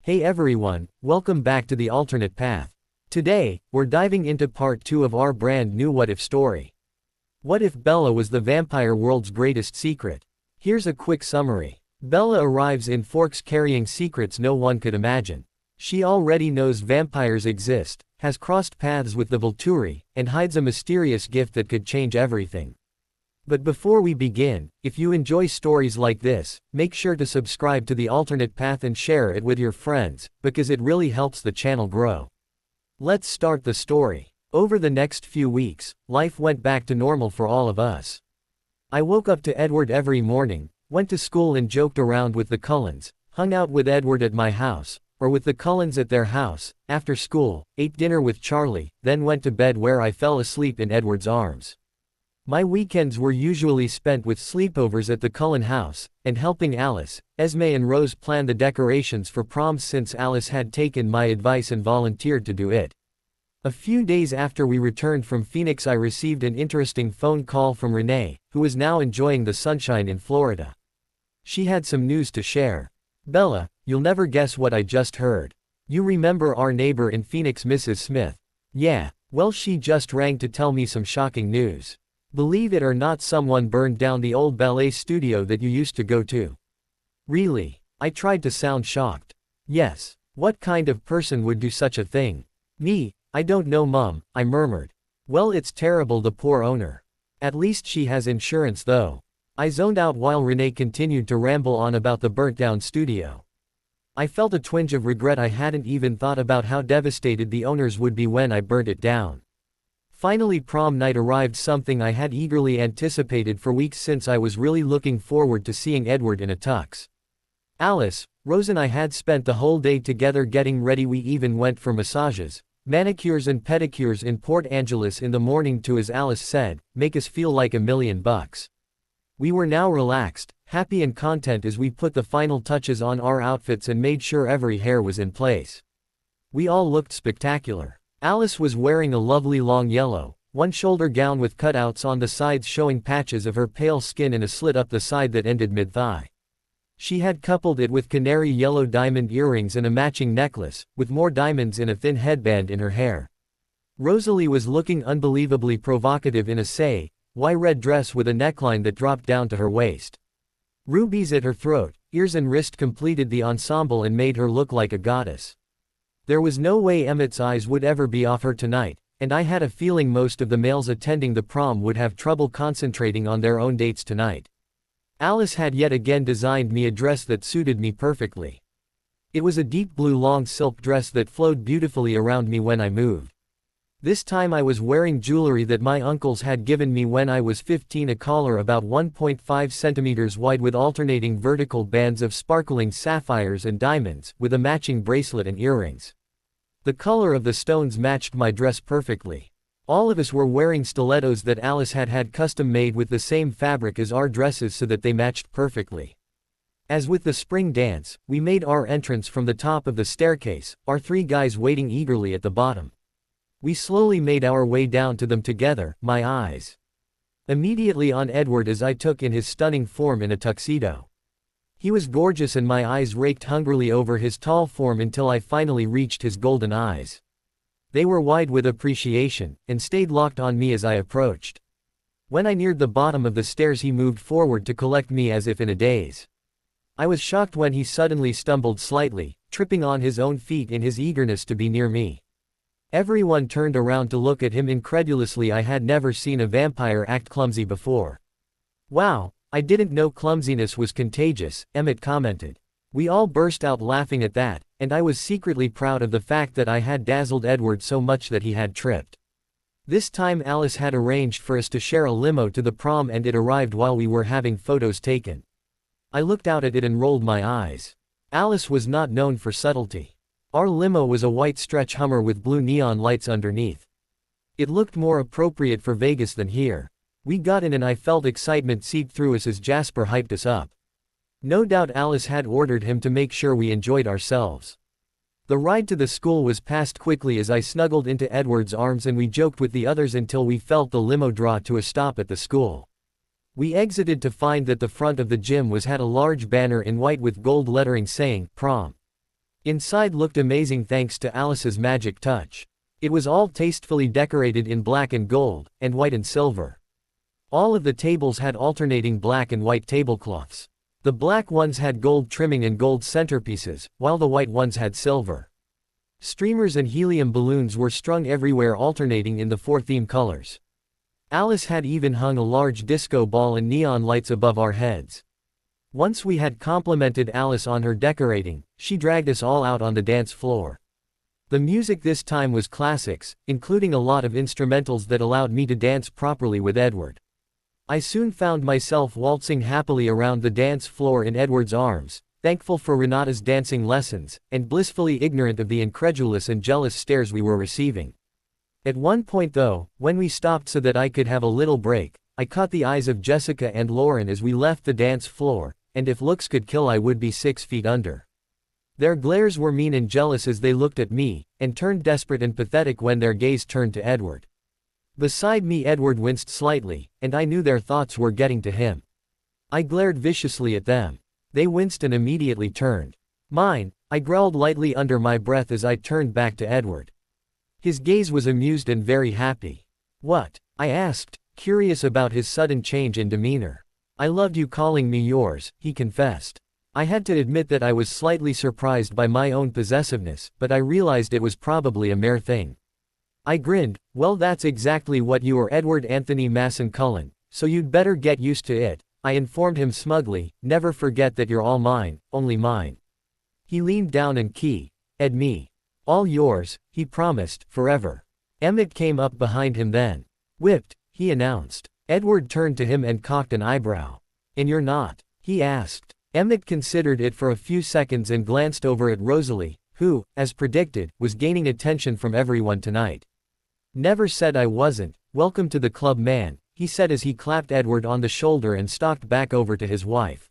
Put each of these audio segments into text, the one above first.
Hey everyone, welcome back to the alternate path. Today, we're diving into part 2 of our brand new What If story. What if Bella was the vampire world's greatest secret? Here's a quick summary. Bella arrives in Forks carrying secrets no one could imagine. She already knows vampires exist, has crossed paths with the Volturi, and hides a mysterious gift that could change everything. But before we begin, if you enjoy stories like this, make sure to subscribe to the alternate path and share it with your friends, because it really helps the channel grow. Let's start the story. Over the next few weeks, life went back to normal for all of us. I woke up to Edward every morning, went to school and joked around with the Cullens, hung out with Edward at my house, or with the Cullens at their house, after school, ate dinner with Charlie, then went to bed where I fell asleep in Edward's arms. My weekends were usually spent with sleepovers at the Cullen house, and helping Alice, Esme and Rose plan the decorations for prom since Alice had taken my advice and volunteered to do it. A few days after we returned from Phoenix, I received an interesting phone call from Renee, who is now enjoying the sunshine in Florida. She had some news to share. Bella, you'll never guess what I just heard. You remember our neighbor in Phoenix, Mrs. Smith? Yeah, well, she just rang to tell me some shocking news. Believe it or not, someone burned down the old ballet studio that you used to go to. Really? I tried to sound shocked. Yes. What kind of person would do such a thing? Me? I don't know, Mom, I murmured. Well, it's terrible, the poor owner. At least she has insurance though. I zoned out while Renee continued to ramble on about the burnt down studio. I felt a twinge of regret. I hadn't even thought about how devastated the owners would be when I burnt it down. Finally, prom night arrived, something I had eagerly anticipated for weeks since I was really looking forward to seeing Edward in a tux. Alice, Rose and I had spent the whole day together getting ready. We even went for massages, manicures and pedicures in Port Angeles in the morning to, as Alice said, make us feel like $1,000,000. We were now relaxed, happy and content as we put the final touches on our outfits and made sure every hair was in place. We all looked spectacular. Alice was wearing a lovely long yellow, one-shoulder gown with cutouts on the sides showing patches of her pale skin and a slit up the side that ended mid-thigh. She had coupled it with canary yellow diamond earrings and a matching necklace, with more diamonds in a thin headband in her hair. Rosalie was looking unbelievably provocative in a say-why-red dress with a neckline that dropped down to her waist. Rubies at her throat, ears and wrist completed the ensemble and made her look like a goddess. There was no way Emmett's eyes would ever be off her tonight, and I had a feeling most of the males attending the prom would have trouble concentrating on their own dates tonight. Alice had yet again designed me a dress that suited me perfectly. It was a deep blue long silk dress that flowed beautifully around me when I moved. This time I was wearing jewelry that my uncles had given me when I was 15, a collar about 1.5 centimeters wide with alternating vertical bands of sparkling sapphires and diamonds, with a matching bracelet and earrings. The color of the stones matched my dress perfectly. All of us were wearing stilettos that Alice had had custom made with the same fabric as our dresses so that they matched perfectly. As with the spring dance, we made our entrance from the top of the staircase, our three guys waiting eagerly at the bottom. We slowly made our way down to them together, my eyes immediately on Edward as I took in his stunning form in a tuxedo. He was gorgeous and my eyes raked hungrily over his tall form until I finally reached his golden eyes. They were wide with appreciation, and stayed locked on me as I approached. When I neared the bottom of the stairs, he moved forward to collect me as if in a daze. I was shocked when he suddenly stumbled slightly, tripping on his own feet in his eagerness to be near me. Everyone turned around to look at him incredulously. I had never seen a vampire act clumsy before. Wow, I didn't know clumsiness was contagious, Emmett commented. We all burst out laughing at that, and I was secretly proud of the fact that I had dazzled Edward so much that he had tripped. This time Alice had arranged for us to share a limo to the prom, and it arrived while we were having photos taken. I looked out at it and rolled my eyes. Alice was not known for subtlety. Our limo was a white stretch Hummer with blue neon lights underneath. It looked more appropriate for Vegas than here. We got in and I felt excitement seep through us as Jasper hyped us up. No doubt Alice had ordered him to make sure we enjoyed ourselves. The ride to the school was passed quickly as I snuggled into Edward's arms and we joked with the others until we felt the limo draw to a stop at the school. We exited to find that the front of the gym had a large banner in white with gold lettering saying, "Prom." Inside looked amazing thanks to Alice's magic touch. It was all tastefully decorated in black and gold, and white and silver. All of the tables had alternating black and white tablecloths. The black ones had gold trimming and gold centerpieces, while the white ones had silver. Streamers and helium balloons were strung everywhere, alternating in the four theme colors. Alice had even hung a large disco ball and neon lights above our heads. Once we had complimented Alice on her decorating, she dragged us all out on the dance floor. The music this time was classics, including a lot of instrumentals that allowed me to dance properly with Edward. I soon found myself waltzing happily around the dance floor in Edward's arms, thankful for Renata's dancing lessons, and blissfully ignorant of the incredulous and jealous stares we were receiving. At one point though, when we stopped so that I could have a little break, I caught the eyes of Jessica and Lauren as we left the dance floor, and if looks could kill I would be 6 feet under. Their glares were mean and jealous as they looked at me, and turned desperate and pathetic when their gaze turned to Edward. Beside me Edward winced slightly, and I knew their thoughts were getting to him. I glared viciously at them. They winced and immediately turned. Mine, I growled lightly under my breath as I turned back to Edward. His gaze was amused and very happy. "What?" I asked, curious about his sudden change in demeanor. "I loved you calling me yours," he confessed. I had to admit that I was slightly surprised by my own possessiveness, but I realized it was probably a mere thing. I grinned. "Well, that's exactly what you are, Edward Anthony Masson Cullen, so you'd better get used to it," I informed him smugly. "Never forget that you're all mine, only mine." He leaned down and keyed me. "All yours," he promised, "forever." Emmett came up behind him then. "Whipped," he announced. Edward turned to him and cocked an eyebrow. "And you're not?" he asked. Emmett considered it for a few seconds and glanced over at Rosalie, who, as predicted, was gaining attention from everyone tonight. "Never said I wasn't. Welcome to the club, man," he said as he clapped Edward on the shoulder and stalked back over to his wife.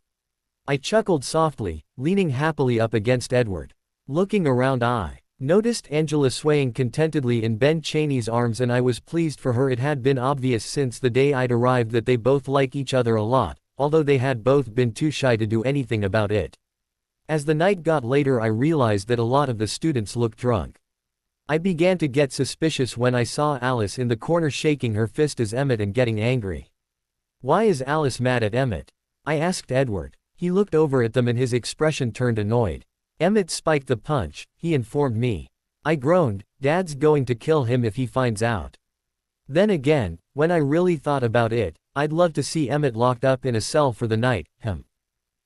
I chuckled softly, leaning happily up against Edward. Looking around I noticed Angela swaying contentedly in Ben Chaney's arms, and I was pleased for her. It had been obvious since the day I'd arrived that they both like each other a lot, although they had both been too shy to do anything about it. As the night got later I realized that a lot of the students looked drunk. I began to get suspicious when I saw Alice in the corner shaking her fist at Emmett and getting angry. "Why is Alice mad at Emmett?" I asked Edward. He looked over at them and his expression turned annoyed. "Emmett spiked the punch," he informed me. I groaned. "Dad's going to kill him if he finds out." Then again, when I really thought about it, I'd love to see Emmett locked up in a cell for the night.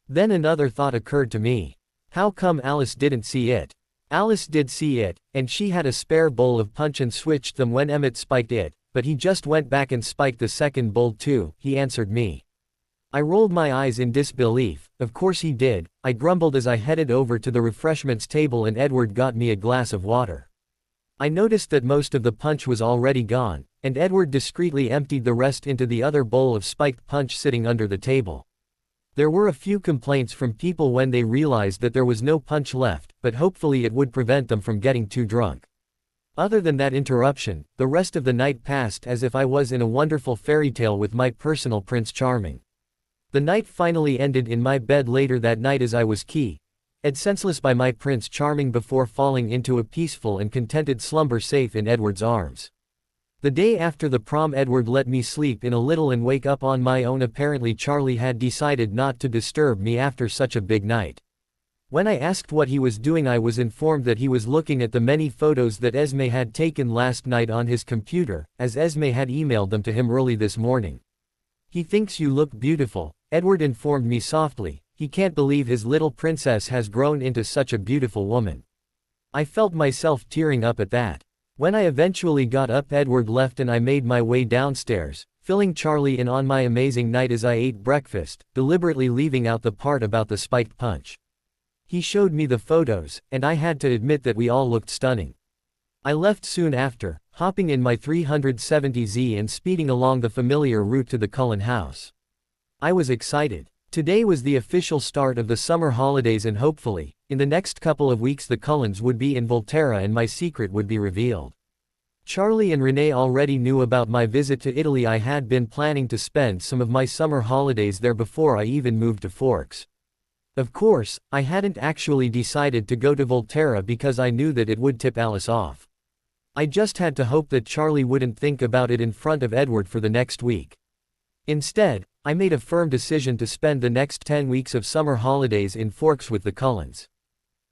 Then another thought occurred to me. How come Alice didn't see it? Alice did see it, and she had a spare bowl of punch and switched them when Emmett spiked it, but he just went back and spiked the second bowl too, he answered me. I rolled my eyes in disbelief. "Of course he did," I grumbled as I headed over to the refreshments table and Edward got me a glass of water. I noticed that most of the punch was already gone, and Edward discreetly emptied the rest into the other bowl of spiked punch sitting under the table. There were a few complaints from people when they realized that there was no punch left, but hopefully it would prevent them from getting too drunk. Other than that interruption, the rest of the night passed as if I was in a wonderful fairy tale with my personal Prince Charming. The night finally ended in my bed later that night as I was keyed senseless by my Prince Charming before falling into a peaceful and contented slumber safe in Edward's arms. The day after the prom Edward let me sleep in a little and wake up on my own. Apparently Charlie had decided not to disturb me after such a big night. When I asked what he was doing I was informed that he was looking at the many photos that Esme had taken last night on his computer, as Esme had emailed them to him early this morning. "He thinks you look beautiful," Edward informed me softly. "He can't believe his little princess has grown into such a beautiful woman." I felt myself tearing up at that. When I eventually got up Edward left and I made my way downstairs, filling Charlie in on my amazing night as I ate breakfast, deliberately leaving out the part about the spiked punch. He showed me the photos, and I had to admit that we all looked stunning. I left soon after, hopping in my 370Z and speeding along the familiar route to the Cullen house. I was excited. Today was the official start of the summer holidays and hopefully, in the next couple of weeks the Cullens would be in Volterra and my secret would be revealed. Charlie and Renee already knew about my visit to Italy. I had been planning to spend some of my summer holidays there before I even moved to Forks. Of course, I hadn't actually decided to go to Volterra because I knew that it would tip Alice off. I just had to hope that Charlie wouldn't think about it in front of Edward for the next week. Instead, I made a firm decision to spend the next 10 weeks of summer holidays in Forks with the Cullens.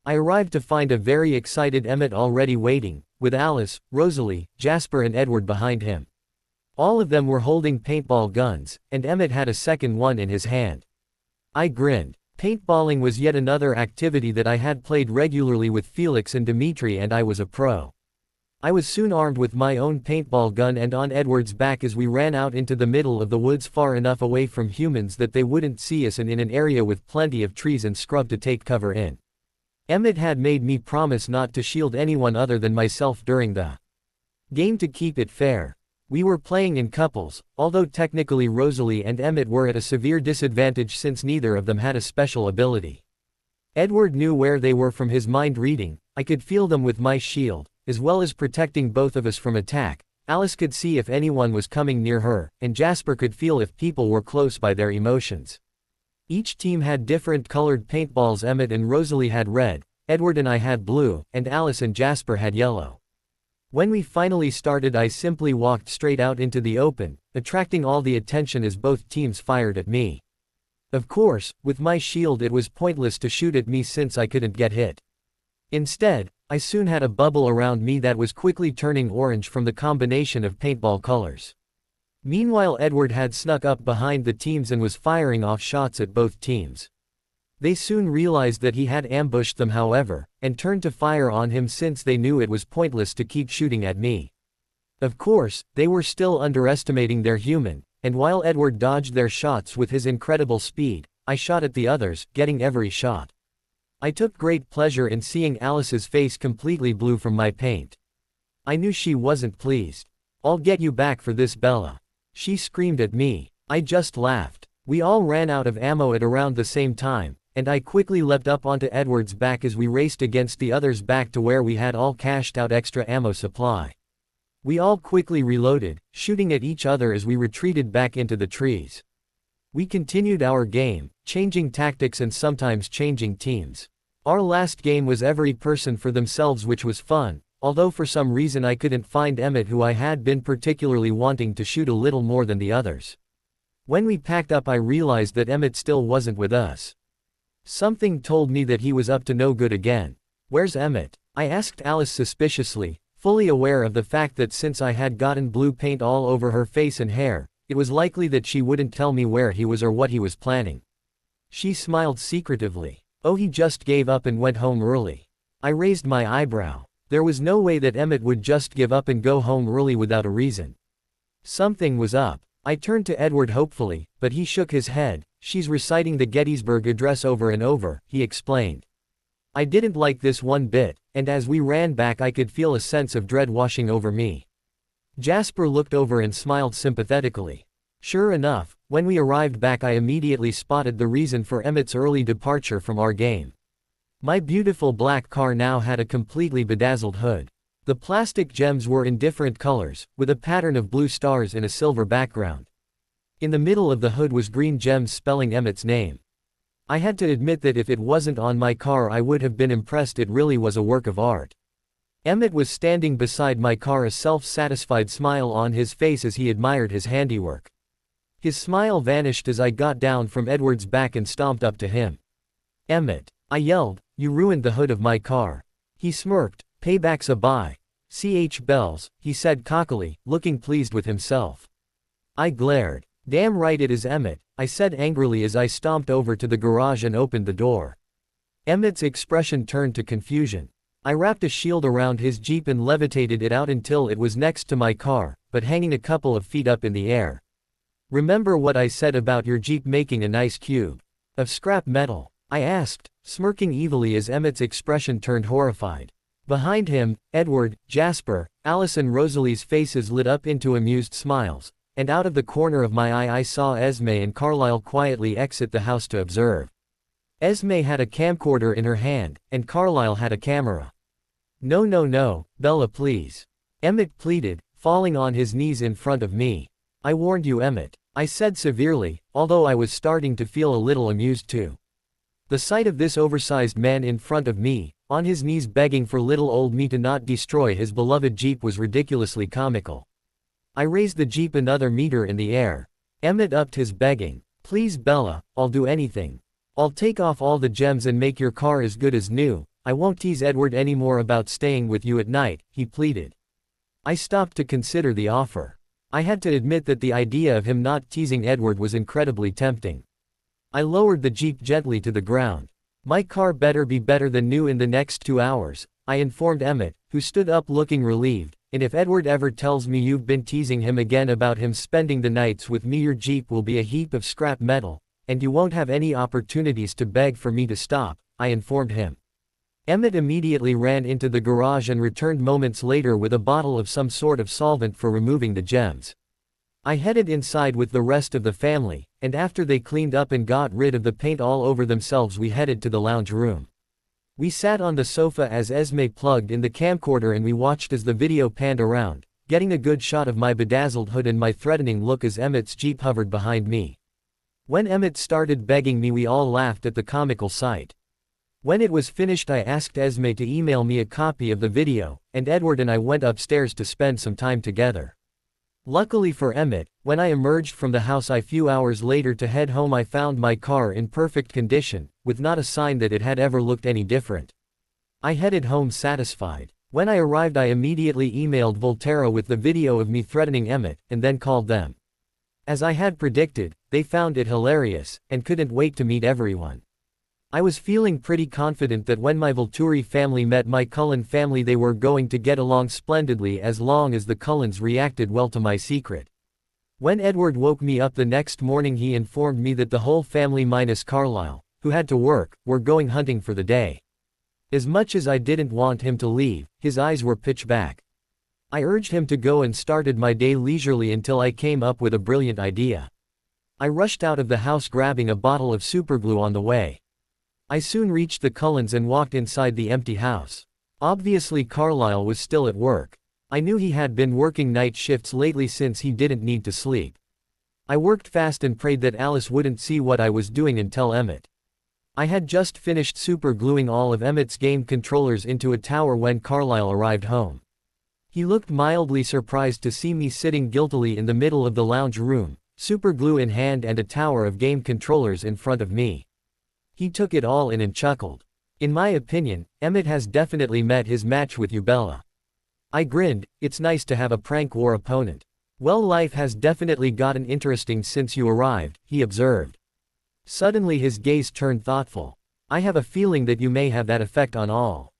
I arrived to find a very excited Emmett already waiting, with Alice, Rosalie, Jasper and Edward behind him. All of them were holding paintball guns, and Emmett had a second one in his hand. I grinned. Paintballing was yet another activity that I had played regularly with Felix and Dimitri, and I was a pro. I was soon armed with my own paintball gun and on Edward's back as we ran out into the middle of the woods, far enough away from humans that they wouldn't see us and in an area with plenty of trees and scrub to take cover in. Emmett had made me promise not to shield anyone other than myself during the game to keep it fair. We were playing in couples, although technically Rosalie and Emmett were at a severe disadvantage since neither of them had a special ability. Edward knew where they were from his mind reading. I could feel them with my shield, as well as protecting both of us from attack. Alice could see if anyone was coming near her, and Jasper could feel if people were close by their emotions. Each team had different colored paintballs. Emmett and Rosalie had red, Edward and I had blue, and Alice and Jasper had yellow. When we finally started, I simply walked straight out into the open, attracting all the attention as both teams fired at me. Of course, with my shield it was pointless to shoot at me since I couldn't get hit. Instead, I soon had a bubble around me that was quickly turning orange from the combination of paintball colors. Meanwhile, Edward had snuck up behind the teams and was firing off shots at both teams. They soon realized that he had ambushed them, however, and turned to fire on him since they knew it was pointless to keep shooting at me. Of course, they were still underestimating their human, and while Edward dodged their shots with his incredible speed, I shot at the others, getting every shot. I took great pleasure in seeing Alice's face completely blue from my paint. I knew she wasn't pleased. "I'll get you back for this, Bella," she screamed at me. I just laughed. We all ran out of ammo at around the same time, and I quickly leapt up onto Edward's back as we raced against the others back to where we had all cashed out extra ammo supply. We all quickly reloaded, shooting at each other as we retreated back into the trees. We continued our game, changing tactics and sometimes changing teams. Our last game was every person for themselves, which was fun, although for some reason I couldn't find Emmett, who I had been particularly wanting to shoot a little more than the others. When we packed up, I realized that Emmett still wasn't with us. Something told me that he was up to no good again. "Where's Emmett?" I asked Alice suspiciously, fully aware of the fact that since I had gotten blue paint all over her face and hair, it was likely that she wouldn't tell me where he was or what he was planning. She smiled secretively. "Oh, he just gave up and went home early." I raised my eyebrow. There was no way that Emmett would just give up and go home early without a reason. Something was up. I turned to Edward hopefully, but he shook his head. "She's reciting the Gettysburg Address over and over," he explained. I didn't like this one bit, and as we ran back I could feel a sense of dread washing over me. Jasper looked over and smiled sympathetically. Sure enough, when we arrived back I immediately spotted the reason for Emmett's early departure from our game. My beautiful black car now had a completely bedazzled hood. The plastic gems were in different colors, with a pattern of blue stars in a silver background. In the middle of the hood was green gems spelling Emmett's name. I had to admit that if it wasn't on my car I would have been impressed. It really was a work of art. Emmett was standing beside my car, a self-satisfied smile on his face as he admired his handiwork. His smile vanished as I got down from Edward's back and stomped up to him. "Emmett," I yelled, "you ruined the hood of my car." He smirked. "Payback's a buy. CH bells," he said cockily, looking pleased with himself. I glared. "Damn right it is, Emmett," I said angrily as I stomped over to the garage and opened the door. Emmett's expression turned to confusion. I wrapped a shield around his Jeep and levitated it out until it was next to my car, but hanging a couple of feet up in the air. "Remember what I said about your Jeep making a nice cube of scrap metal?" I asked, smirking evilly as Emmett's expression turned horrified. Behind him, Edward, Jasper, Alice and Rosalie's faces lit up into amused smiles, and out of the corner of my eye I saw Esme and Carlisle quietly exit the house to observe. Esme had a camcorder in her hand, and Carlisle had a camera. "No, no, no, Bella, please," Emmett pleaded, falling on his knees in front of me. "I warned you, Emmett," I said severely, although I was starting to feel a little amused too. The sight of this oversized man in front of me, on his knees begging for little old me to not destroy his beloved Jeep was ridiculously comical. I raised the Jeep another meter in the air. Emmett upped his begging. "Please Bella, I'll do anything. I'll take off all the gems and make your car as good as new. I won't tease Edward anymore about staying with you at night," he pleaded. I stopped to consider the offer. I had to admit that the idea of him not teasing Edward was incredibly tempting. I lowered the Jeep gently to the ground. "My car better be better than new in the next 2 hours," I informed Emmett, who stood up looking relieved, "and if Edward ever tells me you've been teasing him again about him spending the nights with me, your Jeep will be a heap of scrap metal, and you won't have any opportunities to beg for me to stop," I informed him. Emmett immediately ran into the garage and returned moments later with a bottle of some sort of solvent for removing the gems. I headed inside with the rest of the family, and after they cleaned up and got rid of the paint all over themselves, we headed to the lounge room. We sat on the sofa as Esme plugged in the camcorder and we watched as the video panned around, getting a good shot of my bedazzled hood and my threatening look as Emmett's Jeep hovered behind me. When Emmett started begging me, we all laughed at the comical sight. When it was finished, I asked Esme to email me a copy of the video, and Edward and I went upstairs to spend some time together. Luckily for Emmett, when I emerged from the house a few hours later to head home, I found my car in perfect condition, with not a sign that it had ever looked any different. I headed home satisfied. When I arrived, I immediately emailed Volturi with the video of me threatening Emmett, and then called them. As I had predicted, they found it hilarious, and couldn't wait to meet everyone. I was feeling pretty confident that when my Volturi family met my Cullen family, they were going to get along splendidly as long as the Cullens reacted well to my secret. When Edward woke me up the next morning, he informed me that the whole family minus Carlisle, who had to work, were going hunting for the day. As much as I didn't want him to leave, his eyes were pitch black. I urged him to go and started my day leisurely until I came up with a brilliant idea. I rushed out of the house grabbing a bottle of superglue on the way. I soon reached the Cullens and walked inside the empty house. Obviously Carlisle was still at work. I knew he had been working night shifts lately since he didn't need to sleep. I worked fast and prayed that Alice wouldn't see what I was doing and tell Emmett. I had just finished super gluing all of Emmett's game controllers into a tower when Carlisle arrived home. He looked mildly surprised to see me sitting guiltily in the middle of the lounge room, super glue in hand and a tower of game controllers in front of me. He took it all in and chuckled. "In my opinion, Emmett has definitely met his match with you, Bella." I grinned. "It's nice to have a prank war opponent." "Well, life has definitely gotten interesting since you arrived," he observed. Suddenly his gaze turned thoughtful. "I have a feeling that you may have that effect on all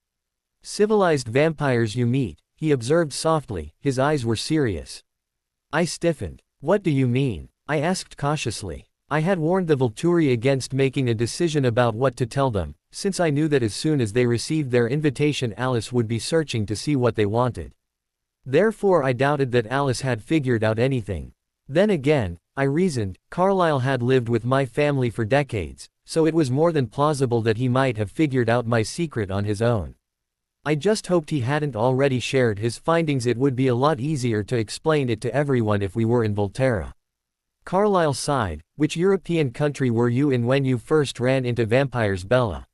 civilized vampires you meet," he observed softly, his eyes were serious. I stiffened. "What do you mean?" I asked cautiously. I had warned the Volturi against making a decision about what to tell them, since I knew that as soon as they received their invitation, Alice would be searching to see what they wanted. Therefore I doubted that Alice had figured out anything. Then again, I reasoned, Carlisle had lived with my family for decades, so it was more than plausible that he might have figured out my secret on his own. I just hoped he hadn't already shared his findings. It would be a lot easier to explain it to everyone if we were in Volterra. Carlisle sighed. "Which European country were you in when you first ran into vampires, Bella?"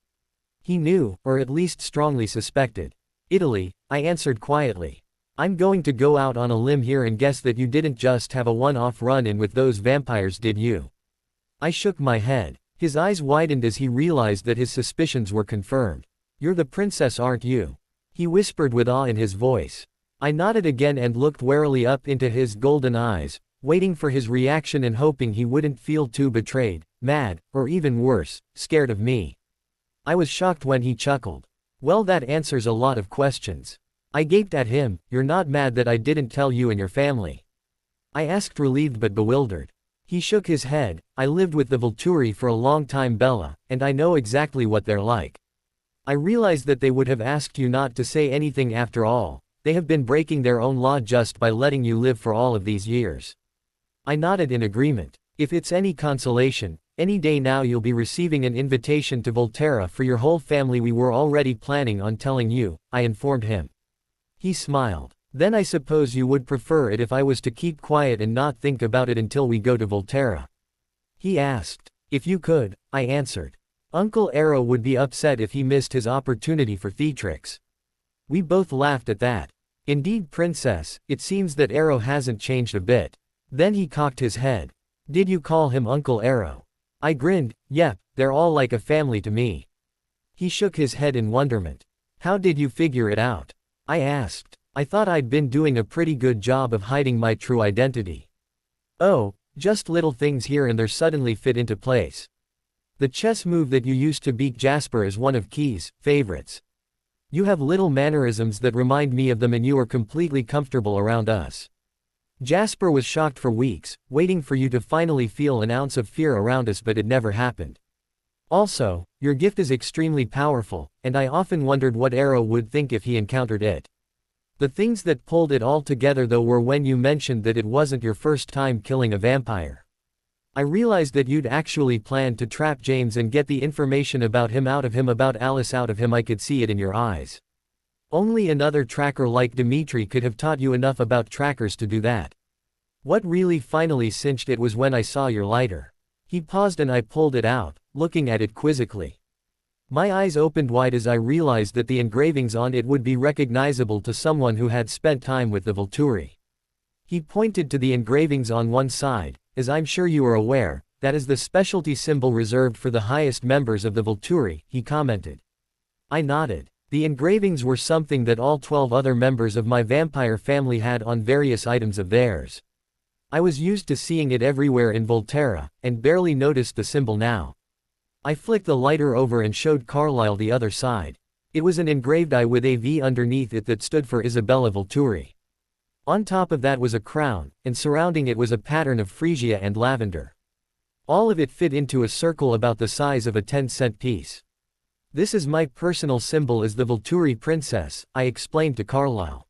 He knew, or at least strongly suspected. "Italy," I answered quietly. "I'm going to go out on a limb here and guess that you didn't just have a one-off run-in with those vampires, did you?" I shook my head. His eyes widened as he realized that his suspicions were confirmed. "You're the princess, aren't you?" he whispered with awe in his voice. I nodded again and looked warily up into his golden eyes, waiting for his reaction and hoping he wouldn't feel too betrayed, mad, or even worse, scared of me. I was shocked when he chuckled. "Well, that answers a lot of questions." I gaped at him. "You're not mad that I didn't tell you and your family?" I asked, relieved but bewildered. He shook his head. "I lived with the Volturi for a long time, Bella, and I know exactly what they're like. I realized that they would have asked you not to say anything after all. They have been breaking their own law just by letting you live for all of these years." I nodded in agreement. "If it's any consolation, any day now you'll be receiving an invitation to Volterra for your whole family. We were already planning on telling you," I informed him. He smiled. "Then I suppose you would prefer it if I was to keep quiet and not think about it until we go to Volterra?" he asked. "If you could," I answered. Uncle Arrow would be upset if he missed his opportunity for theatrics. We both laughed at that. Indeed, Princess, it seems that Arrow hasn't changed a bit. Then he cocked his head. Did you call him Uncle Arrow? I grinned. Yep, they're all like a family to me. He shook his head in wonderment. How did you figure it out? I asked. I thought I'd been doing a pretty good job of hiding my true identity. Oh, just little things here and there suddenly fit into place. The chess move that you used to beat Jasper is one of Key's favorites. You have little mannerisms that remind me of them and you are completely comfortable around us. Jasper was shocked for weeks, waiting for you to finally feel an ounce of fear around us, but it never happened. Also, your gift is extremely powerful, and I often wondered what Arrow would think if he encountered it. The things that pulled it all together though were when you mentioned that it wasn't your first time killing a vampire. I realized that you'd actually planned to trap James and get the information about him out of him, about Alice out of him. I could see it in your eyes. Only another tracker like Dimitri could have taught you enough about trackers to do that. What really finally cinched it was when I saw your lighter. He paused and I pulled it out, looking at it quizzically. My eyes opened wide as I realized that the engravings on it would be recognizable to someone who had spent time with the Volturi. He pointed to the engravings on one side. As I'm sure you are aware, that is the specialty symbol reserved for the highest members of the Volturi, he commented. I nodded. The engravings were something that all 12 other members of my vampire family had on various items of theirs. I was used to seeing it everywhere in Volterra, and barely noticed the symbol now. I flicked the lighter over and showed Carlyle the other side. It was an engraved eye with a V underneath it that stood for Isabella Volturi. On top of that was a crown, and surrounding it was a pattern of freesia and lavender. All of it fit into a circle about the size of a 10-cent piece. This is my personal symbol as the Volturi princess, I explained to Carlyle.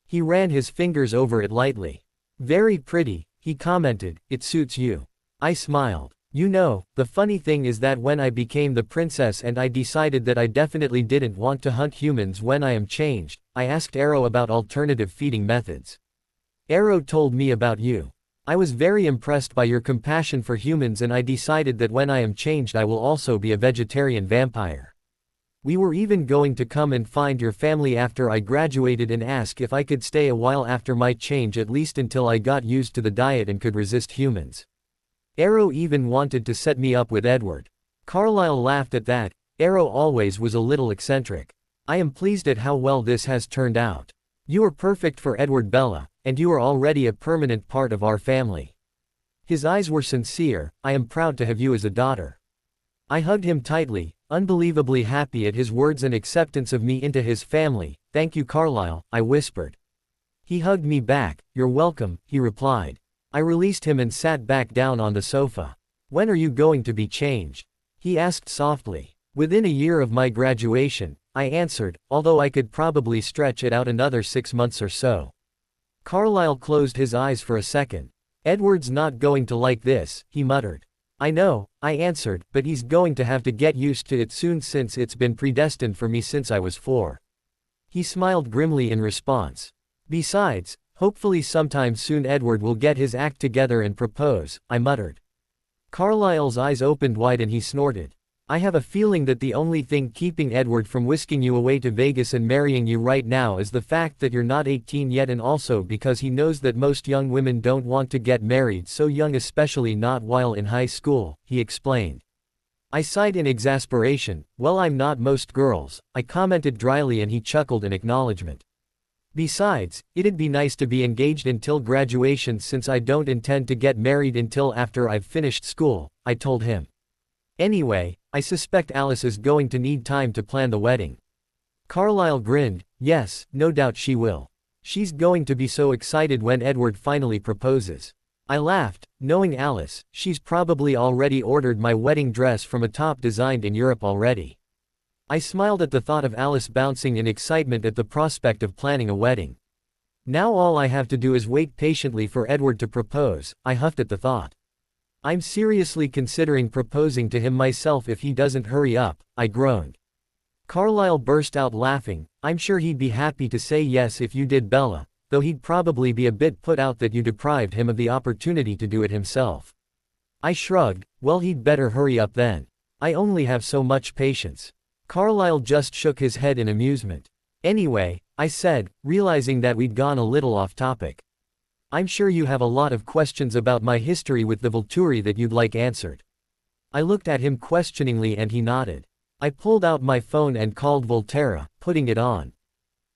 He ran his fingers over it lightly. Very pretty, he commented, it suits you. I smiled. You know, the funny thing is that when I became the princess and I decided that I definitely didn't want to hunt humans when I am changed, I asked Arrow about alternative feeding methods. Arrow told me about you. I was very impressed by your compassion for humans and I decided that when I am changed I will also be a vegetarian vampire. We were even going to come and find your family after I graduated and ask if I could stay a while after my change, at least until I got used to the diet and could resist humans. Arrow even wanted to set me up with Edward. Carlyle laughed at that. Arrow always was a little eccentric. I am pleased at how well this has turned out. You are perfect for Edward, Bella, and you are already a permanent part of our family. His eyes were sincere. I am proud to have you as a daughter. I hugged him tightly, unbelievably happy at his words and acceptance of me into his family. Thank you, Carlyle, I whispered. He hugged me back. You're welcome, he replied. I released him and sat back down on the sofa. When are you going to be changed? He asked softly. Within a year of my graduation, I answered, although I could probably stretch it out another 6 months or so. Carlyle closed his eyes for a second. Edward's not going to like this, he muttered. I know, I answered, but he's going to have to get used to it soon since it's been predestined for me since I was 4. He smiled grimly in response. Besides, hopefully sometime soon Edward will get his act together and propose, I muttered. Carlyle's eyes opened wide and he snorted. I have a feeling that the only thing keeping Edward from whisking you away to Vegas and marrying you right now is the fact that you're not 18 yet, and also because he knows that most young women don't want to get married so young, especially not while in high school, he explained. I sighed in exasperation. Well, I'm not most girls, I commented dryly, and he chuckled in acknowledgement. Besides, it'd be nice to be engaged until graduation since I don't intend to get married until after I've finished school, I told him. Anyway, I suspect Alice is going to need time to plan the wedding. Carlyle grinned. Yes, no doubt she will. She's going to be so excited when Edward finally proposes. I laughed, knowing Alice, she's probably already ordered my wedding dress from a top designed in Europe already. I smiled at the thought of Alice bouncing in excitement at the prospect of planning a wedding. Now all I have to do is wait patiently for Edward to propose, I huffed at the thought. I'm seriously considering proposing to him myself if he doesn't hurry up, I groaned. Carlyle burst out laughing. I'm sure he'd be happy to say yes if you did, Bella, though he'd probably be a bit put out that you deprived him of the opportunity to do it himself. I shrugged. Well, he'd better hurry up then. I only have so much patience. Carlyle just shook his head in amusement. Anyway, I said, realizing that we'd gone a little off topic. I'm sure you have a lot of questions about my history with the Volturi that you'd like answered. I looked at him questioningly and he nodded. I pulled out my phone and called Volterra, putting it on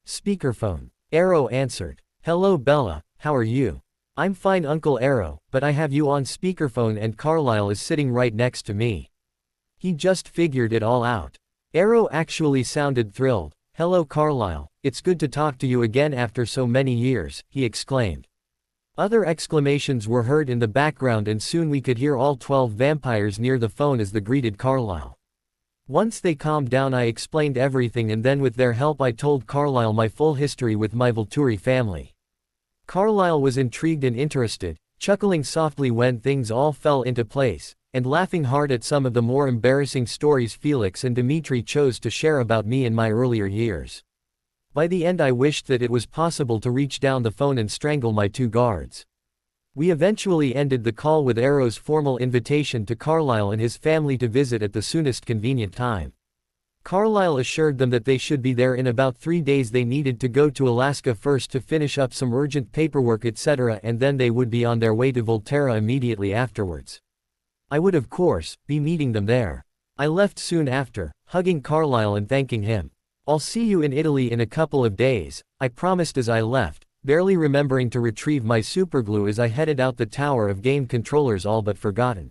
speakerphone. Arrow answered. Hello Bella, how are you? I'm fine Uncle Arrow, but I have you on speakerphone and Carlyle is sitting right next to me. He just figured it all out. Arrow actually sounded thrilled. Hello Carlyle, it's good to talk to you again after so many years, he exclaimed. Other exclamations were heard in the background and soon we could hear all 12 vampires near the phone as they greeted Carlyle. Once they calmed down I explained everything and then with their help I told Carlyle my full history with my Volturi family. Carlyle was intrigued and interested, chuckling softly when things all fell into place, and laughing hard at some of the more embarrassing stories Felix and Dimitri chose to share about me in my earlier years. By the end I wished that it was possible to reach down the phone and strangle my two guards. We eventually ended the call with Arrow's formal invitation to Carlyle and his family to visit at the soonest convenient time. Carlyle assured them that they should be there in about 3 days. They needed to go to Alaska first to finish up some urgent paperwork etc. and then they would be on their way to Volterra immediately afterwards. I would of course, be meeting them there. I left soon after, hugging Carlyle and thanking him. I'll see you in Italy in a couple of days, I promised as I left, barely remembering to retrieve my superglue as I headed out the tower of game controllers all but forgotten.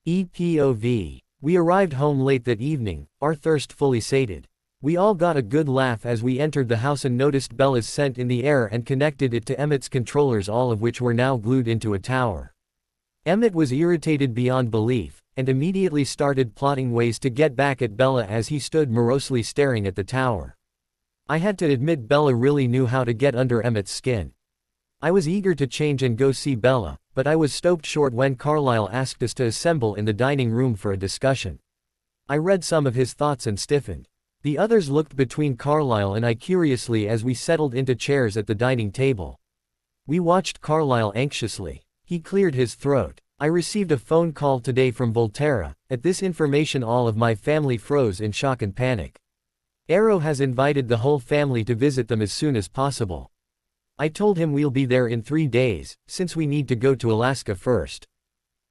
EPOV. We arrived home late that evening, our thirst fully sated. We all got a good laugh as we entered the house and noticed Bella's scent in the air and connected it to Emmett's controllers, all of which were now glued into a tower. Emmett was irritated beyond belief, and immediately started plotting ways to get back at Bella as he stood morosely staring at the tower. I had to admit Bella really knew how to get under Emmett's skin. I was eager to change and go see Bella, but I was stopped short when Carlyle asked us to assemble in the dining room for a discussion. I read some of his thoughts and stiffened. The others looked between Carlyle and I curiously as we settled into chairs at the dining table. We watched Carlyle anxiously. He cleared his throat. I received a phone call today from Volterra. At this information all of my family froze in shock and panic. Arrow has invited the whole family to visit them as soon as possible. I told him we'll be there in 3 days, since we need to go to Alaska first.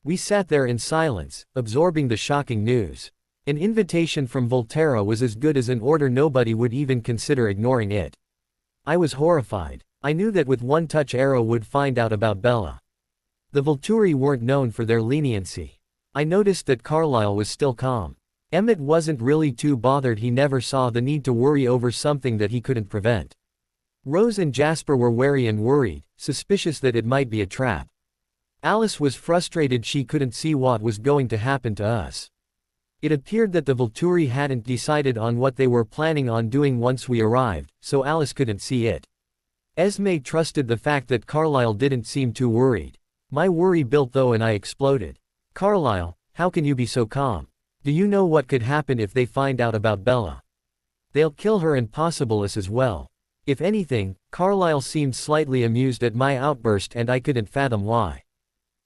We sat there in silence, absorbing the shocking news. An invitation from Volterra was as good as an order. Nobody would even consider ignoring it. I was horrified. I knew that with one touch Arrow would find out about Bella. The Volturi weren't known for their leniency. I noticed that Carlyle was still calm. Emmett wasn't really too bothered. He never saw the need to worry over something that he couldn't prevent. Rose and Jasper were wary and worried, suspicious that it might be a trap. Alice was frustrated. She couldn't see what was going to happen to us. It appeared that the Volturi hadn't decided on what they were planning on doing once we arrived, so Alice couldn't see it. Esme trusted the fact that Carlyle didn't seem too worried. My worry built though and I exploded. Carlyle, how can you be so calm? Do you know what could happen if they find out about Bella? They'll kill her and possibly us as well. If anything, Carlyle seemed slightly amused at my outburst and I couldn't fathom why.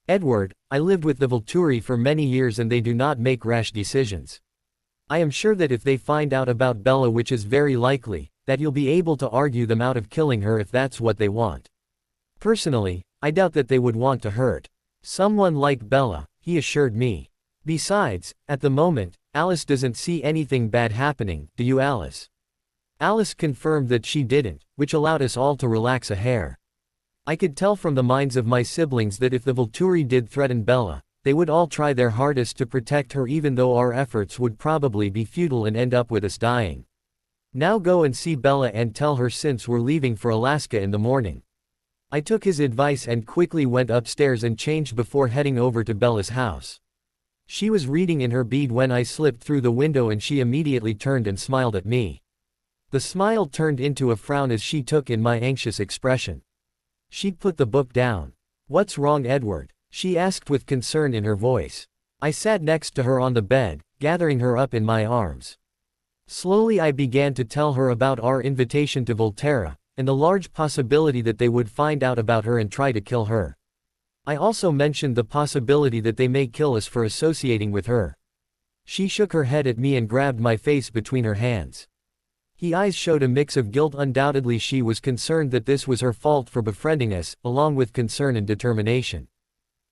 Edward, I lived with the Volturi for many years and they do not make rash decisions. I am sure that if they find out about Bella, which is very likely, that you'll be able to argue them out of killing her if that's what they want. Personally, I doubt that they would want to hurt someone like Bella, he assured me. Besides, at the moment, Alice doesn't see anything bad happening, do you Alice? Alice confirmed that she didn't, which allowed us all to relax a hair. I could tell from the minds of my siblings that if the Volturi did threaten Bella, they would all try their hardest to protect her, even though our efforts would probably be futile and end up with us dying. Now go and see Bella and tell her since we're leaving for Alaska in the morning. I took his advice and quickly went upstairs and changed before heading over to Bella's house. She was reading in her bead when I slipped through the window and she immediately turned and smiled at me. The smile turned into a frown as she took in my anxious expression. She put the book down. What's wrong, Edward? She asked with concern in her voice. I sat next to her on the bed, gathering her up in my arms. Slowly I began to tell her about our invitation to Volterra, and the large possibility that they would find out about her and try to kill her. I also mentioned the possibility that they may kill us for associating with her. She shook her head at me and grabbed my face between her hands. Her eyes showed a mix of guilt. Undoubtedly she was concerned that this was her fault for befriending us, along with concern and determination.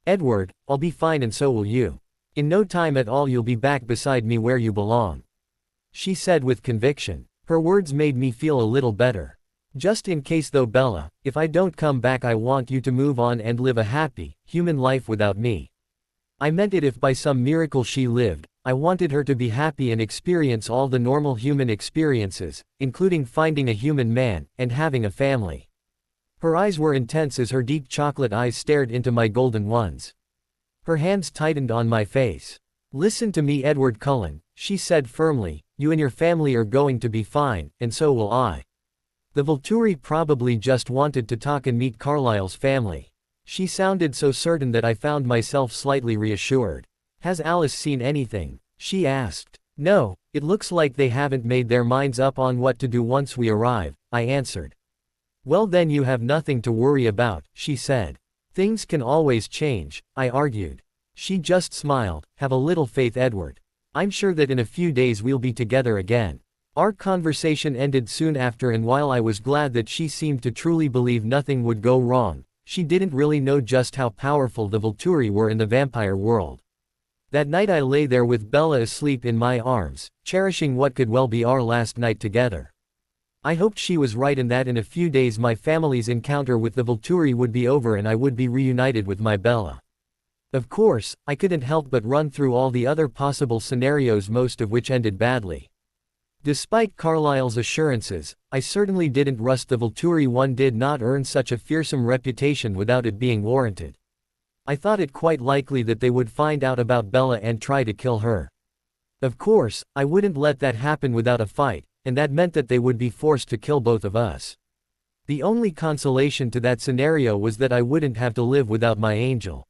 "Edward, I'll be fine and so will you. In no time at all you'll be back beside me where you belong," she said with conviction. Her words made me feel a little better. "Just in case though, Bella, if I don't come back I want you to move on and live a happy, human life without me." I meant it. If by some miracle she lived, I wanted her to be happy and experience all the normal human experiences, including finding a human man, and having a family. Her eyes were intense as her deep chocolate eyes stared into my golden ones. Her hands tightened on my face. "Listen to me, Edward Cullen," she said firmly, "you and your family are going to be fine, and so will I. The Volturi probably just wanted to talk and meet Carlisle's family." She sounded so certain that I found myself slightly reassured. "Has Alice seen anything?" she asked. "No, it looks like they haven't made their minds up on what to do once we arrive," I answered. "Well then you have nothing to worry about," she said. "Things can always change," I argued. She just smiled. "Have a little faith, Edward. I'm sure that in a few days we'll be together again." Our conversation ended soon after, and while I was glad that she seemed to truly believe nothing would go wrong, she didn't really know just how powerful the Volturi were in the vampire world. That night I lay there with Bella asleep in my arms, cherishing what could well be our last night together. I hoped she was right and that in a few days my family's encounter with the Volturi would be over and I would be reunited with my Bella. Of course, I couldn't help but run through all the other possible scenarios, most of which ended badly. Despite Carlisle's assurances, I certainly didn't rush the Volturi. One did not earn such a fearsome reputation without it being warranted. I thought it quite likely that they would find out about Bella and try to kill her. Of course, I wouldn't let that happen without a fight, and that meant that they would be forced to kill both of us. The only consolation to that scenario was that I wouldn't have to live without my angel.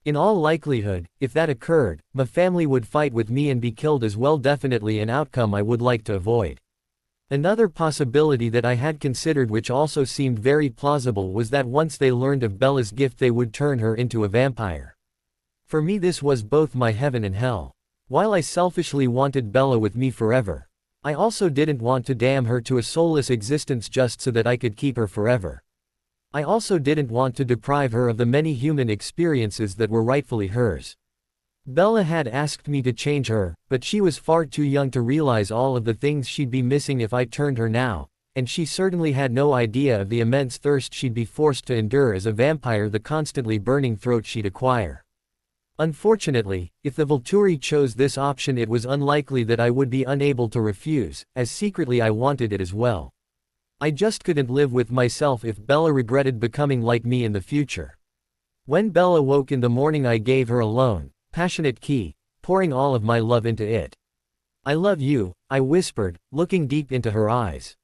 In all likelihood, if that occurred, my family would fight with me and be killed as well, definitely an outcome I would like to avoid. Another possibility that I had considered, which also seemed very plausible, was that once they learned of Bella's gift they would turn her into a vampire. For me this was both my heaven and hell. While I selfishly wanted Bella with me forever, I also didn't want to damn her to a soulless existence just so that I could keep her forever. I also didn't want to deprive her of the many human experiences that were rightfully hers. Bella had asked me to change her, but she was far too young to realize all of the things she'd be missing if I turned her now, and she certainly had no idea of the immense thirst she'd be forced to endure as a vampire, the constantly burning throat she'd acquire. Unfortunately, if the Volturi chose this option, it was unlikely that I would be unable to refuse, as secretly I wanted it as well. I just couldn't live with myself if Bella regretted becoming like me in the future. When Bella woke in the morning I gave her a lone, passionate kiss, pouring all of my love into it. "I love you," I whispered, looking deep into her eyes.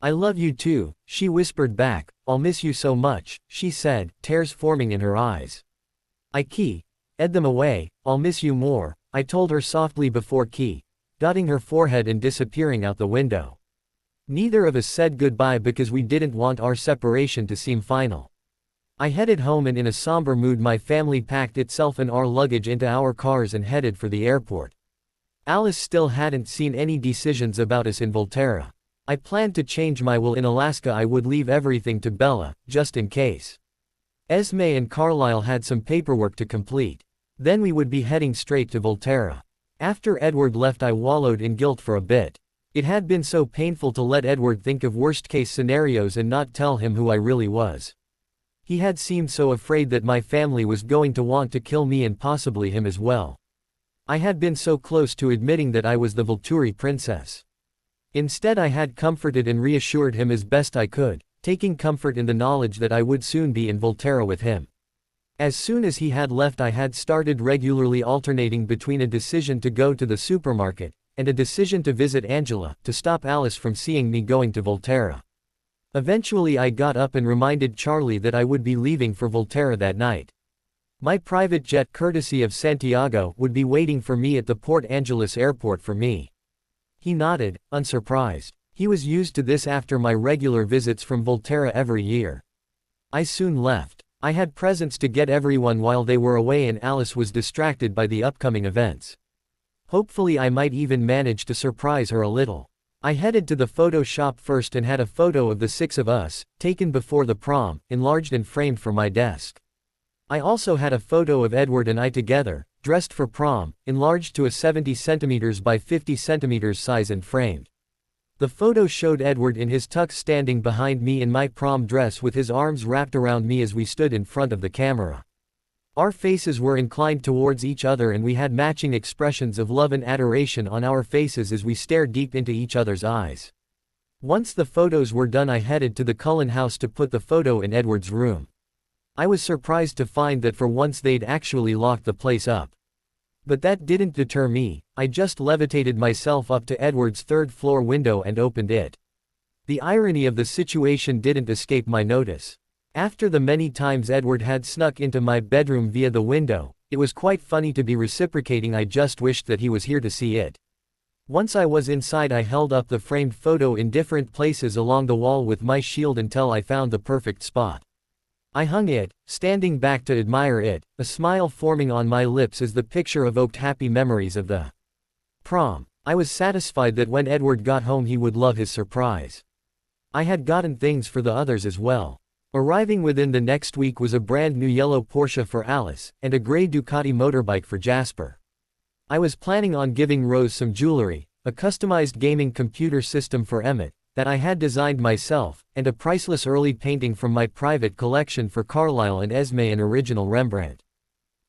"I love you too," she whispered back. "I'll miss you so much," she said, tears forming in her eyes. I kissed them away. "I'll miss you more," I told her softly before dotting her forehead and disappearing out the window. Neither of us said goodbye because we didn't want our separation to seem final. I headed home, and in a somber mood my family packed itself and our luggage into our cars and headed for the airport. Alice still hadn't seen any decisions about us in Volterra. I planned to change my will in Alaska. I would leave everything to Bella, just in case. Esme and Carlisle had some paperwork to complete. Then we would be heading straight to Volterra. After Edward left I wallowed in guilt for a bit. It had been so painful to let Edward think of worst-case scenarios and not tell him who I really was. He had seemed so afraid that my family was going to want to kill me and possibly him as well. I had been so close to admitting that I was the Volturi princess. Instead I had comforted and reassured him as best I could, taking comfort in the knowledge that I would soon be in Volterra with him. As soon as he had left I had started regularly alternating between a decision to go to the supermarket, and a decision to visit Angela, to stop Alice from seeing me going to Volterra. Eventually I got up and reminded Charlie that I would be leaving for Volterra that night. My private jet, courtesy of Santiago, would be waiting for me at the Port Angeles airport for me. He nodded, unsurprised. He was used to this after my regular visits from Volterra every year. I soon left. I had presents to get everyone while they were away and Alice was distracted by the upcoming events. Hopefully I might even manage to surprise her a little. I headed to the photo shop first and had a photo of the 6 of us, taken before the prom, enlarged and framed for my desk. I also had a photo of Edward and I together, dressed for prom, enlarged to a 70 cm by 50 cm size and framed. The photo showed Edward in his tux standing behind me in my prom dress with his arms wrapped around me as we stood in front of the camera. Our faces were inclined towards each other and we had matching expressions of love and adoration on our faces as we stared deep into each other's eyes. Once the photos were done, I headed to the Cullen house to put the photo in Edward's room. I was surprised to find that for once they'd actually locked the place up. But that didn't deter me. I just levitated myself up to Edward's third-floor window and opened it. The irony of the situation didn't escape my notice. After the many times Edward had snuck into my bedroom via the window, it was quite funny to be reciprocating. I just wished that he was here to see it. Once I was inside, I held up the framed photo in different places along the wall with my shield until I found the perfect spot. I hung it, standing back to admire it, a smile forming on my lips as the picture evoked happy memories of the prom. I was satisfied that when Edward got home he would love his surprise. I had gotten things for the others as well. Arriving within the next week was a brand new yellow Porsche for Alice, and a grey Ducati motorbike for Jasper. I was planning on giving Rose some jewelry, a customized gaming computer system for Emmett, that I had designed myself, and a priceless early painting from my private collection for Carlisle and Esme, an original Rembrandt.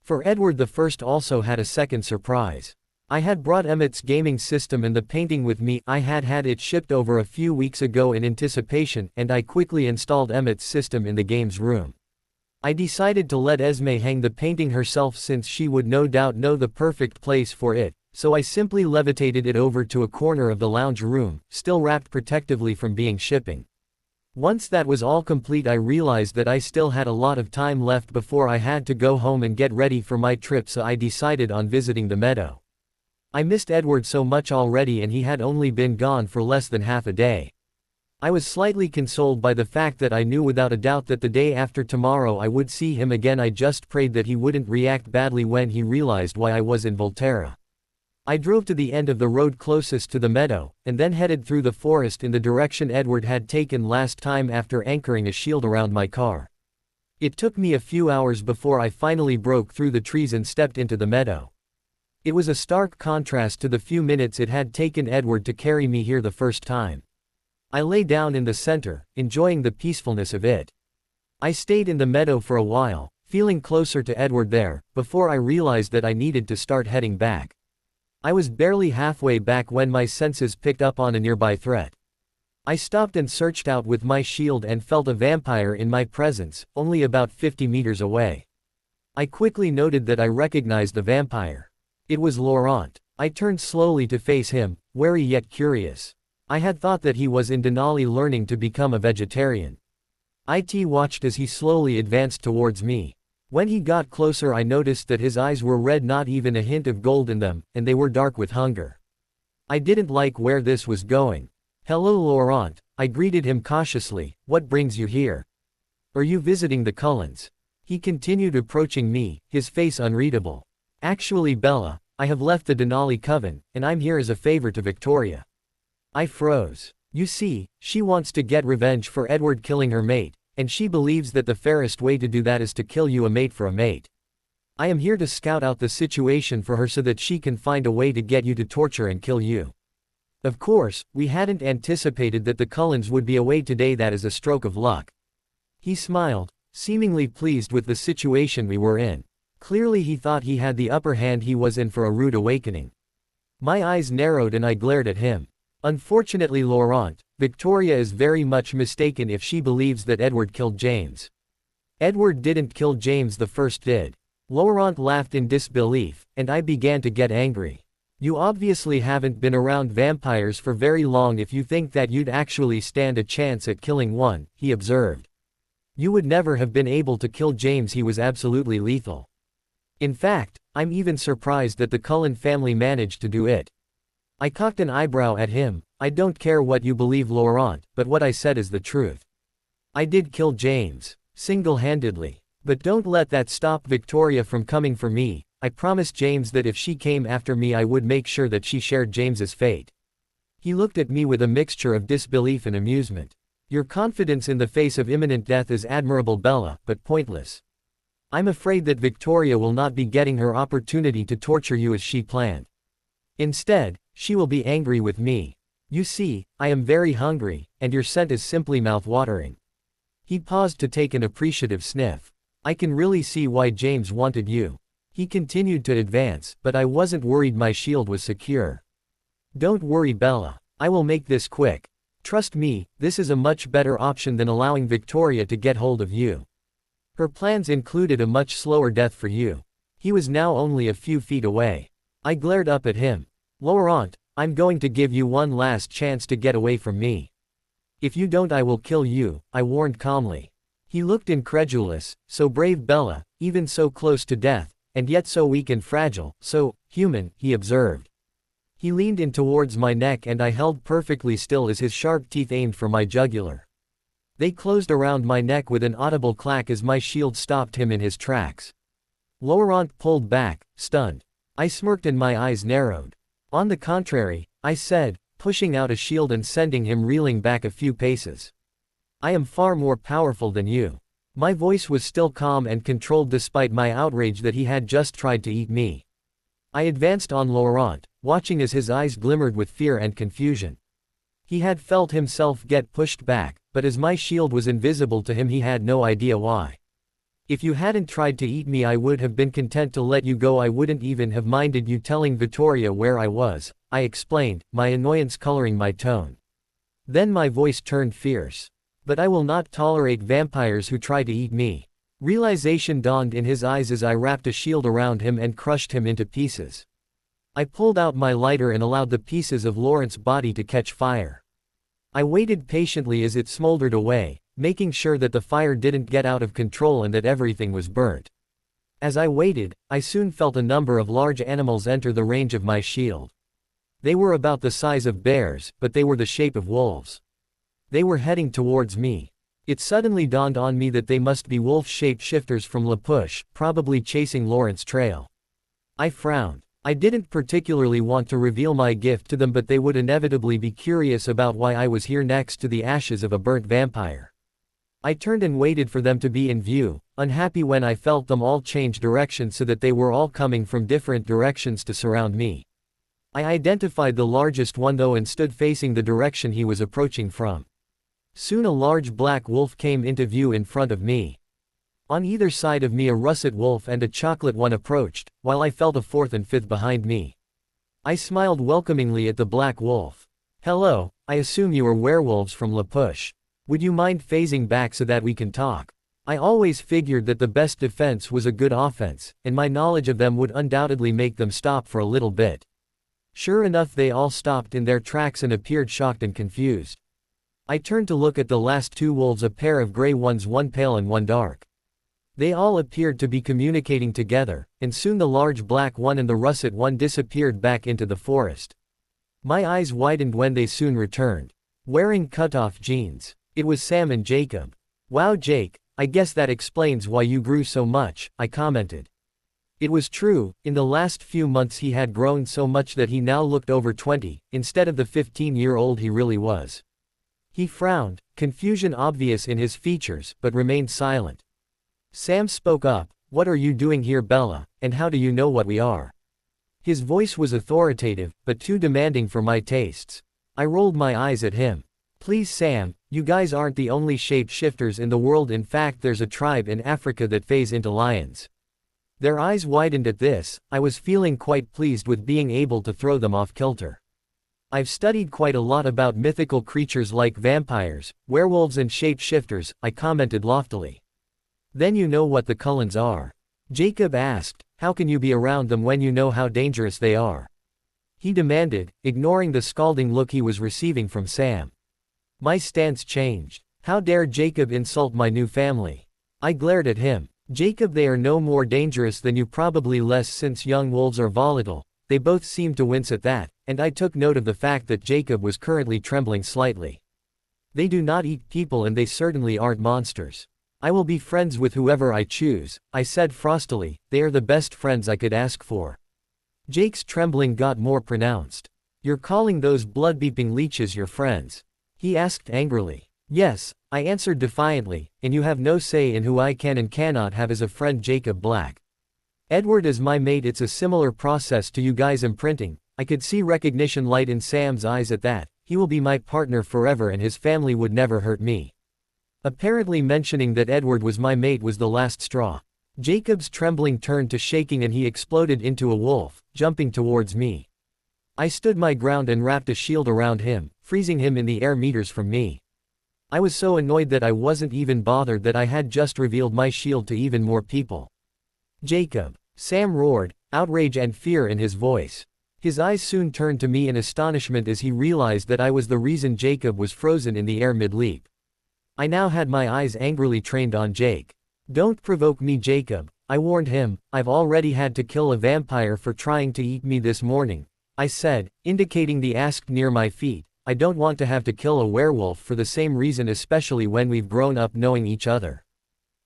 For Edward the First also had a second surprise. I had brought Emmett's gaming system and the painting with me. I had had it shipped over a few weeks ago in anticipation, and I quickly installed Emmett's system in the game's room. I decided to let Esme hang the painting herself since she would no doubt know the perfect place for it, so I simply levitated it over to a corner of the lounge room, still wrapped protectively from being shipping. Once that was all complete, I realized that I still had a lot of time left before I had to go home and get ready for my trip, so I decided on visiting the meadow. I missed Edward so much already, and he had only been gone for less than half a day. I was slightly consoled by the fact that I knew without a doubt that the day after tomorrow I would see him again. I just prayed that he wouldn't react badly when he realized why I was in Volterra. I drove to the end of the road closest to the meadow, and then headed through the forest in the direction Edward had taken last time after anchoring a shield around my car. It took me a few hours before I finally broke through the trees and stepped into the meadow. It was a stark contrast to the few minutes it had taken Edward to carry me here the first time. I lay down in the center, enjoying the peacefulness of it. I stayed in the meadow for a while, feeling closer to Edward there, before I realized that I needed to start heading back. I was barely halfway back when my senses picked up on a nearby threat. I stopped and searched out with my shield and felt a vampire in my presence, only about 50 meters away. I quickly noted that I recognized the vampire. It was Laurent. I turned slowly to face him, wary yet curious. I had thought that he was in Denali learning to become a vegetarian. I watched as he slowly advanced towards me. When he got closer, I noticed that his eyes were red, not even a hint of gold in them, and they were dark with hunger. I didn't like where this was going. "Hello, Laurent," I greeted him cautiously. "What brings you here? Are you visiting the Cullens?" He continued approaching me, his face unreadable. "Actually, Bella, I have left the Denali coven, and I'm here as a favor to Victoria." I froze. You see, she wants to get revenge for Edward killing her mate, and she believes that the fairest way to do that is to kill you, a mate for a mate. I am here to scout out the situation for her so that she can find a way to get you to torture and kill you. Of course, we hadn't anticipated that the Cullens would be away today. That is a stroke of luck. He smiled, seemingly pleased with the situation we were in. Clearly he thought he had the upper hand. He was in for a rude awakening. My eyes narrowed and I glared at him. Unfortunately, Laurent, Victoria is very much mistaken if she believes that Edward killed James. Edward didn't kill James, the first did. Laurent laughed in disbelief, and I began to get angry. You obviously haven't been around vampires for very long if you think that you'd actually stand a chance at killing one, he observed. You would never have been able to kill James. He was absolutely lethal. In fact, I'm even surprised that the Cullen family managed to do it. I cocked an eyebrow at him. I don't care what you believe, Laurent, but what I said is the truth. I did kill James. Single-handedly. But don't let that stop Victoria from coming for me. I promised James that if she came after me I would make sure that she shared James's fate. He looked at me with a mixture of disbelief and amusement. Your confidence in the face of imminent death is admirable, Bella, but pointless. I'm afraid that Victoria will not be getting her opportunity to torture you as she planned. Instead, she will be angry with me. You see, I am very hungry, and your scent is simply mouth-watering. He paused to take an appreciative sniff. I can really see why James wanted you. He continued to advance, but I wasn't worried. My shield was secure. Don't worry, Bella. I will make this quick. Trust me, this is a much better option than allowing Victoria to get hold of you. Her plans included a much slower death for you. He was now only a few feet away. I glared up at him. Laurent, I'm going to give you one last chance to get away from me. If you don't, I will kill you, I warned calmly. He looked incredulous. So brave, Bella, even so close to death, and yet so weak and fragile, so human, he observed. He leaned in towards my neck and I held perfectly still as his sharp teeth aimed for my jugular. They closed around my neck with an audible clack as my shield stopped him in his tracks. Laurent pulled back, stunned. I smirked and my eyes narrowed. On the contrary, I said, pushing out a shield and sending him reeling back a few paces. I am far more powerful than you. My voice was still calm and controlled despite my outrage that he had just tried to eat me. I advanced on Laurent, watching as his eyes glimmered with fear and confusion. He had felt himself get pushed back, but as my shield was invisible to him he had no idea why. If you hadn't tried to eat me I would have been content to let you go. I wouldn't even have minded you telling Victoria where I was, I explained, my annoyance coloring my tone. Then my voice turned fierce. But I will not tolerate vampires who try to eat me. Realization dawned in his eyes as I wrapped a shield around him and crushed him into pieces. I pulled out my lighter and allowed the pieces of Laurent's body to catch fire. I waited patiently as it smoldered away, making sure that the fire didn't get out of control and that everything was burnt. As I waited, I soon felt a number of large animals enter the range of my shield. They were about the size of bears, but they were the shape of wolves. They were heading towards me. It suddenly dawned on me that they must be wolf-shaped shifters from La Push, probably chasing Laurent's trail. I frowned. I didn't particularly want to reveal my gift to them, but they would inevitably be curious about why I was here next to the ashes of a burnt vampire. I turned and waited for them to be in view, unhappy when I felt them all change direction so that they were all coming from different directions to surround me. I identified the largest one though and stood facing the direction he was approaching from. Soon a large black wolf came into view in front of me. On either side of me a russet wolf and a chocolate one approached, while I felt a fourth and fifth behind me. I smiled welcomingly at the black wolf. Hello, I assume you are werewolves from La Push. Would you mind phasing back so that we can talk? I always figured that the best defense was a good offense, and my knowledge of them would undoubtedly make them stop for a little bit. Sure enough, they all stopped in their tracks and appeared shocked and confused. I turned to look at the last two wolves, a pair of gray ones, one pale and one dark. They all appeared to be communicating together, and soon the large black one and the russet one disappeared back into the forest. My eyes widened when they soon returned. Wearing cut-off jeans. It was Sam and Jacob. Wow, Jake, I guess that explains why you grew so much, I commented. It was true, in the last few months he had grown so much that he now looked over 20, instead of the 15-year-old he really was. He frowned, confusion obvious in his features, but remained silent. Sam spoke up, "What are you doing here, Bella, and how do you know what we are?" His voice was authoritative, but too demanding for my tastes. I rolled my eyes at him. Please Sam, you guys aren't the only shapeshifters in the world. In fact, there's a tribe in Africa that phase into lions. Their eyes widened at this. I was feeling quite pleased with being able to throw them off kilter. I've studied quite a lot about mythical creatures like vampires, werewolves and shapeshifters, I commented loftily. Then you know what the Cullens are? Jacob asked. How can you be around them when you know how dangerous they are? He demanded, ignoring the scalding look he was receiving from Sam. My stance changed. How dare Jacob insult my new family? I glared at him. Jacob, they are no more dangerous than you, probably less since young wolves are volatile. They both seemed to wince at that, and I took note of the fact that Jacob was currently trembling slightly. They do not eat people and they certainly aren't monsters. I will be friends with whoever I choose, I said frostily, they are the best friends I could ask for. Jake's trembling got more pronounced. You're calling those blood-beeping leeches your friends? He asked angrily. Yes, I answered defiantly, and you have no say in who I can and cannot have as a friend. Jacob Black. Edward is my mate. It's a similar process to you guys imprinting. I could see recognition light in Sam's eyes at that. He will be my partner forever and his family would never hurt me. Apparently mentioning that Edward was my mate was the last straw. Jacob's trembling turned to shaking and he exploded into a wolf, jumping towards me. I stood my ground and wrapped a shield around him, freezing him in the air meters from me. I was so annoyed that I wasn't even bothered that I had just revealed my shield to even more people. Jacob! Sam roared, outrage and fear in his voice. His eyes soon turned to me in astonishment as he realized that I was the reason Jacob was frozen in the air mid-leap. I now had my eyes angrily trained on Jake. Don't provoke me, Jacob, I warned him. I've already had to kill a vampire for trying to eat me this morning, I said, indicating the ask near my feet. I don't want to have to kill a werewolf for the same reason, especially when we've grown up knowing each other.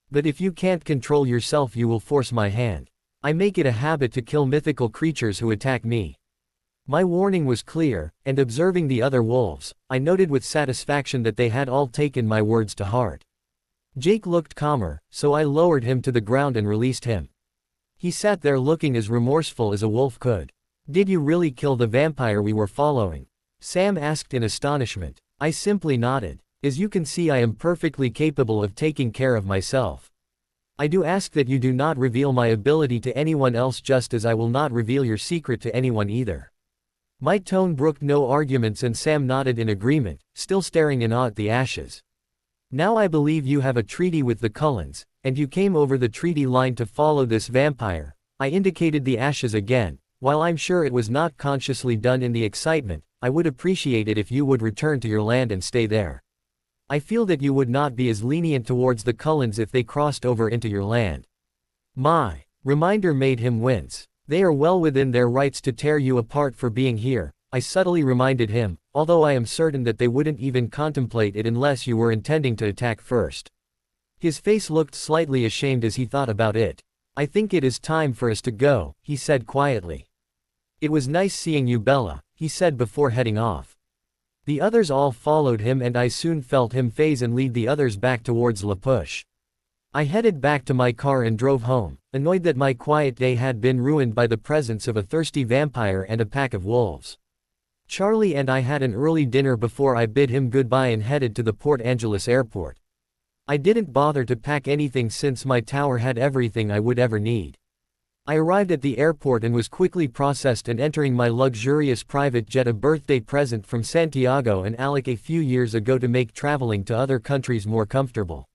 But if you can't control yourself, you will force my hand. I make it a habit to kill mythical creatures who attack me. My warning was clear, and observing the other wolves, I noted with satisfaction that they had all taken my words to heart. Jake looked calmer, so I lowered him to the ground and released him. He sat there looking as remorseful as a wolf could. Did you really kill the vampire we were following? Sam asked in astonishment. I simply nodded. As you can see, I am perfectly capable of taking care of myself. I do ask that you do not reveal my ability to anyone else, just as I will not reveal your secret to anyone either. My tone brooked no arguments and Sam nodded in agreement, still staring in awe at the ashes. Now I believe you have a treaty with the Cullens, and you came over the treaty line to follow this vampire. I indicated the ashes again. While I'm sure it was not consciously done in the excitement, I would appreciate it if you would return to your land and stay there. I feel that you would not be as lenient towards the Cullens if they crossed over into your land. My reminder made him wince. They are well within their rights to tear you apart for being here, I subtly reminded him, although I am certain that they wouldn't even contemplate it unless you were intending to attack first. His face looked slightly ashamed as he thought about it. I think it is time for us to go, he said quietly. It was nice seeing you, Bella, he said before heading off. The others all followed him and I soon felt him phase and lead the others back towards La Push. I headed back to my car and drove home, annoyed that my quiet day had been ruined by the presence of a thirsty vampire and a pack of wolves. Charlie and I had an early dinner before I bid him goodbye and headed to the Port Angeles airport. I didn't bother to pack anything since my tower had everything I would ever need. I arrived at the airport and was quickly processed and entering my luxurious private jet, a birthday present from Santiago and Alec a few years ago to make traveling to other countries more comfortable.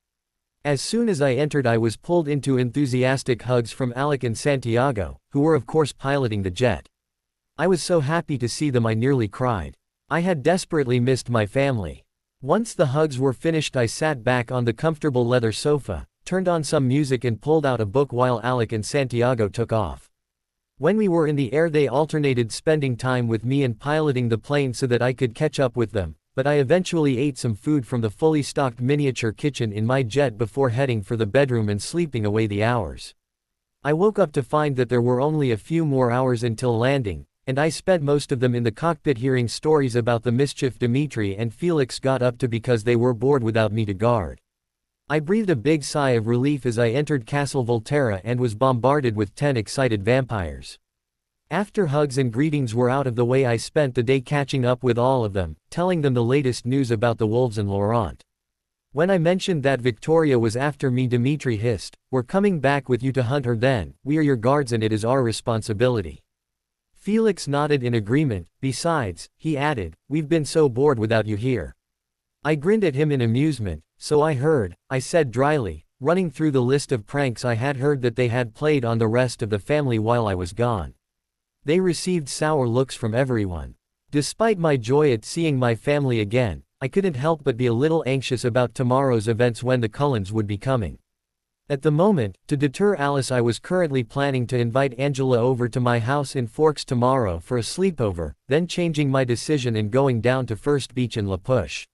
As soon as I entered, I was pulled into enthusiastic hugs from Alec and Santiago, who were of course piloting the jet. I was so happy to see them I nearly cried. I had desperately missed my family. Once the hugs were finished, I sat back on the comfortable leather sofa, turned on some music and pulled out a book while Alec and Santiago took off. When we were in the air, they alternated spending time with me and piloting the plane so that I could catch up with them, but I eventually ate some food from the fully stocked miniature kitchen in my jet before heading for the bedroom and sleeping away the hours. I woke up to find that there were only a few more hours until landing, and I spent most of them in the cockpit hearing stories about the mischief Dimitri and Felix got up to because they were bored without me to guard. I breathed a big sigh of relief as I entered Castle Volterra and was bombarded with 10 excited vampires. After hugs and greetings were out of the way, I spent the day catching up with all of them, telling them the latest news about the wolves and Laurent. When I mentioned that Victoria was after me, Dimitri hissed, "We're coming back with you to hunt her then. We are your guards and it is our responsibility." Felix nodded in agreement. Besides, he added, "We've been so bored without you here." I grinned at him in amusement. "So I heard," I said dryly, running through the list of pranks I had heard that they had played on the rest of the family while I was gone. They received sour looks from everyone. Despite my joy at seeing my family again, I couldn't help but be a little anxious about tomorrow's events when the Cullens would be coming. At the moment, to deter Alice, I was currently planning to invite Angela over to my house in Forks tomorrow for a sleepover, then changing my decision and going down to First Beach in La Push.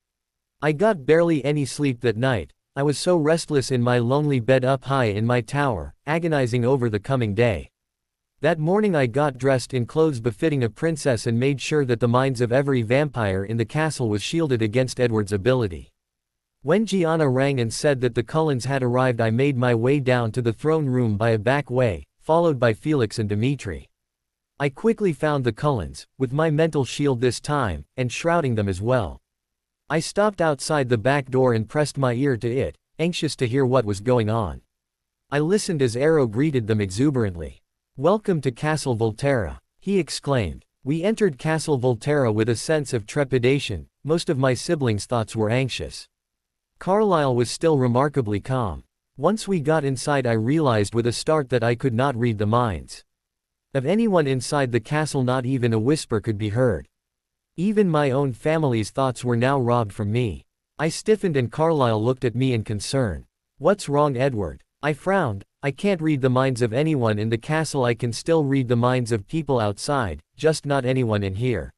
I got barely any sleep that night, I was so restless in my lonely bed up high in my tower, agonizing over the coming day. That morning I got dressed in clothes befitting a princess and made sure that the minds of every vampire in the castle was shielded against Edward's ability. When Gianna rang and said that the Cullens had arrived, I made my way down to the throne room by a back way, followed by Felix and Dimitri. I quickly found the Cullens, with my mental shield this time, and shrouding them as well. I stopped outside the back door and pressed my ear to it, anxious to hear what was going on. I listened as Arrow greeted them exuberantly. "Welcome to Castle Volterra," he exclaimed. We entered Castle Volterra with a sense of trepidation. Most of my siblings' thoughts were anxious. Carlyle was still remarkably calm. Once we got inside, I realized with a start that I could not read the minds of anyone inside the castle. Not even a whisper could be heard. Even my own family's thoughts were now robbed from me. I stiffened and Carlyle looked at me in concern. "What's wrong, Edward?" I frowned. "I can't read the minds of anyone in the castle. I can still read the minds of people outside, just not anyone in here."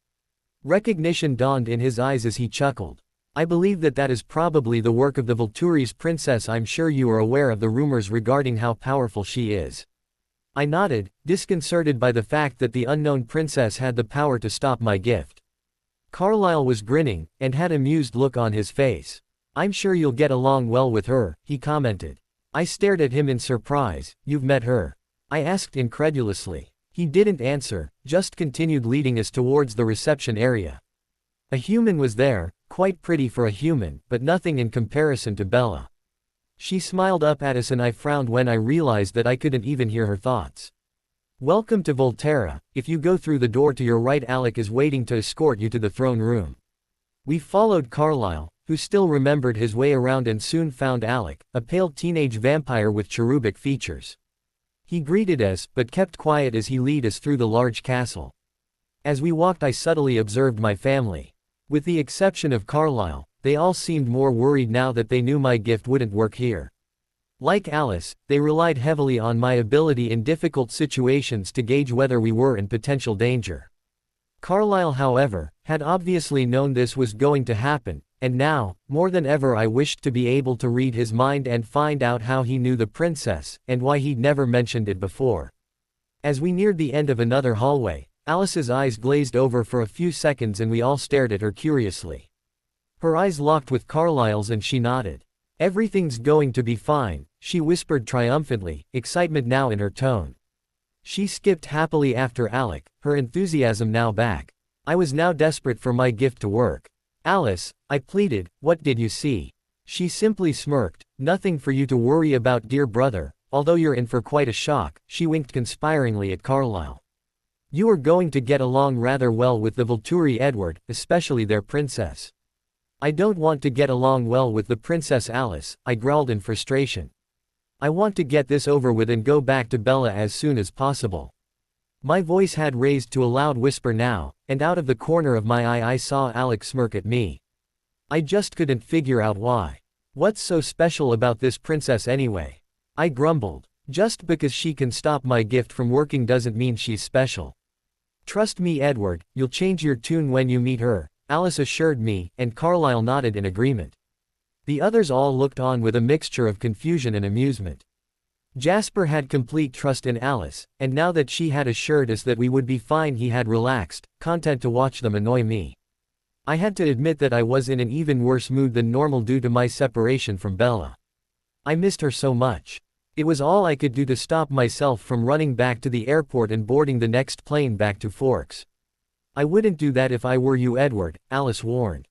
Recognition dawned in his eyes as he chuckled. "I believe that is probably the work of the Volturi's princess. I'm sure you are aware of the rumors regarding how powerful she is." I nodded, disconcerted by the fact that the unknown princess had the power to stop my gift. Carlyle was grinning, and had an amused look on his face. "I'm sure you'll get along well with her," he commented. I stared at him in surprise. "You've met her?" I asked incredulously. He didn't answer, just continued leading us towards the reception area. A human was there, quite pretty for a human, but nothing in comparison to Bella. She smiled up at us and I frowned when I realized that I couldn't even hear her thoughts. "Welcome to Volterra. If you go through the door to your right, Alec is waiting to escort you to the throne room." We followed Carlyle, who still remembered his way around, and soon found Alec, a pale teenage vampire with cherubic features. He greeted us, but kept quiet as he led us through the large castle. As we walked, I subtly observed my family. With the exception of Carlyle, they all seemed more worried now that they knew my gift wouldn't work here. Like Alice, they relied heavily on my ability in difficult situations to gauge whether we were in potential danger. Carlyle, however, had obviously known this was going to happen, and now, more than ever, I wished to be able to read his mind and find out how he knew the princess, and why he'd never mentioned it before. As we neared the end of another hallway, Alice's eyes glazed over for a few seconds and we all stared at her curiously. Her eyes locked with Carlyle's and she nodded. "Everything's going to be fine," she whispered triumphantly, excitement now in her tone. She skipped happily after Alec, her enthusiasm now back. I was now desperate for my gift to work. "Alice," I pleaded, "what did you see?" She simply smirked. "Nothing for you to worry about, dear brother, although you're in for quite a shock." She winked conspiringly at Carlyle. "You are going to get along rather well with the Volturi, Edward, especially their princess." "I don't want to get along well with the Princess Alice," I growled in frustration. "I want to get this over with and go back to Bella as soon as possible." My voice had raised to a loud whisper now, and out of the corner of my eye I saw Alec smirk at me. I just couldn't figure out why. "What's so special about this princess anyway?" I grumbled. "Just because she can stop my gift from working doesn't mean she's special." "Trust me, Edward, you'll change your tune when you meet her," Alice assured me, and Carlyle nodded in agreement. The others all looked on with a mixture of confusion and amusement. Jasper had complete trust in Alice, and now that she had assured us that we would be fine, he had relaxed, content to watch them annoy me. I had to admit that I was in an even worse mood than normal due to my separation from Bella. I missed her so much. It was all I could do to stop myself from running back to the airport and boarding the next plane back to Forks. "I wouldn't do that if I were you, Edward," Alice warned.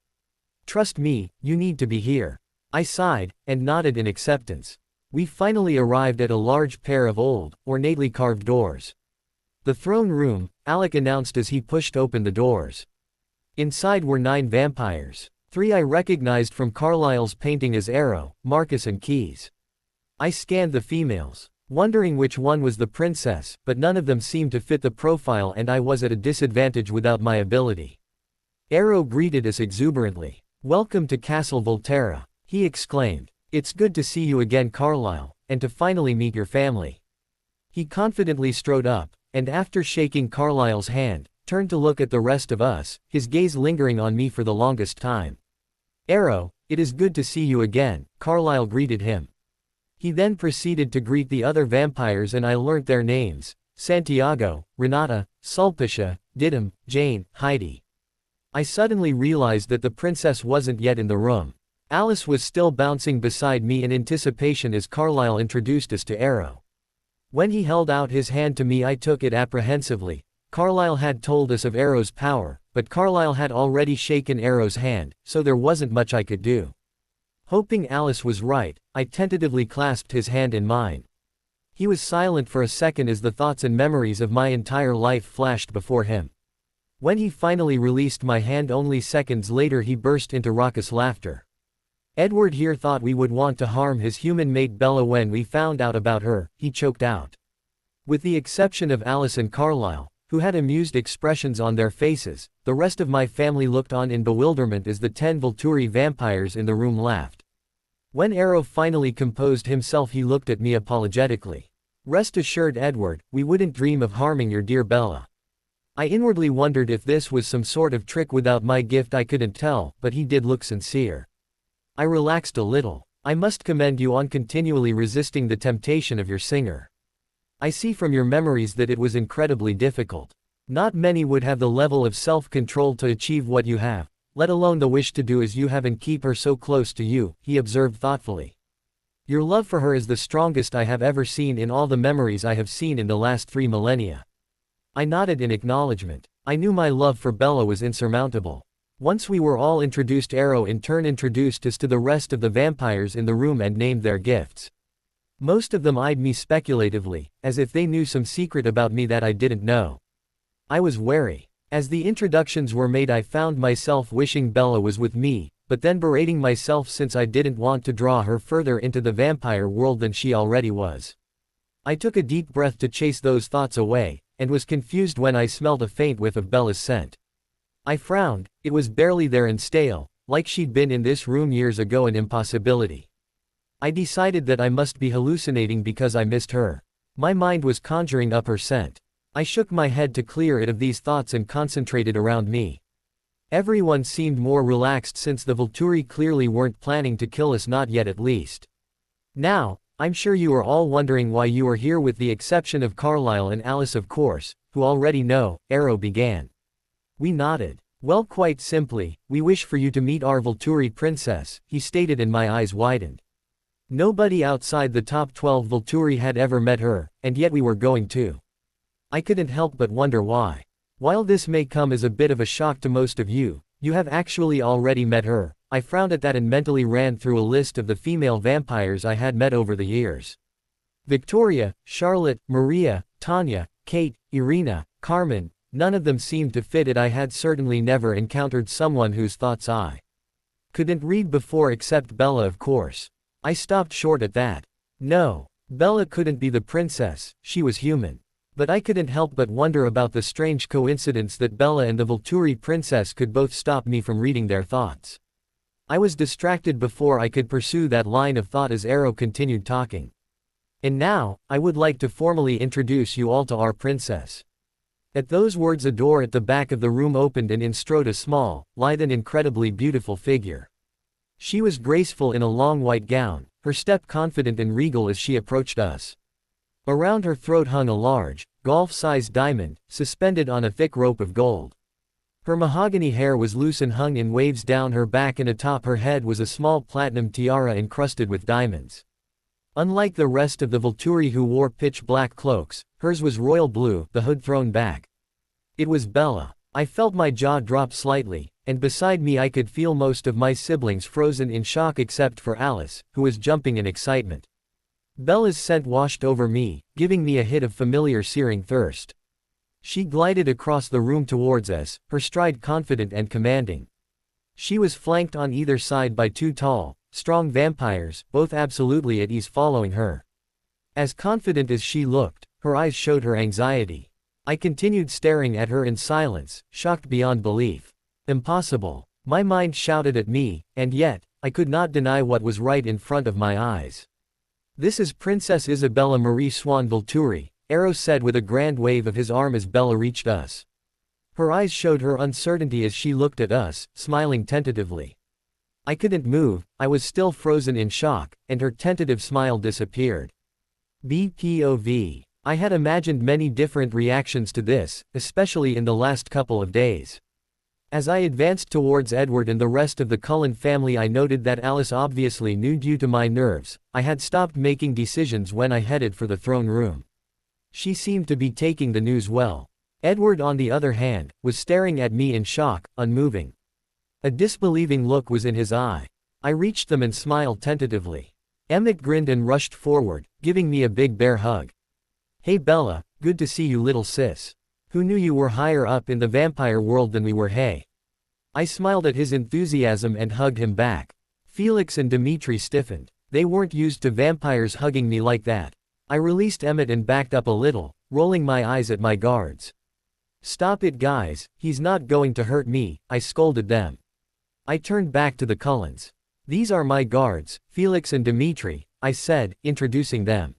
"Trust me, you need to be here." I sighed, and nodded in acceptance. We finally arrived at a large pair of old, ornately carved doors. "The throne room," Alec announced as he pushed open the doors. Inside were 9 vampires. 3 I recognized from Carlyle's painting as Arrow, Marcus and Keys. I scanned the females, wondering which one was the princess, but none of them seemed to fit the profile and I was at a disadvantage without my ability. Arrow greeted us exuberantly. "Welcome to Castle Volterra," he exclaimed. "It's good to see you again, Carlyle, and to finally meet your family." He confidently strode up, and after shaking Carlyle's hand, turned to look at the rest of us, his gaze lingering on me for the longest time. "Arrow, "It is good to see you again," Carlyle greeted him. He then proceeded to greet the other vampires and I learnt their names: Santiago, Renata, Sulpicia, Didim, Jane, Heidi. I suddenly realized that the princess wasn't yet in the room. Alice was still bouncing beside me in anticipation as Carlyle introduced us to Arrow. When he held out his hand to me I took it apprehensively. Carlyle had told us of Arrow's power, but Carlyle had already shaken Arrow's hand, so there wasn't much I could do. Hoping Alice was right, I tentatively clasped his hand in mine. He was silent for a second as the thoughts and memories of my entire life flashed before him. When he finally released my hand only seconds later he burst into raucous laughter. "Edward here thought we would want to harm his human mate Bella when we found out about her," he choked out. With the exception of Alice and Carlyle, who had amused expressions on their faces, the rest of my family looked on in bewilderment as the 10 Volturi vampires in the room laughed. When Arrow finally composed himself he looked at me apologetically. "Rest assured, Edward, we wouldn't dream of harming your dear Bella." I inwardly wondered if this was some sort of trick without my gift. I couldn't tell, but he did look sincere. I relaxed a little. "I must commend you on continually resisting the temptation of your singer. I see from your memories that it was incredibly difficult. Not many would have the level of self-control to achieve what you have, let alone the wish to do as you have and keep her so close to you," he observed thoughtfully. "Your love for her is the strongest I have ever seen in all the memories I have seen in the last 3 millennia." I nodded in acknowledgement. I knew my love for Bella was insurmountable. Once we were all introduced, Arrow in turn introduced us to the rest of the vampires in the room and named their gifts. Most of them eyed me speculatively, as if they knew some secret about me that I didn't know. I was wary. As the introductions were made I found myself wishing Bella was with me, but then berating myself since I didn't want to draw her further into the vampire world than she already was. I took a deep breath to chase those thoughts away, and was confused when I smelled a faint whiff of Bella's scent. I frowned. It was barely there and stale, like she'd been in this room years ago, an impossibility. I decided that I must be hallucinating because I missed her. My mind was conjuring up her scent. I shook my head to clear it of these thoughts and concentrated around me. Everyone seemed more relaxed since the Volturi clearly weren't planning to kill us, not yet at least. "Now, I'm sure you are all wondering why you are here, with the exception of Carlyle and Alice of course, who already know," Arrow began. We nodded. "Well, quite simply, we wish for you to meet our Volturi princess," he stated, and my eyes widened. Nobody outside the top 12 Volturi had ever met her, and yet we were going to. I couldn't help but wonder why. While this may come as a bit of a shock to most of you, you have actually already met her. I frowned at that and mentally ran through a list of the female vampires I had met over the years. Victoria, Charlotte, Maria, Tanya, Kate, Irina, Carmen, none of them seemed to fit it. I had certainly never encountered someone whose thoughts I couldn't read before, except Bella, of course. I stopped short at that. No, Bella couldn't be the princess, she was human. But I couldn't help but wonder about the strange coincidence that Bella and the Volturi princess could both stop me from reading their thoughts. I was distracted before I could pursue that line of thought as Arrow continued talking. "And now, I would like to formally introduce you all to our princess." At those words a door at the back of the room opened and in strode a small, lithe and incredibly beautiful figure. She was graceful in a long white gown, her step confident and regal as she approached us. Around her throat hung a large, golf-sized diamond, suspended on a thick rope of gold. Her mahogany hair was loose and hung in waves down her back, and atop her head was a small platinum tiara encrusted with diamonds. Unlike the rest of the Volturi who wore pitch-black cloaks, hers was royal blue, the hood thrown back. It was Bella. I felt my jaw drop slightly, and beside me I could feel most of my siblings frozen in shock except for Alice, who was jumping in excitement. Bella's scent washed over me, giving me a hit of familiar searing thirst. She glided across the room towards us, her stride confident and commanding. She was flanked on either side by 2 tall, strong vampires, both absolutely at ease following her. As confident as she looked, her eyes showed her anxiety. I continued staring at her in silence, shocked beyond belief. Impossible. My mind shouted at me, and yet, I could not deny what was right in front of my eyes. "This is Princess Isabella Marie Swan Volturi," Arrow said with a grand wave of his arm as Bella reached us. Her eyes showed her uncertainty as she looked at us, smiling tentatively. I couldn't move, I was still frozen in shock, and her tentative smile disappeared. BPOV. I had imagined many different reactions to this, especially in the last couple of days. As I advanced towards Edward and the rest of the Cullen family, I noted that Alice obviously knew. Due to my nerves, I had stopped making decisions when I headed for the throne room. She seemed to be taking the news well. Edward, on the other hand, was staring at me in shock, unmoving. A disbelieving look was in his eye. I reached them and smiled tentatively. Emmett grinned and rushed forward, giving me a big bear hug. "Hey Bella, good to see you, little sis. Who knew you were higher up in the vampire world than we were, hey?" I smiled at his enthusiasm and hugged him back. Felix and Dimitri stiffened. They weren't used to vampires hugging me like that. I released Emmett and backed up a little, rolling my eyes at my guards. "Stop it, guys, he's not going to hurt me," I scolded them. I turned back to the Cullens. "These are my guards, Felix and Dimitri," I said, introducing them.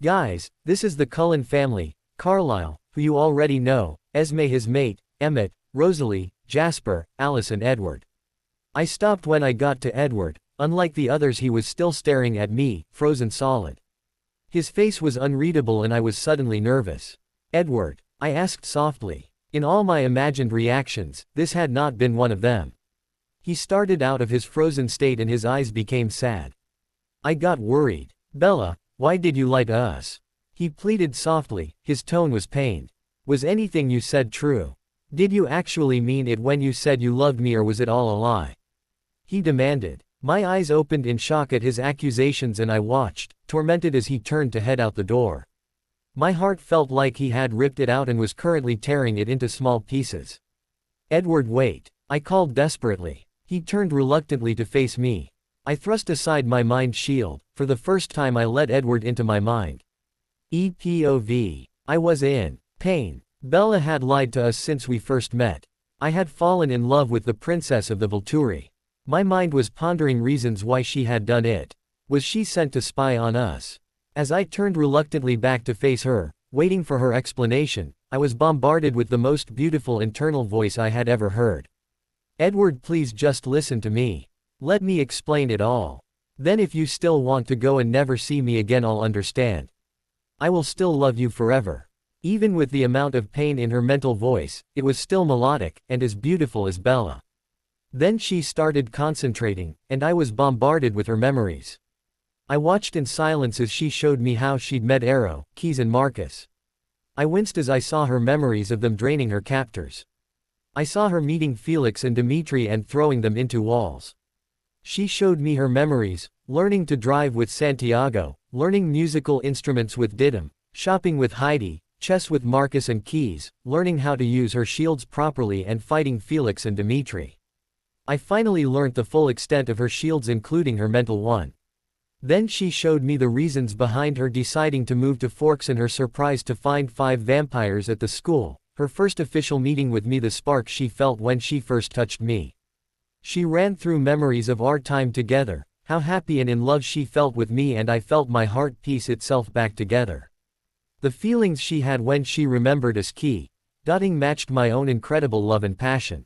"Guys, this is the Cullen family, Carlisle, who you already know, Esme his mate, Emmett, Rosalie, Jasper, Alice and Edward." I stopped when I got to Edward. Unlike the others, he was still staring at me, frozen solid. His face was unreadable and I was suddenly nervous. "Edward?" I asked softly. In all my imagined reactions, this had not been one of them. He started out of his frozen state and his eyes became sad. I got worried. "Bella, why did you lie to us?" He pleaded softly, his tone was pained. "Was anything you said true? Did you actually mean it when you said you loved me, or was it all a lie?" He demanded. My eyes opened in shock at his accusations and I watched, tormented as he turned to head out the door. My heart felt like he had ripped it out and was currently tearing it into small pieces. "Edward, wait," I called desperately. He turned reluctantly to face me. I thrust aside my mind shield. For the first time I let Edward into my mind. EPOV. I was in pain. Bella had lied to us since we first met. I had fallen in love with the princess of the Volturi. My mind was pondering reasons why she had done it. Was she sent to spy on us? As I turned reluctantly back to face her, waiting for her explanation, I was bombarded with the most beautiful internal voice I had ever heard. "Edward, please just listen to me. Let me explain it all. Then if you still want to go and never see me again, I'll understand. I will still love you forever." Even with the amount of pain in her mental voice, it was still melodic, and as beautiful as Bella. Then she started concentrating, and I was bombarded with her memories. I watched in silence as she showed me how she'd met Arrow, Keys and Marcus. I winced as I saw her memories of them draining her captors. I saw her meeting Felix and Dimitri and throwing them into walls. She showed me her memories, learning to drive with Santiago, learning musical instruments with Didim, shopping with Heidi, chess with Marcus and Keys, learning how to use her shields properly and fighting Felix and Dimitri. I finally learnt the full extent of her shields, including her mental one. Then she showed me the reasons behind her deciding to move to Forks and her surprise to find 5 vampires at the school, her first official meeting with me, the spark she felt when she first touched me. She ran through memories of our time together, how happy and in love she felt with me, and I felt my heart piece itself back together. The feelings she had when she remembered us dotting matched my own incredible love and passion.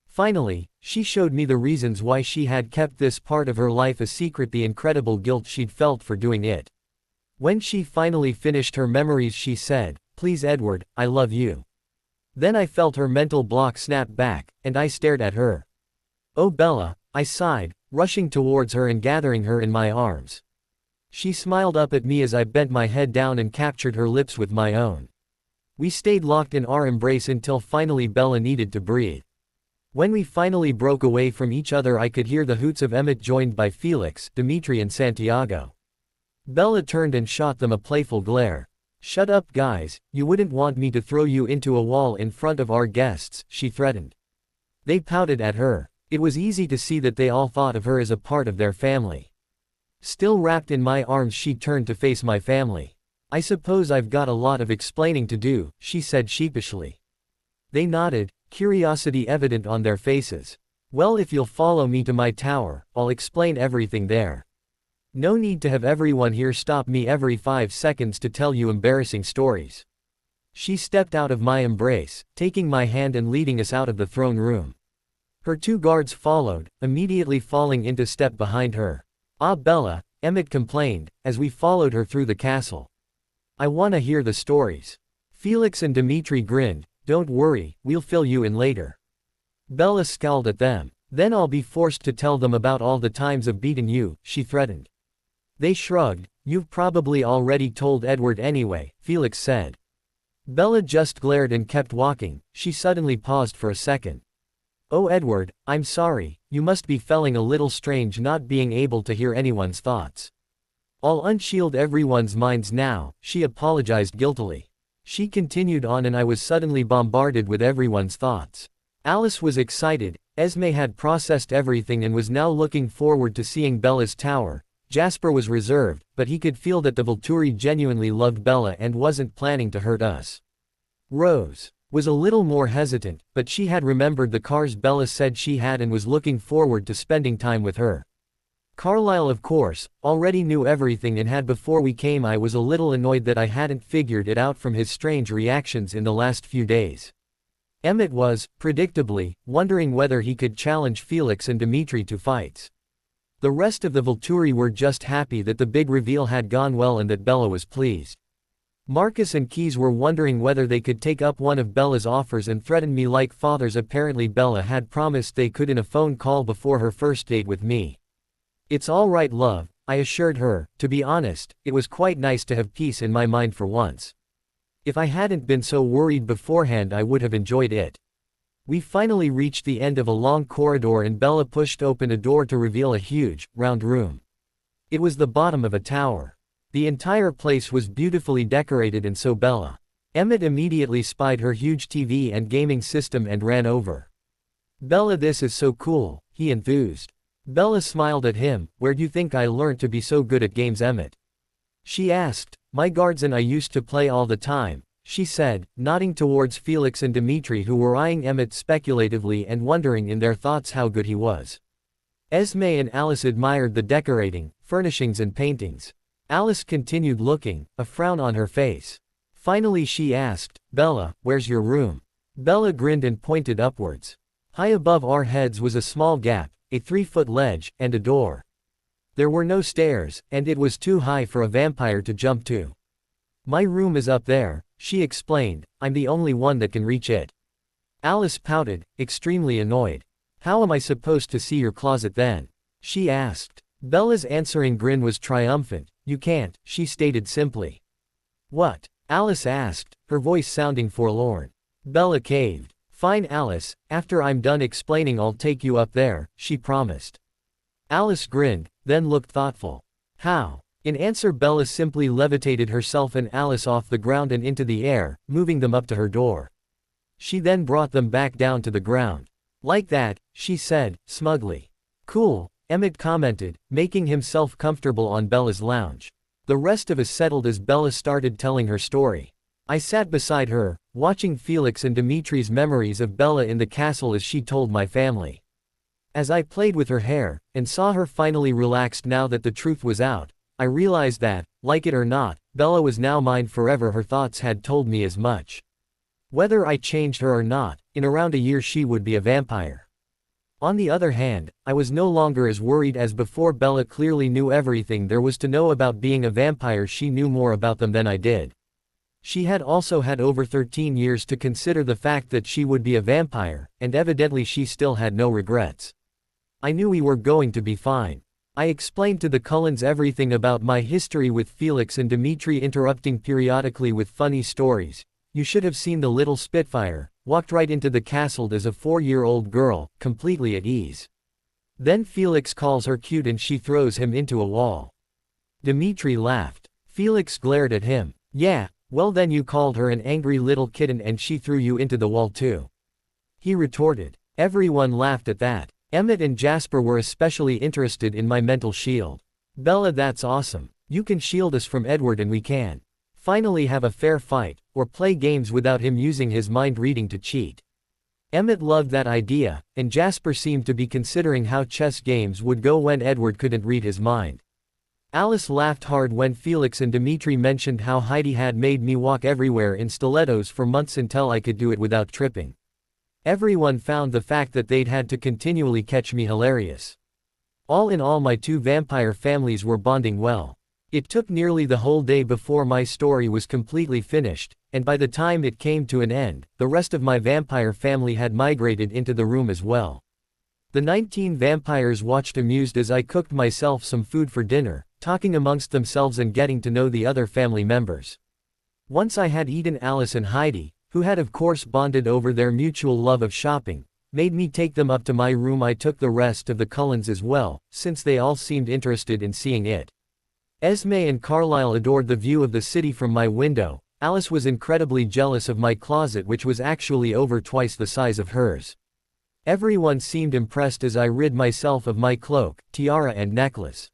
Finally, she showed me the reasons why she had kept this part of her life a secret, the incredible guilt she'd felt for doing it. When she finally finished her memories, she said, "Please Edward, I love you." Then I felt her mental block snap back, and I stared at her. "Oh Bella," I sighed, rushing towards her and gathering her in my arms. She smiled up at me as I bent my head down and captured her lips with my own. We stayed locked in our embrace until finally Bella needed to breathe. When we finally broke away from each other, I could hear the hoots of Emmett, joined by Felix, Dimitri and Santiago. Bella turned and shot them a playful glare. "Shut up guys, you wouldn't want me to throw you into a wall in front of our guests," she threatened. They pouted at her. It was easy to see that they all thought of her as a part of their family. Still wrapped in my arms, she turned to face my family. "I suppose I've got a lot of explaining to do," she said sheepishly. They nodded, curiosity evident on their faces. "Well, if you'll follow me to my tower, I'll explain everything there. No need to have everyone here stop me every 5 seconds to tell you embarrassing stories." She stepped out of my embrace, taking my hand and leading us out of the throne room. Her two guards followed, immediately falling into step behind her. "Ah Bella," Emmett complained, as we followed her through the castle. "I wanna hear the stories." Felix and Dimitri grinned. "Don't worry, we'll fill you in later." Bella scowled at them. "Then I'll be forced to tell them about all the times I've beaten you," she threatened. They shrugged. "You've probably already told Edward anyway," Felix said. Bella just glared and kept walking. She suddenly paused for a second. "Oh Edward, I'm sorry, you must be feeling a little strange not being able to hear anyone's thoughts. I'll unshield everyone's minds now," she apologized guiltily. She continued on and I was suddenly bombarded with everyone's thoughts. Alice was excited, Esme had processed everything and was now looking forward to seeing Bella's tower. Jasper was reserved, but he could feel that the Volturi genuinely loved Bella and wasn't planning to hurt us. Rose was a little more hesitant, but she had remembered the cars Bella said she had and was looking forward to spending time with her. Carlisle, of course, already knew everything and had before we came. I was a little annoyed that I hadn't figured it out from his strange reactions in the last few days. Emmett was, predictably, wondering whether he could challenge Felix and Dimitri to fights. The rest of the Volturi were just happy that the big reveal had gone well and that Bella was pleased. Marcus and Keyes were wondering whether they could take up one of Bella's offers and threaten me like fathers. Apparently Bella had promised they could in a phone call before her first date with me. "It's all right love," I assured her. To be honest, it was quite nice to have peace in my mind for once. If I hadn't been so worried beforehand I would have enjoyed it. We finally reached the end of a long corridor and Bella pushed open a door to reveal a huge, round room. It was the bottom of a tower. The entire place was beautifully decorated and so Bella. Emmett immediately spied her huge TV and gaming system and ran over. "Bella, this is so cool," he enthused. Bella smiled at him. "Where'd you think I learned to be so good at games, Emmett?" she asked. "My guards and I used to play all the time," she said, nodding towards Felix and Dimitri who were eyeing Emmett speculatively and wondering in their thoughts how good he was. Esme and Alice admired the decorating, furnishings and paintings. Alice continued looking, a frown on her face. Finally she asked, "Bella, where's your room?" Bella grinned and pointed upwards. High above our heads was a small gap, a 3-foot ledge, and a door. There were no stairs, and it was too high for a vampire to jump to. "My room is up there," she explained. "I'm the only one that can reach it." Alice pouted, extremely annoyed. "How am I supposed to see your closet then?" she asked. Bella's answering grin was triumphant. "You can't," she stated simply. "What?" Alice asked, her voice sounding forlorn. Bella caved. "Fine Alice, after I'm done explaining I'll take you up there," she promised. Alice grinned, then looked thoughtful. "How?" In answer Bella simply levitated herself and Alice off the ground and into the air, moving them up to her door. She then brought them back down to the ground. "Like that," she said, smugly. "Cool," Emmett commented, making himself comfortable on Bella's lounge. The rest of us settled as Bella started telling her story. I sat beside her, watching Felix and Dimitri's memories of Bella in the castle as she told my family. As I played with her hair, and saw her finally relaxed now that the truth was out, I realized that, like it or not, Bella was now mine forever. Her thoughts had told me as much. Whether I changed her or not, in around a year she would be a vampire. On the other hand, I was no longer as worried as before. Bella clearly knew everything there was to know about being a vampire. She knew more about them than I did. She had also had over 13 years to consider the fact that she would be a vampire, and evidently she still had no regrets. I knew we were going to be fine. I explained to the Cullens everything about my history with Felix and Dimitri, interrupting periodically with funny stories. "You should have seen the little Spitfire, walked right into the castle as a 4-year-old girl, completely at ease. Then Felix calls her cute and she throws him into a wall." Dimitri laughed. Felix glared at him. "Yeah, well then you called her an angry little kitten and she threw you into the wall too," he retorted. Everyone laughed at that. Emmett and Jasper were especially interested in my mental shield. "Bella, that's awesome. You can shield us from Edward and we can finally have a fair fight, or play games without him using his mind reading to cheat." Emmett loved that idea, and Jasper seemed to be considering how chess games would go when Edward couldn't read his mind. Alice laughed hard when Felix and Dimitri mentioned how Heidi had made me walk everywhere in stilettos for months until I could do it without tripping. Everyone found the fact that they'd had to continually catch me hilarious. All in all, my two vampire families were bonding well. It took nearly the whole day before my story was completely finished, and by the time it came to an end, the rest of my vampire family had migrated into the room as well. The 19 vampires watched amused as I cooked myself some food for dinner, talking amongst themselves and getting to know the other family members. Once I had eaten, Alice and Heidi, who had of course bonded over their mutual love of shopping, made me take them up to my room. I took the rest of the Cullens as well, since they all seemed interested in seeing it. Esme and Carlisle adored the view of the city from my window. Alice was incredibly jealous of my closet, which was actually over twice the size of hers. Everyone seemed impressed as I rid myself of my cloak, tiara and necklace.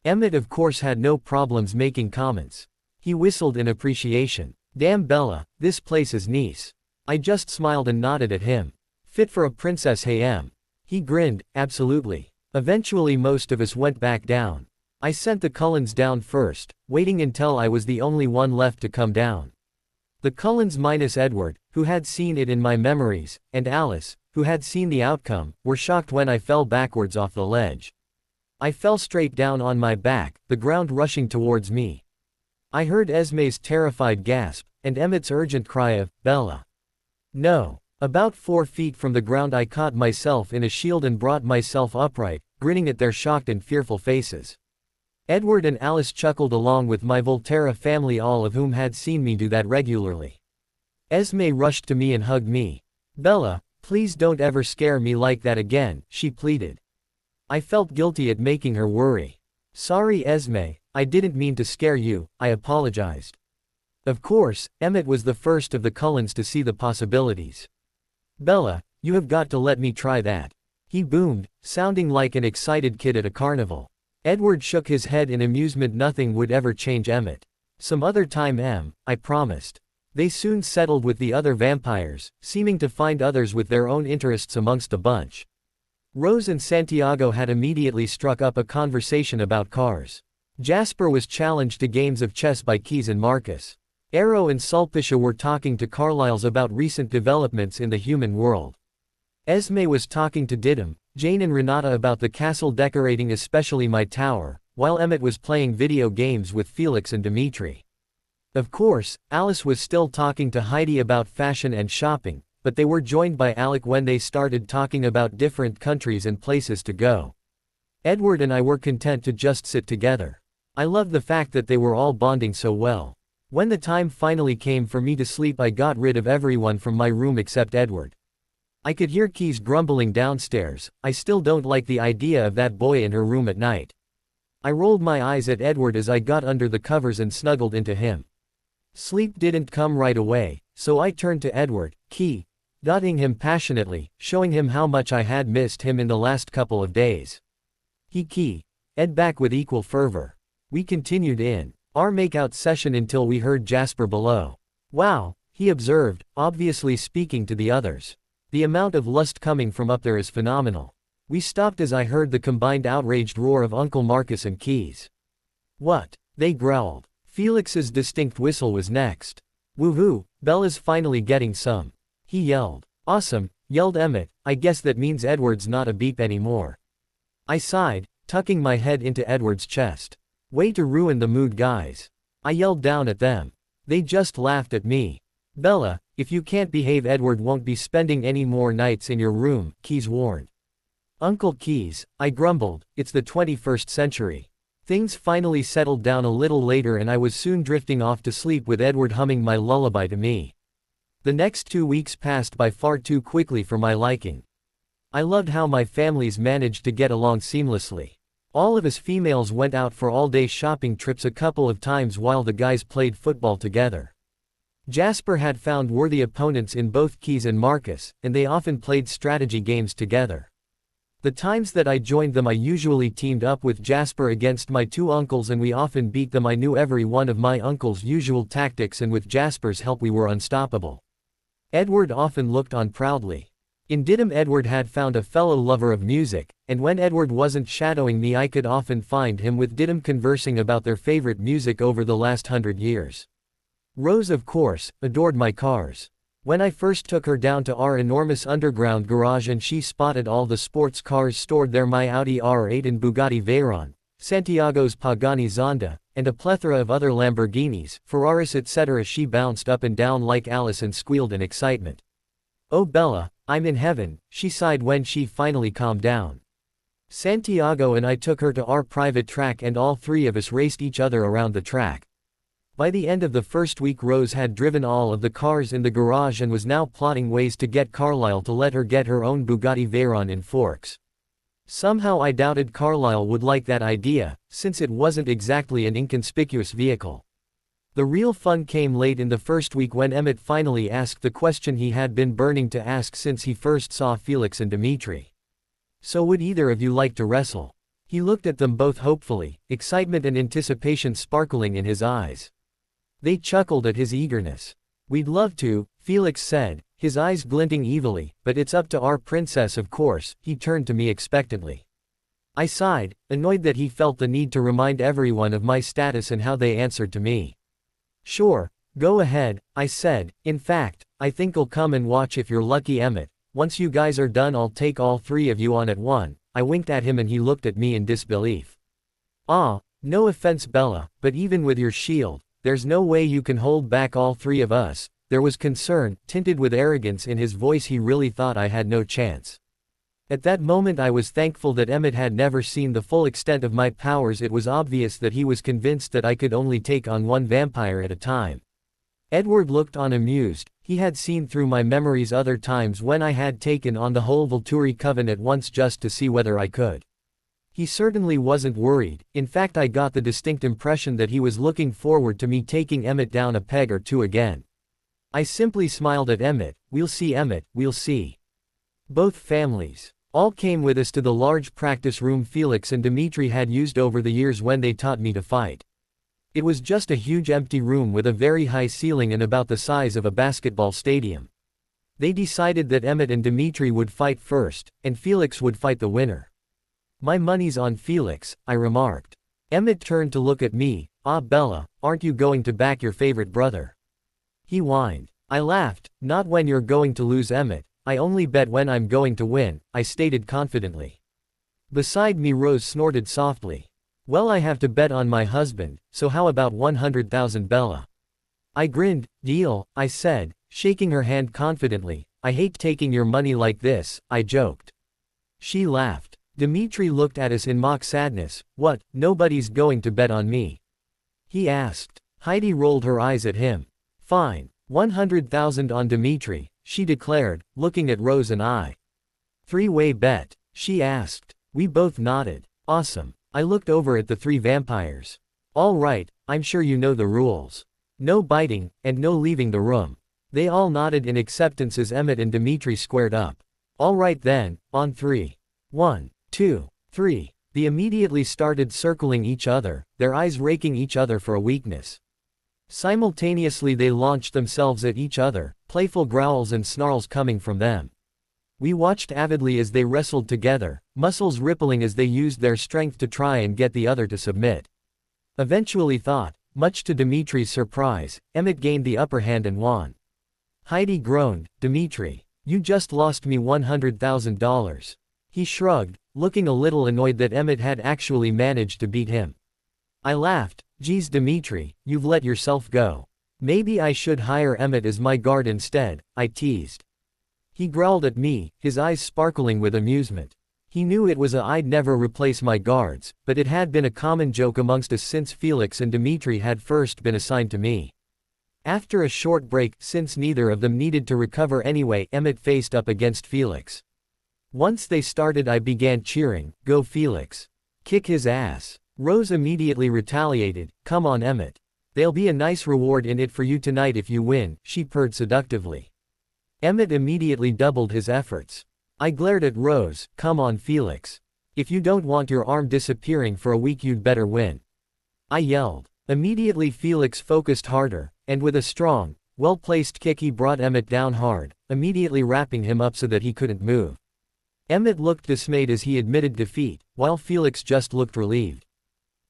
Emmett of course had no problems making comments. He whistled in appreciation. "Damn Bella, this place is nice." I just smiled and nodded at him. "Fit for a princess, hey em." He grinned, "Absolutely." Eventually most of us went back down. I sent the Cullens down first, waiting until I was the only one left to come down. The Cullens minus Edward, who had seen it in my memories, and Alice, who had seen the outcome, were shocked when I fell backwards off the ledge. I fell straight down on my back, the ground rushing towards me. I heard Esme's terrified gasp, and Emmett's urgent cry of, "Bella." No. About 4 feet from the ground I caught myself in a shield and brought myself upright, grinning at their shocked and fearful faces. Edward and Alice chuckled along with my Volturi family, all of whom had seen me do that regularly. Esme rushed to me and hugged me. "Bella, please don't ever scare me like that again," she pleaded. I felt guilty at making her worry. "Sorry Esme, I didn't mean to scare you," I apologized. Of course, Emmett was the first of the Cullens to see the possibilities. "Bella, you have got to let me try that," he boomed, sounding like an excited kid at a carnival. Edward shook his head in amusement. "Nothing would ever change Emmett. Some other time, I promised." They soon settled with the other vampires, seeming to find others with their own interests amongst the bunch. Rose and Santiago had immediately struck up a conversation about cars. Jasper was challenged to games of chess by Keys and Marcus. Arrow and Sulpicia were talking to Carlisle about recent developments in the human world. Esme was talking to Didim, Jane and Renata about the castle decorating, especially my tower, while Emmett was playing video games with Felix and Dimitri. Of course, Alice was still talking to Heidi about fashion and shopping, but they were joined by Alec when they started talking about different countries and places to go. Edward and I were content to just sit together. I loved the fact that they were all bonding so well. When the time finally came for me to sleep, I got rid of everyone from my room except Edward. I could hear Keys grumbling downstairs. "I still don't like the idea of that boy in her room at night." I rolled my eyes at Edward as I got under the covers and snuggled into him. Sleep didn't come right away, so I turned to Edward, dotting him passionately, showing him how much I had missed him in the last couple of days. Ed back with equal fervor. We continued in our makeout session until we heard Jasper below. "Wow," he observed, obviously speaking to the others. "The amount of lust coming from up there is phenomenal." We stopped as I heard the combined outraged roar of Uncle Marcus and Keys. "What?" they growled. Felix's distinct whistle was next. "Woohoo, Bella's finally getting some," he yelled. "Awesome," yelled Emmett. "I guess that means Edward's not a beep anymore." I sighed, tucking my head into Edward's chest. "Way to ruin the mood, guys." I yelled down at them. They just laughed at me. "Bella, if you can't behave, Edward won't be spending any more nights in your room," Keys warned. "Uncle Keys," I grumbled, "it's the 21st century." Things finally settled down a little later and I was soon drifting off to sleep with Edward humming my lullaby to me. The next 2 weeks passed by far too quickly for my liking. I loved how my families managed to get along seamlessly. All of us females went out for all-day shopping trips a couple of times while the guys played football together. Jasper had found worthy opponents in both Keys and Marcus, and they often played strategy games together. The times that I joined them, I usually teamed up with Jasper against my two uncles and we often beat them. I knew every one of my uncle's usual tactics and with Jasper's help we were unstoppable. Edward often looked on proudly. In Didim, Edward had found a fellow lover of music, and when Edward wasn't shadowing me I could often find him with Didim conversing about their favorite music over the last 100 years. Rose, of course, adored my cars. When I first took her down to our enormous underground garage and she spotted all the sports cars stored there, my Audi R8 and Bugatti Veyron, Santiago's Pagani Zonda, and a plethora of other Lamborghinis, Ferraris etc., she bounced up and down like Alice and squealed in excitement. "Oh Bella, I'm in heaven," she sighed when she finally calmed down. Santiago and I took her to our private track and all three of us raced each other around the track. By the end of the first week Rose had driven all of the cars in the garage and was now plotting ways to get Carlisle to let her get her own Bugatti Veyron in Forks. Somehow I doubted Carlisle would like that idea, since it wasn't exactly an inconspicuous vehicle. The real fun came late in the first week when Emmett finally asked the question he had been burning to ask since he first saw Felix and Dimitri. "So would either of you like to wrestle?" He looked at them both hopefully, excitement and anticipation sparkling in his eyes. They chuckled at his eagerness. "We'd love to," Felix said, his eyes glinting evilly, "but it's up to our princess of course." He turned to me expectantly. I sighed, annoyed that he felt the need to remind everyone of my status and how they answered to me. "Sure, go ahead," I said. "In fact, I think I'll come and watch if you're lucky, Emmett. Once you guys are done I'll take all three of you on at one." I winked at him and he looked at me in disbelief. "Ah, no offense Bella, but even with your shield, there's no way you can hold back all three of us." There was concern, tinted with arrogance in his voice. He really thought I had no chance. At that moment I was thankful that Emmett had never seen the full extent of my powers. It was obvious that he was convinced that I could only take on one vampire at a time. Edward looked on amused. He had seen through my memories other times when I had taken on the whole Volturi coven at once just to see whether I could. He certainly wasn't worried. In fact, I got the distinct impression that he was looking forward to me taking Emmett down a peg or two again. I simply smiled at Emmett. "We'll see Emmett, we'll see." Both families all came with us to the large practice room Felix and Dimitri had used over the years when they taught me to fight. It was just a huge empty room with a very high ceiling and about the size of a basketball stadium. They decided that Emmett and Dimitri would fight first, and Felix would fight the winner. "My money's on Felix," I remarked. Emmett turned to look at me. "Ah Bella, aren't you going to back your favorite brother?" he whined. I laughed. "Not when you're going to lose, Emmett. I only bet when I'm going to win," I stated confidently. Beside me Rose snorted softly. "Well, I have to bet on my husband, so how about 100,000 Bella?" I grinned. "Deal," I said, shaking her hand confidently. "I hate taking your money like this," I joked. She laughed. Dimitri looked at us in mock sadness. "What, nobody's going to bet on me?" he asked. Heidi rolled her eyes at him. "Fine. 100,000 on Dimitri," she declared, looking at Rose and I. "Three-way bet?" she asked. We both nodded. "Awesome." I looked over at the three vampires. "All right, I'm sure you know the rules. No biting, and no leaving the room." They all nodded in acceptance as Emmett and Dimitri squared up. "All right then, on three. 1, 2, 3. They immediately started circling each other, their eyes raking each other for a weakness. Simultaneously they launched themselves at each other, playful growls and snarls coming from them. We watched avidly as they wrestled together, muscles rippling as they used their strength to try and get the other to submit. Eventually, much to Dimitri's surprise, Emmett gained the upper hand and won. Heidi groaned. "Dimitri, you just lost me $100,000. He shrugged, looking a little annoyed that Emmett had actually managed to beat him. I laughed. "Geez Dimitri, you've let yourself go. Maybe I should hire Emmett as my guard instead," I teased. He growled at me, his eyes sparkling with amusement. He knew it was I'd never replace my guards, but it had been a common joke amongst us since Felix and Dimitri had first been assigned to me. After a short break, since neither of them needed to recover anyway, Emmett faced up against Felix. Once they started I began cheering, "Go Felix. Kick his ass." Rose immediately retaliated, "Come on Emmett. There'll be a nice reward in it for you tonight if you win," she purred seductively. Emmett immediately doubled his efforts. I glared at Rose. "Come on Felix. If you don't want your arm disappearing for a week you'd better win," I yelled. Immediately Felix focused harder, and with a strong, well-placed kick he brought Emmett down hard, immediately wrapping him up so that he couldn't move. Emmett looked dismayed as he admitted defeat, while Felix just looked relieved.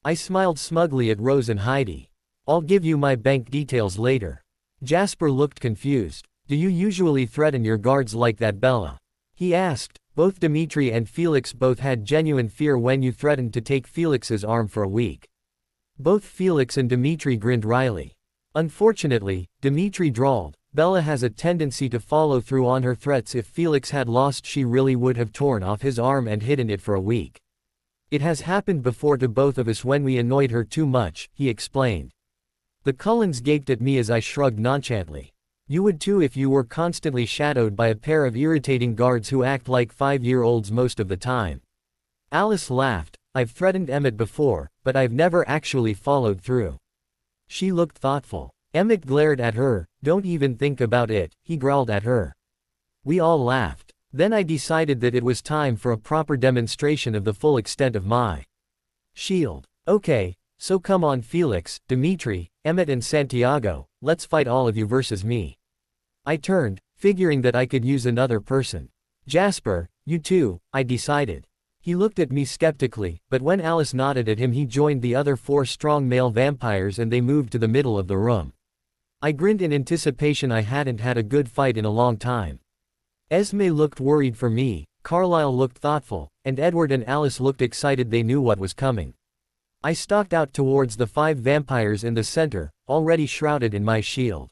I smiled smugly at Rose and Heidi. "I'll give you my bank details later." Jasper looked confused. Do you usually threaten your guards like that, Bella? He asked. Both Dimitri and Felix both had genuine fear when you threatened to take Felix's arm for a week. Both Felix and Dimitri grinned wryly. Unfortunately, Dimitri drawled, Bella has a tendency to follow through on her threats. If Felix had lost, she really would have torn off his arm and hidden it for a week. It has happened before to both of us when we annoyed her too much, he explained. The Cullens gaped at me as I shrugged nonchalantly. You would too if you were constantly shadowed by a pair of irritating guards who act like 5-year-olds most of the time. Alice laughed. I've threatened Emmett before, but I've never actually followed through. She looked thoughtful. Emmett glared at her. Don't even think about it, he growled at her. We all laughed. Then I decided that it was time for a proper demonstration of the full extent of my shield. Okay, so come on Felix, Dimitri, Emmett and Santiago, let's fight all of you versus me. I turned, figuring that I could use another person. Jasper, you too, I decided. He looked at me skeptically, but when Alice nodded at him he joined the other 4 strong male vampires and they moved to the middle of the room. I grinned in anticipation. I hadn't had a good fight in a long time. Esme looked worried for me, Carlisle looked thoughtful, and Edward and Alice looked excited. They knew what was coming. I stalked out towards the 5 vampires in the center, already shrouded in my shield.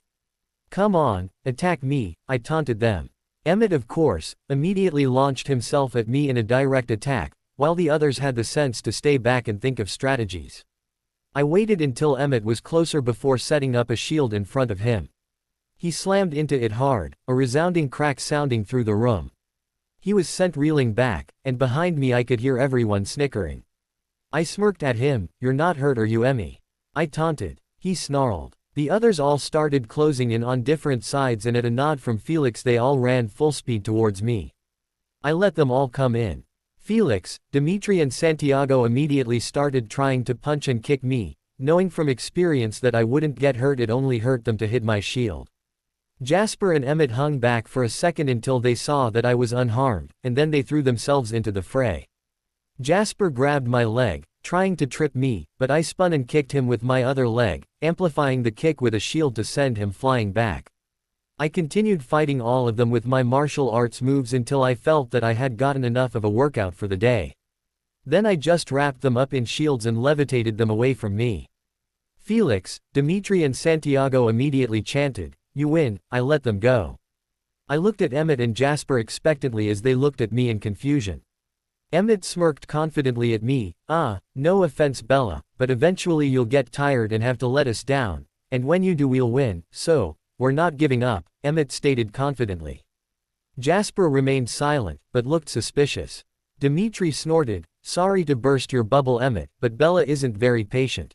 Come on, attack me, I taunted them. Emmett, of course, immediately launched himself at me in a direct attack, while the others had the sense to stay back and think of strategies. I waited until Emmett was closer before setting up a shield in front of him. He slammed into it hard, a resounding crack sounding through the room. He was sent reeling back, and behind me I could hear everyone snickering. I smirked at him. You're not hurt, are you, Emmy? I taunted. He snarled. The others all started closing in on different sides, and at a nod from Felix they all ran full speed towards me. I let them all come in. Felix, Dimitri and Santiago immediately started trying to punch and kick me, knowing from experience that I wouldn't get hurt. It only hurt them to hit my shield. Jasper and Emmett hung back for a second until they saw that I was unharmed, and then they threw themselves into the fray. Jasper grabbed my leg, trying to trip me, but I spun and kicked him with my other leg, amplifying the kick with a shield to send him flying back. I continued fighting all of them with my martial arts moves until I felt that I had gotten enough of a workout for the day. Then I just wrapped them up in shields and levitated them away from me. Felix, Dimitri and Santiago immediately chanted, "You win." I let them go. I looked at Emmett and Jasper expectantly as they looked at me in confusion. Emmett smirked confidently at me. No offense Bella, but eventually you'll get tired and have to let us down, and when you do we'll win, so, we're not giving up, Emmett stated confidently. Jasper remained silent, but looked suspicious. Dimitri snorted, sorry to burst your bubble Emmett, but Bella isn't very patient.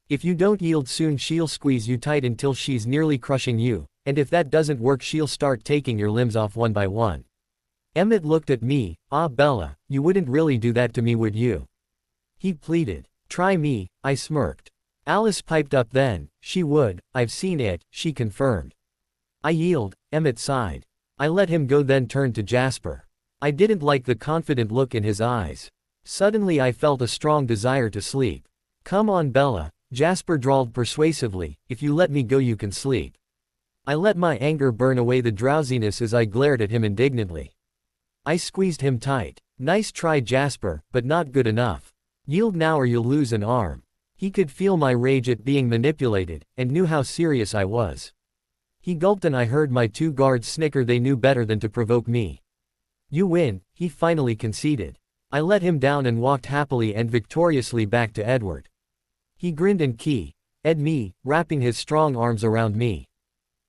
If you don't yield soon she'll squeeze you tight until she's nearly crushing you, and if that doesn't work she'll start taking your limbs off one by one. Emmett looked at me. Bella, you wouldn't really do that to me, would you? He pleaded. Try me, I smirked. Alice piped up then. She would, I've seen it, she confirmed. I yield, Emmett sighed. I let him go, then turned to Jasper. I didn't like the confident look in his eyes. Suddenly I felt a strong desire to sleep. Come on Bella, Jasper drawled persuasively, if you let me go you can sleep. I let my anger burn away the drowsiness as I glared at him indignantly. I squeezed him tight. Nice try Jasper, but not good enough. Yield now or you'll lose an arm. He could feel my rage at being manipulated, and knew how serious I was. He gulped and I heard my 2 guards snicker. They knew better than to provoke me. You win, he finally conceded. I let him down and walked happily and victoriously back to Edward. He grinned and me, wrapping his strong arms around me.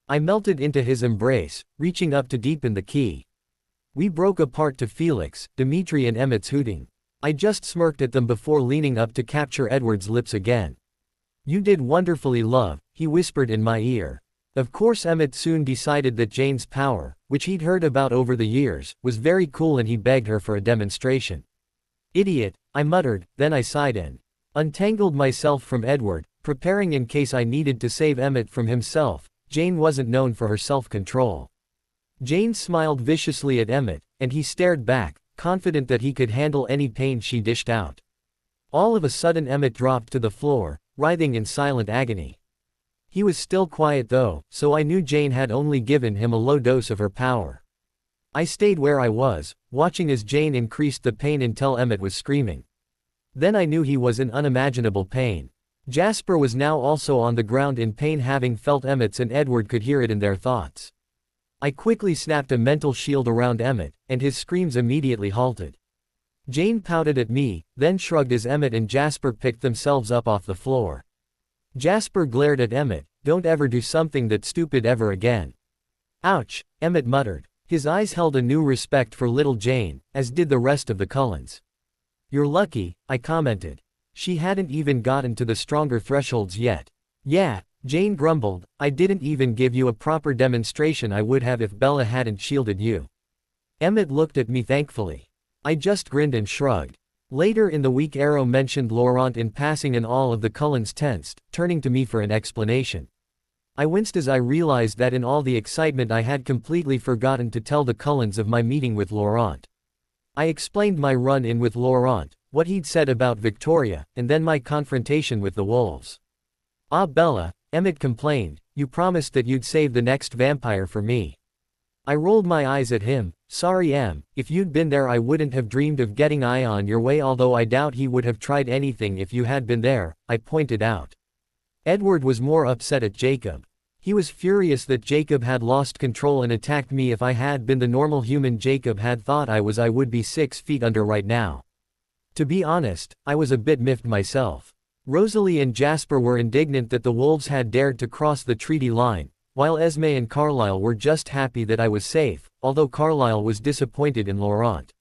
I melted into his embrace, reaching up to deepen the key. We broke apart to Felix, Dimitri and Emmett's hooting. I just smirked at them before leaning up to capture Edward's lips again. You did wonderfully love, he whispered in my ear. Of course Emmett soon decided that Jane's power, which he'd heard about over the years, was very cool and he begged her for a demonstration. Idiot, I muttered, then I sighed and untangled myself from Edward, preparing in case I needed to save Emmett from himself. Jane wasn't known for her self-control. Jane smiled viciously at Emmett, and he stared back, confident that he could handle any pain she dished out. All of a sudden Emmett dropped to the floor, writhing in silent agony. He was still quiet though, so I knew Jane had only given him a low dose of her power. I stayed where I was, watching as Jane increased the pain until Emmett was screaming. Then I knew he was in unimaginable pain. Jasper was now also on the ground in pain, having felt Emmett's, and Edward could hear it in their thoughts. I quickly snapped a mental shield around Emmett, and his screams immediately halted. Jane pouted at me, then shrugged as Emmett and Jasper picked themselves up off the floor. Jasper glared at Emmett. "Don't ever do something that stupid ever again." "Ouch," Emmett muttered. His eyes held a new respect for little Jane, as did the rest of the Cullens. "You're lucky," I commented. "She hadn't even gotten to the stronger thresholds yet." "Yeah," Jane grumbled, "I didn't even give you a proper demonstration. I would have if Bella hadn't shielded you." Emmett looked at me thankfully. I just grinned and shrugged. Later in the week Arrow mentioned Laurent in passing and all of the Cullens tensed, turning to me for an explanation. I winced as I realized that in all the excitement I had completely forgotten to tell the Cullens of my meeting with Laurent. I explained my run-in with Laurent, what he'd said about Victoria, and then my confrontation with the wolves. "Ah Bella," Emmett complained, "you promised that you'd save the next vampire for me." I rolled my eyes at him. "Sorry Em, if you'd been there I wouldn't have dreamed of getting Ion your way, although I doubt he would have tried anything if you had been there," I pointed out. Edward was more upset at Jacob. He was furious that Jacob had lost control and attacked me. If I had been the normal human Jacob had thought I would be 6 feet under right now. To be honest, I was a bit miffed myself. Rosalie and Jasper were indignant that the wolves had dared to cross the treaty line, while Esme and Carlisle were just happy that I was safe, although Carlisle was disappointed in Laurent.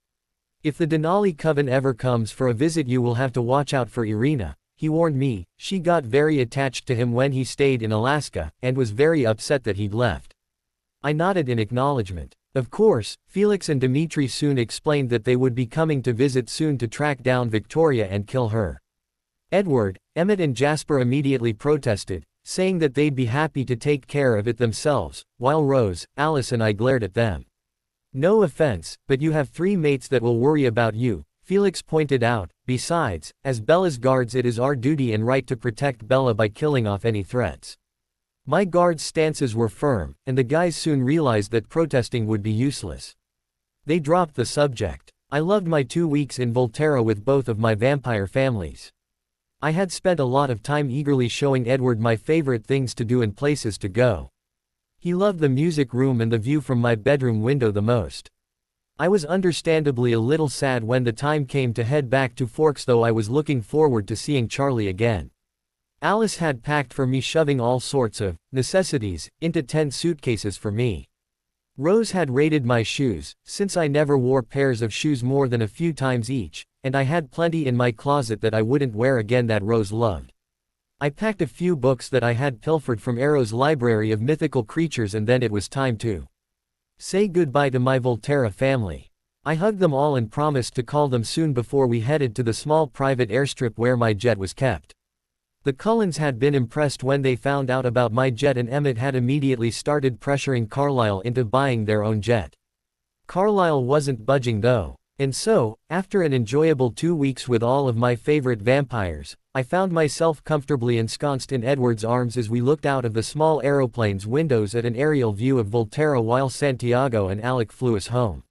"If the Denali Coven ever comes for a visit you will have to watch out for Irina," he warned me. "She got very attached to him when he stayed in Alaska, and was very upset that he'd left." I nodded in acknowledgement. Of course, Felix and Dimitri soon explained that they would be coming to visit soon to track down Victoria and kill her. Edward, Emmett and Jasper immediately protested, saying that they'd be happy to take care of it themselves, while Rose, Alice and I glared at them. "No offense, but you have 3 mates that will worry about you," Felix pointed out. "Besides, as Bella's guards it is our duty and right to protect Bella by killing off any threats." My guards' stances were firm, and the guys soon realized that protesting would be useless. They dropped the subject. I loved my 2 weeks in Volterra with both of my vampire families. I had spent a lot of time eagerly showing Edward my favorite things to do and places to go. He loved the music room and the view from my bedroom window the most. I was understandably a little sad when the time came to head back to Forks, though I was looking forward to seeing Charlie again. Alice had packed for me, shoving all sorts of necessities into 10 suitcases for me. Rose had raided my shoes, since I never wore pairs of shoes more than a few times each, and I had plenty in my closet that I wouldn't wear again that Rose loved. I packed a few books that I had pilfered from Arrow's library of mythical creatures, and then it was time to say goodbye to my Volterra family. I hugged them all and promised to call them soon before we headed to the small private airstrip where my jet was kept. The Cullens had been impressed when they found out about my jet, and Emmett had immediately started pressuring Carlisle into buying their own jet. Carlisle wasn't budging though. And so, after an enjoyable 2 weeks with all of my favorite vampires, I found myself comfortably ensconced in Edward's arms as we looked out of the small aeroplane's windows at an aerial view of Volterra while Santiago and Alec flew us home.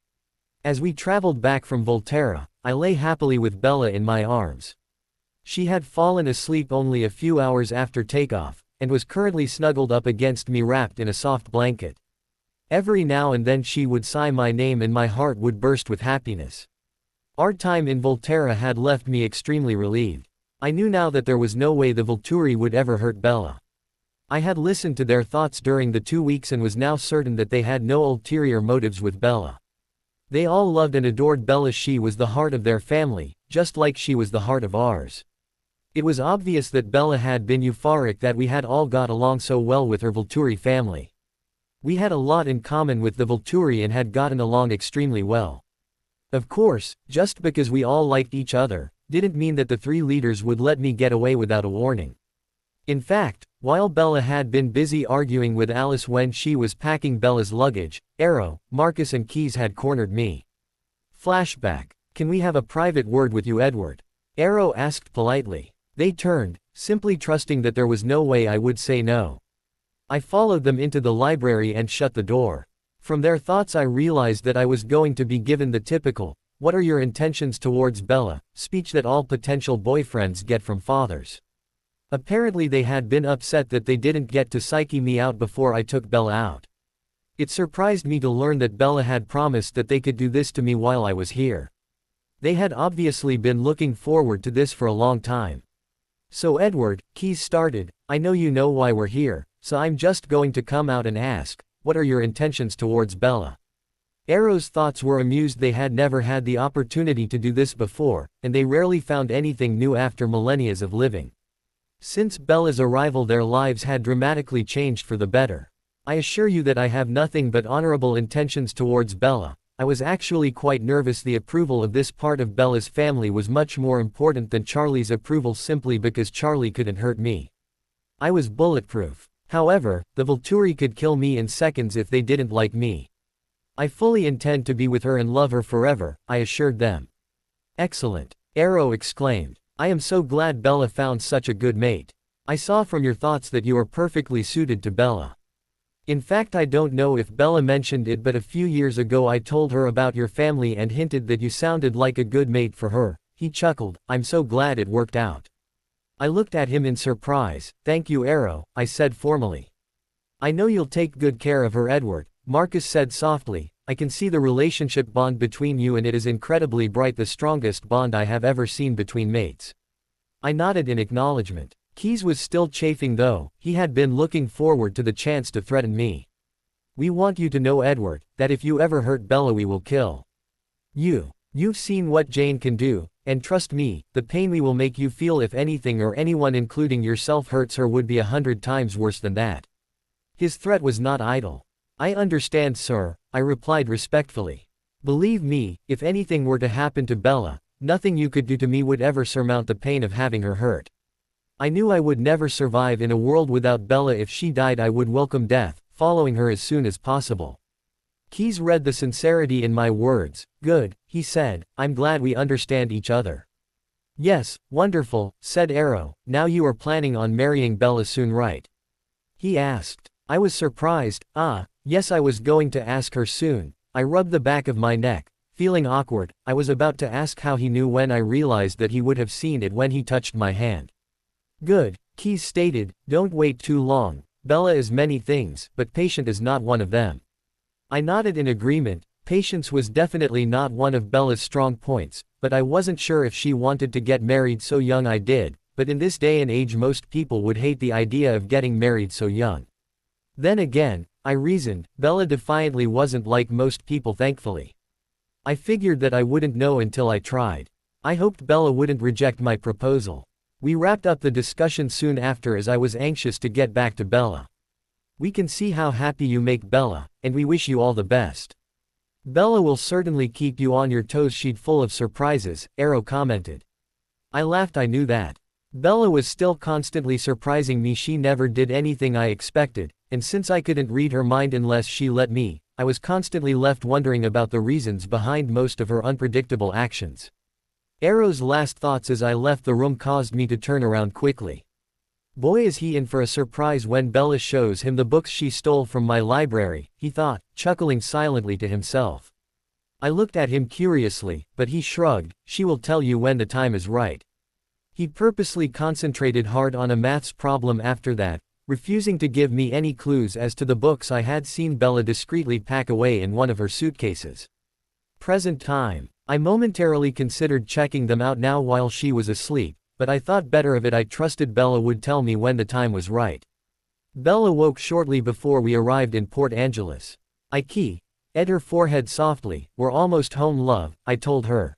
As we traveled back from Volterra, I lay happily with Bella in my arms. She had fallen asleep only a few hours after takeoff, and was currently snuggled up against me wrapped in a soft blanket. Every now and then she would sigh my name and my heart would burst with happiness. Our time in Volterra had left me extremely relieved. I knew now that there was no way the Volturi would ever hurt Bella. I had listened to their thoughts during the 2 weeks and was now certain that they had no ulterior motives with Bella. They all loved and adored Bella. She was the heart of their family, just like she was the heart of ours. It was obvious that Bella had been euphoric that we had all got along so well with her Volturi family. We had a lot in common with the Volturi and had gotten along extremely well. Of course, just because we all liked each other, didn't mean that the 3 leaders would let me get away without a warning. In fact, while Bella had been busy arguing with Alice when she was packing Bella's luggage, Arrow, Marcus and Keys had cornered me. Flashback. "Can we have a private word with you, Edward?" Arrow asked politely. They turned, simply trusting that there was no way I would say no. I followed them into the library and shut the door. From their thoughts I realized that I was going to be given the typical, "What are your intentions towards Bella?" speech that all potential boyfriends get from fathers. Apparently they had been upset that they didn't get to psyche me out before I took Bella out. It surprised me to learn that Bella had promised that they could do this to me while I was here. They had obviously been looking forward to this for a long time. "So Edward," Keys started, "I know you know why we're here, so I'm just going to come out and ask, what are your intentions towards Bella?" Arrow's thoughts were amused. They had never had the opportunity to do this before, and they rarely found anything new after millennia of living. Since Bella's arrival their lives had dramatically changed for the better. "I assure you that I have nothing but honorable intentions towards Bella. I was actually quite nervous. The approval of this part of Bella's family was much more important than Charlie's approval simply because Charlie couldn't hurt me. I was bulletproof. However, the Volturi could kill me in seconds if they didn't like me. I fully intend to be with her and love her forever," I assured them. "Excellent," Arrow exclaimed. "I am so glad Bella found such a good mate. I saw from your thoughts that you are perfectly suited to Bella. In fact, I don't know if Bella mentioned it, but a few years ago I told her about your family and hinted that you sounded like a good mate for her." He chuckled. "I'm so glad it worked out." I looked at him in surprise. "Thank you, Arrow," I said formally. "I know you'll take good care of her, Edward," Marcus said softly. "I can see the relationship bond between you and it is incredibly bright, the strongest bond I have ever seen between mates." I nodded in acknowledgement. Keys was still chafing though. He had been looking forward to the chance to threaten me. "We want you to know, Edward, that if you ever hurt Bella we will kill you. You've seen what Jane can do, and trust me, the pain we will make you feel if anything or anyone including yourself hurts her would be 100 times worse than that." His threat was not idle. "I understand, sir," I replied respectfully. "Believe me, if anything were to happen to Bella, nothing you could do to me would ever surmount the pain of having her hurt. I knew I would never survive in a world without Bella. If she died I would welcome death, following her as soon as possible." Keys read the sincerity in my words. "Good," he said, "I'm glad we understand each other." "Yes, wonderful," said Arrow. "Now you are planning on marrying Bella soon, right?" he asked. I was surprised. Yes, I was going to ask her soon." I rubbed the back of my neck, feeling awkward. I was about to ask how he knew when I realized that he would have seen it when he touched my hand. "Good," Keys stated, "don't wait too long. Bella is many things, but patient is not one of them." I nodded in agreement. Patience was definitely not one of Bella's strong points, but I wasn't sure if she wanted to get married so young. I did, but in this day and age most people would hate the idea of getting married so young. Then again, I reasoned, Bella defiantly wasn't like most people, thankfully. I figured that I wouldn't know until I tried. I hoped Bella wouldn't reject my proposal. We wrapped up the discussion soon after as I was anxious to get back to Bella. "We can see how happy you make Bella, and we wish you all the best. Bella will certainly keep you on your toes. She's full of surprises," Arrow commented. I laughed. I knew that. Bella was still constantly surprising me. She never did anything I expected, and since I couldn't read her mind unless she let me, I was constantly left wondering about the reasons behind most of her unpredictable actions. Arrow's last thoughts as I left the room caused me to turn around quickly. Boy, is he in for a surprise when Bella shows him the books she stole from my library, he thought, chuckling silently to himself. I looked at him curiously, but he shrugged. "She will tell you when the time is right." He purposely concentrated hard on a maths problem after that, refusing to give me any clues as to the books I had seen Bella discreetly pack away in one of her suitcases. Present time. I momentarily considered checking them out now while she was asleep, but I thought better of it. I trusted Bella would tell me when the time was right. Bella woke shortly before we arrived in Port Angeles. "I ed her forehead softly. "We're almost home, love," I told her.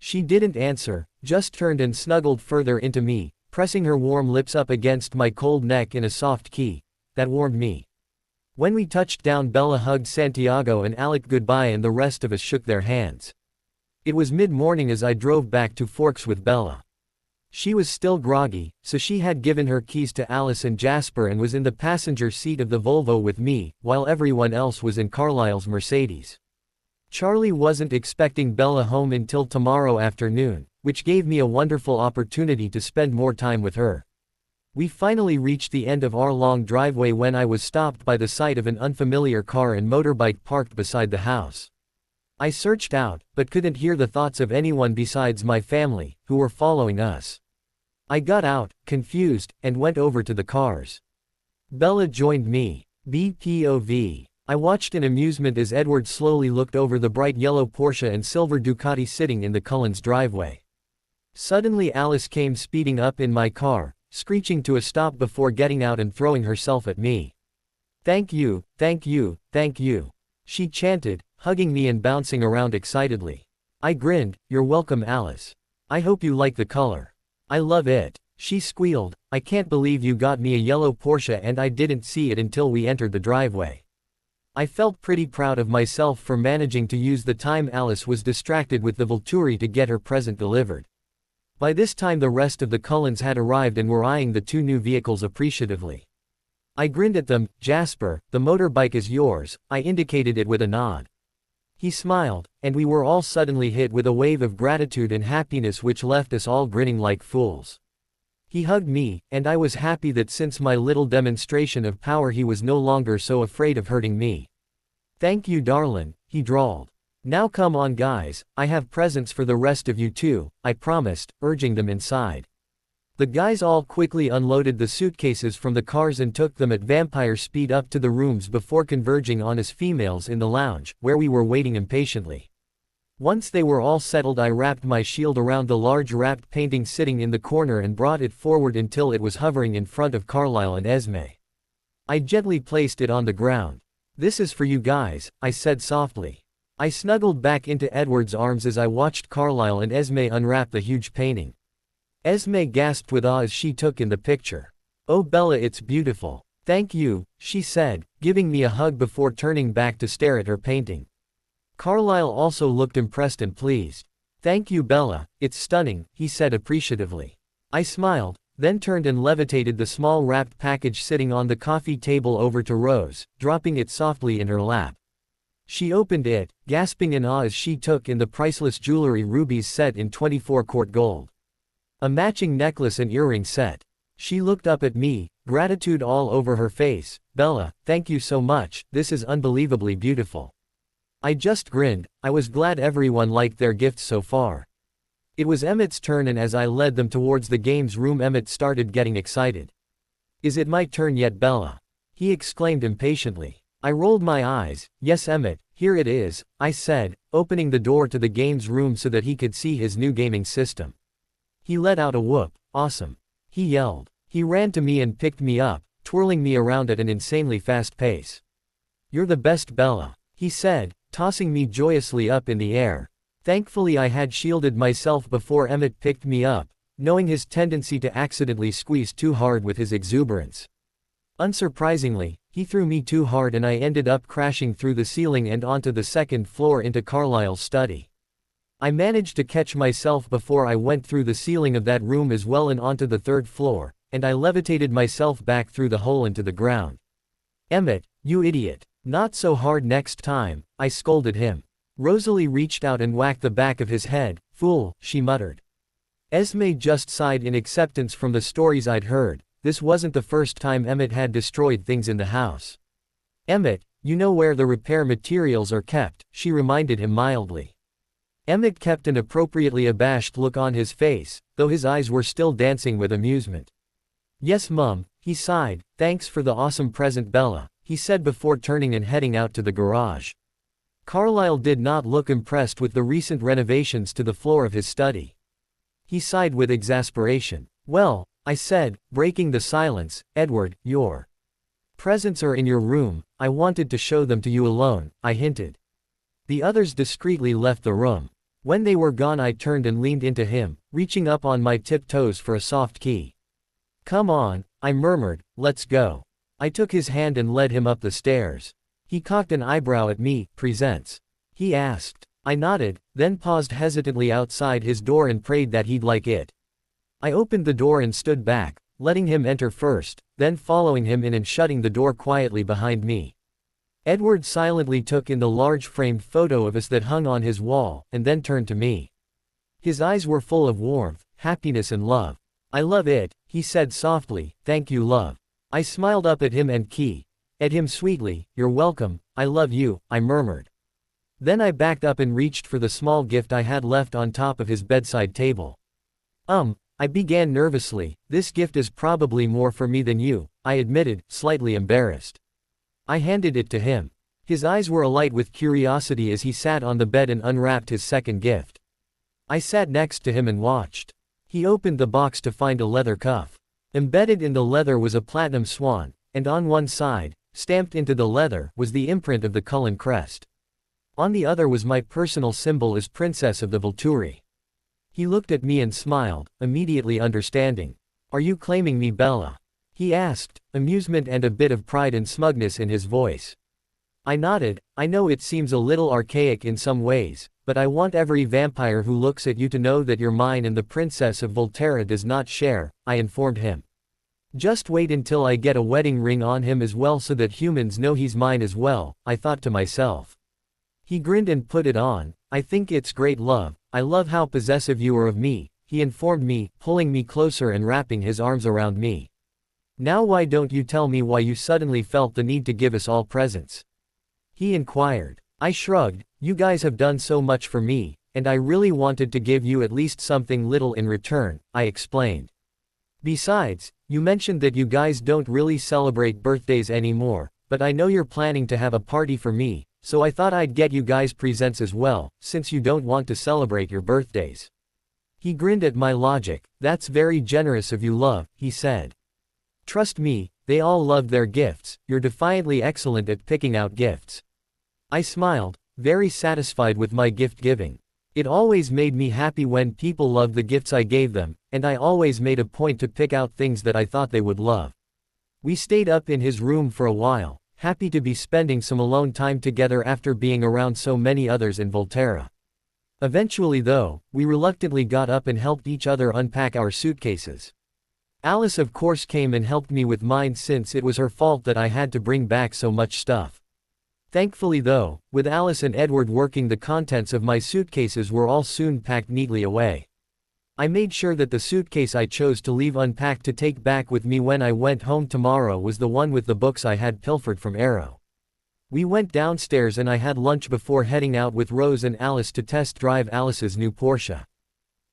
She didn't answer, just turned and snuggled further into me, pressing her warm lips up against my cold neck in a soft key that warmed me. When we touched down, Bella hugged Santiago and Alec goodbye and the rest of us shook their hands. It was mid-morning as I drove back to Forks with Bella. She was still groggy, so she had given her keys to Alice and Jasper and was in the passenger seat of the Volvo with me, while everyone else was in Carlisle's Mercedes. Charlie wasn't expecting Bella home until tomorrow afternoon, which gave me a wonderful opportunity to spend more time with her. We finally reached the end of our long driveway when I was stopped by the sight of an unfamiliar car and motorbike parked beside the house. I searched out, but couldn't hear the thoughts of anyone besides my family, who were following us. I got out, confused, and went over to the cars. Bella joined me. BPOV. I watched in amusement as Edward slowly looked over the bright yellow Porsche and silver Ducati sitting in the Cullens' driveway. Suddenly Alice came speeding up in my car, screeching to a stop before getting out and throwing herself at me. "Thank you, thank you, thank you," she chanted, hugging me and bouncing around excitedly. I grinned. "You're welcome, Alice. I hope you like the color." "I love it," she squealed. "I can't believe you got me a yellow Porsche and I didn't see it until we entered the driveway." I felt pretty proud of myself for managing to use the time Alice was distracted with the Volturi to get her present delivered. By this time the rest of the Cullens had arrived and were eyeing the two new vehicles appreciatively. I grinned at them. "Jasper, the motorbike is yours," I indicated it with a nod. He smiled, and we were all suddenly hit with a wave of gratitude and happiness which left us all grinning like fools. He hugged me, and I was happy that since my little demonstration of power he was no longer so afraid of hurting me. "Thank you, darlin'," he drawled. "Now come on guys, I have presents for the rest of you too," I promised, urging them inside. The guys all quickly unloaded the suitcases from the cars and took them at vampire speed up to the rooms before converging on us females in the lounge, where we were waiting impatiently. Once they were all settled I wrapped my shield around the large wrapped painting sitting in the corner and brought it forward until it was hovering in front of Carlisle and Esme. I gently placed it on the ground. "This is for you guys," I said softly. I snuggled back into Edward's arms as I watched Carlisle and Esme unwrap the huge painting. Esme gasped with awe as she took in the picture. "Oh Bella, it's beautiful." "Thank you," she said, giving me a hug before turning back to stare at her painting. Carlisle also looked impressed and pleased. "Thank you Bella, it's stunning," he said appreciatively. I smiled, then turned and levitated the small wrapped package sitting on the coffee table over to Rose, dropping it softly in her lap. She opened it, gasping in awe as she took in the priceless jewelry rubies set in 24-karat gold. A matching necklace and earring set. She looked up at me, gratitude all over her face. "Bella, thank you so much, this is unbelievably beautiful." I just grinned. I was glad everyone liked their gifts so far. It was Emmett's turn and as I led them towards the games room Emmett started getting excited. "Is it my turn yet Bella?" he exclaimed impatiently. I rolled my eyes. "Yes Emmett, here it is," I said, opening the door to the games room so that he could see his new gaming system. He let out a whoop. "Awesome," he yelled. He ran to me and picked me up, twirling me around at an insanely fast pace. "You're the best Bella," he said, tossing me joyously up in the air. Thankfully I had shielded myself before Emmett picked me up, knowing his tendency to accidentally squeeze too hard with his exuberance. Unsurprisingly, he threw me too hard and I ended up crashing through the ceiling and onto the second floor into Carlisle's study. I managed to catch myself before I went through the ceiling of that room as well and onto the third floor, and I levitated myself back through the hole into the ground. "Emmett, you idiot. Not so hard next time," I scolded him. Rosalie reached out and whacked the back of his head. "Fool," she muttered. Esme just sighed in acceptance from the stories I'd heard. This wasn't the first time Emmett had destroyed things in the house. "Emmett, you know where the repair materials are kept," she reminded him mildly. Emmett kept an appropriately abashed look on his face, though his eyes were still dancing with amusement. "Yes Mum," he sighed. "Thanks for the awesome present Bella," he said before turning and heading out to the garage. Carlisle did not look impressed with the recent renovations to the floor of his study. He sighed with exasperation. "Well," I said, breaking the silence, "Edward, your presents are in your room. I wanted to show them to you alone," I hinted. The others discreetly left the room. When they were gone I turned and leaned into him, reaching up on my tiptoes for a soft key. "Come on," I murmured, "let's go." I took his hand and led him up the stairs. He cocked an eyebrow at me. "Presents?" he asked. I nodded, then paused hesitantly outside his door and prayed that he'd like it. I opened the door and stood back, letting him enter first, then following him in and shutting the door quietly behind me. Edward silently took in the large framed photo of us that hung on his wall, and then turned to me. His eyes were full of warmth, happiness and love. "I love it," He said softly, "Thank you, love." I smiled up at him and at him sweetly. "You're welcome, I love you," I murmured. Then I backed up and reached for the small gift I had left on top of his bedside table. I began nervously. "This gift is probably more for me than you," I admitted, slightly embarrassed. I handed it to him. His eyes were alight with curiosity as he sat on the bed and unwrapped his second gift. I sat next to him and watched. He opened the box to find a leather cuff. Embedded in the leather was a platinum swan, and on one side, stamped into the leather, was the imprint of the Cullen crest. On the other was my personal symbol as Princess of the Volturi. He looked at me and smiled, immediately understanding. "Are you claiming me, Bella?" he asked, amusement and a bit of pride and smugness in his voice. I nodded. "I know it seems a little archaic in some ways, but I want every vampire who looks at you to know that you're mine and the Princess of Volterra does not share," I informed him. "Just wait until I get a wedding ring on him as well so that humans know he's mine as well," I thought to myself. He grinned and put it on. "I think it's great, love. I love how possessive you are of me," he informed me, pulling me closer and wrapping his arms around me. "Now why don't you tell me why you suddenly felt the need to give us all presents?" he inquired. I shrugged. "You guys have done so much for me, and I really wanted to give you at least something little in return," I explained. "Besides, you mentioned that you guys don't really celebrate birthdays anymore, but I know you're planning to have a party for me, so I thought I'd get you guys presents as well, since you don't want to celebrate your birthdays." He grinned at my logic. "That's very generous of you, love," he said. "Trust me, they all loved their gifts. You're defiantly excellent at picking out gifts." I smiled, very satisfied with my gift giving. It always made me happy when people loved the gifts I gave them, and I always made a point to pick out things that I thought they would love. We stayed up in his room for a while, happy to be spending some alone time together after being around so many others in Volterra. Eventually though, we reluctantly got up and helped each other unpack our suitcases. Alice of course came and helped me with mine since it was her fault that I had to bring back so much stuff. Thankfully though, with Alice and Edward working, the contents of my suitcases were all soon packed neatly away. I made sure that the suitcase I chose to leave unpacked to take back with me when I went home tomorrow was the one with the books I had pilfered from Arrow. We went downstairs and I had lunch before heading out with Rose and Alice to test drive Alice's new Porsche.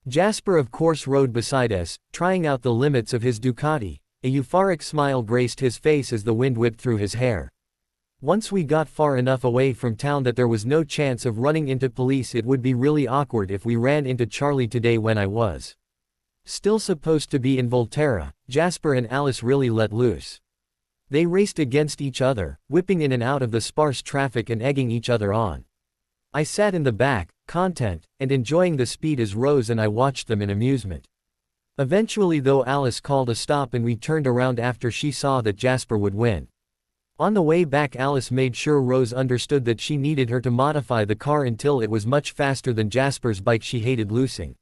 Jasper of course rode beside us, trying out the limits of his Ducati. A euphoric smile graced his face as the wind whipped through his hair. Once we got far enough away from town that there was no chance of running into police. It would be really awkward if we ran into Charlie today when I was still supposed to be in Volterra. Jasper and Alice really let loose. They raced against each other, whipping in and out of the sparse traffic and egging each other on. I sat in the back, content, and enjoying the speed as Rose and I watched them in amusement. Eventually though, Alice called a stop and we turned around after she saw that Jasper would win. On the way back, Alice made sure Rose understood that she needed her to modify the car until it was much faster than Jasper's bike she hated losing.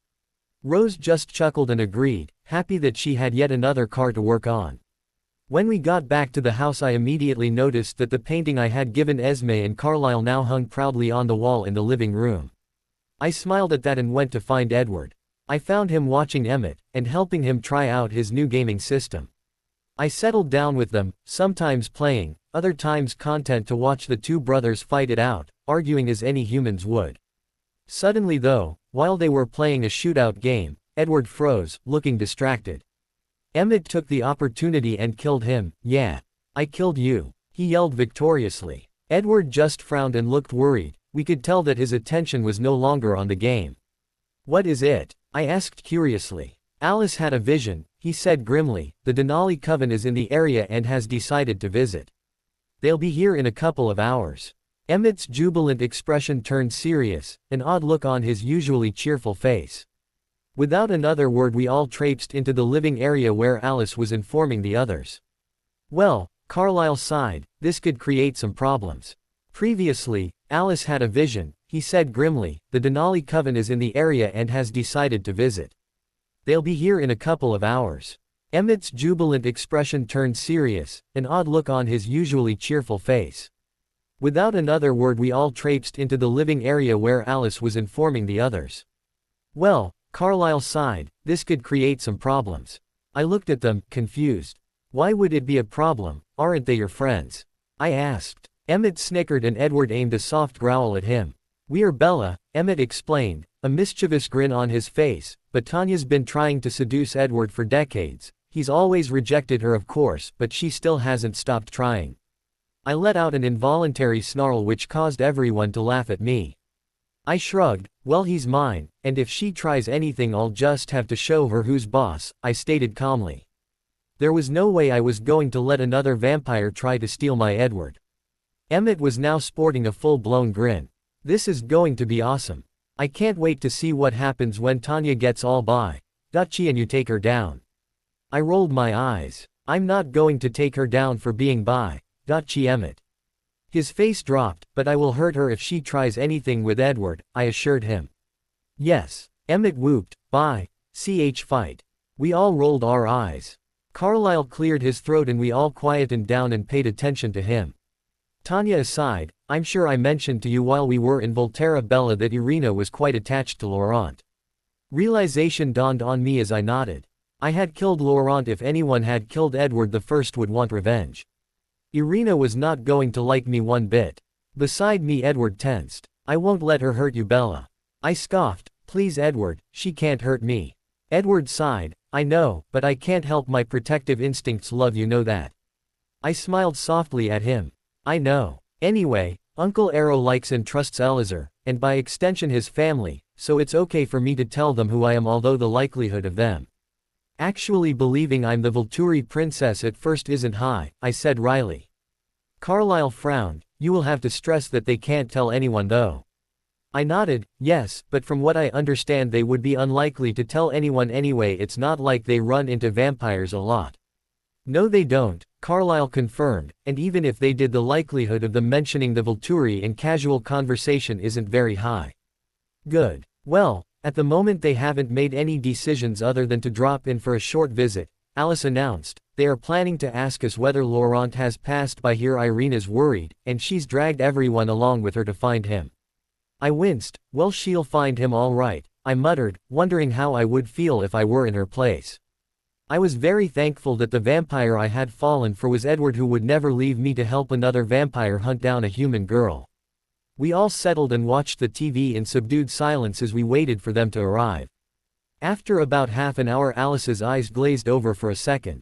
Rose just chuckled and agreed, happy that she had yet another car to work on. When we got back to the house, I immediately noticed that the painting I had given Esme and Carlisle now hung proudly on the wall in the living room. I smiled at that and went to find Edward. I found him watching Emmett, and helping him try out his new gaming system. I settled down with them, sometimes playing, other times content to watch the two brothers fight it out, arguing as any humans would. Suddenly though, while they were playing a shootout game, Edward froze, looking distracted. Emmett took the opportunity and killed him. "Yeah. I killed you," he yelled victoriously. Edward just frowned and looked worried. We could tell that his attention was no longer on the game. "What is it?" I asked curiously. "Alice had a vision," he said grimly. "The Denali Coven is in the area and has decided to visit. They'll be here in a couple of hours." Emmett's jubilant expression turned serious, an odd look on his usually cheerful face. Without another word, we all traipsed into the living area where Alice was informing the others. "Well," Carlisle sighed, "this could create some problems." "Previously, Alice had a vision," he said grimly. "The Denali Coven is in the area and has decided to visit. They'll be here in a couple of hours." Emmett's jubilant expression turned serious, an odd look on his usually cheerful face. Without another word, we all traipsed into the living area where Alice was informing the others. "Well," Carlisle sighed, "this could create some problems." I looked at them, confused. Why would it be a problem? Aren't they your friends? I asked. Emmett snickered and Edward aimed a soft growl at him. We are Bella, Emmett explained, a mischievous grin on his face, but Tanya's been trying to seduce Edward for decades. He's always rejected her of course, but she still hasn't stopped trying. I let out an involuntary snarl which caused everyone to laugh at me. I shrugged. Well, he's mine, and if she tries anything I'll just have to show her who's boss, I stated calmly. There was no way I was going to let another vampire try to steal my Edward. Emmett was now sporting a full-blown grin. This is going to be awesome. I can't wait to see what happens when Tanya gets all by. Dutchie and you take her down. I rolled my eyes. I'm not going to take her down for being bi. Dutchie Emmett. His face dropped, but I will hurt her if she tries anything with Edward, I assured him. Yes. Emmett whooped. Bye. Fight. We all rolled our eyes. Carlyle cleared his throat and we all quietened down and paid attention to him. Tanya aside, I'm sure I mentioned to you while we were in Volturi Bella that Irina was quite attached to Laurent. Realization dawned on me as I nodded. I had killed Laurent. If anyone had killed Edward the first would want revenge. Irina was not going to like me one bit. Beside me Edward tensed. I won't let her hurt you Bella. I scoffed. Please Edward, she can't hurt me. Edward sighed. I know, but I can't help my protective instincts love, you know that. I smiled softly at him. I know. Anyway, Uncle Arrow likes and trusts Elazar, and by extension his family, so it's okay for me to tell them who I am, although the likelihood of them actually believing I'm the Volturi princess at first isn't high, I said wryly. Carlyle frowned. You will have to stress that they can't tell anyone though. I nodded. Yes, but from what I understand they would be unlikely to tell anyone anyway. It's not like they run into vampires a lot. No they don't, Carlyle confirmed, and even if they did the likelihood of them mentioning the Volturi in casual conversation isn't very high. Good. Well, at the moment they haven't made any decisions other than to drop in for a short visit, Alice announced. They are planning to ask us whether Laurent has passed by here. Irina's worried, and she's dragged everyone along with her to find him. I winced. Well, she'll find him all right, I muttered, wondering how I would feel if I were in her place. I was very thankful that the vampire I had fallen for was Edward, who would never leave me to help another vampire hunt down a human girl. We all settled and watched the TV in subdued silence as we waited for them to arrive. After about half an hour Alice's eyes glazed over for a second.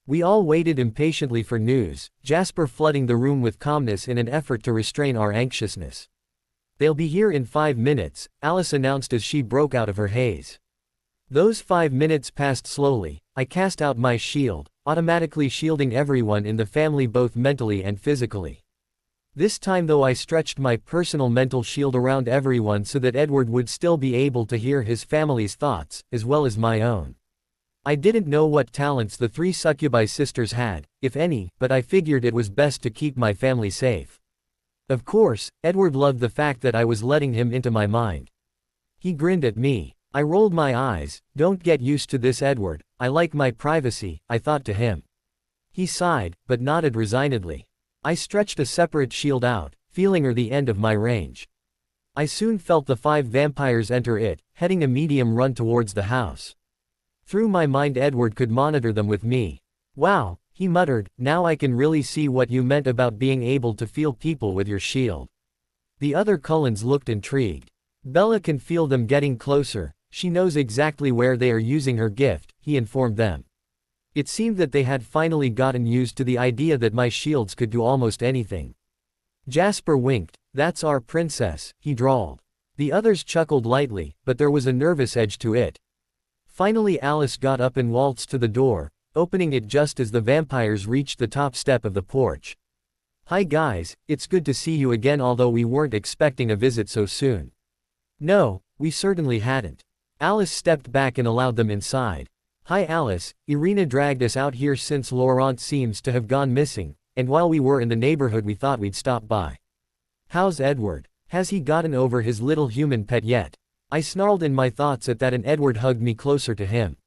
We all waited impatiently for news, Jasper flooding the room with calmness in an effort to restrain our anxiousness. They'll be here in 5 minutes, Alice announced as she broke out of her haze. Those 5 minutes passed slowly. I cast out my shield, automatically shielding everyone in the family both mentally and physically. This time though I stretched my personal mental shield around everyone so that Edward would still be able to hear his family's thoughts, as well as my own. I didn't know what talents the 3 succubi sisters had, if any, but I figured it was best to keep my family safe. Of course, Edward loved the fact that I was letting him into my mind. He grinned at me. I rolled my eyes. Don't get used to this Edward, I like my privacy, I thought to him. He sighed, but nodded resignedly. I stretched a separate shield out, feeling her the end of my range. I soon felt the 5 vampires enter it, heading a medium run towards the house. Through my mind Edward could monitor them with me. Wow, he muttered, now I can really see what you meant about being able to feel people with your shield. The other Cullens looked intrigued. Bella can feel them getting closer, she knows exactly where they are using her gift, he informed them. It seemed that they had finally gotten used to the idea that my shields could do almost anything. Jasper winked. That's our princess, he drawled. The others chuckled lightly, but there was a nervous edge to it. Finally Alice got up and waltzed to the door, opening it just as the vampires reached the top step of the porch. Hi guys, it's good to see you again, although we weren't expecting a visit so soon. No, we certainly hadn't. Alice stepped back and allowed them inside. Hi Alice, Irina dragged us out here since Laurent seems to have gone missing, and while we were in the neighborhood we thought we'd stop by. How's Edward? Has he gotten over his little human pet yet? I snarled in my thoughts at that and Edward hugged me closer to him.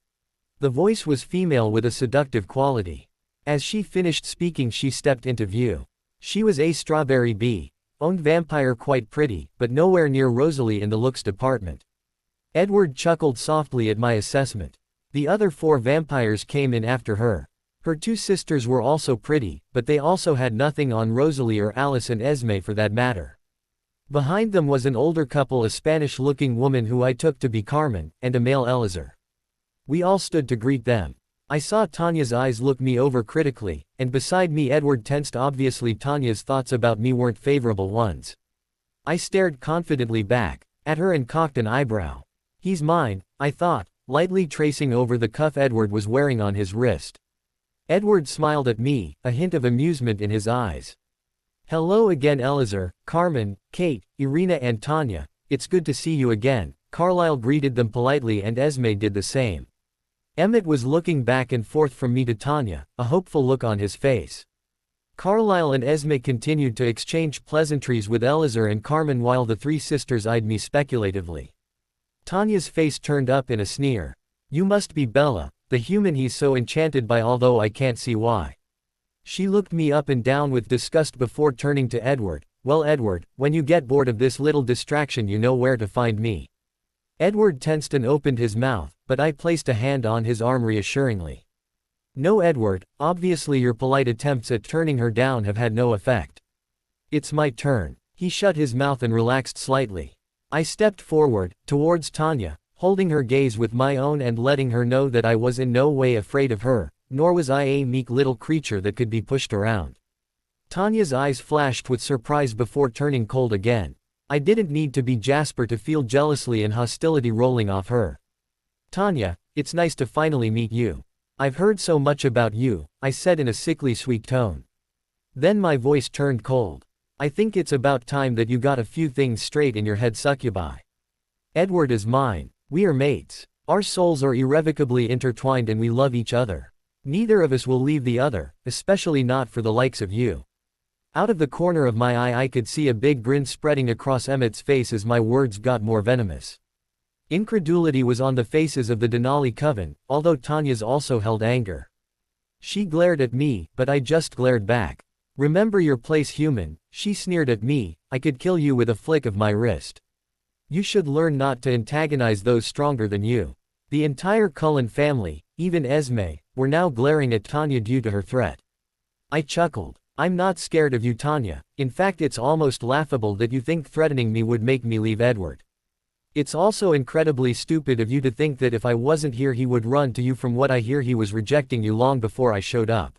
The voice was female with a seductive quality. As she finished speaking she stepped into view. She was a strawberry bee-owned vampire, quite pretty, but nowhere near Rosalie in the looks department. Edward chuckled softly at my assessment. The other 4 vampires came in after her. Her 2 sisters were also pretty, but they also had nothing on Rosalie or Alice and Esme for that matter. Behind them was an older couple, a Spanish-looking woman who I took to be Carmen, and a male Elazar. We all stood to greet them. I saw Tanya's eyes look me over critically, and beside me Edward tensed. Obviously Tanya's thoughts about me weren't favorable ones. I stared confidently back at her and cocked an eyebrow. He's mine, I thought, lightly tracing over the cuff Edward was wearing on his wrist. Edward smiled at me, a hint of amusement in his eyes. Hello again Elazar, Carmen, Kate, Irina and Tanya, it's good to see you again. Carlyle greeted them politely and Esme did the same. Emmett was looking back and forth from me to Tanya, a hopeful look on his face. Carlyle and Esme continued to exchange pleasantries with Elazar and Carmen while the 3 sisters eyed me speculatively. Tanya's face turned up in a sneer. You must be Bella, the human he's so enchanted by, although I can't see why. She looked me up and down with disgust before turning to Edward. Well Edward, when you get bored of this little distraction you know where to find me. Edward tensed and opened his mouth, but I placed a hand on his arm reassuringly. No Edward, obviously your polite attempts at turning her down have had no effect. It's my turn. He shut his mouth and relaxed slightly. I stepped forward, towards Tanya, holding her gaze with my own and letting her know that I was in no way afraid of her, nor was I a meek little creature that could be pushed around. Tanya's eyes flashed with surprise before turning cold again. I didn't need to be Jasper to feel jealousy and hostility rolling off her. Tanya, it's nice to finally meet you. I've heard so much about you, I said in a sickly sweet tone. Then my voice turned cold. I think it's about time that you got a few things straight in your head, succubi. Edward is mine. We are mates. Our souls are irrevocably intertwined and we love each other. Neither of us will leave the other, especially not for the likes of you. Out of the corner of my eye I could see a big grin spreading across Emmett's face as my words got more venomous. Incredulity was on the faces of the Denali coven, although Tanya's also held anger. She glared at me, but I just glared back. Remember your place, human, she sneered at me. I could kill you with a flick of my wrist. You should learn not to antagonize those stronger than you. The entire Cullen family, even Esme, were now glaring at Tanya due to her threat. I chuckled. I'm not scared of you, Tanya. In fact, it's almost laughable that you think threatening me would make me leave Edward. It's also incredibly stupid of you to think that if I wasn't here he would run to you. From what I hear he was rejecting you long before I showed up.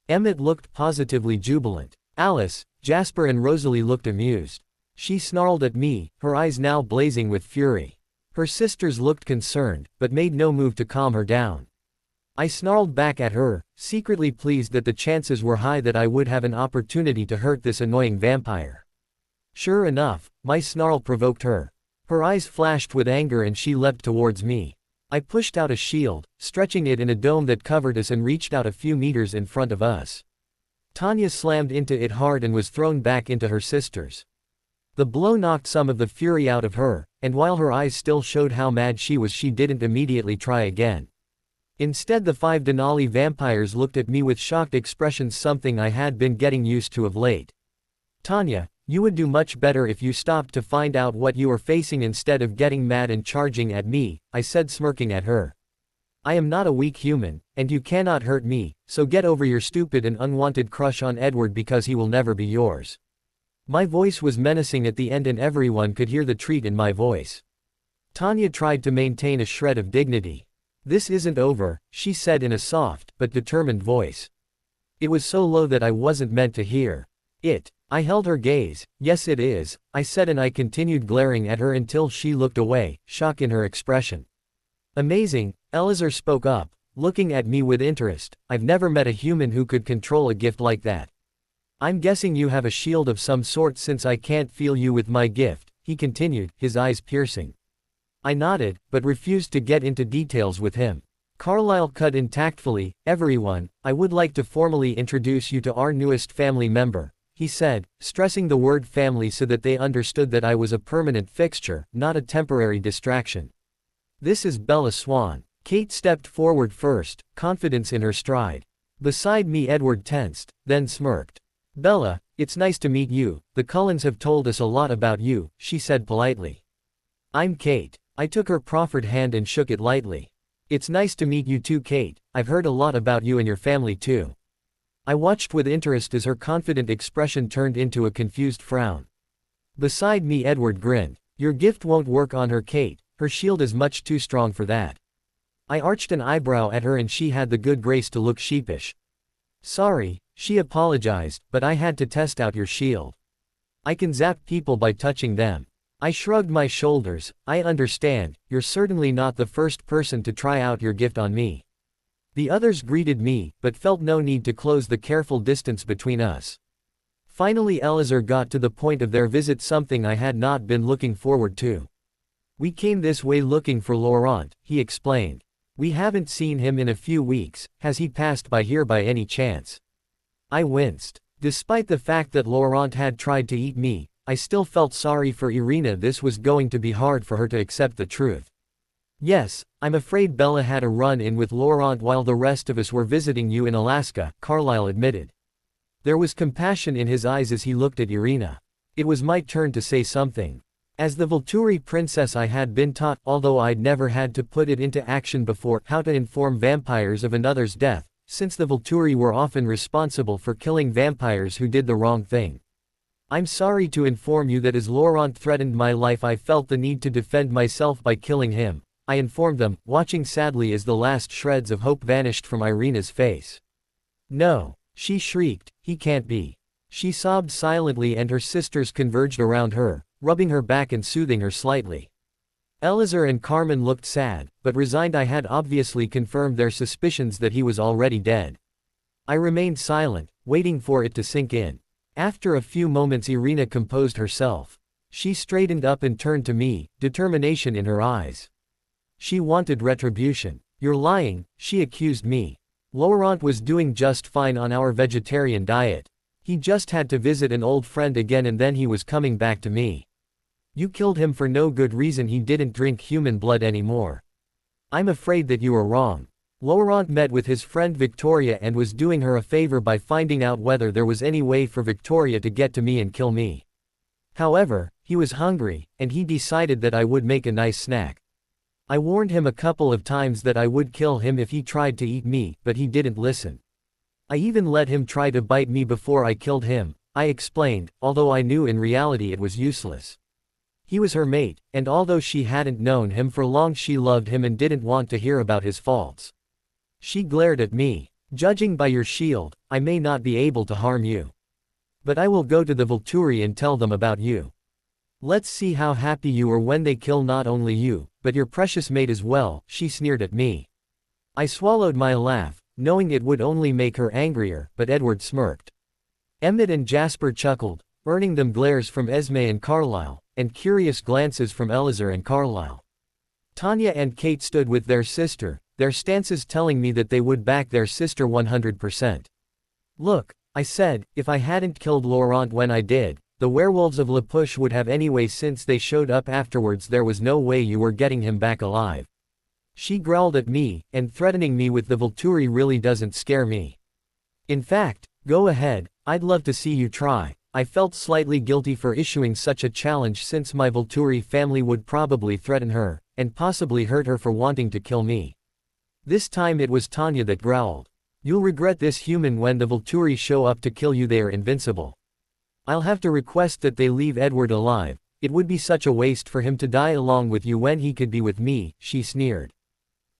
Emmett looked positively jubilant. Alice, Jasper and Rosalie looked amused. She snarled at me, her eyes now blazing with fury. Her sisters looked concerned, but made no move to calm her down. I snarled back at her, secretly pleased that the chances were high that I would have an opportunity to hurt this annoying vampire. Sure enough, my snarl provoked her. Her eyes flashed with anger and she leapt towards me. I pushed out a shield, stretching it in a dome that covered us and reached out a few meters in front of us. Tanya slammed into it hard and was thrown back into her sisters. The blow knocked some of the fury out of her, and while her eyes still showed how mad she was, she didn't immediately try again. Instead, the 5 Denali vampires looked at me with shocked expressions, something I had been getting used to of late. Tanya, you would do much better if you stopped to find out what you are facing instead of getting mad and charging at me, I said, smirking at her. I am not a weak human, and you cannot hurt me, so get over your stupid and unwanted crush on Edward because he will never be yours. My voice was menacing at the end and everyone could hear the treat in my voice. Tanya tried to maintain a shred of dignity. This isn't over, she said in a soft, but determined voice. It was so low that I wasn't meant to hear it. I held her gaze. Yes it is, I said, and I continued glaring at her until she looked away, shock in her expression. Amazing, Elazar spoke up, looking at me with interest. I've never met a human who could control a gift like that. I'm guessing you have a shield of some sort since I can't feel you with my gift, he continued, his eyes piercing. I nodded, but refused to get into details with him. Carlyle cut in tactfully. Everyone, I would like to formally introduce you to our newest family member, he said, stressing the word family so that they understood that I was a permanent fixture, not a temporary distraction. This is Bella Swan. Kate stepped forward first, confidence in her stride. Beside me Edward tensed, then smirked. Bella, it's nice to meet you. The Cullens have told us a lot about you, she said politely. I'm Kate. I took her proffered hand and shook it lightly. It's nice to meet you too, Kate. I've heard a lot about you and your family too. I watched with interest as her confident expression turned into a confused frown. Beside me, Edward grinned. Your gift won't work on her, Kate. Her shield is much too strong for that. I arched an eyebrow at her and she had the good grace to look sheepish. Sorry, she apologized, but I had to test out your shield. I can zap people by touching them. I shrugged my shoulders. I understand, you're certainly not the first person to try out your gift on me. The others greeted me, but felt no need to close the careful distance between us. Finally Elazar got to the point of their visit, something I had not been looking forward to. We came this way looking for Laurent, he explained. We haven't seen him in a few weeks. Has he passed by here by any chance? I winced. Despite the fact that Laurent had tried to eat me, I still felt sorry for Irina. This was going to be hard for her to accept the truth. Yes, I'm afraid Bella had a run-in with Laurent while the rest of us were visiting you in Alaska, Carlyle admitted. There was compassion in his eyes as he looked at Irina. It was my turn to say something. As the Volturi princess, I had been taught, although I'd never had to put it into action before, how to inform vampires of another's death, since the Volturi were often responsible for killing vampires who did the wrong thing. I'm sorry to inform you that as Laurent threatened my life, I felt the need to defend myself by killing him, I informed them, watching sadly as the last shreds of hope vanished from Irina's face. No, she shrieked, he can't be. She sobbed silently and her sisters converged around her, rubbing her back and soothing her slightly. Elazar and Carmen looked sad, but resigned. I had obviously confirmed their suspicions that he was already dead. I remained silent, waiting for it to sink in. After a few moments Irina composed herself. She straightened up and turned to me, determination in her eyes. She wanted retribution. You're lying, she accused me. Laurent was doing just fine on our vegetarian diet. He just had to visit an old friend again and then he was coming back to me. You killed him for no good reason. He didn't drink human blood anymore. I'm afraid that you are wrong. Laurent met with his friend Victoria and was doing her a favor by finding out whether there was any way for Victoria to get to me and kill me. However, he was hungry, and he decided that I would make a nice snack. I warned him a couple of times that I would kill him if he tried to eat me, but he didn't listen. I even let him try to bite me before I killed him, I explained, although I knew in reality it was useless. He was her mate, and although she hadn't known him for long, she loved him and didn't want to hear about his faults. She glared at me. Judging by your shield, I may not be able to harm you. But I will go to the Volturi and tell them about you. Let's see how happy you are when they kill not only you, but your precious mate as well, she sneered at me. I swallowed my laugh, knowing it would only make her angrier, but Edward smirked. Emmett and Jasper chuckled, earning them glares from Esme and Carlyle, and curious glances from Elazar and Carlyle. Tanya and Kate stood with their sister, their stances telling me that they would back their sister 100%. Look, I said, if I hadn't killed Laurent when I did, the werewolves of La Push would have anyway since they showed up afterwards. There was no way you were getting him back alive. She growled at me, and threatening me with the Volturi really doesn't scare me. In fact, go ahead, I'd love to see you try. I felt slightly guilty for issuing such a challenge since my Volturi family would probably threaten her, and possibly hurt her for wanting to kill me. This time it was Tanya that growled. You'll regret this, human. When the Volturi show up to kill you, they are invincible. I'll have to request that they leave Edward alive. It would be such a waste for him to die along with you when he could be with me, she sneered.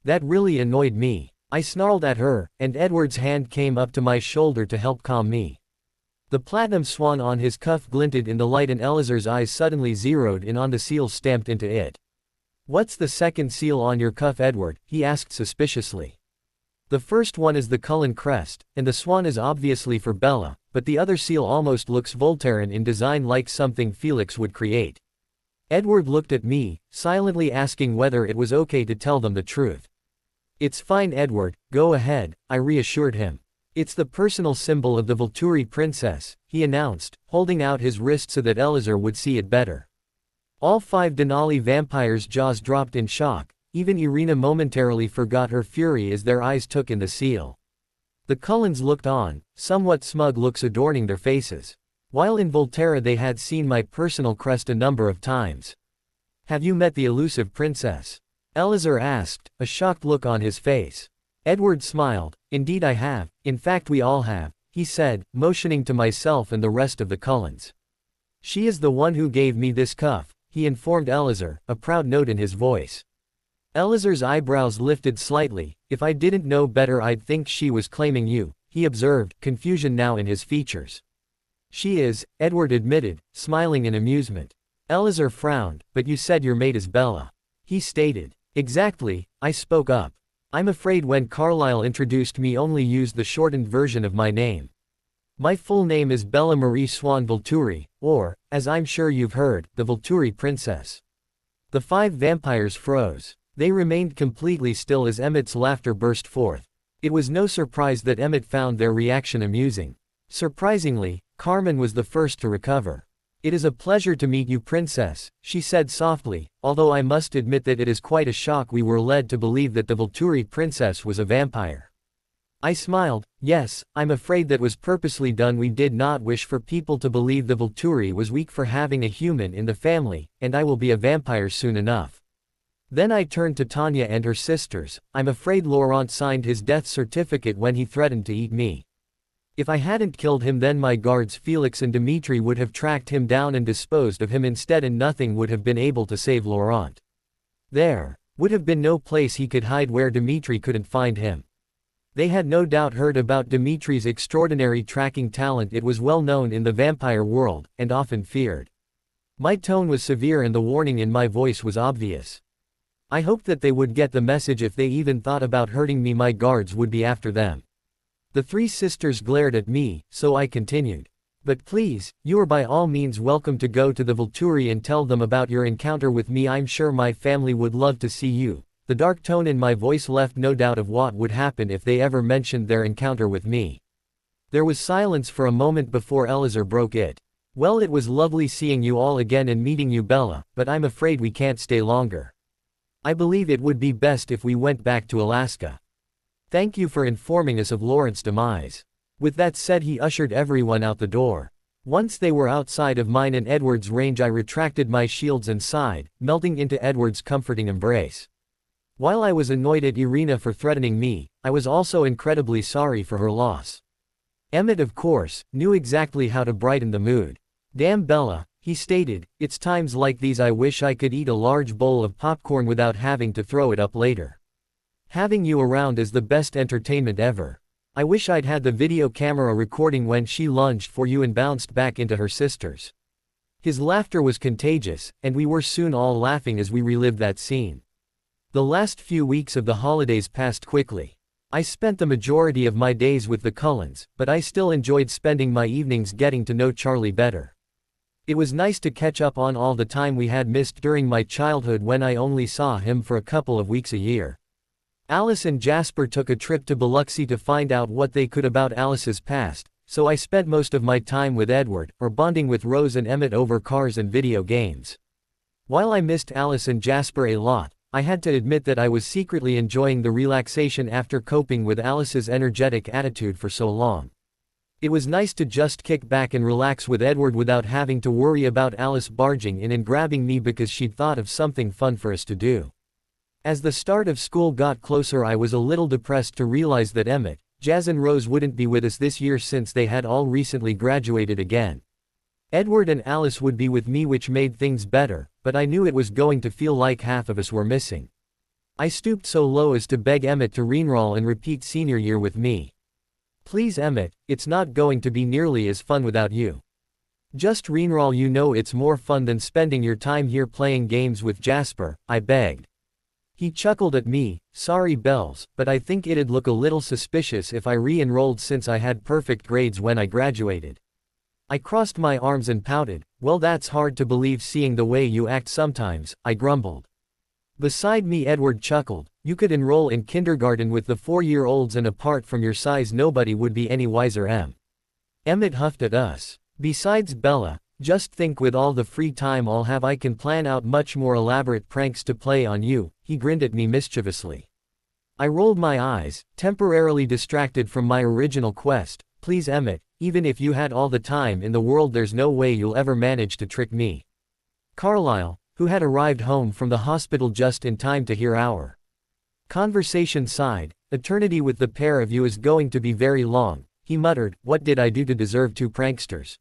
That really annoyed me. I snarled at her, and Edward's hand came up to my shoulder to help calm me. The platinum swan on his cuff glinted in the light and Elazar's eyes suddenly zeroed in on the seal stamped into it. What's the second seal on your cuff, Edward? He asked suspiciously. The first one is the Cullen crest, and the swan is obviously for Bella, but the other seal almost looks Voltairean in design, like something Felix would create. Edward looked at me, silently asking whether it was okay to tell them the truth. It's fine, Edward, go ahead, I reassured him. It's the personal symbol of the Volturi princess, he announced, holding out his wrist so that Elazar would see it better. All 5 Denali vampires' jaws dropped in shock. Even Irina momentarily forgot her fury as their eyes took in the seal. The Cullens looked on, somewhat smug looks adorning their faces. While in Volterra they had seen my personal crest a number of times. Have you met the elusive princess? Elazar asked, a shocked look on his face. Edward smiled. Indeed I have, in fact we all have, he said, motioning to myself and the rest of the Cullens. She is the one who gave me this cuff, he informed Elazar, a proud note in his voice. Elazar's eyebrows lifted slightly. If I didn't know better I'd think she was claiming you, he observed, confusion now in his features. She is, Edward admitted, smiling in amusement. Elazar frowned, but you said your mate is Bella. He stated. Exactly, I spoke up. I'm afraid when Carlyle introduced me only used the shortened version of my name. My full name is Bella Marie Swan Volturi, or, as I'm sure you've heard, the Volturi Princess. The 5 vampires froze. They remained completely still as Emmett's laughter burst forth. It was no surprise that Emmett found their reaction amusing. Surprisingly, Carmen was the first to recover. It is a pleasure to meet you, Princess, she said softly, although I must admit that it is quite a shock we were led to believe that the Volturi Princess was a vampire. I smiled. Yes, I'm afraid that was purposely done. We did not wish for people to believe the Volturi was weak for having a human in the family, and I will be a vampire soon enough. Then I turned to Tanya and her sisters. I'm afraid Laurent signed his death certificate when he threatened to eat me. If I hadn't killed him then my guards Felix and Dimitri would have tracked him down and disposed of him instead, and nothing would have been able to save Laurent. There would have been no place he could hide where Dimitri couldn't find him. They had no doubt heard about Dimitri's extraordinary tracking talent. It was well known in the vampire world, and often feared. My tone was severe and the warning in my voice was obvious. I hoped that they would get the message. If they even thought about hurting me, my guards would be after them. The 3 sisters glared at me, so I continued. But please, you are by all means welcome to go to the Volturi and tell them about your encounter with me. I'm sure my family would love to see you. The dark tone in my voice left no doubt of what would happen if they ever mentioned their encounter with me. There was silence for a moment before Elazar broke it. Well, it was lovely seeing you all again and meeting you, Bella, but I'm afraid we can't stay longer. I believe it would be best if we went back to Alaska. Thank you for informing us of Laurent's demise. With that said, he ushered everyone out the door. Once they were outside of mine and Edward's range, I retracted my shields and sighed, melting into Edward's comforting embrace. While I was annoyed at Irina for threatening me, I was also incredibly sorry for her loss. Emmett, of course, knew exactly how to brighten the mood. Damn Bella, he stated, it's times like these I wish I could eat a large bowl of popcorn without having to throw it up later. Having you around is the best entertainment ever. I wish I'd had the video camera recording when she lunged for you and bounced back into her sisters. His laughter was contagious, and we were soon all laughing as we relived that scene. The last few weeks of the holidays passed quickly. I spent the majority of my days with the Cullens, but I still enjoyed spending my evenings getting to know Charlie better. It was nice to catch up on all the time we had missed during my childhood when I only saw him for a couple of weeks a year. Alice and Jasper took a trip to Biloxi to find out what they could about Alice's past, so I spent most of my time with Edward, or bonding with Rose and Emmett over cars and video games. While I missed Alice and Jasper a lot, I had to admit that I was secretly enjoying the relaxation after coping with Alice's energetic attitude for so long. It was nice to just kick back and relax with Edward without having to worry about Alice barging in and grabbing me because she'd thought of something fun for us to do. As the start of school got closer, I was a little depressed to realize that Emmett, Jazz and Rose wouldn't be with us this year since they had all recently graduated again. Edward and Alice would be with me, which made things better, but I knew it was going to feel like half of us were missing. I stooped so low as to beg Emmett to reenroll and repeat senior year with me. Please Emmett, it's not going to be nearly as fun without you. Just reenroll, you know it's more fun than spending your time here playing games with Jasper, I begged. He chuckled at me. Sorry Bells, but I think it'd look a little suspicious if I re-enrolled since I had perfect grades when I graduated. I crossed my arms and pouted. Well, that's hard to believe seeing the way you act sometimes, I grumbled. Beside me Edward chuckled. You could enroll in kindergarten with the 4-year-olds, and apart from your size nobody would be any wiser. Emmett huffed at us. Besides Bella, just think, with all the free time I'll have I can plan out much more elaborate pranks to play on you. He grinned at me mischievously. I rolled my eyes, temporarily distracted from my original quest. Please Emmett, even if you had all the time in the world there's no way you'll ever manage to trick me. Carlyle, who had arrived home from the hospital just in time to hear our conversation. Sighed, "Eternity with the pair of you is going to be very long," he muttered. "What did I do to deserve two pranksters?"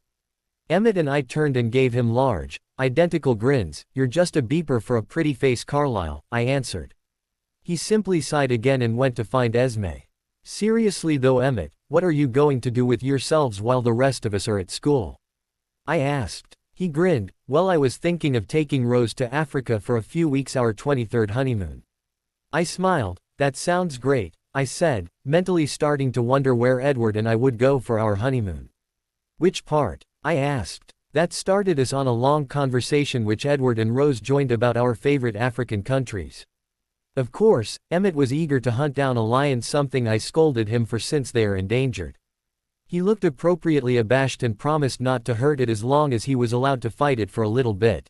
Emmett and I turned and gave him large, identical grins. "You're just a beeper for a pretty face, Carlyle," I answered. He simply sighed again and went to find Esme. "Seriously though, Emmett, what are you going to do with yourselves while the rest of us are at school?" I asked. He grinned. "Well, I was thinking of taking Rose to Africa for a few weeks, our 23rd honeymoon." I smiled. "That sounds great," I said, mentally starting to wonder where Edward and I would go for our honeymoon. "Which part?" I asked. That started us on a long conversation which Edward and Rose joined about our favorite African countries. Of course, Emmett was eager to hunt down a lion, something I scolded him for since they are endangered. He looked appropriately abashed and promised not to hurt it as long as he was allowed to fight it for a little bit.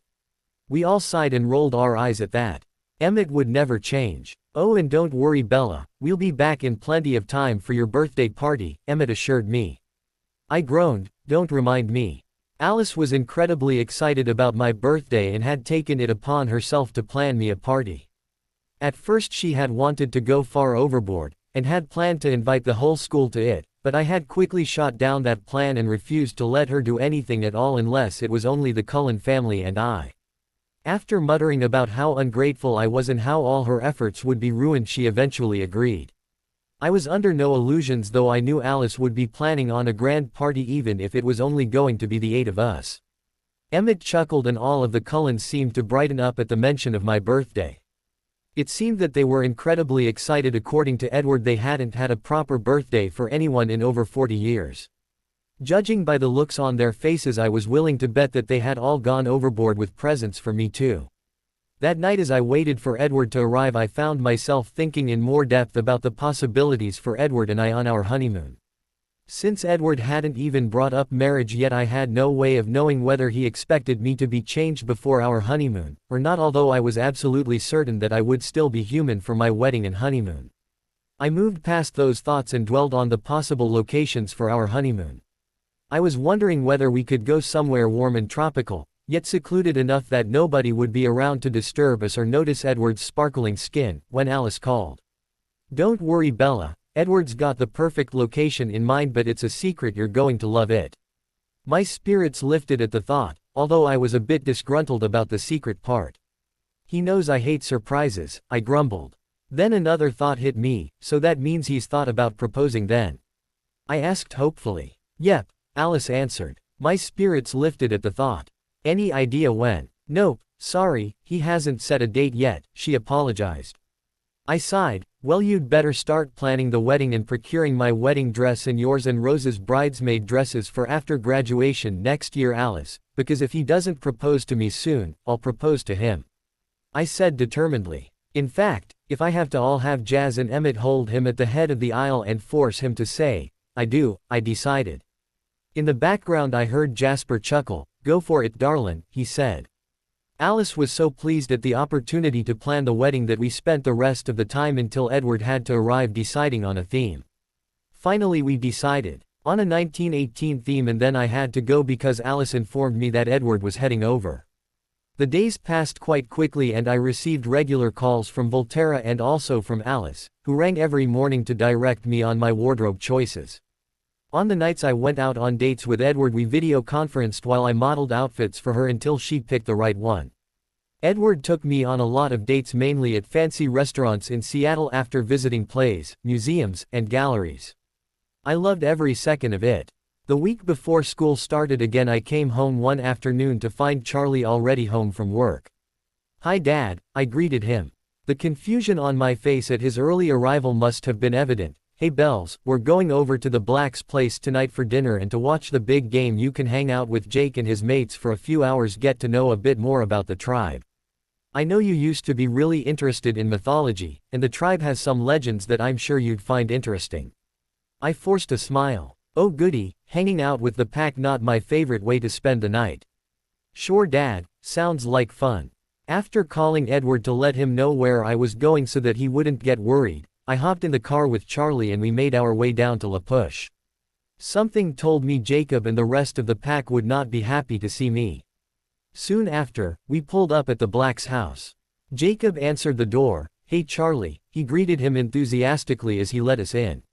We all sighed and rolled our eyes at that. Emmett would never change. "Oh, and don't worry, Bella, we'll be back in plenty of time for your birthday party," Emmett assured me. I groaned. "Don't remind me." Alice was incredibly excited about my birthday and had taken it upon herself to plan me a party. At first she had wanted to go far overboard, and had planned to invite the whole school to it, but I had quickly shot down that plan and refused to let her do anything at all unless it was only the Cullen family and I. After muttering about how ungrateful I was and how all her efforts would be ruined, she eventually agreed. I was under no illusions, though I knew Alice would be planning on a grand party even if it was only going to be the 8 of us. Emmett chuckled and all of the Cullens seemed to brighten up at the mention of my birthday. It seemed that they were incredibly excited. According to Edward, they hadn't had a proper birthday for anyone in over 40 years. Judging by the looks on their faces, I was willing to bet that they had all gone overboard with presents for me too. That night, as I waited for Edward to arrive, I found myself thinking in more depth about the possibilities for Edward and I on our honeymoon. Since Edward hadn't even brought up marriage yet, I had no way of knowing whether he expected me to be changed before our honeymoon, or not, although I was absolutely certain that I would still be human for my wedding and honeymoon. I moved past those thoughts and dwelled on the possible locations for our honeymoon. I was wondering whether we could go somewhere warm and tropical, yet secluded enough that nobody would be around to disturb us or notice Edward's sparkling skin, when Alice called. "Don't worry, Bella, Edward's got the perfect location in mind, but it's a secret. You're going to love it." My spirits lifted at the thought, although I was a bit disgruntled about the secret part. "He knows I hate surprises," I grumbled. Then another thought hit me. "So that means he's thought about proposing then?" I asked hopefully. "Yep," Alice answered. My spirits lifted at the thought. "Any idea when?" "Nope, sorry, he hasn't set a date yet," she apologized. I sighed. "Well, you'd better start planning the wedding and procuring my wedding dress and yours and Rose's bridesmaid dresses for after graduation next year, Alice, because if he doesn't propose to me soon, I'll propose to him," I said determinedly. "In fact, if I have to, I'll have Jazz and Emmett hold him at the head of the aisle and force him to say, 'I do,'" I decided. In the background I heard Jasper chuckle. "Go for it, darlin'," he said. Alice was so pleased at the opportunity to plan the wedding that we spent the rest of the time until Edward had to arrive deciding on a theme. Finally we decided on a 1918 theme, and then I had to go because Alice informed me that Edward was heading over. The days passed quite quickly and I received regular calls from Volterra and also from Alice, who rang every morning to direct me on my wardrobe choices. On the nights I went out on dates with Edward, we video conferenced while I modeled outfits for her until she picked the right one. Edward took me on a lot of dates, mainly at fancy restaurants in Seattle after visiting plays, museums, and galleries. I loved every second of it. The week before school started again, I came home one afternoon to find Charlie already home from work. "Hi, Dad," I greeted him. The confusion on my face at his early arrival must have been evident. "Hey Bells, we're going over to the Blacks' place tonight for dinner and to watch the big game. You can hang out with Jake and his mates for a few hours, get to know a bit more about the tribe. I know you used to be really interested in mythology, and the tribe has some legends that I'm sure you'd find interesting." I forced a smile. "Oh goody, hanging out with the pack, not my favorite way to spend the night." "Sure, Dad, sounds like fun." After calling Edward to let him know where I was going so that he wouldn't get worried, I hopped in the car with Charlie and we made our way down to La Push. Something told me Jacob and the rest of the pack would not be happy to see me. Soon after, we pulled up at the Black's house. Jacob answered the door. "Hey Charlie," he greeted him enthusiastically as he let us in.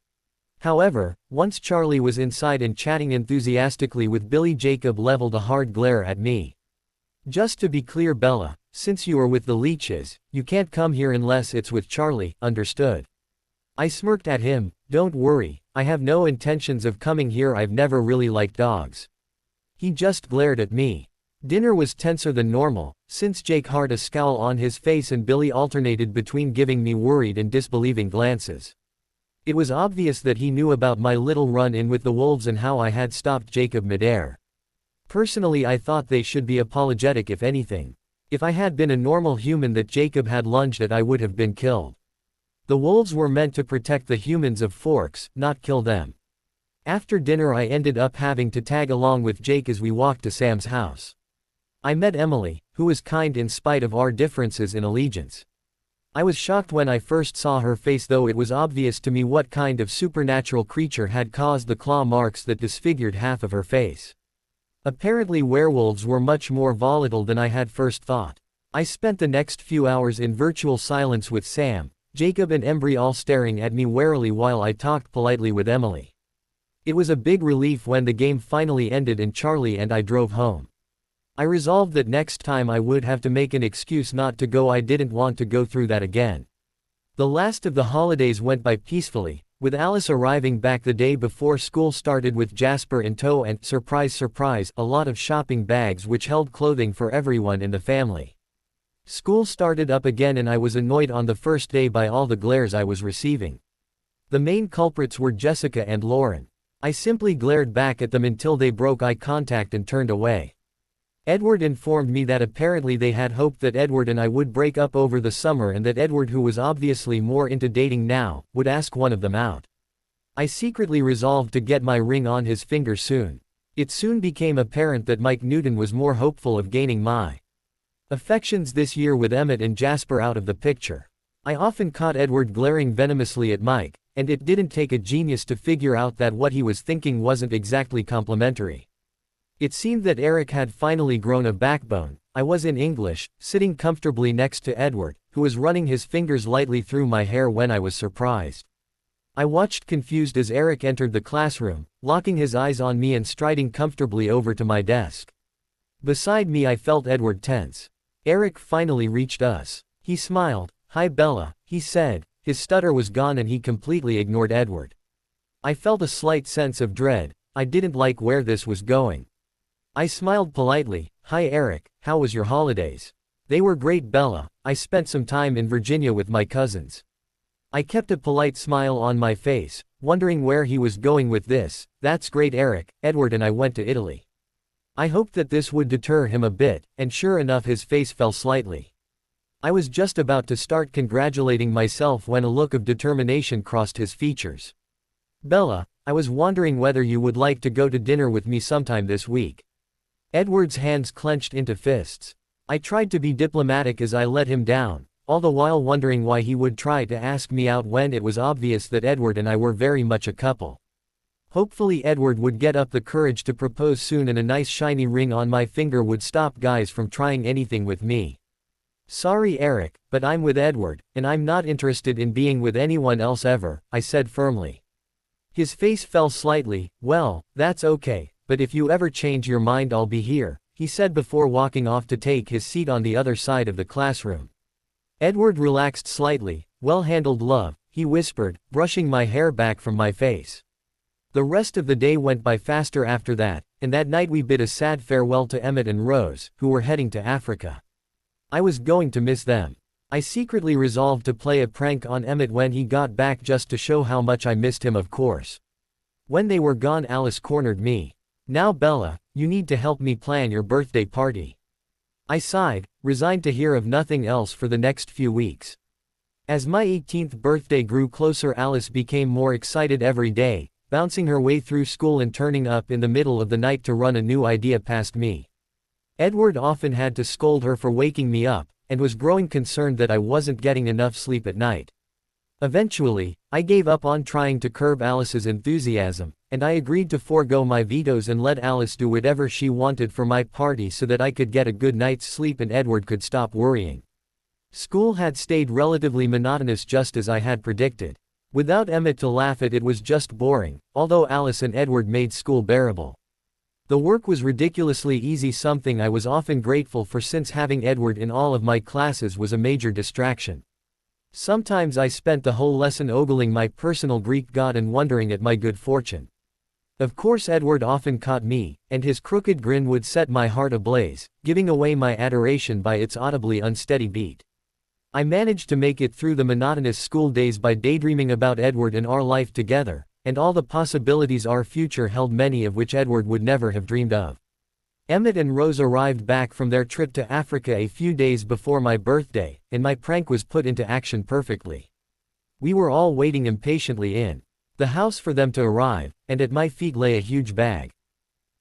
However, once Charlie was inside and chatting enthusiastically with Billy, Jacob leveled a hard glare at me. "Just to be clear, Bella, since you are with the leeches, you can't come here unless it's with Charlie, understood?" I smirked at him. "Don't worry, I have no intentions of coming here, I've never really liked dogs." He just glared at me. Dinner was tenser than normal, since Jake had a scowl on his face and Billy alternated between giving me worried and disbelieving glances. It was obvious that he knew about my little run-in with the wolves and how I had stopped Jacob midair. Personally, I thought they should be apologetic if anything. If I had been a normal human that Jacob had lunged at, I would have been killed. The wolves were meant to protect the humans of Forks, not kill them. After dinner I ended up having to tag along with Jake as we walked to Sam's house. I met Emily, who was kind in spite of our differences in allegiance. I was shocked when I first saw her face, though it was obvious to me what kind of supernatural creature had caused the claw marks that disfigured half of her face. Apparently werewolves were much more volatile than I had first thought. I spent the next few hours in virtual silence with Sam, Jacob and Embry all staring at me warily while I talked politely with Emily. It was a big relief when the game finally ended and Charlie and I drove home. I resolved that next time I would have to make an excuse not to go. I didn't want to go through that again. The last of the holidays went by peacefully, with Alice arriving back the day before school started with Jasper in tow and, surprise surprise, a lot of shopping bags which held clothing for everyone in the family. School started up again and I was annoyed on the first day by all the glares I was receiving. The main culprits were Jessica and Lauren. I simply glared back at them until they broke eye contact and turned away. Edward informed me that apparently they had hoped that Edward and I would break up over the summer and that Edward, who was obviously more into dating now, would ask one of them out. I secretly resolved to get my ring on his finger soon. It soon became apparent that Mike Newton was more hopeful of gaining my affections this year with Emmett and Jasper out of the picture. I often caught Edward glaring venomously at Mike, and it didn't take a genius to figure out that what he was thinking wasn't exactly complimentary. It seemed that Eric had finally grown a backbone. I was in English, sitting comfortably next to Edward, who was running his fingers lightly through my hair when I was surprised. I watched confused as Eric entered the classroom, locking his eyes on me and striding comfortably over to my desk. Beside me I felt Edward tense. Eric finally reached us. He smiled. "Hi Bella," he said. His stutter was gone and he completely ignored Edward. I felt a slight sense of dread. I didn't like where this was going. I smiled politely. "Hi Eric, how was your holidays?" "They were great Bella, I spent some time in Virginia with my cousins." I kept a polite smile on my face, wondering where he was going with this. "That's great Eric, Edward and I went to Italy." I hoped that this would deter him a bit, and sure enough his face fell slightly. I was just about to start congratulating myself when a look of determination crossed his features. "Bella, I was wondering whether you would like to go to dinner with me sometime this week." Edward's hands clenched into fists. I tried to be diplomatic as I let him down, all the while wondering why he would try to ask me out when it was obvious that Edward and I were very much a couple. Hopefully Edward would get up the courage to propose soon and a nice shiny ring on my finger would stop guys from trying anything with me. "Sorry Eric, but I'm with Edward, and I'm not interested in being with anyone else ever," I said firmly. His face fell slightly. "Well, that's okay. But if you ever change your mind I'll be here," he said before walking off to take his seat on the other side of the classroom. Edward relaxed slightly. "Well handled love," he whispered, brushing my hair back from my face. The rest of the day went by faster after that, and that night we bid a sad farewell to Emmett and Rose, who were heading to Africa. I was going to miss them. I secretly resolved to play a prank on Emmett when he got back just to show how much I missed him, of course. When they were gone Alice cornered me. "Now Bella, you need to help me plan your birthday party." I sighed, resigned to hear of nothing else for the next few weeks. As my 18th birthday grew closer Alice became more excited every day, bouncing her way through school and turning up in the middle of the night to run a new idea past me. Edward often had to scold her for waking me up, and was growing concerned that I wasn't getting enough sleep at night. Eventually, I gave up on trying to curb Alice's enthusiasm, and I agreed to forego my vetoes and let Alice do whatever she wanted for my party so that I could get a good night's sleep and Edward could stop worrying. School had stayed relatively monotonous just as I had predicted. Without Emmett to laugh at, it was just boring, although Alice and Edward made school bearable. The work was ridiculously easy, something I was often grateful for since having Edward in all of my classes was a major distraction. Sometimes I spent the whole lesson ogling my personal Greek god and wondering at my good fortune. Of course Edward often caught me, and his crooked grin would set my heart ablaze, giving away my adoration by its audibly unsteady beat. I managed to make it through the monotonous school days by daydreaming about Edward and our life together, and all the possibilities our future held, many of which Edward would never have dreamed of. Emmett and Rose arrived back from their trip to Africa a few days before my birthday, and my prank was put into action perfectly. We were all waiting impatiently in the house for them to arrive, and at my feet lay a huge bag.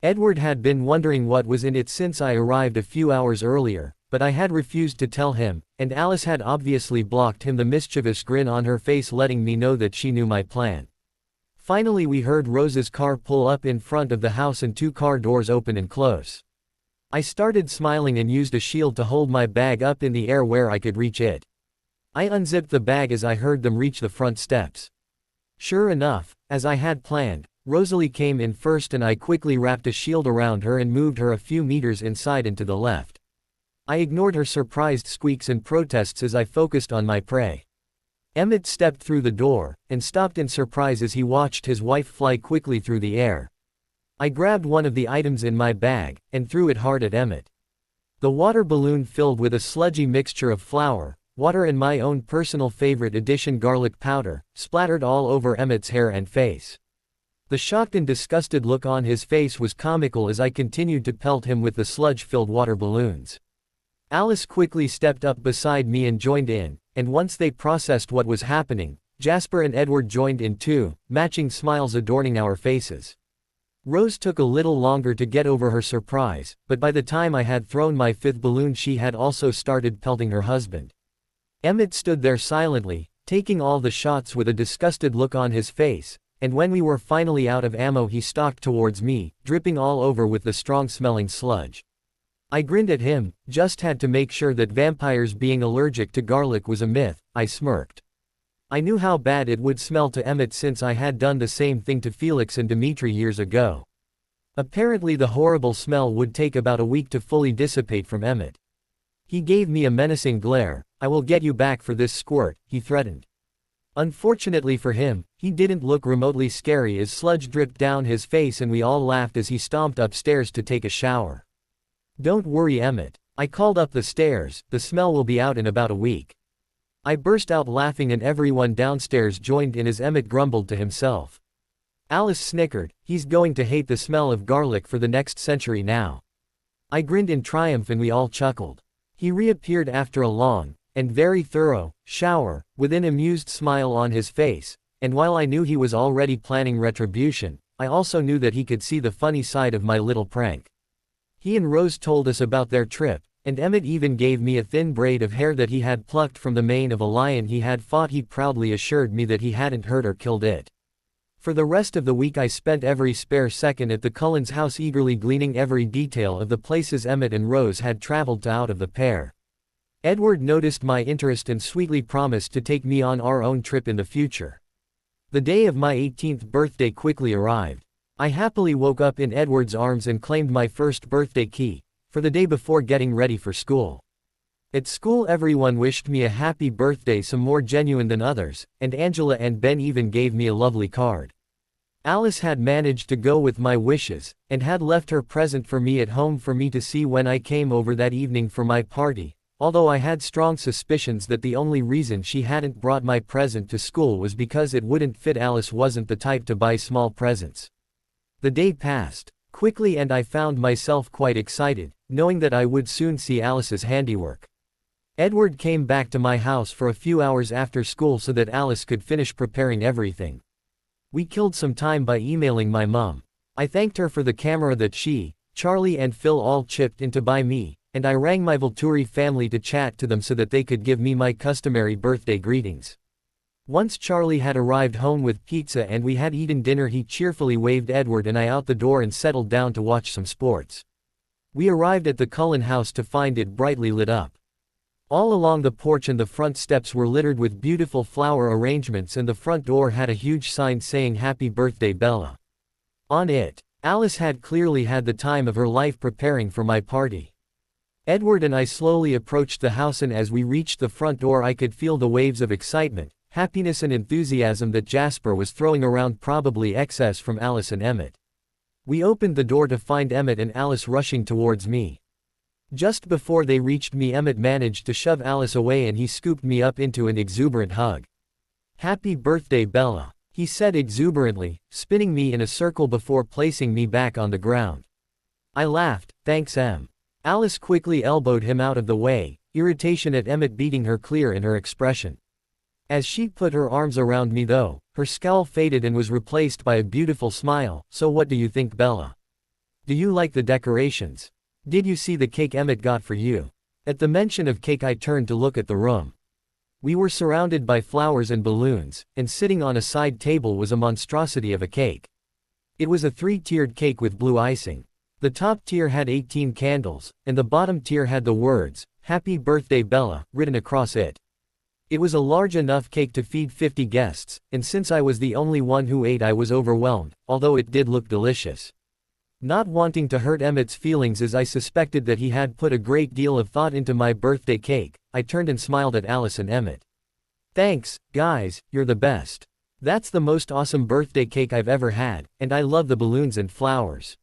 Edward had been wondering what was in it since I arrived a few hours earlier, but I had refused to tell him, and Alice had obviously blocked him, the mischievous grin on her face letting me know that she knew my plan. Finally we heard Rose's car pull up in front of the house and 2 car doors open and close. I started smiling and used a shield to hold my bag up in the air where I could reach it. I unzipped the bag as I heard them reach the front steps. Sure enough, as I had planned, Rosalie came in first and I quickly wrapped a shield around her and moved her a few meters inside and to the left. I ignored her surprised squeaks and protests as I focused on my prey. Emmett stepped through the door, and stopped in surprise as he watched his wife fly quickly through the air. I grabbed one of the items in my bag, and threw it hard at Emmett. The water balloon filled with a sludgy mixture of flour, water and my own personal favorite addition, garlic powder, splattered all over Emmett's hair and face. The shocked and disgusted look on his face was comical as I continued to pelt him with the sludge-filled water balloons. Alice quickly stepped up beside me and joined in, and once they processed what was happening, Jasper and Edward joined in too, matching smiles adorning our faces. Rose took a little longer to get over her surprise, but by the time I had thrown my 5th balloon she had also started pelting her husband. Emmett stood there silently, taking all the shots with a disgusted look on his face, and when we were finally out of ammo he stalked towards me, dripping all over with the strong-smelling sludge. I grinned at him, just had to make sure that vampires being allergic to garlic was a myth. I smirked. I knew how bad it would smell to Emmett since I had done the same thing to Felix and Dimitri years ago. Apparently the horrible smell would take about a week to fully dissipate from Emmett. He gave me a menacing glare. "I will get you back for this squirt," he threatened. Unfortunately for him, he didn't look remotely scary as sludge dripped down his face and we all laughed as he stomped upstairs to take a shower. "Don't worry, Emmett. I called up the stairs, the smell will be out in about a week." I burst out laughing and everyone downstairs joined in as Emmett grumbled to himself. Alice snickered, "He's going to hate the smell of garlic for the next century now." I grinned in triumph and we all chuckled. He reappeared after a long, and very thorough, shower, with an amused smile on his face, and while I knew he was already planning retribution, I also knew that he could see the funny side of my little prank. He and Rose told us about their trip, and Emmett even gave me a thin braid of hair that he had plucked from the mane of a lion he had fought. He proudly assured me that he hadn't hurt or killed it. For the rest of the week I spent every spare second at the Cullens' house eagerly gleaning every detail of the places Emmett and Rose had traveled to out of the pair. Edward noticed my interest and sweetly promised to take me on our own trip in the future. The day of my 18th birthday quickly arrived. I happily woke up in Edward's arms and claimed my first birthday key, for the day before getting ready for school. At school everyone wished me a happy birthday, some more genuine than others, and Angela and Ben even gave me a lovely card. Alice had managed to go with my wishes, and had left her present for me at home for me to see when I came over that evening for my party, although I had strong suspicions that the only reason she hadn't brought my present to school was because it wouldn't fit. Alice wasn't the type to buy small presents. The day passed quickly and I found myself quite excited, knowing that I would soon see Alice's handiwork. Edward came back to my house for a few hours after school so that Alice could finish preparing everything. We killed some time by emailing my mom. I thanked her for the camera that she, Charlie and Phil all chipped in to buy me, and I rang my Volturi family to chat to them so that they could give me my customary birthday greetings. Once Charlie had arrived home with pizza and we had eaten dinner, he cheerfully waved Edward and I out the door and settled down to watch some sports. We arrived at the Cullen house to find it brightly lit up. All along the porch and the front steps were littered with beautiful flower arrangements, and the front door had a huge sign saying "Happy Birthday Bella" on it. Alice had clearly had the time of her life preparing for my party. Edward and I slowly approached the house, and as we reached the front door I could feel the waves of excitement, happiness and enthusiasm that Jasper was throwing around, probably excess from Alice and Emmett. We opened the door to find Emmett and Alice rushing towards me. Just before they reached me, Emmett managed to shove Alice away and he scooped me up into an exuberant hug. "Happy birthday, Bella," he said exuberantly, spinning me in a circle before placing me back on the ground. I laughed. "Thanks, Em." Alice quickly elbowed him out of the way, irritation at Emmett beating her clear in her expression. As she put her arms around me though, her scowl faded and was replaced by a beautiful smile. "So what do you think, Bella? Do you like the decorations? Did you see the cake Emmett got for you?" At the mention of cake I turned to look at the room. We were surrounded by flowers and balloons, and sitting on a side table was a monstrosity of a cake. It was a 3-tiered cake with blue icing. The top tier had 18 candles, and the bottom tier had the words, "Happy Birthday Bella," written across it. It was a large enough cake to feed 50 guests, and since I was the only one who ate I was overwhelmed, although it did look delicious. Not wanting to hurt Emmett's feelings, as I suspected that he had put a great deal of thought into my birthday cake, I turned and smiled at Alice and Emmett. "Thanks, guys, you're the best. That's the most awesome birthday cake I've ever had, and I love the balloons and flowers."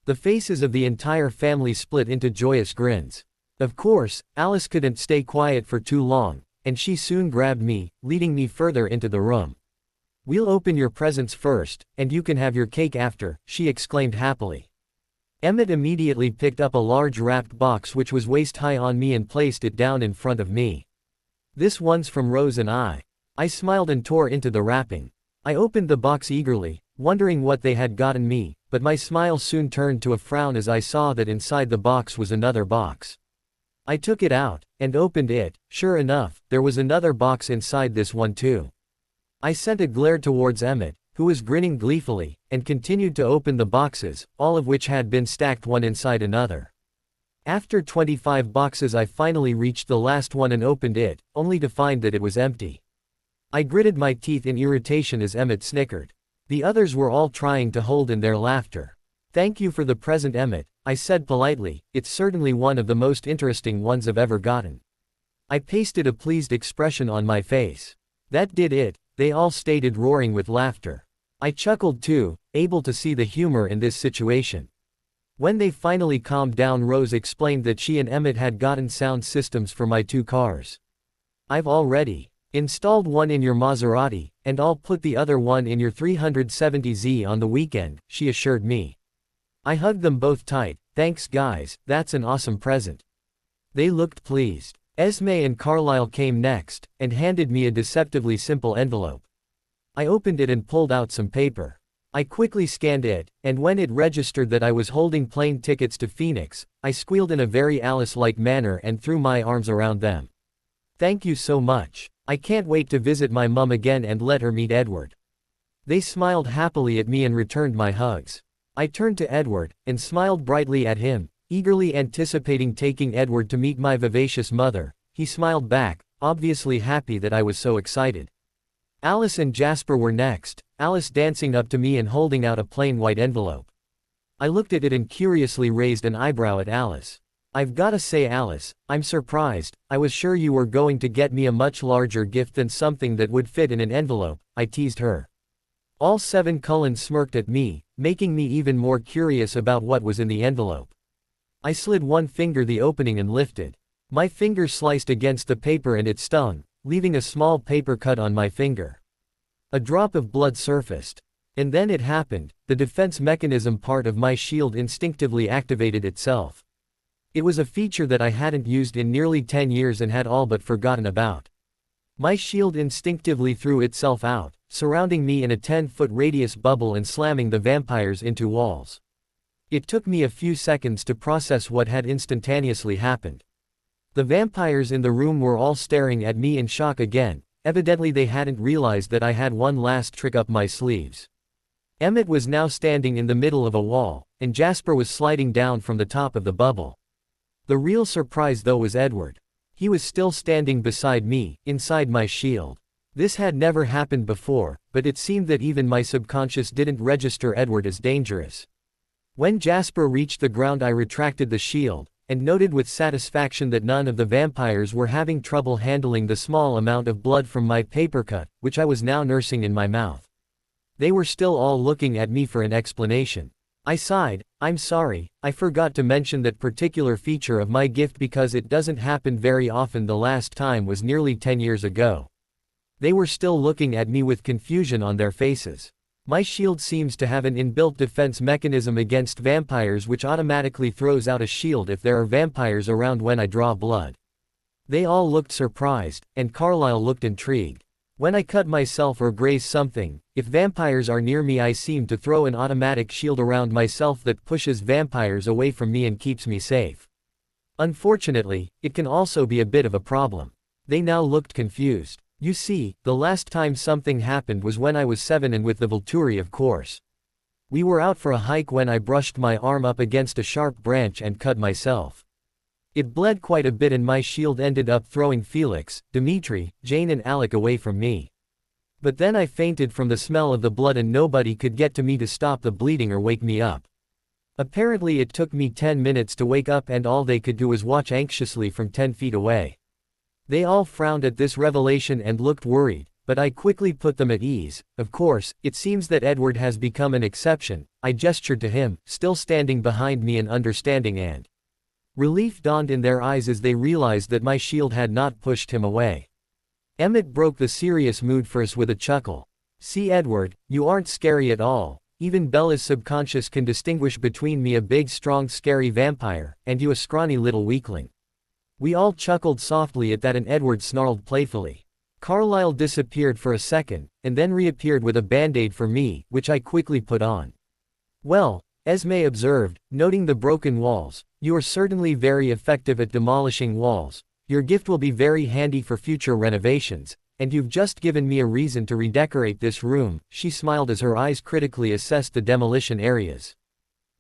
The faces of the entire family split into joyous grins. Of course, Alice couldn't stay quiet for too long, and she soon grabbed me, leading me further into the room. "We'll open your presents first, and you can have your cake after," she exclaimed happily. Emmett immediately picked up a large wrapped box which was waist-high on me and placed it down in front of me. "This one's from Rose and I." I smiled and tore into the wrapping. I opened the box eagerly, wondering what they had gotten me, but my smile soon turned to a frown as I saw that inside the box was another box. I took it out, and opened it. Sure enough, there was another box inside this one too. I sent a glare towards Emmett, who was grinning gleefully, and continued to open the boxes, all of which had been stacked one inside another. After 25 boxes I finally reached the last one and opened it, only to find that it was empty. I gritted my teeth in irritation as Emmett snickered. The others were all trying to hold in their laughter. "Thank you for the present, Emmett," I said politely. "It's certainly one of the most interesting ones I've ever gotten." I pasted a pleased expression on my face. "That did it," they all stated, roaring with laughter. I chuckled too, able to see the humor in this situation. When they finally calmed down, Rose explained that she and Emmett had gotten sound systems for my 2 cars. "I've already installed one in your Maserati, and I'll put the other one in your 370Z on the weekend," she assured me. I hugged them both tight. "Thanks guys, that's an awesome present." They looked pleased. Esme and Carlisle came next, and handed me a deceptively simple envelope. I opened it and pulled out some paper. I quickly scanned it, and when it registered that I was holding plane tickets to Phoenix, I squealed in a very Alice-like manner and threw my arms around them. "Thank you so much. I can't wait to visit my mum again and let her meet Edward." They smiled happily at me and returned my hugs. I turned to Edward, and smiled brightly at him, eagerly anticipating taking Edward to meet my vivacious mother. He smiled back, obviously happy that I was so excited. Alice and Jasper were next, Alice dancing up to me and holding out a plain white envelope. I looked at it and curiously raised an eyebrow at Alice. "I've gotta say, Alice, I'm surprised. I was sure you were going to get me a much larger gift than something that would fit in an envelope," I teased her. All 7 Cullens smirked at me, making me even more curious about what was in the envelope. I slid one finger the opening and lifted. My finger sliced against the paper and it stung, leaving a small paper cut on my finger. A drop of blood surfaced. And then it happened, the defense mechanism part of my shield instinctively activated itself. It was a feature that I hadn't used in nearly 10 years and had all but forgotten about. My shield instinctively threw itself out, surrounding me in a 10-foot radius bubble and slamming the vampires into walls. It took me a few seconds to process what had instantaneously happened. The vampires in the room were all staring at me in shock again, Evidently they hadn't realized that I had one last trick up my sleeves. Emmett was now standing in the middle of a wall, and Jasper was sliding down from the top of the bubble. The real surprise though was Edward. He was still standing beside me, inside my shield. This had never happened before, but it seemed that even my subconscious didn't register Edward as dangerous. When Jasper reached the ground, I retracted the shield, and noted with satisfaction that none of the vampires were having trouble handling the small amount of blood from my paper cut, which I was now nursing in my mouth. They were still all looking at me for an explanation. I sighed. I'm sorry, I forgot to mention that particular feature of my gift because it doesn't happen very often. The last time was nearly 10 years ago. They were still looking at me with confusion on their faces. My shield seems to have an inbuilt defense mechanism against vampires which automatically throws out a shield if there are vampires around when I draw blood. They all looked surprised, and Carlyle looked intrigued. When I cut myself or graze something, if vampires are near me I seem to throw an automatic shield around myself that pushes vampires away from me and keeps me safe. Unfortunately, it can also be a bit of a problem. They now looked confused. You see, the last time something happened was when I was 7 and with the Volturi, of course. We were out for a hike when I brushed my arm up against a sharp branch and cut myself. It bled quite a bit and my shield ended up throwing Felix, Dimitri, Jane and Alec away from me. But then I fainted from the smell of the blood and nobody could get to me to stop the bleeding or wake me up. Apparently it took me 10 minutes to wake up and all they could do was watch anxiously from 10 feet away. They all frowned at this revelation and looked worried, but I quickly put them at ease. Of course, it seems that Edward has become an exception. I gestured to him, still standing behind me, and understanding and relief dawned in their eyes as they realized that my shield had not pushed him away. Emmett broke the serious mood for us with a chuckle. See Edward, you aren't scary at all. Even Bella's subconscious can distinguish between me, a big strong scary vampire, and you a scrawny little weakling. We all chuckled softly at that and Edward snarled playfully. Carlyle disappeared for a second, and then reappeared with a band-aid for me, which I quickly put on. Well, Esme observed, noting the broken walls, you are certainly very effective at demolishing walls. Your gift will be very handy for future renovations, and you've just given me a reason to redecorate this room. She smiled as her eyes critically assessed the demolition areas.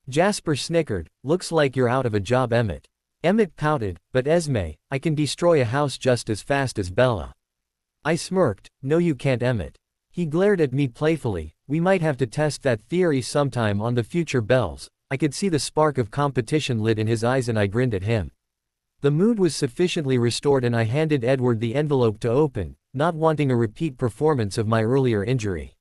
Jasper snickered, looks like you're out of a job, Emmett. Emmett pouted, but Esme, I can destroy a house just as fast as Bella. I smirked, no you can't, Emmett. He glared at me playfully. We might have to test that theory sometime on the future Bells. I could see the spark of competition lit in his eyes and I grinned at him. The mood was sufficiently restored and I handed Edward the envelope to open, not wanting a repeat performance of my earlier injury.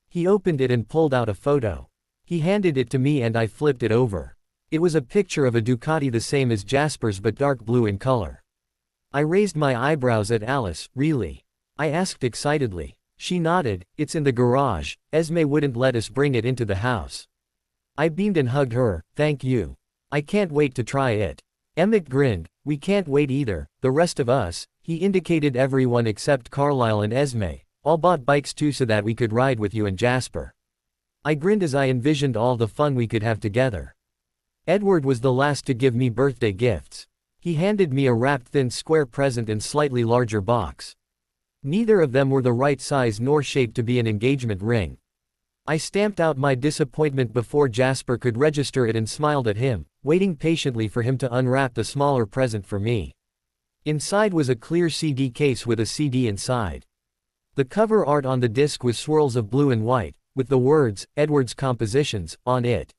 He opened it and pulled out a photo. He handed it to me and I flipped it over. It was a picture of a Ducati the same as Jasper's but dark blue in color. I raised my eyebrows at Alice. Really? I asked excitedly. She nodded. It's in the garage. Esme wouldn't let us bring it into the house. I beamed and hugged her. Thank you. I can't wait to try it. Emmett grinned. We can't wait either. The rest of us, he indicated everyone except Carlyle and Esme, all bought bikes too so that we could ride with you and Jasper. I grinned as I envisioned all the fun we could have together. Edward was the last to give me birthday gifts. He handed me a wrapped thin square present and slightly larger box. Neither of them were the right size nor shape to be an engagement ring. I stamped out my disappointment before Jasper could register it and smiled at him, waiting patiently for him to unwrap the smaller present for me. Inside was a clear CD case with a CD inside. The cover art on the disc was swirls of blue and white, with the words, Edward's Compositions, on it.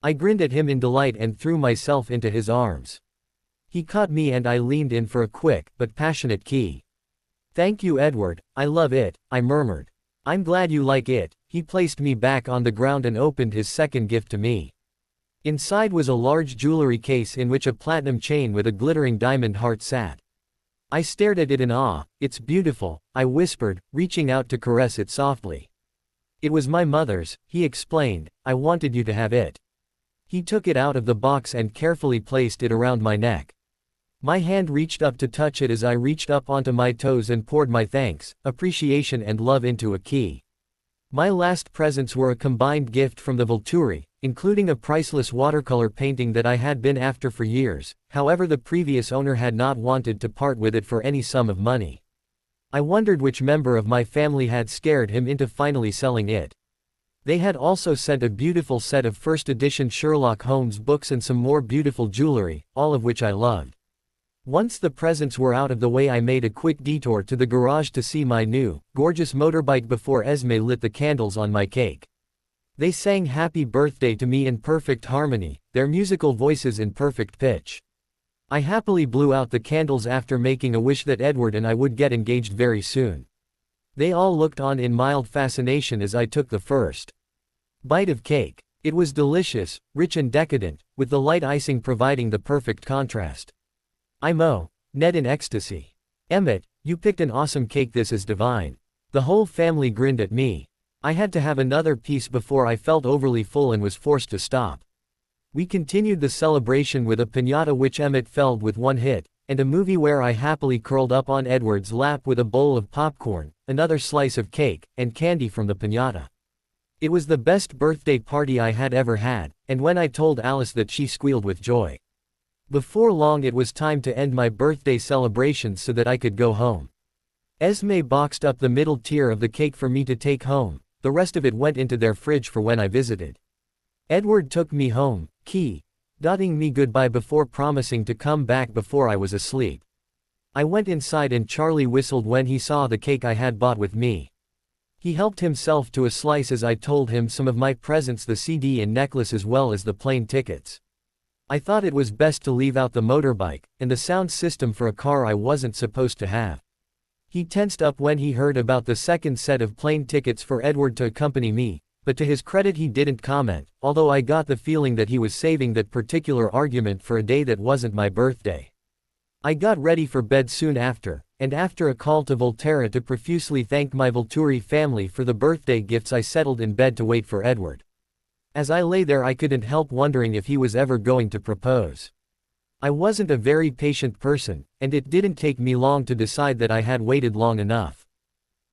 I grinned at him in delight and threw myself into his arms. He caught me and I leaned in for a quick, but passionate key. Thank you, Edward, I love it, I murmured. I'm glad you like it. He placed me back on the ground and opened his second gift to me. Inside was a large jewelry case in which a platinum chain with a glittering diamond heart sat. I stared at it in awe. It's beautiful, I whispered, reaching out to caress it softly. It was my mother's, he explained. I wanted you to have it. He took it out of the box and carefully placed it around my neck. My hand reached up to touch it as I reached up onto my toes and poured my thanks, appreciation and love into a key. My last presents were a combined gift from the Volturi, including a priceless watercolor painting that I had been after for years. However, the previous owner had not wanted to part with it for any sum of money. I wondered which member of my family had scared him into finally selling it. They had also sent a beautiful set of first edition Sherlock Holmes books and some more beautiful jewelry, all of which I loved. Once the presents were out of the way, I made a quick detour to the garage to see my new, gorgeous motorbike before Esme lit the candles on my cake. They sang happy birthday to me in perfect harmony, their musical voices in perfect pitch. I happily blew out the candles after making a wish that Edward and I would get engaged very soon. They all looked on in mild fascination as I took the first bite of cake. It was delicious, rich and decadent, with the light icing providing the perfect contrast. Ned in ecstasy. Emmett, you picked an awesome cake, this is divine. The whole family grinned at me. I had to have another piece before I felt overly full and was forced to stop. We continued the celebration with a piñata which Emmett felled with one hit, and a movie where I happily curled up on Edward's lap with a bowl of popcorn, another slice of cake, and candy from the piñata. It was the best birthday party I had ever had, and when I told Alice that, she squealed with joy. Before long it was time to end my birthday celebrations so that I could go home. Esme boxed up the middle tier of the cake for me to take home, the rest of it went into their fridge for when I visited. Edward took me home, dotting me goodbye before promising to come back before I was asleep. I went inside and Charlie whistled when he saw the cake I had bought with me. He helped himself to a slice as I told him some of my presents, the CD and necklace as well as the plane tickets. I thought it was best to leave out the motorbike, and the sound system for a car I wasn't supposed to have. He tensed up when he heard about the second set of plane tickets for Edward to accompany me, but to his credit he didn't comment, although I got the feeling that he was saving that particular argument for a day that wasn't my birthday. I got ready for bed soon after, and after a call to Volturi to profusely thank my Volturi family for the birthday gifts, I settled in bed to wait for Edward. As I lay there I couldn't help wondering if he was ever going to propose. I wasn't a very patient person, and it didn't take me long to decide that I had waited long enough.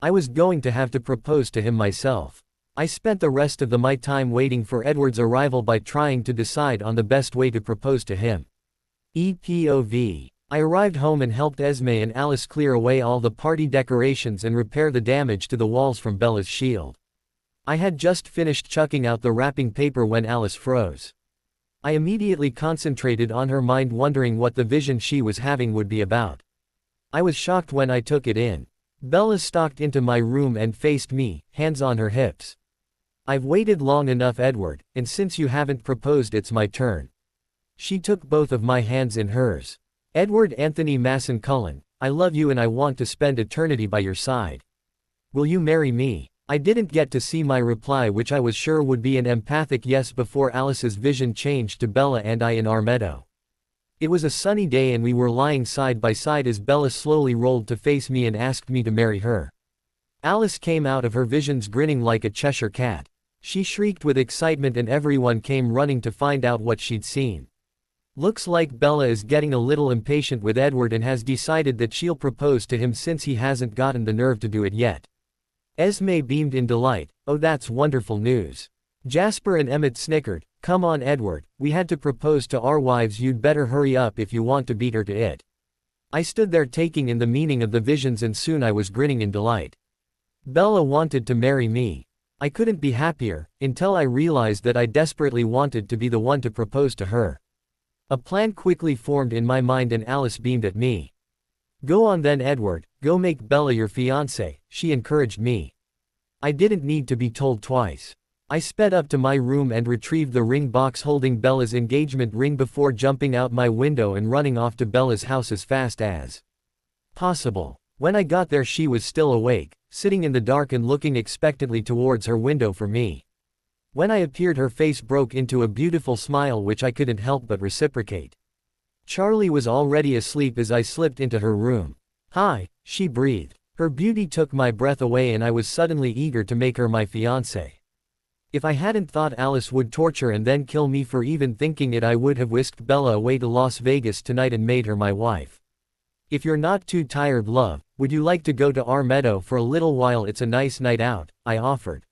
I was going to have to propose to him myself. I spent the rest of my time waiting for Edward's arrival by trying to decide on the best way to propose to him. EPOV. I arrived home and helped Esme and Alice clear away all the party decorations and repair the damage to the walls from Bella's shield. I had just finished chucking out the wrapping paper when Alice froze. I immediately concentrated on her mind, wondering what the vision she was having would be about. I was shocked when I took it in. Bella stalked into my room and faced me, hands on her hips. I've waited long enough, Edward, and since you haven't proposed it's my turn. She took both of my hands in hers. Edward Anthony Masson Cullen, I love you and I want to spend eternity by your side. Will you marry me? I didn't get to see my reply, which I was sure would be an emphatic yes, before Alice's vision changed to Bella and I in our meadow. It was a sunny day and we were lying side by side as Bella slowly rolled to face me and asked me to marry her. Alice came out of her visions grinning like a Cheshire cat. She shrieked with excitement and everyone came running to find out what she'd seen. Looks like Bella is getting a little impatient with Edward and has decided that she'll propose to him since he hasn't gotten the nerve to do it yet. Esme beamed in delight. Oh, that's wonderful news. Jasper and Emmett snickered. Come on, Edward, we had to propose to our wives, you'd better hurry up if you want to beat her to it. I stood there taking in the meaning of the visions and soon I was grinning in delight. Bella wanted to marry me. I couldn't be happier, until I realized that I desperately wanted to be the one to propose to her. A plan quickly formed in my mind and Alice beamed at me. Go on then, Edward, go make Bella your fiancée, she encouraged me. I didn't need to be told twice. I sped up to my room and retrieved the ring box holding Bella's engagement ring before jumping out my window and running off to Bella's house as fast as possible. When I got there she was still awake, sitting in the dark and looking expectantly towards her window for me. When I appeared her face broke into a beautiful smile which I couldn't help but reciprocate. Charlie was already asleep as I slipped into her room. Hi, she breathed. Her beauty took my breath away and I was suddenly eager to make her my fiancé. If I hadn't thought Alice would torture and then kill me for even thinking it, I would have whisked Bella away to Las Vegas tonight and made her my wife. If you're not too tired, love, would you like to go to our meadow for a little while? It's a nice night out, I offered.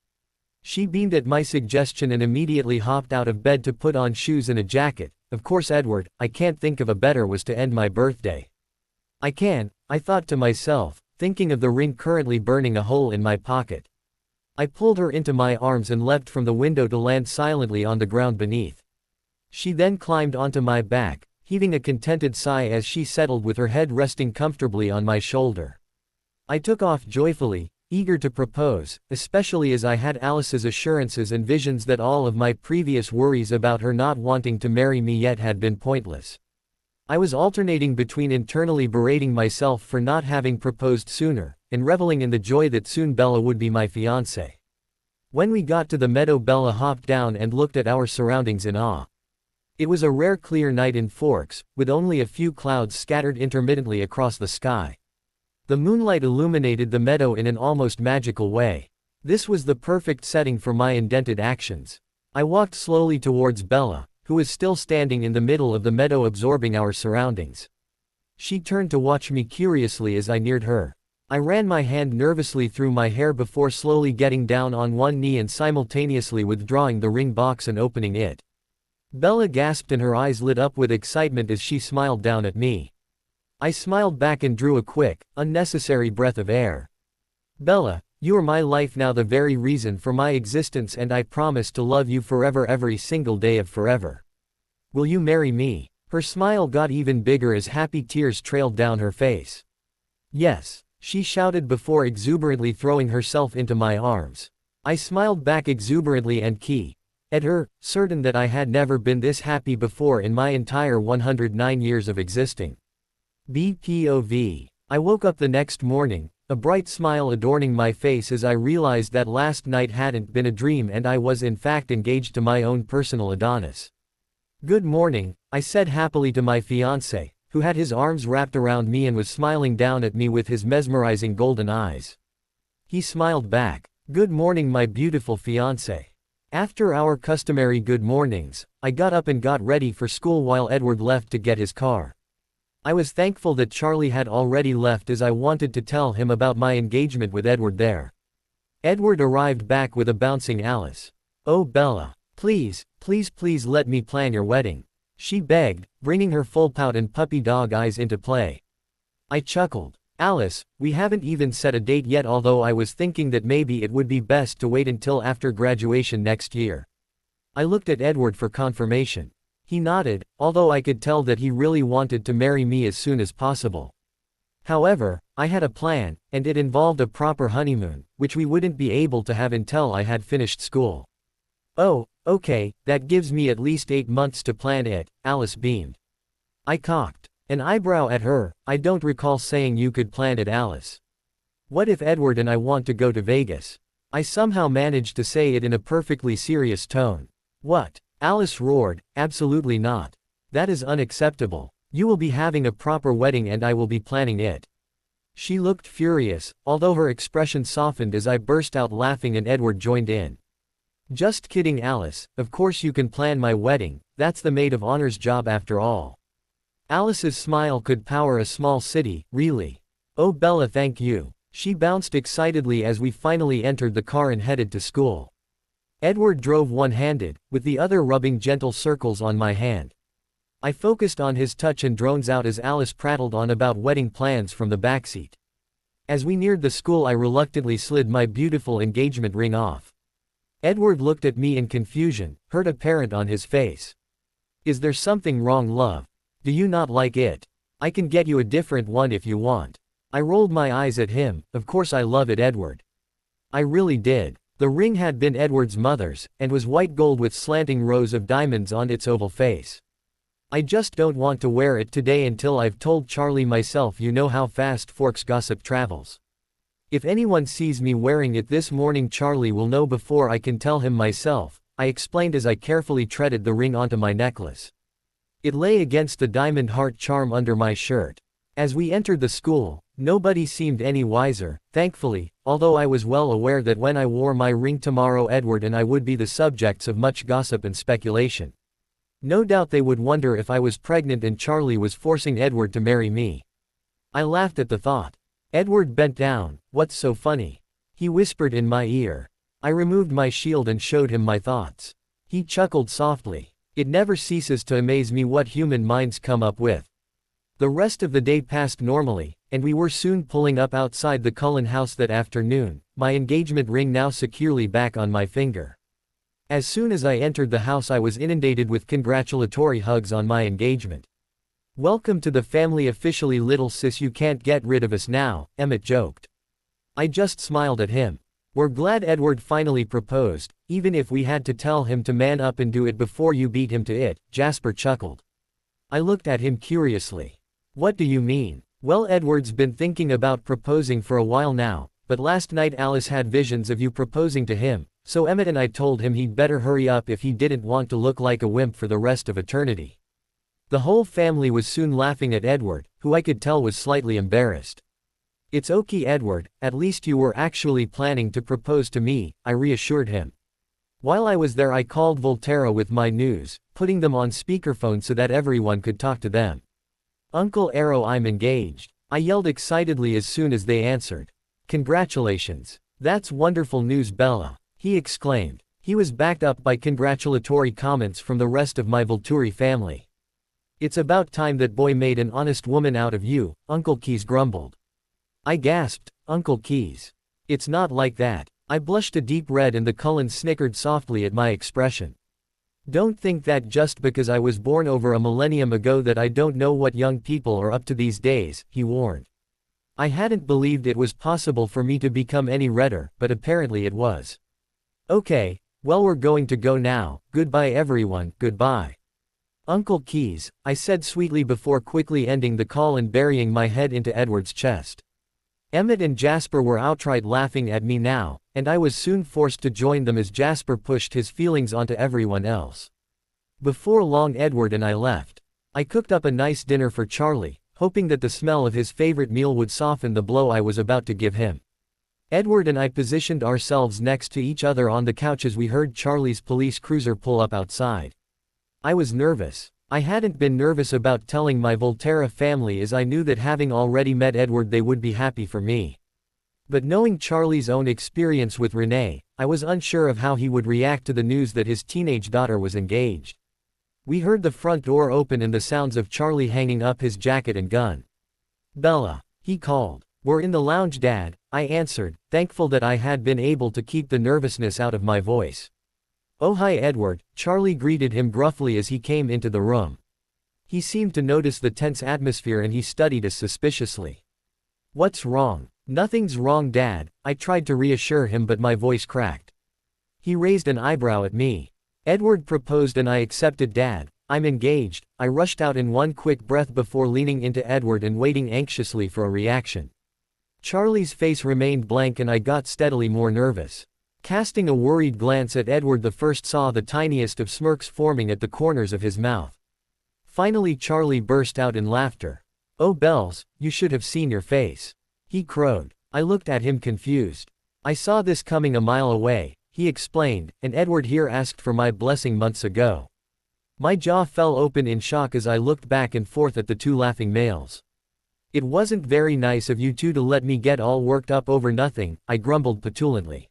She beamed at my suggestion and immediately hopped out of bed to put on shoes and a jacket. Of course, Edward, I can't think of a better was to end my birthday. I thought to myself, thinking of the ring currently burning a hole in my pocket. I pulled her into my arms and leapt from the window to land silently on the ground beneath. She then climbed onto my back, heaving a contented sigh as she settled with her head resting comfortably on my shoulder. I took off joyfully, eager to propose, especially as I had Alice's assurances and visions that all of my previous worries about her not wanting to marry me yet had been pointless. I was alternating between internally berating myself for not having proposed sooner, and reveling in the joy that soon Bella would be my fiancée. When we got to the meadow, Bella hopped down and looked at our surroundings in awe. It was a rare clear night in Forks, with only a few clouds scattered intermittently across the sky. The moonlight illuminated the meadow in an almost magical way. This was the perfect setting for my indented actions. I walked slowly towards Bella, who was still standing in the middle of the meadow absorbing our surroundings. She turned to watch me curiously as I neared her. I ran my hand nervously through my hair before slowly getting down on one knee and simultaneously withdrawing the ring box and opening it. Bella gasped and her eyes lit up with excitement as she smiled down at me. I smiled back and drew a quick, unnecessary breath of air. Bella, you are my life now, the very reason for my existence, and I promise to love you forever, every single day of forever. Will you marry me? Her smile got even bigger as happy tears trailed down her face. Yes, she shouted before exuberantly throwing herself into my arms. I smiled back exuberantly and at her, certain that I had never been this happy before in my entire 109 years of existing. BPOV. I woke up the next morning, a bright smile adorning my face as I realized that last night hadn't been a dream and I was in fact engaged to my own personal Adonis. Good morning, I said happily to my fiancé, who had his arms wrapped around me and was smiling down at me with his mesmerizing golden eyes. He smiled back. Good morning, my beautiful fiancé. After our customary good mornings, I got up and got ready for school while Edward left to get his car. I was thankful that Charlie had already left as I wanted to tell him about my engagement with Edward there. Edward arrived back with a bouncing Alice. Oh Bella, please, please, please let me plan your wedding, she begged, bringing her full pout and puppy dog eyes into play. I chuckled. Alice, we haven't even set a date yet, although I was thinking that maybe it would be best to wait until after graduation next year. I looked at Edward for confirmation. He nodded, although I could tell that he really wanted to marry me as soon as possible. However, I had a plan, and it involved a proper honeymoon, which we wouldn't be able to have until I had finished school. Oh, okay, that gives me at least 8 months to plan it, Alice beamed. I cocked an eyebrow at her. I don't recall saying you could plan it, Alice. What if Edward and I want to go to Vegas? I somehow managed to say it in a perfectly serious tone. What? Alice roared, absolutely not. That is unacceptable. You will be having a proper wedding and I will be planning it. She looked furious, although her expression softened as I burst out laughing and Edward joined in. Just kidding, Alice, of course you can plan my wedding, that's the maid of honor's job after all. Alice's smile could power a small city, really. Oh Bella, thank you. She bounced excitedly as we finally entered the car and headed to school. Edward drove one-handed, with the other rubbing gentle circles on my hand. I focused on his touch and drones out as Alice prattled on about wedding plans from the backseat. As we neared the school, I reluctantly slid my beautiful engagement ring off. Edward looked at me in confusion, hurt apparent on his face. Is there something wrong, love? Do you not like it? I can get you a different one if you want. I rolled my eyes at him. Of course I love it, Edward. I really did. The ring had been Edward's mother's, and was white gold with slanting rows of diamonds on its oval face. I just don't want to wear it today until I've told Charlie myself. You know how fast Forks gossip travels. If anyone sees me wearing it this morning, Charlie will know before I can tell him myself, I explained as I carefully treaded the ring onto my necklace. It lay against the diamond heart charm under my shirt. As we entered the school, nobody seemed any wiser, thankfully, although I was well aware that when I wore my ring tomorrow, Edward and I would be the subjects of much gossip and speculation. No doubt they would wonder if I was pregnant and Charlie was forcing Edward to marry me. I laughed at the thought. Edward bent down. What's so funny? He whispered in my ear. I removed my shield and showed him my thoughts. He chuckled softly. It never ceases to amaze me what human minds come up with. The rest of the day passed normally, and we were soon pulling up outside the Cullen house that afternoon, my engagement ring now securely back on my finger. As soon as I entered the house I was inundated with congratulatory hugs on my engagement. "Welcome to the family officially, little sis, you can't get rid of us now," Emmett joked. I just smiled at him. "We're glad Edward finally proposed, even if we had to tell him to man up and do it before you beat him to it," Jasper chuckled. I looked at him curiously. "What do you mean?" "Well, Edward's been thinking about proposing for a while now, but last night Alice had visions of you proposing to him, so Emmett and I told him he'd better hurry up if he didn't want to look like a wimp for the rest of eternity." The whole family was soon laughing at Edward, who I could tell was slightly embarrassed. "It's okay, Edward, at least you were actually planning to propose to me," I reassured him. While I was there I called Volterra with my news, putting them on speakerphone so that everyone could talk to them. "Uncle Arrow, I'm engaged," I yelled excitedly as soon as they answered. "Congratulations. That's wonderful news, Bella," he exclaimed. He was backed up by congratulatory comments from the rest of my Volturi family. "It's about time that boy made an honest woman out of you," Uncle Keys grumbled. I gasped, "Uncle Keys. It's not like that." I blushed a deep red and the Cullens snickered softly at my expression. "Don't think that just because I was born over a millennium ago that I don't know what young people are up to these days," he warned. I hadn't believed it was possible for me to become any redder, but apparently it was. "Okay, well, we're going to go now. Goodbye everyone, goodbye." "Uncle Keys," I said sweetly before quickly ending the call and burying my head into Edward's chest. Emmett and Jasper were outright laughing at me now, and I was soon forced to join them as Jasper pushed his feelings onto everyone else. Before long Edward and I left. I cooked up a nice dinner for Charlie, hoping that the smell of his favorite meal would soften the blow I was about to give him. Edward and I positioned ourselves next to each other on the couch as we heard Charlie's police cruiser pull up outside. I was nervous. I hadn't been nervous about telling my Volterra family as I knew that having already met Edward they would be happy for me. But knowing Charlie's own experience with Renee, I was unsure of how he would react to the news that his teenage daughter was engaged. We heard the front door open and the sounds of Charlie hanging up his jacket and gun. "Bella," he called. "We're in the lounge, Dad," I answered, thankful that I had been able to keep the nervousness out of my voice. "Oh, hi Edward," Charlie greeted him gruffly as he came into the room. He seemed to notice the tense atmosphere and he studied us suspiciously. "What's wrong?" "Nothing's wrong, Dad," I tried to reassure him but my voice cracked. He raised an eyebrow at me. "Edward proposed and I accepted, Dad. I'm engaged," I rushed out in one quick breath before leaning into Edward and waiting anxiously for a reaction. Charlie's face remained blank and I got steadily more nervous. Casting a worried glance at Edward, the first saw the tiniest of smirks forming at the corners of his mouth. Finally Charlie burst out in laughter. "Oh Bells, you should have seen your face," he crowed. I looked at him confused. "I saw this coming a mile away," he explained, "and Edward here asked for my blessing months ago." My jaw fell open in shock as I looked back and forth at the two laughing males. "It wasn't very nice of you two to let me get all worked up over nothing," I grumbled petulantly.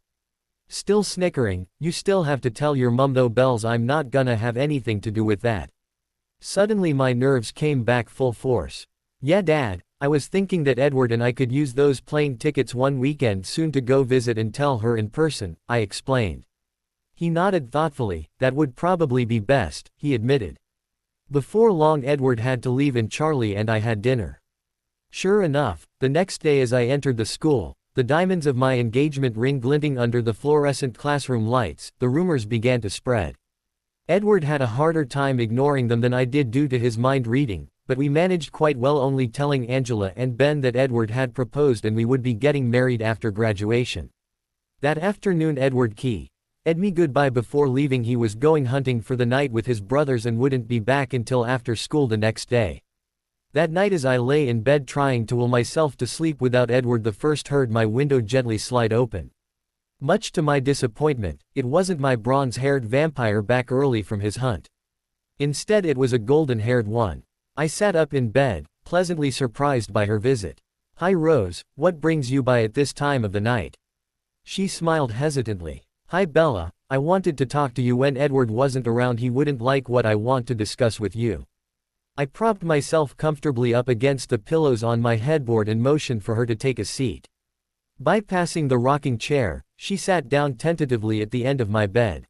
Still snickering, "You still have to tell your mum though, Bells, I'm not gonna have anything to do with that." Suddenly my nerves came back full force. "Yeah, Dad, I was thinking that Edward and I could use those plane tickets one weekend soon to go visit and tell her in person," I explained. He nodded thoughtfully. "That would probably be best," he admitted. Before long Edward had to leave and Charlie and I had dinner. Sure enough, the next day as I entered the school, the diamonds of my engagement ring glinting under the fluorescent classroom lights, the rumors began to spread. Edward had a harder time ignoring them than I did due to his mind reading, but we managed quite well, only telling Angela and Ben that Edward had proposed and we would be getting married after graduation. That afternoon Edward kissed me goodbye before leaving. He was going hunting for the night with his brothers and wouldn't be back until after school the next day. That night as I lay in bed trying to will myself to sleep without Edward, the first heard my window gently slide open. Much to my disappointment, it wasn't my bronze-haired vampire back early from his hunt. Instead it was a golden-haired one. I sat up in bed, pleasantly surprised by her visit. "Hi Rose, what brings you by at this time of the night?" She smiled hesitantly. "Hi Bella, I wanted to talk to you when Edward wasn't around. He wouldn't like what I want to discuss with you." I propped myself comfortably up against the pillows on my headboard and motioned for her to take a seat. Bypassing the rocking chair, she sat down tentatively at the end of my bed.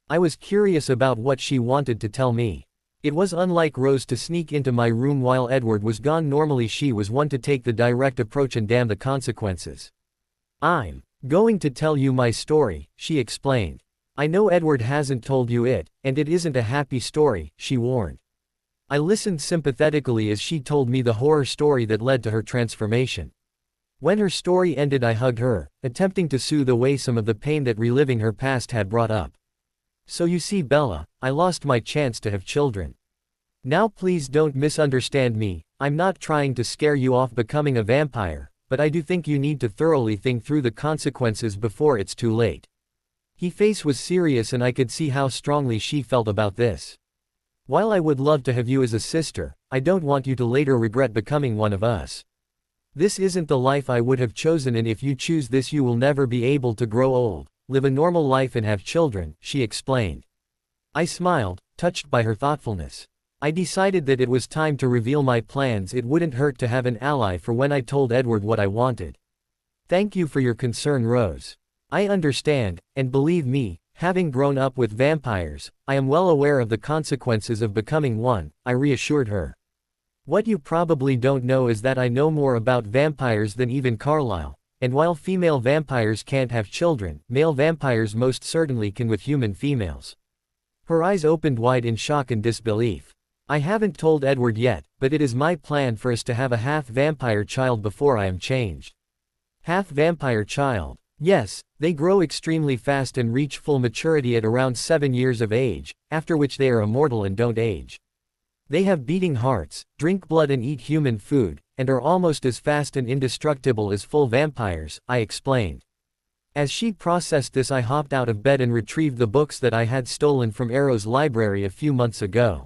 I was curious about what she wanted to tell me. It was unlike Rose to sneak into my room while Edward was gone. Normally she was one to take the direct approach and damn the consequences. "I'm going to tell you my story," she explained. "I know Edward hasn't told you it, and it isn't a happy story," she warned. I listened sympathetically as she told me the horror story that led to her transformation. When her story ended, I hugged her, attempting to soothe away some of the pain that reliving her past had brought up. "So you see, Bella, I lost my chance to have children. Now please don't misunderstand me, I'm not trying to scare you off becoming a vampire, but I do think you need to thoroughly think through the consequences before it's too late." Her face was serious and I could see how strongly she felt about this. "While I would love to have you as a sister, I don't want you to later regret becoming one of us. This isn't the life I would have chosen, and if you choose this you will never be able to grow old, live a normal life and have children," she explained. I smiled, touched by her thoughtfulness. I decided that it was time to reveal my plans. It wouldn't hurt to have an ally for when I told Edward what I wanted. "Thank you for your concern, Rose. I understand, and believe me, having grown up with vampires, I am well aware of the consequences of becoming one," I reassured her. "What you probably don't know is that I know more about vampires than even Carlisle, and while female vampires can't have children, male vampires most certainly can with human females." Her eyes opened wide in shock and disbelief. "I haven't told Edward yet, but it is my plan for us to have a half-vampire child before I am changed." "Half-vampire child?" "Yes, they grow extremely fast and reach full maturity at around 7 years of age, after which they are immortal and don't age. They have beating hearts, drink blood and eat human food, and are almost as fast and indestructible as full vampires," I explained. As she processed this, I hopped out of bed and retrieved the books that I had stolen from Arrow's library a few months ago.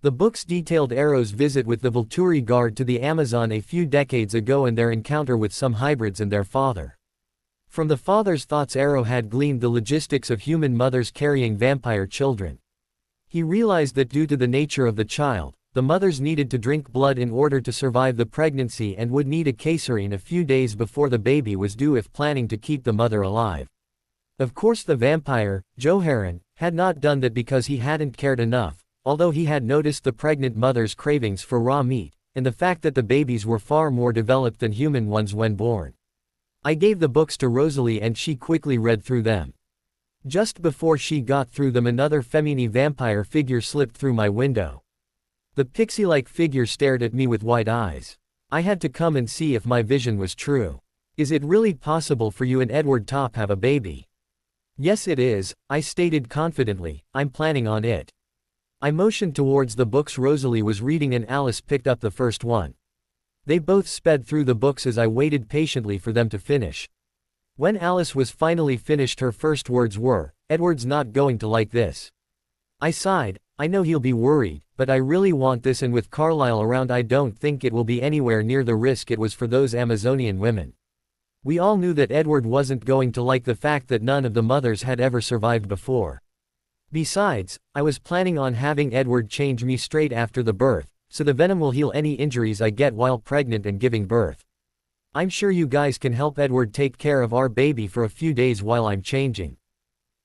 The books detailed Arrow's visit with the Volturi guard to the Amazon a few decades ago and their encounter with some hybrids and their father. From the father's thoughts, Arrow had gleaned the logistics of human mothers carrying vampire children. He realized that due to the nature of the child, the mothers needed to drink blood in order to survive the pregnancy and would need a caesarean a few days before the baby was due if planning to keep the mother alive. Of course, the vampire, Joharan, had not done that because he hadn't cared enough, although he had noticed the pregnant mother's cravings for raw meat, and the fact that the babies were far more developed than human ones when born. I gave the books to Rosalie and she quickly read through them. Just before she got through them, another feminine vampire figure slipped through my window. The pixie-like figure stared at me with wide eyes. I had to come and see if my vision was true. "Is it really possible for you and Edward to have a baby?" "Yes it is," I stated confidently, "I'm planning on it." I motioned towards the books Rosalie was reading and Alice picked up the first one. They both sped through the books as I waited patiently for them to finish. When Alice was finally finished, her first words were, "Edward's not going to like this." I sighed. "I know he'll be worried, but I really want this, and with Carlisle around I don't think it will be anywhere near the risk it was for those Amazonian women." We all knew that Edward wasn't going to like the fact that none of the mothers had ever survived before. Besides, I was planning on having Edward change me straight after the birth, so the venom will heal any injuries I get while pregnant and giving birth. "I'm sure you guys can help Edward take care of our baby for a few days while I'm changing."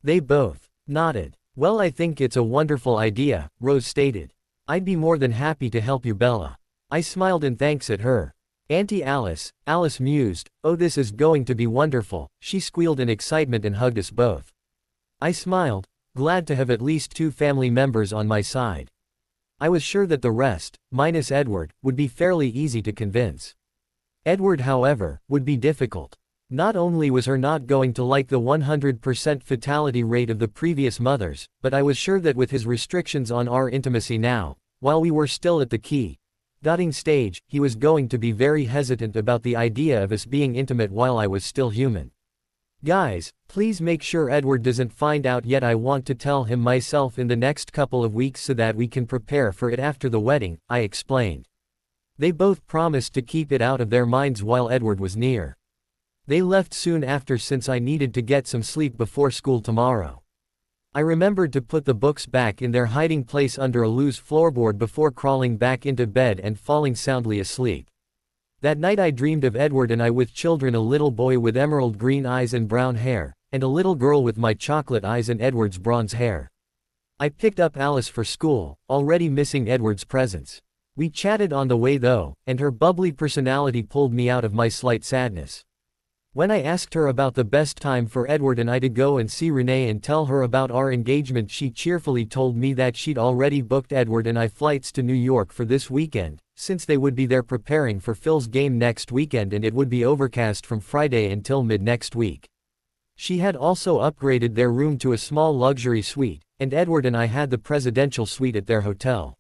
They both nodded. "Well, I think it's a wonderful idea," Rose stated. "I'd be more than happy to help you, Bella." I smiled in thanks at her. "Auntie Alice," Alice mused, "oh, this is going to be wonderful," she squealed in excitement and hugged us both. I smiled, glad to have at least 2 family members on my side. I was sure that the rest, minus Edward, would be fairly easy to convince. Edward, however, would be difficult. Not only was her not going to like the 100% fatality rate of the previous mothers, but I was sure that with his restrictions on our intimacy now, while we were still at the key-dotting stage, he was going to be very hesitant about the idea of us being intimate while I was still human. "Guys, please make sure Edward doesn't find out yet. I want to tell him myself in the next couple of weeks so that we can prepare for it after the wedding," I explained. They both promised to keep it out of their minds while Edward was near. They left soon after since I needed to get some sleep before school tomorrow. I remembered to put the books back in their hiding place under a loose floorboard before crawling back into bed and falling soundly asleep. That night I dreamed of Edward and I with children, a little boy with emerald green eyes and brown hair, and a little girl with my chocolate eyes and Edward's bronze hair. I picked up Alice for school, already missing Edward's presence. We chatted on the way though, and her bubbly personality pulled me out of my slight sadness. When I asked her about the best time for Edward and I to go and see Renee and tell her about our engagement, she cheerfully told me that she'd already booked Edward and I flights to New York for this weekend, since they would be there preparing for Phil's game next weekend and it would be overcast from Friday until mid-next week. She had also upgraded their room to a small luxury suite, and Edward and I had the presidential suite at their hotel.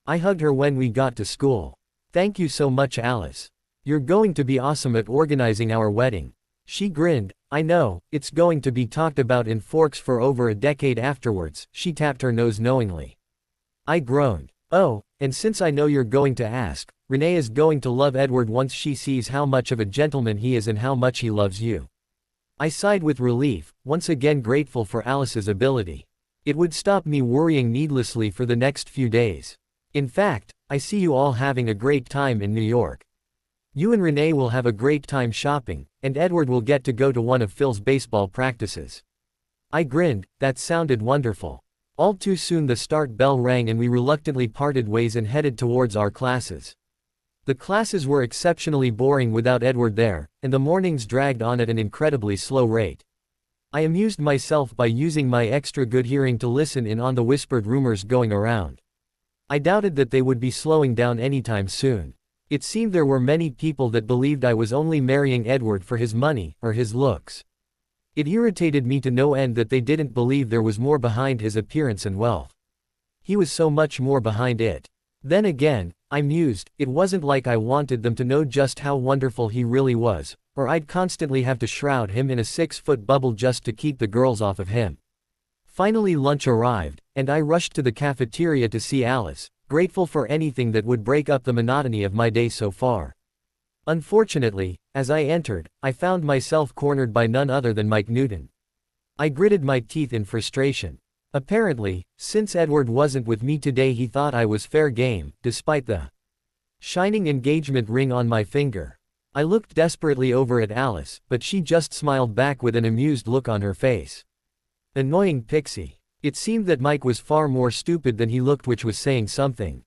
I hugged her when we got to school. "Thank you so much, Alice. You're going to be awesome at organizing our wedding." She grinned. "I know, it's going to be talked about in Forks for over a decade afterwards." She tapped her nose knowingly. I groaned. "Oh, and since I know you're going to ask, Renee is going to love Edward once she sees how much of a gentleman he is and how much he loves you." I sighed with relief, once again grateful for Alice's ability. It would stop me worrying needlessly for the next few days. "In fact, I see you all having a great time in New York. You and Renee will have a great time shopping, and Edward will get to go to one of Phil's baseball practices." I grinned. That sounded wonderful. All too soon the start bell rang and we reluctantly parted ways and headed towards our classes. The classes were exceptionally boring without Edward there, and the mornings dragged on at an incredibly slow rate. I amused myself by using my extra good hearing to listen in on the whispered rumors going around. I doubted that they would be slowing down anytime soon. It seemed there were many people that believed I was only marrying Edward for his money, or his looks. It irritated me to no end that they didn't believe there was more behind his appearance and wealth. He was so much more behind it. Then again, I mused, it wasn't like I wanted them to know just how wonderful he really was, or I'd constantly have to shroud him in a 6-foot bubble just to keep the girls off of him. Finally lunch arrived, and I rushed to the cafeteria to see Alice, grateful for anything that would break up the monotony of my day so far. Unfortunately, as I entered, I found myself cornered by none other than Mike Newton. I gritted my teeth in frustration. Apparently, since Edward wasn't with me today, he thought I was fair game, despite the shining engagement ring on my finger. I looked desperately over at Alice, but she just smiled back with an amused look on her face. Annoying pixie. It seemed that Mike was far more stupid than he looked, which was saying something.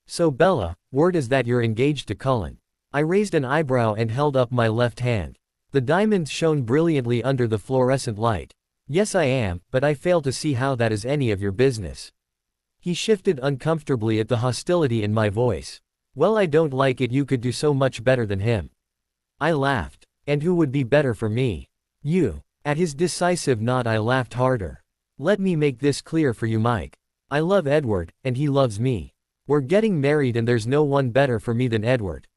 "So Bella, word is that you're engaged to Cullen." I raised an eyebrow and held up my left hand. The diamonds shone brilliantly under the fluorescent light. "Yes I am, but I fail to see how that is any of your business." He shifted uncomfortably at the hostility in my voice. "Well, I don't like it. You could do so much better than him." I laughed. "And who would be better for me?" "You." At his decisive nod I laughed harder. "Let me make this clear for you, Mike. I love Edward, and he loves me. We're getting married and there's no one better for me than Edward."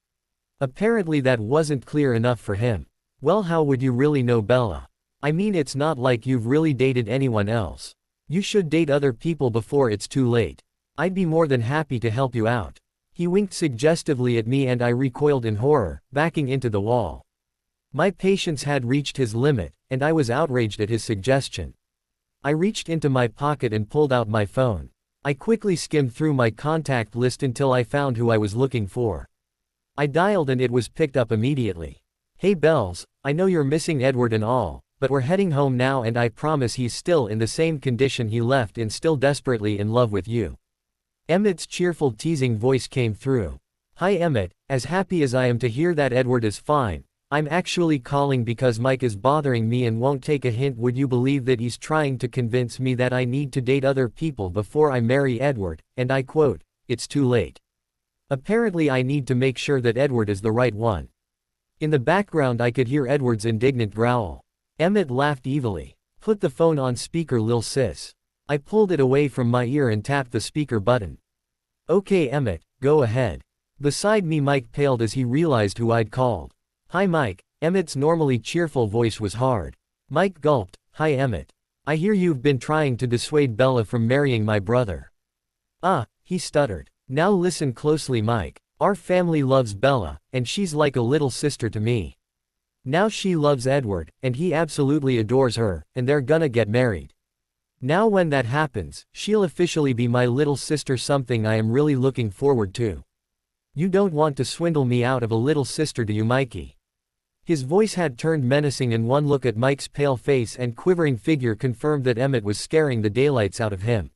Apparently that wasn't clear enough for him. "Well, how would you really know, Bella? I mean, it's not like you've really dated anyone else. You should date other people before it's too late. I'd be more than happy to help you out." He winked suggestively at me and I recoiled in horror, backing into the wall. My patience had reached his limit, and I was outraged at his suggestion. I reached into my pocket and pulled out my phone. I quickly skimmed through my contact list until I found who I was looking for. I dialed and it was picked up immediately. "Hey Bells, I know you're missing Edward and all, but we're heading home now and I promise he's still in the same condition he left in, still desperately in love with you." Emmett's cheerful teasing voice came through. "Hi Emmett, as happy as I am to hear that Edward is fine, I'm actually calling because Mike is bothering me and won't take a hint. Would you believe that he's trying to convince me that I need to date other people before I marry Edward, and I quote, 'It's too late.' Apparently I need to make sure that Edward is the right one." In the background I could hear Edward's indignant growl. Emmett laughed evilly. "Put the phone on speaker, lil sis." I pulled it away from my ear and tapped the speaker button. "Okay Emmett, go ahead." Beside me Mike paled as he realized who I'd called. "Hi Mike." Emmett's normally cheerful voice was hard. Mike gulped. "Hi Emmett. I hear you've been trying to dissuade Bella from marrying my brother." He stuttered. "Now listen closely Mike. Our family loves Bella, and she's like a little sister to me. Now she loves Edward, and he absolutely adores her, and they're gonna get married. Now when that happens, she'll officially be my little sister, something I am really looking forward to. You don't want to swindle me out of a little sister, do you, Mikey? His voice had turned menacing, and one look at Mike's pale face and quivering figure confirmed that Emmett was scaring the daylights out of him.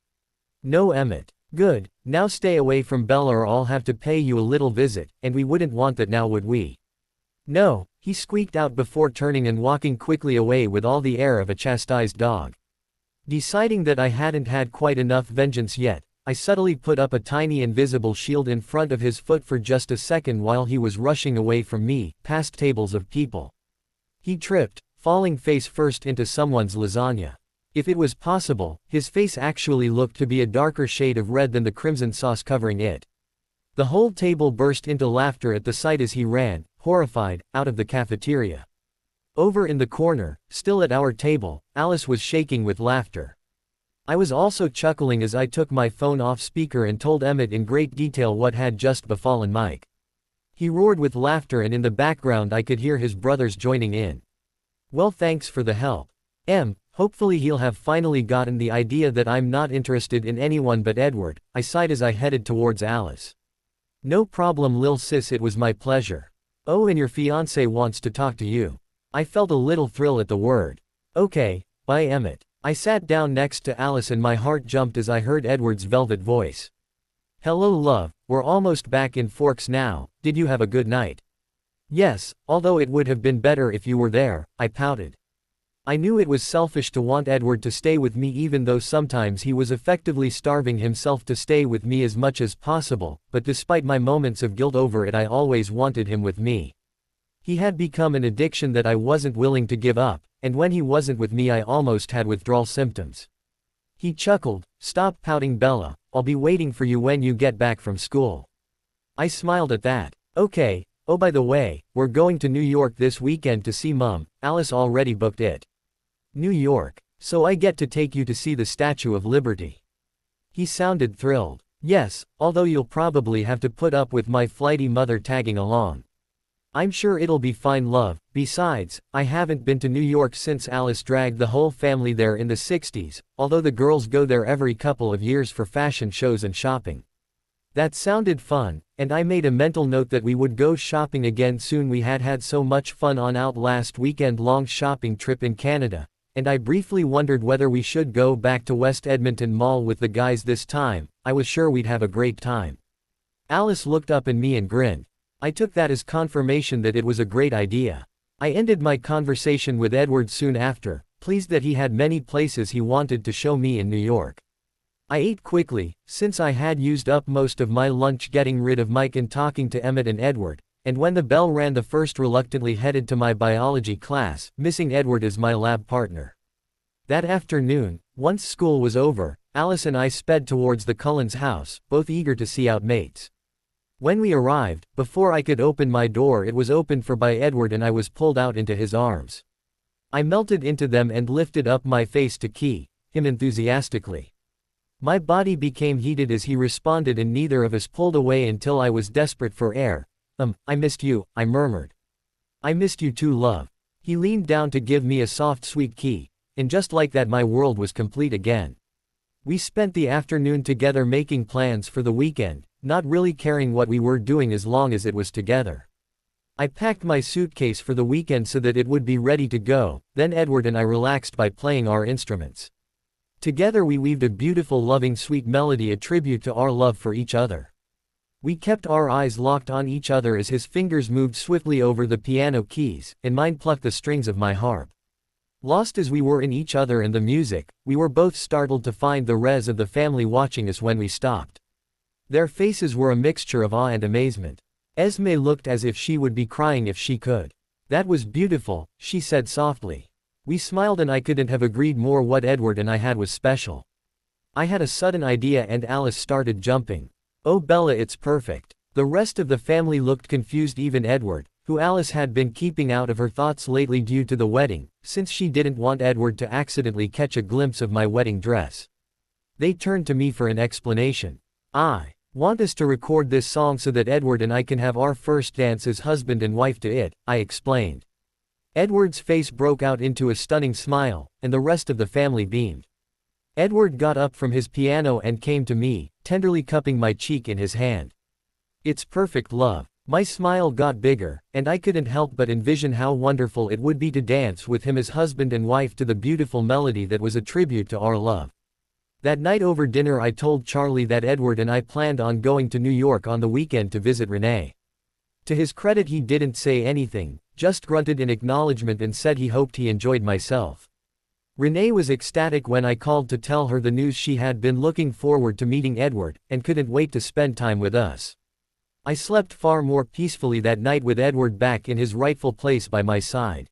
No, Emmett. Good, now stay away from Bella or I'll have to pay you a little visit, and we wouldn't want that now, would we? No, he squeaked out before turning and walking quickly away with all the air of a chastised dog. Deciding that I hadn't had quite enough vengeance yet, I subtly put up a tiny invisible shield in front of his foot for just a second while he was rushing away from me, past tables of people. He tripped, falling face first into someone's lasagna. If it was possible, his face actually looked to be a darker shade of red than the crimson sauce covering it. The whole table burst into laughter at the sight as he ran, horrified, out of the cafeteria. Over in the corner, still at our table, Alice was shaking with laughter. I was also chuckling as I took my phone off speaker and told Emmett in great detail what had just befallen Mike. He roared with laughter, and in the background I could hear his brothers joining in. Well, thanks for the help. Hopefully he'll have finally gotten the idea that I'm not interested in anyone but Edward, I sighed as I headed towards Alice. No problem, lil sis, it was my pleasure. Oh, and your fiancé wants to talk to you. I felt a little thrill at the word. Okay, bye, Emmett. I sat down next to Alice and my heart jumped as I heard Edward's velvet voice. Hello, love, we're almost back in Forks now. Did you have a good night? Yes, although it would have been better if you were there, I pouted. I knew it was selfish to want Edward to stay with me, even though sometimes he was effectively starving himself to stay with me as much as possible, but despite my moments of guilt over it, I always wanted him with me. He had become an addiction that I wasn't willing to give up, and when he wasn't with me I almost had withdrawal symptoms. He chuckled, "Stop pouting, Bella, I'll be waiting for you when you get back from school." I smiled at that. Okay, oh by the way, we're going to New York this weekend to see Mum, Alice already booked it. New York, so I get to take you to see the Statue of Liberty. He sounded thrilled. Yes, although you'll probably have to put up with my flighty mother tagging along. I'm sure it'll be fine, love. Besides, I haven't been to New York since Alice dragged the whole family there in the 60s, although the girls go there every couple of years for fashion shows and shopping. That sounded fun, and I made a mental note that we would go shopping again soon. We had had so much fun on our last weekend-long shopping trip in Canada, and I briefly wondered whether we should go back to West Edmonton Mall with the guys this time. I was sure we'd have a great time. Alice looked up at me and grinned. I took that as confirmation that it was a great idea. I ended my conversation with Edward soon after, pleased that he had many places he wanted to show me in New York. I ate quickly, since I had used up most of my lunch getting rid of Mike and talking to Emmett and Edward, and when the bell rang the first reluctantly headed to my biology class, missing Edward as my lab partner. That afternoon, once school was over, Alice and I sped towards the Cullens' house, both eager to see out mates. When we arrived, before I could open my door it was opened for by Edward and I was pulled out into his arms. I melted into them and lifted up my face to him enthusiastically. My body became heated as he responded and neither of us pulled away until I was desperate for air. I missed you, I murmured. I missed you too, love. He leaned down to give me a soft sweet key, and just like that my world was complete again. We spent the afternoon together making plans for the weekend, not really caring what we were doing as long as it was together. I packed my suitcase for the weekend so that it would be ready to go, then Edward and I relaxed by playing our instruments. Together we weaved a beautiful loving sweet melody, a tribute to our love for each other. We kept our eyes locked on each other as his fingers moved swiftly over the piano keys, and mine plucked the strings of my harp. Lost as we were in each other and the music, we were both startled to find the rest of the family watching us when we stopped. Their faces were a mixture of awe and amazement. Esme looked as if she would be crying if she could. That was beautiful, she said softly. We smiled and I couldn't have agreed more. What Edward and I had was special. I had a sudden idea and Alice started jumping. Oh Bella, it's perfect. The rest of the family looked confused, even Edward, who Alice had been keeping out of her thoughts lately due to the wedding, since she didn't want Edward to accidentally catch a glimpse of my wedding dress. They turned to me for an explanation. I want us to record this song so that Edward and I can have our first dance as husband and wife to it, I explained. Edward's face broke out into a stunning smile, and the rest of the family beamed. Edward got up from his piano and came to me, tenderly cupping my cheek in his hand. It's perfect love. My smile got bigger, and I couldn't help but envision how wonderful it would be to dance with him as husband and wife to the beautiful melody that was a tribute to our love. That night over dinner I told Charlie that Edward and I planned on going to New York on the weekend to visit Renee. To his credit he didn't say anything, just grunted in acknowledgement and said he hoped he enjoyed myself. Renee was ecstatic when I called to tell her the news. She had been looking forward to meeting Edward, and couldn't wait to spend time with us. I slept far more peacefully that night with Edward back in his rightful place by my side.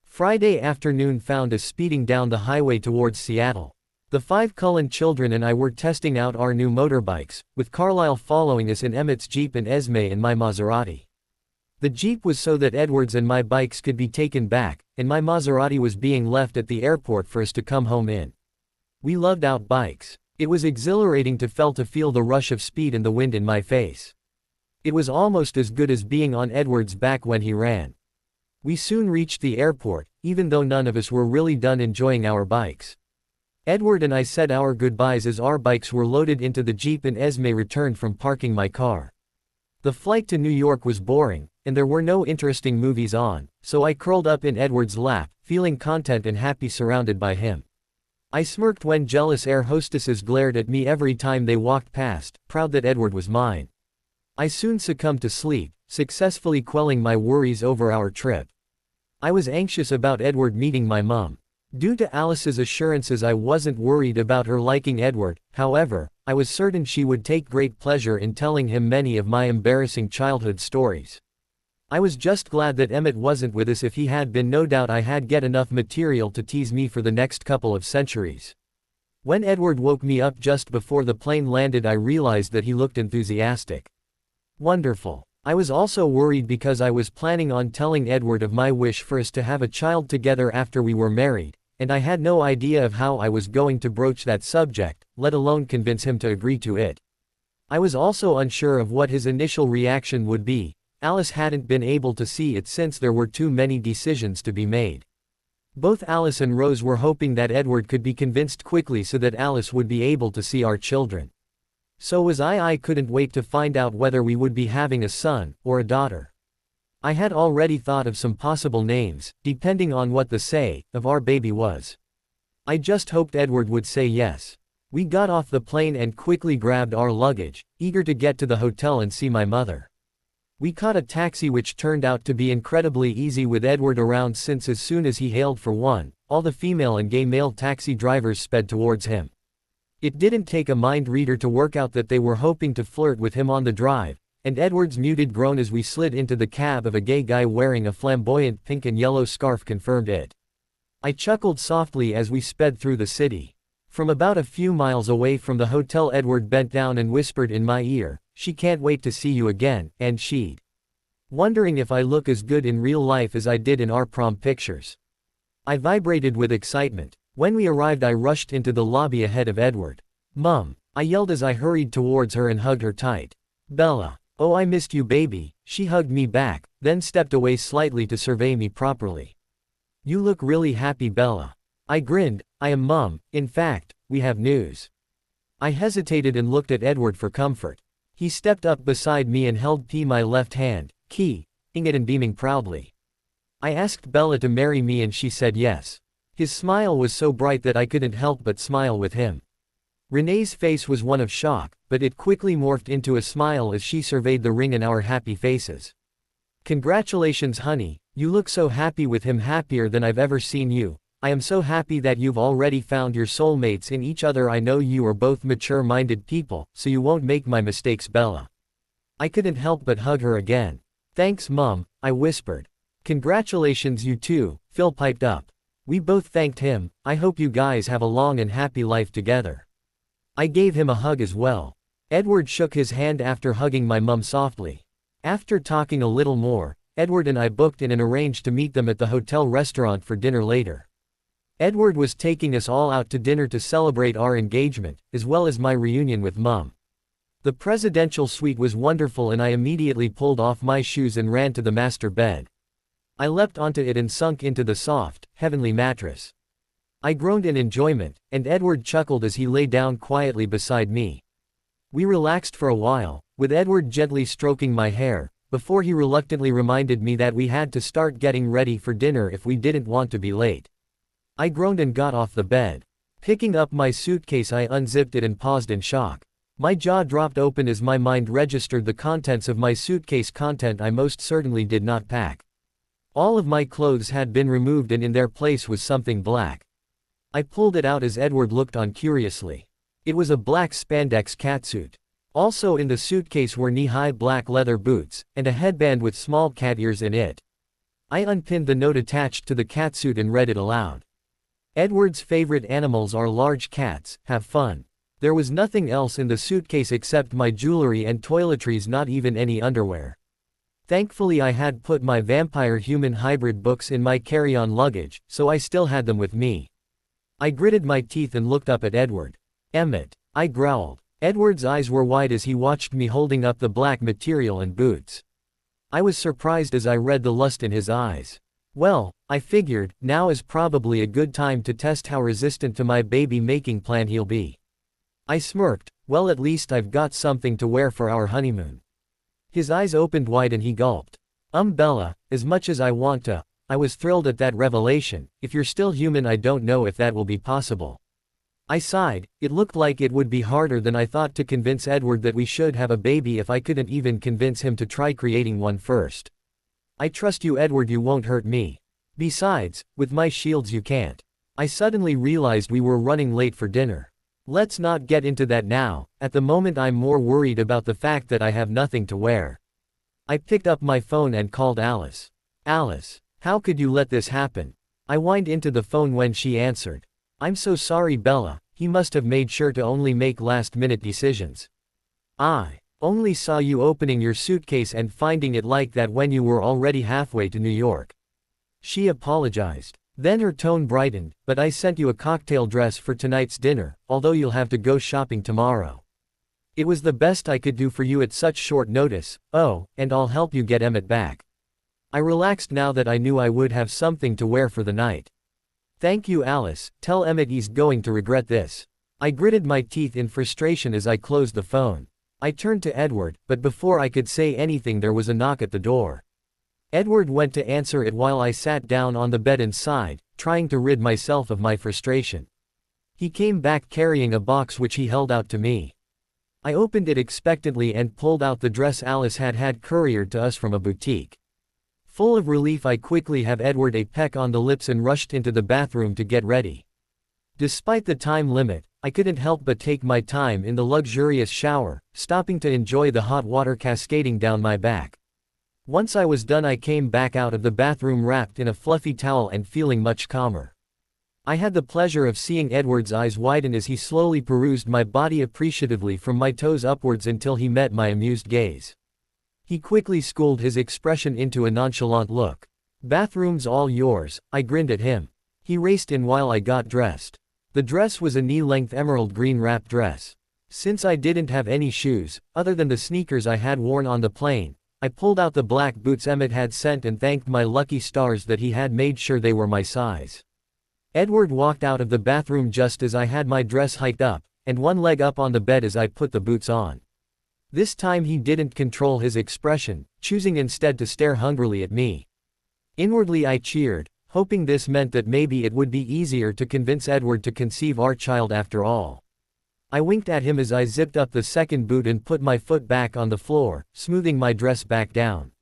Friday afternoon found us speeding down the highway towards Seattle. The 5 Cullen children and I were testing out our new motorbikes, with Carlisle following us in Emmett's Jeep and Esme in my Maserati. The Jeep was so that Edward's and my bikes could be taken back, and my Maserati was being left at the airport for us to come home in. We loved out bikes. It was exhilarating to feel the rush of speed and the wind in my face. It was almost as good as being on Edward's back when he ran. We soon reached the airport, even though none of us were really done enjoying our bikes. Edward and I said our goodbyes as our bikes were loaded into the Jeep and Esme returned from parking my car. The flight to New York was boring, and there were no interesting movies on, so I curled up in Edward's lap, feeling content and happy surrounded by him. I smirked when jealous air hostesses glared at me every time they walked past, proud that Edward was mine. I soon succumbed to sleep, successfully quelling my worries over our trip. I was anxious about Edward meeting my mom. Due to Alice's assurances I wasn't worried about her liking Edward, however, I was certain she would take great pleasure in telling him many of my embarrassing childhood stories. I was just glad that Emmett wasn't with us. If he had been, no doubt I had get enough material to tease me for the next couple of centuries. When Edward woke me up just before the plane landed I realized that he looked enthusiastic. Wonderful. I was also worried because I was planning on telling Edward of my wish for us to have a child together after we were married, and I had no idea of how I was going to broach that subject, let alone convince him to agree to it. I was also unsure of what his initial reaction would be. Alice hadn't been able to see it since there were too many decisions to be made. Both Alice and Rose were hoping that Edward could be convinced quickly so that Alice would be able to see our children. So was I. I couldn't wait to find out whether we would be having a son or a daughter. I had already thought of some possible names, depending on what the say of our baby was. I just hoped Edward would say yes. We got off the plane and quickly grabbed our luggage, eager to get to the hotel and see my mother. We caught a taxi, which turned out to be incredibly easy with Edward around, since as soon as he hailed for one, all the female and gay male taxi drivers sped towards him. It didn't take a mind reader to work out that they were hoping to flirt with him on the drive, and Edward's muted groan as we slid into the cab of a gay guy wearing a flamboyant pink and yellow scarf confirmed it. I chuckled softly as we sped through the city. From about a few miles away from the hotel Edward bent down and whispered in my ear, "She can't wait to see you again," and she'd. Wondering if I look as good in real life as I did in our prom pictures. I vibrated with excitement. When we arrived I rushed into the lobby ahead of Edward. "Mom," I yelled as I hurried towards her and hugged her tight. "Bella. Oh, I missed you, baby." She hugged me back, then stepped away slightly to survey me properly. "You look really happy, Bella." I grinned. "I am, Mom. In fact, we have news." I hesitated and looked at Edward for comfort. He stepped up beside me and held my left hand, keying it and beaming proudly. I asked Bella to marry me and she said yes. His smile was so bright that I couldn't help but smile with him. Renee's face was one of shock, but it quickly morphed into a smile as she surveyed the ring and our happy faces. "Congratulations, honey, you look so happy with him, happier than I've ever seen you. I am so happy that you've already found your soulmates in each other. I know you are both mature-minded people, so you won't make my mistakes, Bella." I couldn't help but hug her again. "Thanks, Mom," I whispered. "Congratulations, you too," Phil piped up. We both thanked him. "I hope you guys have a long and happy life together." I gave him a hug as well. Edward shook his hand after hugging my mum softly. After talking a little more, Edward and I booked in and arranged to meet them at the hotel restaurant for dinner later. Edward was taking us all out to dinner to celebrate our engagement, as well as my reunion with Mum. The presidential suite was wonderful and I immediately pulled off my shoes and ran to the master bed. I leapt onto it and sunk into the soft, heavenly mattress. I groaned in enjoyment, and Edward chuckled as he lay down quietly beside me. We relaxed for a while, with Edward gently stroking my hair, before he reluctantly reminded me that we had to start getting ready for dinner if we didn't want to be late. I groaned and got off the bed. Picking up my suitcase, I unzipped it and paused in shock. My jaw dropped open as my mind registered the contents of my suitcase, content I most certainly did not pack. All of my clothes had been removed and in their place was something black. I pulled it out as Edward looked on curiously. It was a black spandex catsuit. Also in the suitcase were knee-high black leather boots, and a headband with small cat ears in it. I unpinned the note attached to the catsuit and read it aloud. Edward's favorite animals are large cats, have fun. There was nothing else in the suitcase except my jewelry and toiletries, not even any underwear. Thankfully I had put my vampire-human hybrid books in my carry-on luggage, so I still had them with me. I gritted my teeth and looked up at Edward. "Emmett," I growled. Edward's eyes were wide as he watched me holding up the black material and boots. I was surprised as I read the lust in his eyes. Well, I figured, now is probably a good time to test how resistant to my baby-making plan he'll be. I smirked. Well, at least I've got something to wear for our honeymoon. His eyes opened wide and he gulped. Bella, as much as I want to, I was thrilled at that revelation. If you're still human, I don't know if that will be possible. I sighed. It looked like it would be harder than I thought to convince Edward that we should have a baby if I couldn't even convince him to try creating one first. I trust you, Edward, you won't hurt me. Besides, with my shields you can't. I suddenly realized we were running late for dinner. Let's not get into that now. At the moment I'm more worried about the fact that I have nothing to wear. I picked up my phone and called Alice. Alice, how could you let this happen? I whined into the phone when she answered. I'm so sorry, Bella. He must have made sure to only make last-minute decisions. I only saw you opening your suitcase and finding it like that when you were already halfway to New York. She apologized. Then her tone brightened. But I sent you a cocktail dress for tonight's dinner, although you'll have to go shopping tomorrow. It was the best I could do for you at such short notice. Oh, and I'll help you get Emmett back. I relaxed now that I knew I would have something to wear for the night. Thank you, Alice. Tell Emmett he's going to regret this. I gritted my teeth in frustration as I closed the phone. I turned to Edward, but before I could say anything there was a knock at the door. Edward went to answer it while I sat down on the bed and sighed, trying to rid myself of my frustration. He came back carrying a box which he held out to me. I opened it expectantly and pulled out the dress Alice had couriered to us from a boutique. Full of relief, I quickly gave Edward a peck on the lips and rushed into the bathroom to get ready. Despite the time limit, I couldn't help but take my time in the luxurious shower, stopping to enjoy the hot water cascading down my back. Once I was done, I came back out of the bathroom wrapped in a fluffy towel and feeling much calmer. I had the pleasure of seeing Edward's eyes widen as he slowly perused my body appreciatively from my toes upwards until he met my amused gaze. He quickly schooled his expression into a nonchalant look. Bathroom's all yours, I grinned at him. He raced in while I got dressed. The dress was a knee-length emerald green wrap dress. Since I didn't have any shoes, other than the sneakers I had worn on the plane, I pulled out the black boots Emmett had sent and thanked my lucky stars that he had made sure they were my size. Edward walked out of the bathroom just as I had my dress hiked up, and one leg up on the bed as I put the boots on. This time he didn't control his expression, choosing instead to stare hungrily at me. Inwardly I cheered, hoping this meant that maybe it would be easier to convince Edward to conceive our child after all. I winked at him as I zipped up the second boot and put my foot back on the floor, smoothing my dress back down.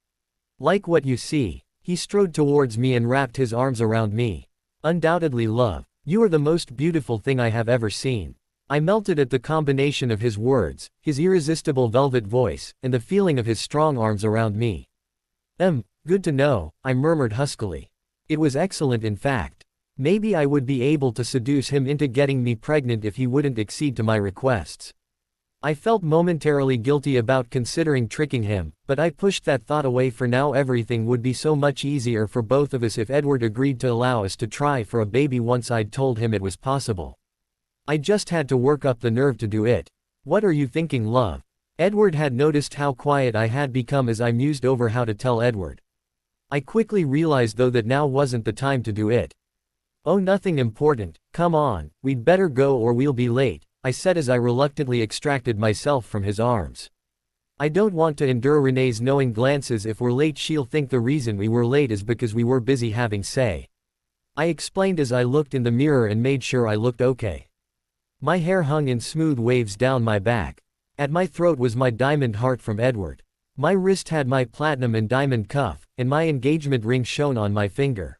Like what you see. He strode towards me and wrapped his arms around me. Undoubtedly, love. You are the most beautiful thing I have ever seen. I melted at the combination of his words, his irresistible velvet voice, and the feeling of his strong arms around me. Good to know, I murmured huskily. It was excellent, in fact. Maybe I would be able to seduce him into getting me pregnant if he wouldn't accede to my requests. I felt momentarily guilty about considering tricking him, but I pushed that thought away for now. Everything would be so much easier for both of us if Edward agreed to allow us to try for a baby once I'd told him it was possible. I just had to work up the nerve to do it. What are you thinking, love? Edward had noticed how quiet I had become as I mused over how to tell Edward. I quickly realized though that now wasn't the time to do it. Oh, nothing important, come on, we'd better go or we'll be late, I said as I reluctantly extracted myself from his arms. I don't want to endure Renee's knowing glances. If we're late she'll think the reason we were late is because we were busy having say. I explained as I looked in the mirror and made sure I looked okay. My hair hung in smooth waves down my back. At my throat was my diamond heart from Edward. My wrist had my platinum and diamond cuff, and my engagement ring shone on my finger.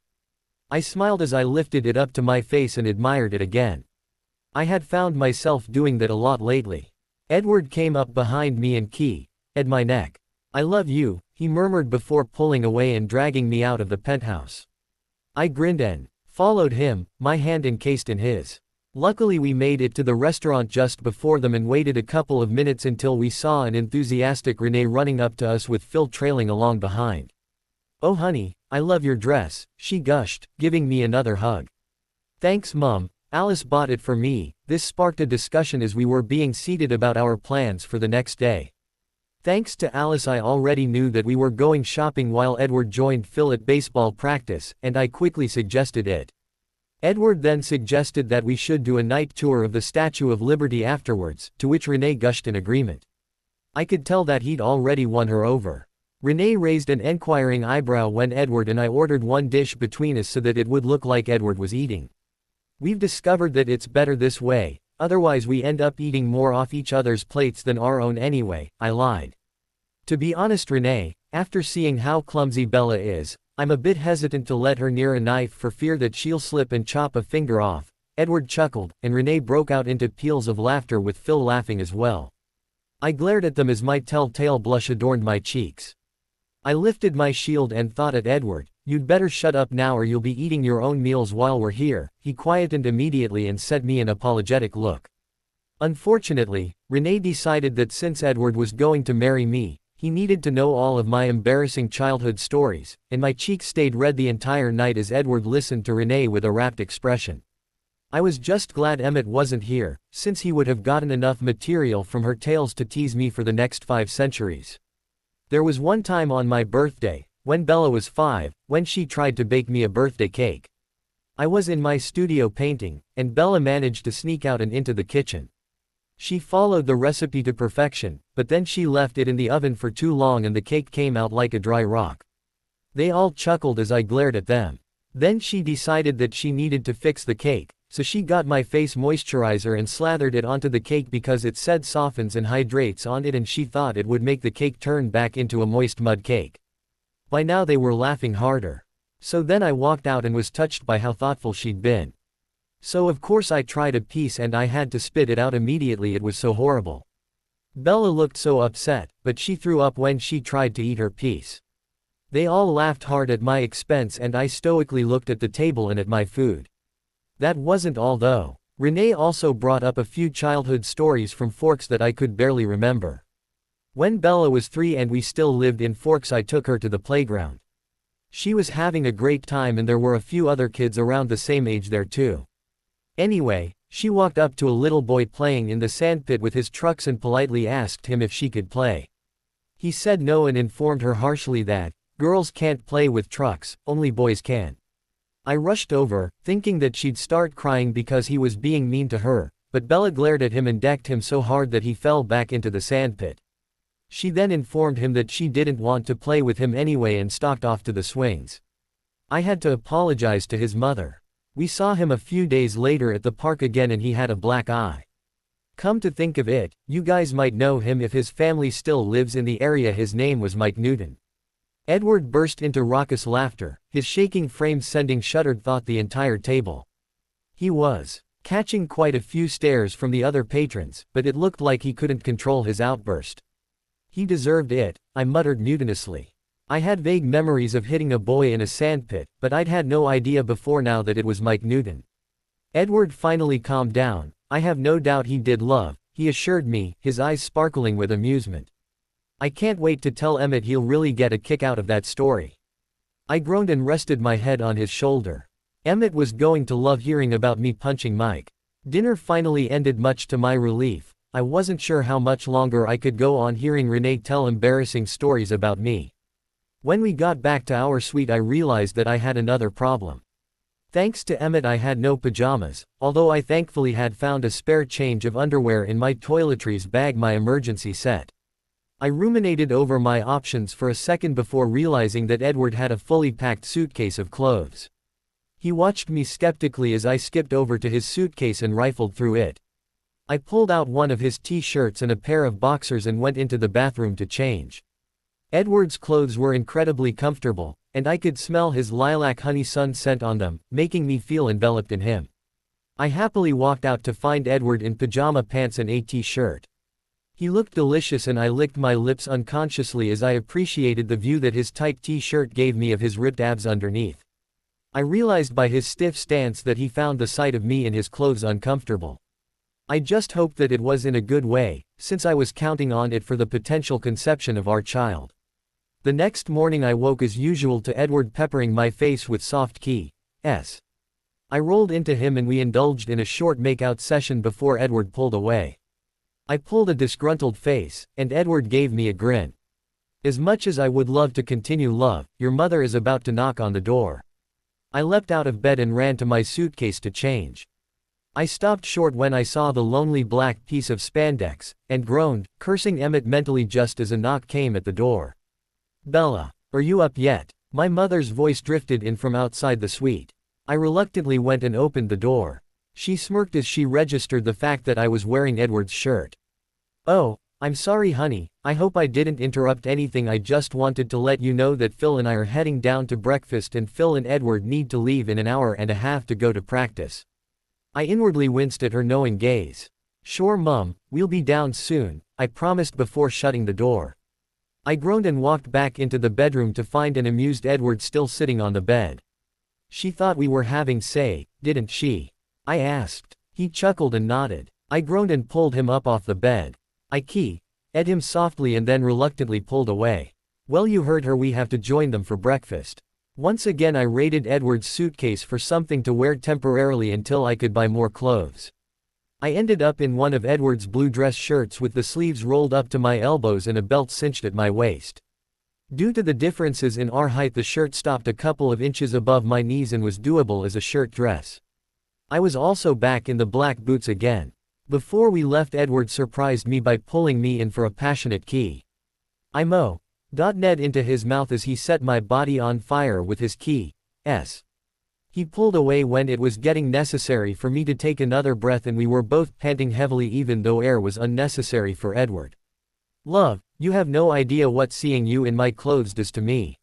I smiled as I lifted it up to my face and admired it again. I had found myself doing that a lot lately. Edward came up behind me and kissed my neck. I love you, he murmured before pulling away and dragging me out of the penthouse. I grinned and followed him, my hand encased in his. Luckily we made it to the restaurant just before them and waited a couple of minutes until we saw an enthusiastic Renee running up to us with Phil trailing along behind. Oh honey, I love your dress, she gushed, giving me another hug. Thanks Mum, Alice bought it for me. This sparked a discussion as we were being seated about our plans for the next day. Thanks to Alice I already knew that we were going shopping while Edward joined Phil at baseball practice, and I quickly suggested it. Edward then suggested that we should do a night tour of the Statue of Liberty afterwards, to which Renee gushed in agreement. I could tell that he'd already won her over. Renee raised an enquiring eyebrow when Edward and I ordered one dish between us so that it would look like Edward was eating. We've discovered that it's better this way, otherwise we end up eating more off each other's plates than our own anyway, I lied. To be honest Renee, after seeing how clumsy Bella is, I'm a bit hesitant to let her near a knife for fear that she'll slip and chop a finger off. Edward chuckled, and Renee broke out into peals of laughter with Phil laughing as well. I glared at them as my telltale blush adorned my cheeks. I lifted my shield and thought at Edward, you'd better shut up now or you'll be eating your own meals while we're here. He quietened immediately and sent me an apologetic look. Unfortunately, Renee decided that since Edward was going to marry me, he needed to know all of my embarrassing childhood stories, and my cheeks stayed red the entire night as Edward listened to Renee with a rapt expression. I was just glad Emmett wasn't here, since he would have gotten enough material from her tales to tease me for the next 5 centuries. There was one time on my birthday, when Bella was 5, when she tried to bake me a birthday cake. I was in my studio painting, and Bella managed to sneak out and into the kitchen. She followed the recipe to perfection, but then she left it in the oven for too long and the cake came out like a dry rock. They all chuckled as I glared at them. Then she decided that she needed to fix the cake, so she got my face moisturizer and slathered it onto the cake because it said softens and hydrates on it and she thought it would make the cake turn back into a moist mud cake. By now they were laughing harder. So then I walked out and was touched by how thoughtful she'd been. So of course I tried a piece and I had to spit it out immediately, it was so horrible. Bella looked so upset, but she threw up when she tried to eat her piece. They all laughed hard at my expense and I stoically looked at the table and at my food. That wasn't all though. Renee also brought up a few childhood stories from Forks that I could barely remember. When Bella was 3 and we still lived in Forks, I took her to the playground. She was having a great time and there were a few other kids around the same age there too. Anyway, she walked up to a little boy playing in the sandpit with his trucks and politely asked him if she could play. He said no and informed her harshly that girls can't play with trucks, only boys can. I rushed over, thinking that she'd start crying because he was being mean to her, but Bella glared at him and decked him so hard that he fell back into the sandpit. She then informed him that she didn't want to play with him anyway and stalked off to the swings. I had to apologize to his mother. We saw him a few days later at the park again and he had a black eye. Come to think of it, you guys might know him if his family still lives in the area. His name was Mike Newton. Edward burst into raucous laughter, his shaking frame sending shuddered thought the entire table. He was catching quite a few stares from the other patrons, but it looked like he couldn't control his outburst. He deserved it, I muttered mutinously. I had vague memories of hitting a boy in a sandpit, but I'd had no idea before now that it was Mike Newton. Edward finally calmed down. I have no doubt he did love, he assured me, his eyes sparkling with amusement. I can't wait to tell Emmett, he'll really get a kick out of that story. I groaned and rested my head on his shoulder. Emmett was going to love hearing about me punching Mike. Dinner finally ended much to my relief. I wasn't sure how much longer I could go on hearing Renee tell embarrassing stories about me. When we got back to our suite I realized that I had another problem. Thanks to Emmett I had no pajamas, although I thankfully had found a spare change of underwear in my toiletries bag, my emergency set. I ruminated over my options for a second before realizing that Edward had a fully packed suitcase of clothes. He watched me skeptically as I skipped over to his suitcase and rifled through it. I pulled out one of his t-shirts and a pair of boxers and went into the bathroom to change. Edward's clothes were incredibly comfortable, and I could smell his lilac honey sun scent on them, making me feel enveloped in him. I happily walked out to find Edward in pajama pants and a t-shirt. He looked delicious and I licked my lips unconsciously as I appreciated the view that his tight t-shirt gave me of his ripped abs underneath. I realized by his stiff stance that he found the sight of me in his clothes uncomfortable. I just hoped that it was in a good way, since I was counting on it for the potential conception of our child. The next morning I woke as usual to Edward peppering my face with soft kisses. I rolled into him and we indulged in a short make-out session before Edward pulled away. I pulled a disgruntled face, and Edward gave me a grin. As much as I would love to continue, love, your mother is about to knock on the door. I leapt out of bed and ran to my suitcase to change. I stopped short when I saw the lonely black piece of spandex, and groaned, cursing Emmett mentally just as a knock came at the door. Bella, are you up yet? My mother's voice drifted in from outside the suite. I reluctantly went and opened the door. She smirked as she registered the fact that I was wearing Edward's shirt. Oh, I'm sorry honey, I hope I didn't interrupt anything. I just wanted to let you know that Phil and I are heading down to breakfast and Phil and Edward need to leave in an hour and a half to go to practice. I inwardly winced at her knowing gaze. Sure Mum, we'll be down soon, I promised before shutting the door. I groaned and walked back into the bedroom to find an amused Edward still sitting on the bed. She thought we were having say, didn't she? I asked. He chuckled and nodded. I groaned and pulled him up off the bed. I ed him softly and then reluctantly pulled away. Well, you heard her, we have to join them for breakfast. Once again I raided Edward's suitcase for something to wear temporarily until I could buy more clothes. I ended up in one of Edward's blue dress shirts with the sleeves rolled up to my elbows and a belt cinched at my waist. Due to the differences in our height, the shirt stopped a couple of inches above my knees and was doable as a shirt dress. I was also back in the black boots again. Before we left, Edward surprised me by pulling me in for a passionate Ned into his mouth as he set my body on fire with his kisses. He pulled away when it was getting necessary for me to take another breath and we were both panting heavily even though air was unnecessary for Edward. Love, you have no idea what seeing you in my clothes does to me.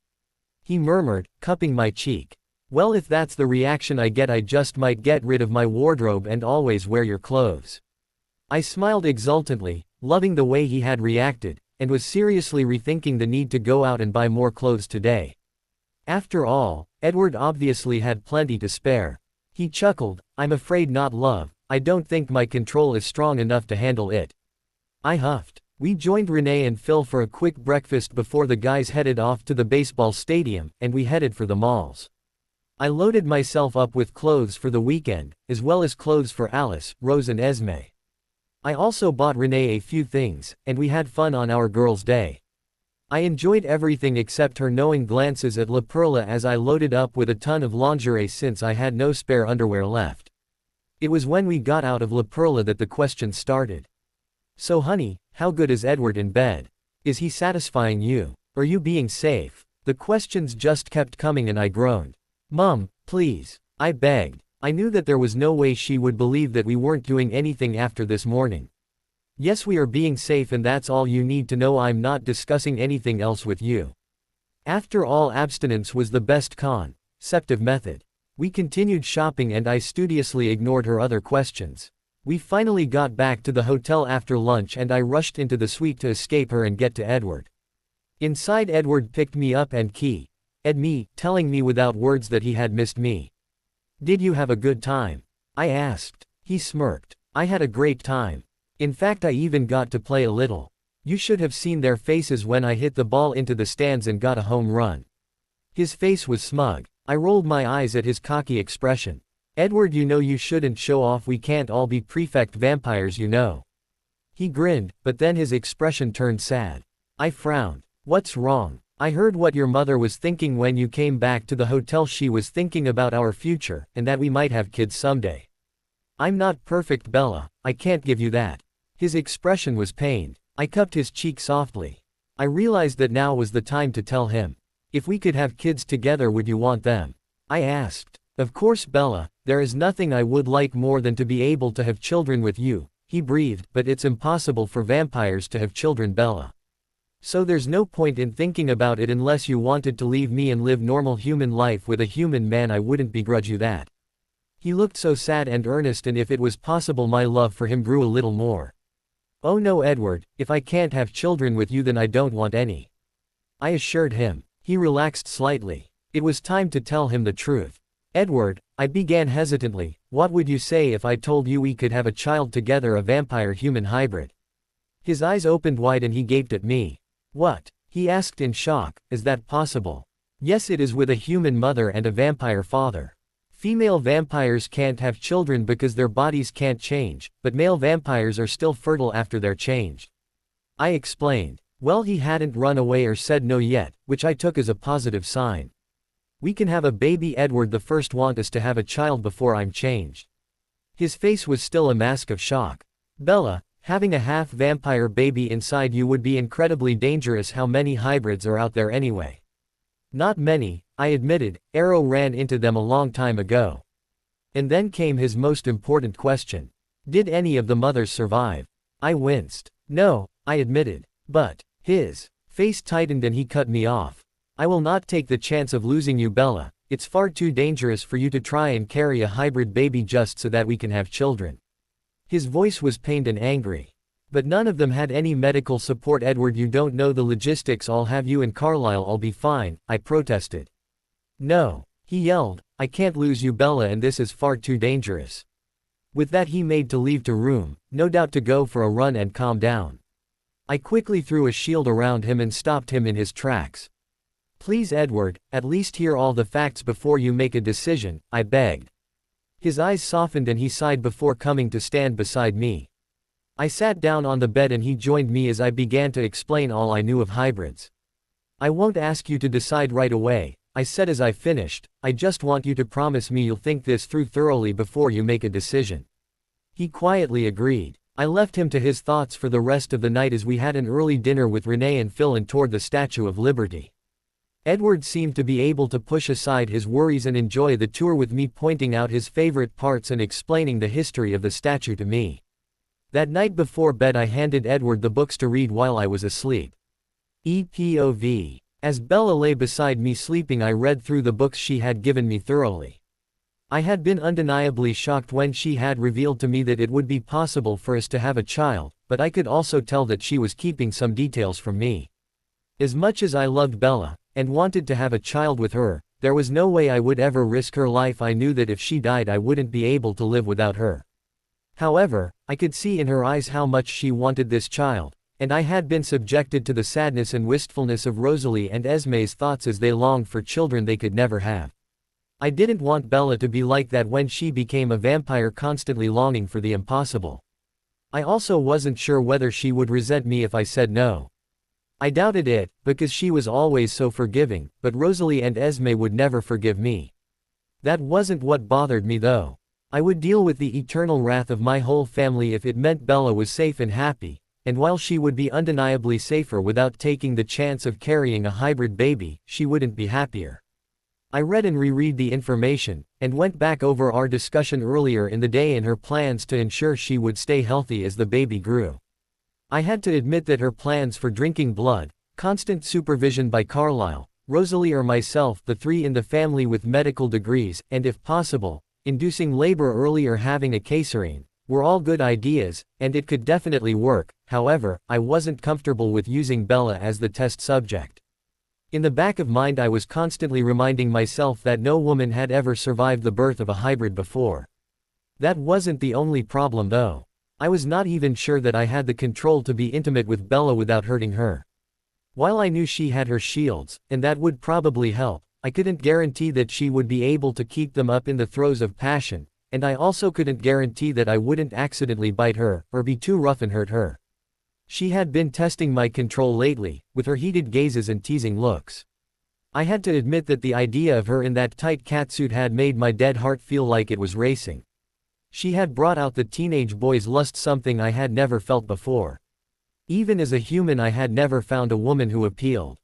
He murmured, cupping my cheek. Well, if that's the reaction I get, I just might get rid of my wardrobe and always wear your clothes. I smiled exultantly, loving the way he had reacted, and was seriously rethinking the need to go out and buy more clothes today. After all, Edward obviously had plenty to spare. He chuckled, I'm afraid not, love, I don't think my control is strong enough to handle it. I huffed. We joined Renee and Phil for a quick breakfast before the guys headed off to the baseball stadium, and we headed for the malls. I loaded myself up with clothes for the weekend, as well as clothes for Alice, Rose and Esme. I also bought Renee a few things, and we had fun on our girls' day. I enjoyed everything except her knowing glances at La Perla as I loaded up with a ton of lingerie since I had no spare underwear left. It was when we got out of La Perla that the questions started. So honey, how good is Edward in bed? Is he satisfying you? Are you being safe? The questions just kept coming and I groaned. Mom, please, I begged. I knew that there was no way she would believe that we weren't doing anything after this morning. Yes, we are being safe and that's all you need to know. I'm not discussing anything else with you. After all, abstinence was the best contraceptive method. We continued shopping and I studiously ignored her other questions. We finally got back to the hotel after lunch and I rushed into the suite to escape her and get to Edward. Inside, Edward picked me up and kissed me, telling me without words that he had missed me. Did you have a good time? I asked. He smirked. I had a great time. In fact, I even got to play a little. You should have seen their faces when I hit the ball into the stands and got a home run. His face was smug. I rolled my eyes at his cocky expression. Edward, you know you shouldn't show off. We can't all be prefect vampires, you know. He grinned, but then his expression turned sad. I frowned. What's wrong? I heard what your mother was thinking when you came back to the hotel. She was thinking about our future, and that we might have kids someday. I'm not perfect, Bella, I can't give you that. His expression was pained. I cupped his cheek softly. I realized that now was the time to tell him. If we could have kids together, would you want them? I asked. Of course, Bella, there is nothing I would like more than to be able to have children with you, he breathed, but it's impossible for vampires to have children, Bella. So there's no point in thinking about it unless you wanted to leave me and live normal human life with a human man. I wouldn't begrudge you that. He looked so sad and earnest, and if it was possible my love for him grew a little more. Oh no, Edward, if I can't have children with you then I don't want any. I assured him. He relaxed slightly. It was time to tell him the truth. Edward, I began hesitantly, what would you say if I told you we could have a child together, a vampire-human hybrid? His eyes opened wide and he gaped at me. What? He asked in shock, is that possible? Yes, it is, with a human mother and a vampire father. Female vampires can't have children because their bodies can't change, but male vampires are still fertile after they're changed. I explained. Well, he hadn't run away or said no yet, which I took as a positive sign. We can have a baby, Edward. The first want is to have a child before I'm changed. His face was still a mask of shock. Bella, having a half-vampire baby inside you would be incredibly dangerous. How many hybrids are out there anyway? Not many, I admitted. Arrow ran into them a long time ago. And then came his most important question. Did any of the mothers survive? I winced. No, I admitted. But, his face tightened and he cut me off. I will not take the chance of losing you, Bella. It's far too dangerous for you to try and carry a hybrid baby just so that we can have children. His voice was pained and angry. But none of them had any medical support. Edward, you don't know the logistics. I'll have you in Carlisle. I'll be fine, I protested. No, he yelled, I can't lose you, Bella, and this is far too dangerous. With that he made to leave the room, no doubt to go for a run and calm down. I quickly threw a shield around him and stopped him in his tracks. Please, Edward, at least hear all the facts before you make a decision, I begged. His eyes softened and he sighed before coming to stand beside me. I sat down on the bed and he joined me as I began to explain all I knew of hybrids. I won't ask you to decide right away, I said as I finished. I just want you to promise me you'll think this through thoroughly before you make a decision. He quietly agreed. I left him to his thoughts for the rest of the night as we had an early dinner with Renee and Phil and toured the Statue of Liberty. Edward seemed to be able to push aside his worries and enjoy the tour with me, pointing out his favorite parts and explaining the history of the statue to me. That night before bed I handed Edward the books to read while I was asleep. EPOV. As Bella lay beside me sleeping, I read through the books she had given me thoroughly. I had been undeniably shocked when she had revealed to me that it would be possible for us to have a child, but I could also tell that she was keeping some details from me. As much as I loved Bella, and wanted to have a child with her, there was no way I would ever risk her life. I knew that if she died I wouldn't be able to live without her. However, I could see in her eyes how much she wanted this child, and I had been subjected to the sadness and wistfulness of Rosalie and Esme's thoughts as they longed for children they could never have. I didn't want Bella to be like that when she became a vampire, constantly longing for the impossible. I also wasn't sure whether she would resent me if I said no. I doubted it, because she was always so forgiving, but Rosalie and Esme would never forgive me. That wasn't what bothered me though. I would deal with the eternal wrath of my whole family if it meant Bella was safe and happy, and while she would be undeniably safer without taking the chance of carrying a hybrid baby, she wouldn't be happier. I read and reread the information, and went back over our discussion earlier in the day and her plans to ensure she would stay healthy as the baby grew. I had to admit that her plans for drinking blood, constant supervision by Carlisle, Rosalie or myself, the three in the family with medical degrees, and if possible, inducing labor early or having a caesarean, were all good ideas, and it could definitely work. However, I wasn't comfortable with using Bella as the test subject. In the back of mind I was constantly reminding myself that no woman had ever survived the birth of a hybrid before. That wasn't the only problem though. I was not even sure that I had the control to be intimate with Bella without hurting her. While I knew she had her shields, and that would probably help, I couldn't guarantee that she would be able to keep them up in the throes of passion, and I also couldn't guarantee that I wouldn't accidentally bite her, or be too rough and hurt her. She had been testing my control lately, with her heated gazes and teasing looks. I had to admit that the idea of her in that tight catsuit had made my dead heart feel like it was racing. She had brought out the teenage boy's lust, something I had never felt before. Even as a human, I had never found a woman who appealed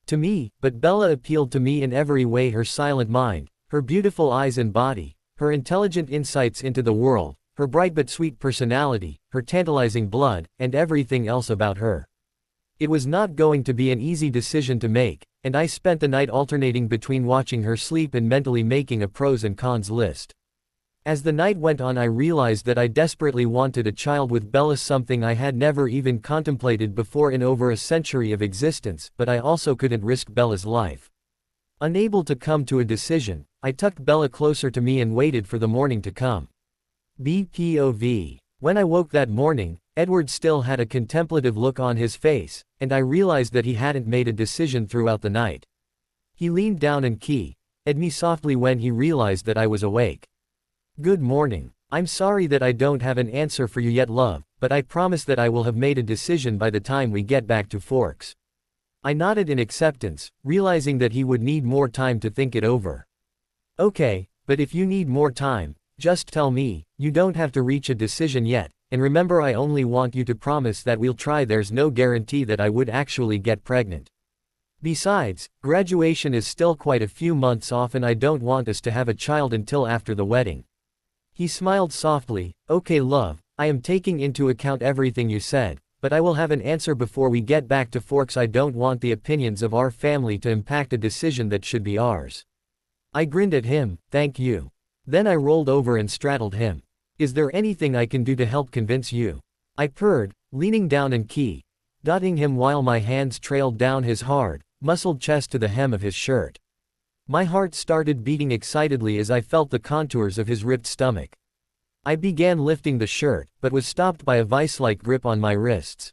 to me, but Bella appealed to me in every way: her silent mind, her beautiful eyes and body, her intelligent insights into the world, her bright but sweet personality, her tantalizing blood, and everything else about her. It was not going to be an easy decision to make, and I spent the night alternating between watching her sleep and mentally making a pros and cons list. As the night went on, I realized that I desperately wanted a child with Bella, something I had never even contemplated before in over a century of existence, but I also couldn't risk Bella's life. Unable to come to a decision, I tucked Bella closer to me and waited for the morning to come. BPOV. When I woke that morning, Edward still had a contemplative look on his face, and I realized that he hadn't made a decision throughout the night. He leaned down and keyed me softly when he realized that I was awake. "Good morning. I'm sorry that I don't have an answer for you yet, love, but I promise that I will have made a decision by the time we get back to Forks." I nodded in acceptance, realizing that he would need more time to think it over. "Okay, but if you need more time, just tell me. You don't have to reach a decision yet, and remember, I only want you to promise that we'll try. There's no guarantee that I would actually get pregnant. Besides, graduation is still quite a few months off and I don't want us to have a child until after the wedding." He smiled softly. "Okay, love, I am taking into account everything you said, but I will have an answer before we get back to Forks. I don't want the opinions of our family to impact a decision that should be ours." I grinned at him. "Thank you." Then I rolled over and straddled him. "Is there anything I can do to help convince you?" I purred, leaning down and dotting him while my hands trailed down his hard, muscled chest to the hem of his shirt. My heart started beating excitedly as I felt the contours of his ripped stomach. I began lifting the shirt, but was stopped by a vice-like grip on my wrists.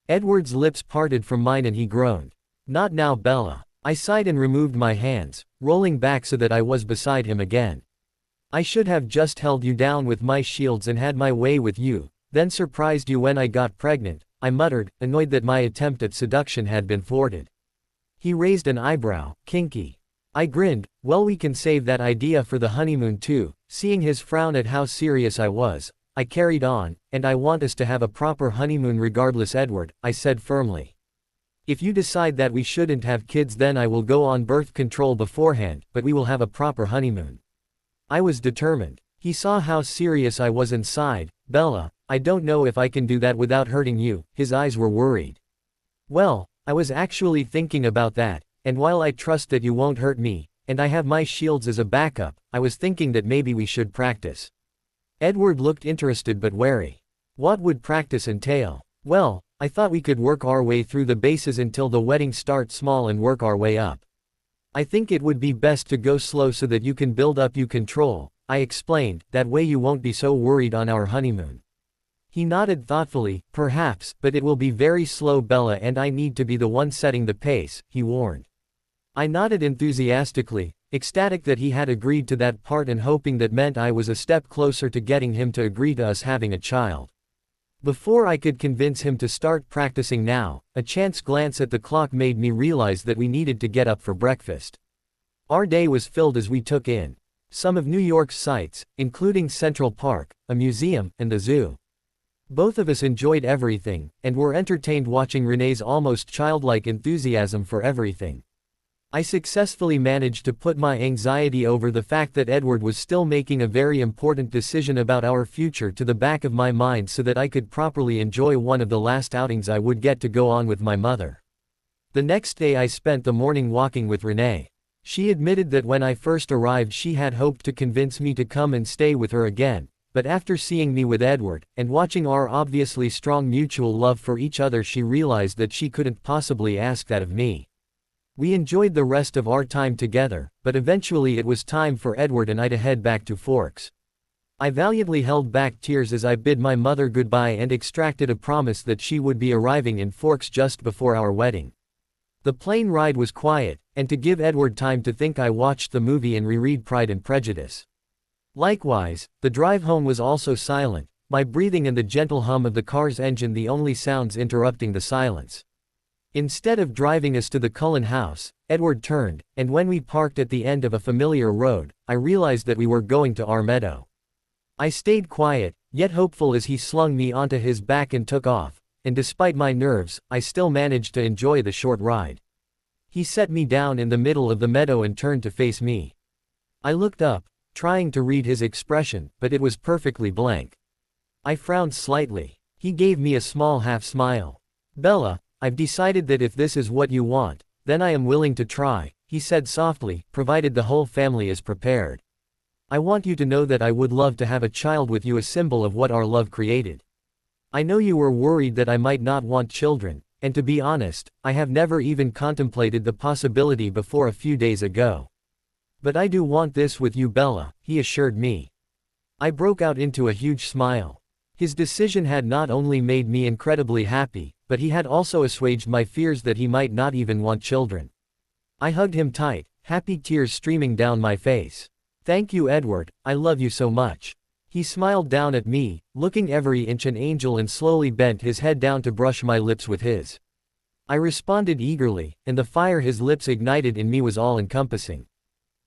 Edward's lips parted from mine and he groaned. "Not now, Bella." I sighed and removed my hands, rolling back so that I was beside him again. "I should have just held you down with my shields and had my way with you, then surprised you when I got pregnant," I muttered, annoyed that my attempt at seduction had been thwarted. He raised an eyebrow. "Kinky." I grinned. "Well, we can save that idea for the honeymoon too." Seeing his frown at how serious I was, I carried on, "And I want us to have a proper honeymoon regardless, Edward," I said firmly. "If you decide that we shouldn't have kids, then I will go on birth control beforehand, but we will have a proper honeymoon." I was determined. He saw how serious I was and sighed. "Bella, I don't know if I can do that without hurting you." His eyes were worried. "Well, I was actually thinking about that. And while I trust that you won't hurt me, and I have my shields as a backup, I was thinking that maybe we should practice." Edward looked interested but wary. "What would practice entail?" "Well, I thought we could work our way through the bases until the wedding, start small and work our way up. I think it would be best to go slow so that you can build up your control," I explained. "That way you won't be so worried on our honeymoon." He nodded thoughtfully. "Perhaps, but it will be very slow, Bella, and I need to be the one setting the pace," he warned. I nodded enthusiastically, ecstatic that he had agreed to that part and hoping that meant I was a step closer to getting him to agree to us having a child. Before I could convince him to start practicing now, a chance glance at the clock made me realize that we needed to get up for breakfast. Our day was filled as we took in some of New York's sights, including Central Park, a museum, and the zoo. Both of us enjoyed everything, and were entertained watching Renee's almost childlike enthusiasm for everything. I successfully managed to put my anxiety over the fact that Edward was still making a very important decision about our future to the back of my mind so that I could properly enjoy one of the last outings I would get to go on with my mother. The next day I spent the morning walking with Renee. She admitted that when I first arrived she had hoped to convince me to come and stay with her again, but after seeing me with Edward, and watching our obviously strong mutual love for each other, she realized that she couldn't possibly ask that of me. We enjoyed the rest of our time together, but eventually it was time for Edward and I to head back to Forks. I valiantly held back tears as I bid my mother goodbye and extracted a promise that she would be arriving in Forks just before our wedding. The plane ride was quiet, and to give Edward time to think, I watched the movie and reread Pride and Prejudice. Likewise, the drive home was also silent, my breathing and the gentle hum of the car's engine the only sounds interrupting the silence. Instead of driving us to the Cullen house, Edward turned, and when we parked at the end of a familiar road, I realized that we were going to our meadow. I stayed quiet, yet hopeful as he slung me onto his back and took off, and despite my nerves, I still managed to enjoy the short ride. He set me down in the middle of the meadow and turned to face me. I looked up, trying to read his expression, but it was perfectly blank. I frowned slightly. He gave me a small half-smile. "Bella, I've decided that if this is what you want, then I am willing to try," he said softly, "provided the whole family is prepared. I want you to know that I would love to have a child with you, a symbol of what our love created. I know you were worried that I might not want children, and to be honest, I have never even contemplated the possibility before a few days ago. But I do want this with you, Bella," he assured me. I broke out into a huge smile. His decision had not only made me incredibly happy, but he had also assuaged my fears that he might not even want children. I hugged him tight, happy tears streaming down my face. "Thank you, Edward, I love you so much." He smiled down at me, looking every inch an angel, and slowly bent his head down to brush my lips with his. I responded eagerly, and the fire his lips ignited in me was all-encompassing.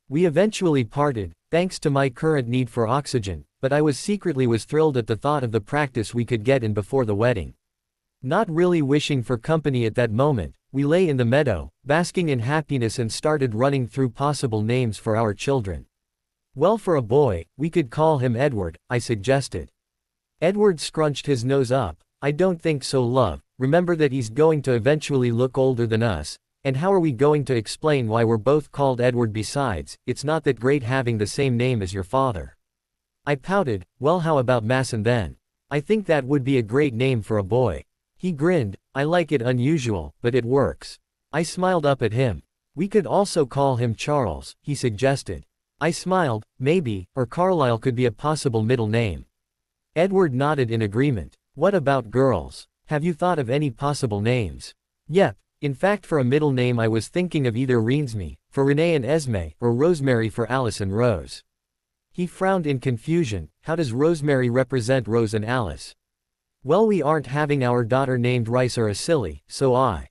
We eventually parted, thanks to my current need for oxygen, but I was thrilled at the thought of the practice we could get in before the wedding. Not really wishing for company at that moment, we lay in the meadow, basking in happiness, and started running through possible names for our children. "Well, for a boy, we could call him Edward," I suggested. Edward scrunched his nose up. "I don't think so, love. Remember that he's going to eventually look older than us, and how are we going to explain why we're both called Edward? Besides, it's not that great having the same name as your father." I pouted. "Well, how about Masson then? I think that would be a great name for a boy." He grinned. "I like it, unusual, but it works." I smiled up at him. "We could also call him Charles," he suggested. I smiled. "Maybe, or Carlisle could be a possible middle name." Edward nodded in agreement. "What about girls? Have you thought of any possible names?" "Yep. In fact, for a middle name I was thinking of either Renesmee, for Renee and Esme, or Rosemary for Alice and Rose." He frowned in confusion. "How does Rosemary represent Rose and Alice?" "Well, we aren't having our daughter named Rice or Acili, so I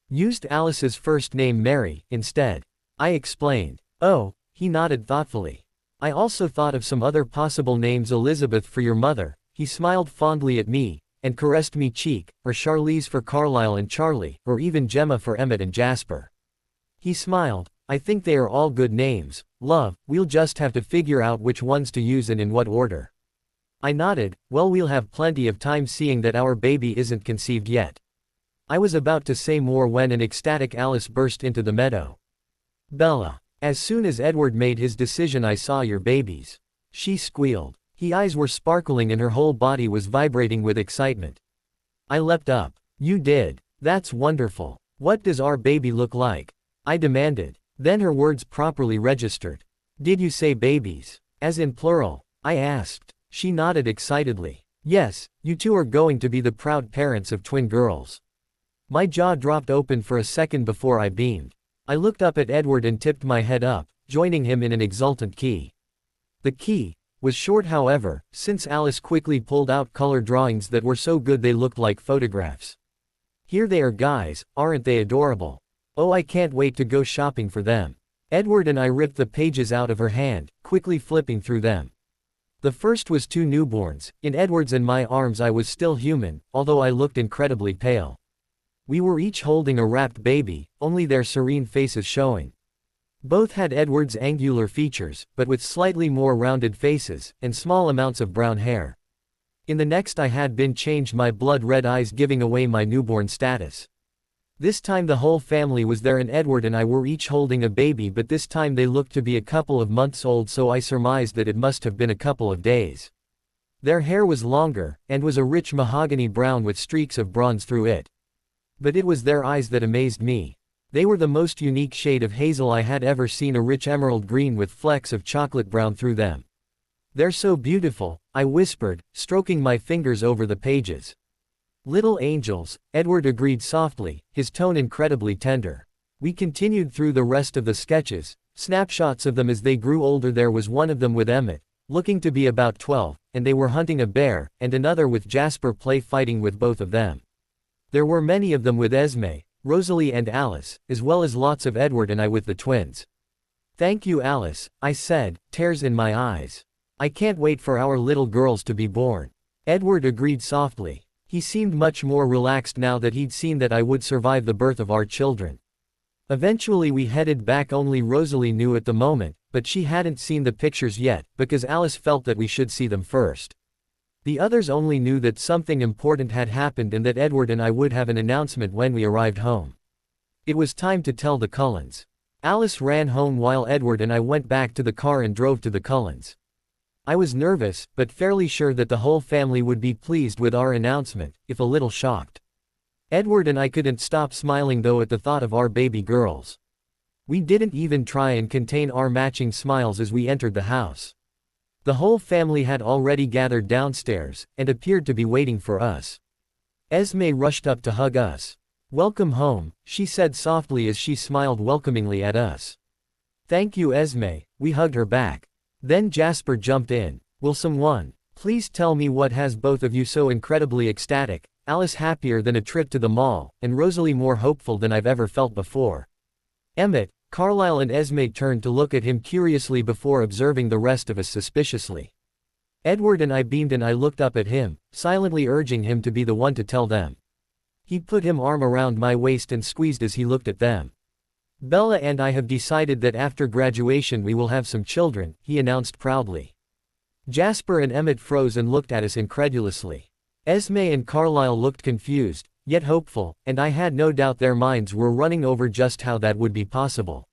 used Alice's first name, Mary, instead," I explained. "Oh," he nodded thoughtfully. "I also thought of some other possible names, Elizabeth for your mother," he smiled fondly at me, and caressed me cheek, "or Charlize for Carlisle and Charlie, or even Gemma for Emmett and Jasper." He smiled. "I think they are all good names, love. We'll just have to figure out which ones to use and in what order." I nodded. "Well, we'll have plenty of time, seeing that our baby isn't conceived yet." I was about to say more when an ecstatic Alice burst into the meadow. "Bella, as soon as Edward made his decision, I saw your babies," she squealed. Her eyes were sparkling and her whole body was vibrating with excitement. I leapt up. "You did? That's wonderful. What does our baby look like?" I demanded. Then her words properly registered. "Did you say babies? As in plural?" I asked. She nodded excitedly. "Yes, you two are going to be the proud parents of twin girls." My jaw dropped open for a second before I beamed. I looked up at Edward and tipped my head up, joining him in an exultant key. The key was short, however, since Alice quickly pulled out color drawings that were so good they looked like photographs. "Here they are, guys, aren't they adorable? Oh, I can't wait to go shopping for them." Edward and I ripped the pages out of her hand, quickly flipping through them. The first was two newborns. In Edward's and my arms I was still human, although I looked incredibly pale. We were each holding a wrapped baby, only their serene faces showing. Both had Edward's angular features, but with slightly more rounded faces, and small amounts of brown hair. In the next I had been changed, my blood-red eyes giving away my newborn status. This time the whole family was there and Edward and I were each holding a baby, but this time they looked to be a couple of months old, so I surmised that it must have been a couple of days. Their hair was longer, and was a rich mahogany brown with streaks of bronze through it. But it was their eyes that amazed me. They were the most unique shade of hazel I had ever seen, a rich emerald green with flecks of chocolate brown through them. "They're so beautiful," I whispered, stroking my fingers over the pages. "Little angels," Edward agreed softly, his tone incredibly tender. We continued through the rest of the sketches, snapshots of them as they grew older. There was one of them with Emmett, looking to be about 12, and they were hunting a bear, and another with Jasper play fighting with both of them. There were many of them with Esme, Rosalie and Alice, as well as lots of Edward and I with the twins. "Thank you, Alice," I said, tears in my eyes. "I can't wait for our little girls to be born." Edward agreed softly. He seemed much more relaxed now that he'd seen that I would survive the birth of our children. Eventually we headed back. Only Rosalie knew at the moment, but she hadn't seen the pictures yet, because Alice felt that we should see them first. The others only knew that something important had happened and that Edward and I would have an announcement when we arrived home. It was time to tell the Cullens. Alice ran home while Edward and I went back to the car and drove to the Cullens. I was nervous, but fairly sure that the whole family would be pleased with our announcement, if a little shocked. Edward and I couldn't stop smiling though at the thought of our baby girls. We didn't even try and contain our matching smiles as we entered the house. The whole family had already gathered downstairs, and appeared to be waiting for us. Esme rushed up to hug us. "Welcome home," she said softly as she smiled welcomingly at us. "Thank you, Esme," we hugged her back. Then Jasper jumped in. "Will someone please tell me what has both of you so incredibly ecstatic?" Alice happier than a trip to the mall, and Rosalie more hopeful than I've ever felt before. Emmett, Carlisle and Esme turned to look at him curiously before observing the rest of us suspiciously. Edward and I beamed and I looked up at him, silently urging him to be the one to tell them. He put his arm around my waist and squeezed as he looked at them. "Bella and I have decided that after graduation we will have some children," he announced proudly. Jasper and Emmett froze and looked at us incredulously. Esme and Carlisle looked confused, yet hopeful, and I had no doubt their minds were running over just how that would be possible.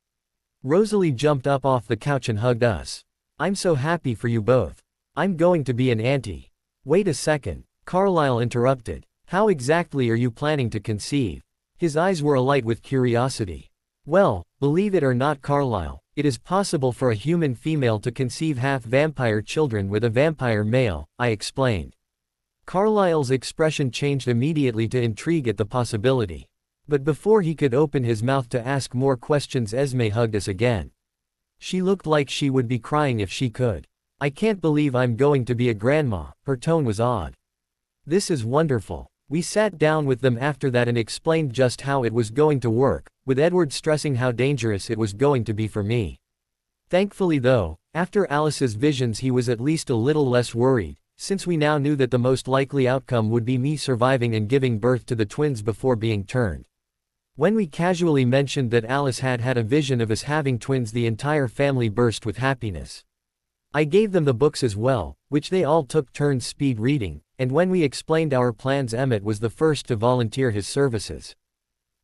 Rosalie jumped up off the couch and hugged us. "I'm so happy for you both. I'm going to be an auntie." "Wait a second," Carlisle interrupted. "How exactly are you planning to conceive?" His eyes were alight with curiosity. "Well, believe it or not, Carlisle, it is possible for a human female to conceive half-vampire children with a vampire male," I explained. Carlisle's expression changed immediately to intrigue at the possibility. But before he could open his mouth to ask more questions, Esme hugged us again. She looked like she would be crying if she could. "I can't believe I'm going to be a grandma," her tone was odd. "This is wonderful." We sat down with them after that and explained just how it was going to work, with Edward stressing how dangerous it was going to be for me. Thankfully though, after Alice's visions he was at least a little less worried, since we now knew that the most likely outcome would be me surviving and giving birth to the twins before being turned. When we casually mentioned that Alice had had a vision of us having twins, the entire family burst with happiness. I gave them the books as well, which they all took turns speed reading, and when we explained our plans, Emmett was the first to volunteer his services.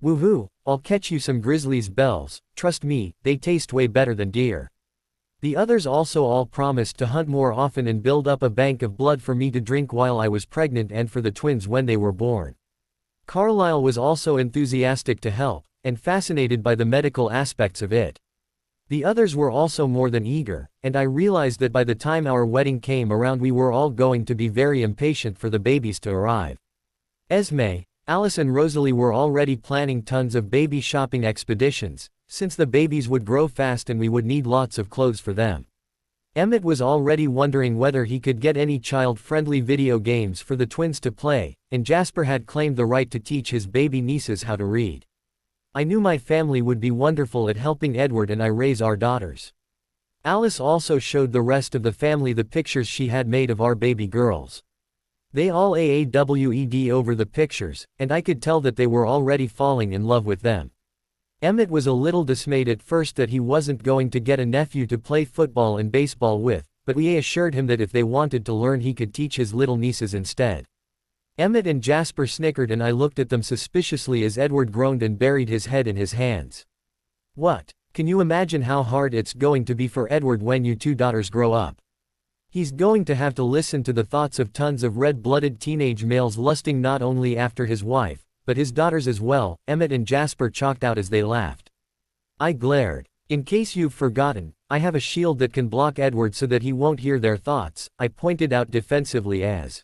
"Woohoo, I'll catch you some Grizzlies bells, trust me, they taste way better than deer." The others also all promised to hunt more often and build up a bank of blood for me to drink while I was pregnant and for the twins when they were born. Carlisle was also enthusiastic to help, and fascinated by the medical aspects of it. The others were also more than eager, and I realized that by the time our wedding came around we were all going to be very impatient for the babies to arrive. Esme, Alice and Rosalie were already planning tons of baby shopping expeditions, since the babies would grow fast and we would need lots of clothes for them. Emmett was already wondering whether he could get any child-friendly video games for the twins to play, and Jasper had claimed the right to teach his baby nieces how to read. I knew my family would be wonderful at helping Edward and I raise our daughters. Alice also showed the rest of the family the pictures she had made of our baby girls. They all AAWED over the pictures, and I could tell that they were already falling in love with them. Emmett was a little dismayed at first that he wasn't going to get a nephew to play football and baseball with, but we assured him that if they wanted to learn he could teach his little nieces instead. Emmett and Jasper snickered and I looked at them suspiciously as Edward groaned and buried his head in his hands. "What? Can you imagine how hard it's going to be for Edward when you two daughters grow up? He's going to have to listen to the thoughts of tons of red-blooded teenage males lusting not only after his wife, but his daughters as well," Emmett and Jasper chalked out as they laughed. I glared. "In case you've forgotten, I have a shield that can block Edward so that he won't hear their thoughts," I pointed out defensively as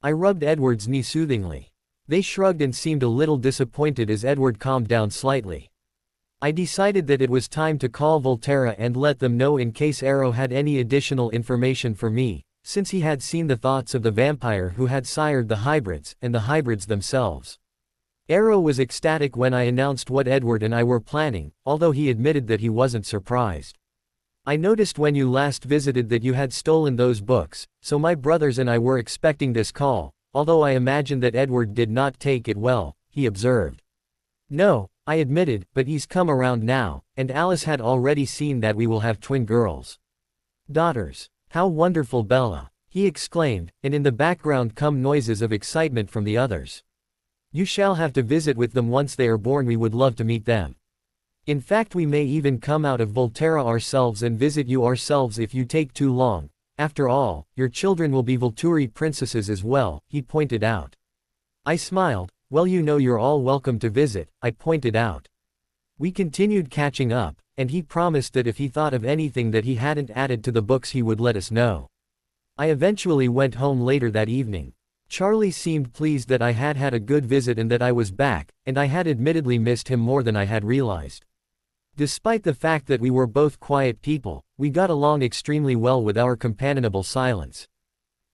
I rubbed Edward's knee soothingly. They shrugged and seemed a little disappointed as Edward calmed down slightly. I decided that it was time to call Volterra and let them know in case Arrow had any additional information for me, since he had seen the thoughts of the vampire who had sired the hybrids, and the hybrids themselves. Arrow was ecstatic when I announced what Edward and I were planning, although he admitted that he wasn't surprised. I noticed when you last visited that you had stolen those books, so my brothers and I were expecting this call, although I imagine that Edward did not take it well, he observed. No, I admitted, but he's come around now, and Alice had already seen that we will have twin girls. Daughters. How wonderful, Bella, he exclaimed, and in the background come noises of excitement from the others. You shall have to visit with them once they are born. We would love to meet them. In fact, we may even come out of Volterra ourselves and visit you ourselves if you take too long. After all, your children will be Volturi princesses as well, he pointed out. I smiled. Well, you know, you're all welcome to visit, I pointed out. We continued catching up, and he promised that if he thought of anything that he hadn't added to the books he would let us know. I eventually went home later that evening. Charlie seemed pleased that I had had a good visit and that I was back, and I had admittedly missed him more than I had realized. Despite the fact that we were both quiet people, we got along extremely well with our companionable silence.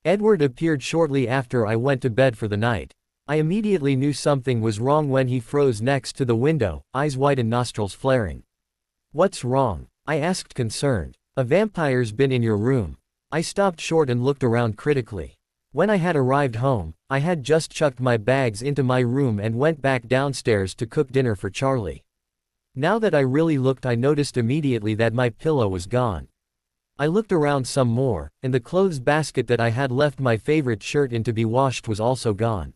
Edward appeared shortly after I went to bed for the night. I immediately knew something was wrong when he froze next to the window, eyes wide and nostrils flaring. What's wrong? I asked, concerned. A vampire's been in your room. I stopped short and looked around critically. When I had arrived home, I had just chucked my bags into my room and went back downstairs to cook dinner for Charlie. Now that I really looked, I noticed immediately that my pillow was gone. I looked around some more, and the clothes basket that I had left my favorite shirt in to be washed was also gone.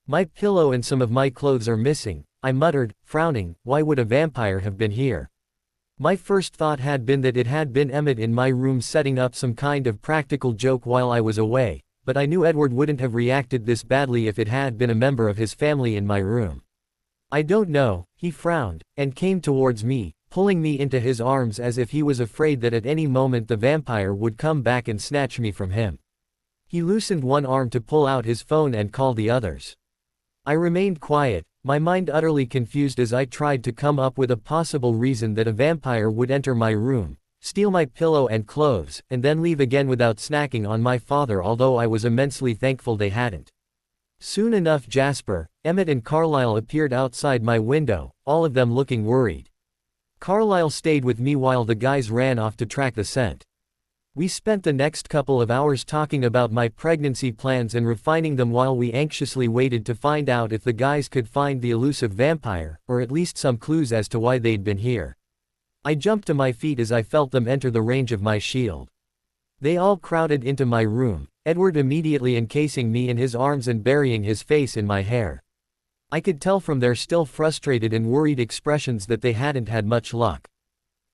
My pillow and some of my clothes are missing, I muttered, frowning. Why would a vampire have been here? My first thought had been that it had been Emmett in my room setting up some kind of practical joke while I was away, but I knew Edward wouldn't have reacted this badly if it had been a member of his family in my room. I don't know, he frowned, and came towards me, pulling me into his arms as if he was afraid that at any moment the vampire would come back and snatch me from him. He loosened one arm to pull out his phone and call the others. I remained quiet, my mind utterly confused as I tried to come up with a possible reason that a vampire would enter my room, steal my pillow and clothes, and then leave again without snacking on my father, although I was immensely thankful they hadn't. Soon enough Jasper, Emmett and Carlisle appeared outside my window, all of them looking worried. Carlisle stayed with me while the guys ran off to track the scent. We spent the next couple of hours talking about my pregnancy plans and refining them while we anxiously waited to find out if the guys could find the elusive vampire, or at least some clues as to why they'd been here. I jumped to my feet as I felt them enter the range of my shield. They all crowded into my room, Edward immediately encasing me in his arms and burying his face in my hair. I could tell from their still frustrated and worried expressions that they hadn't had much luck.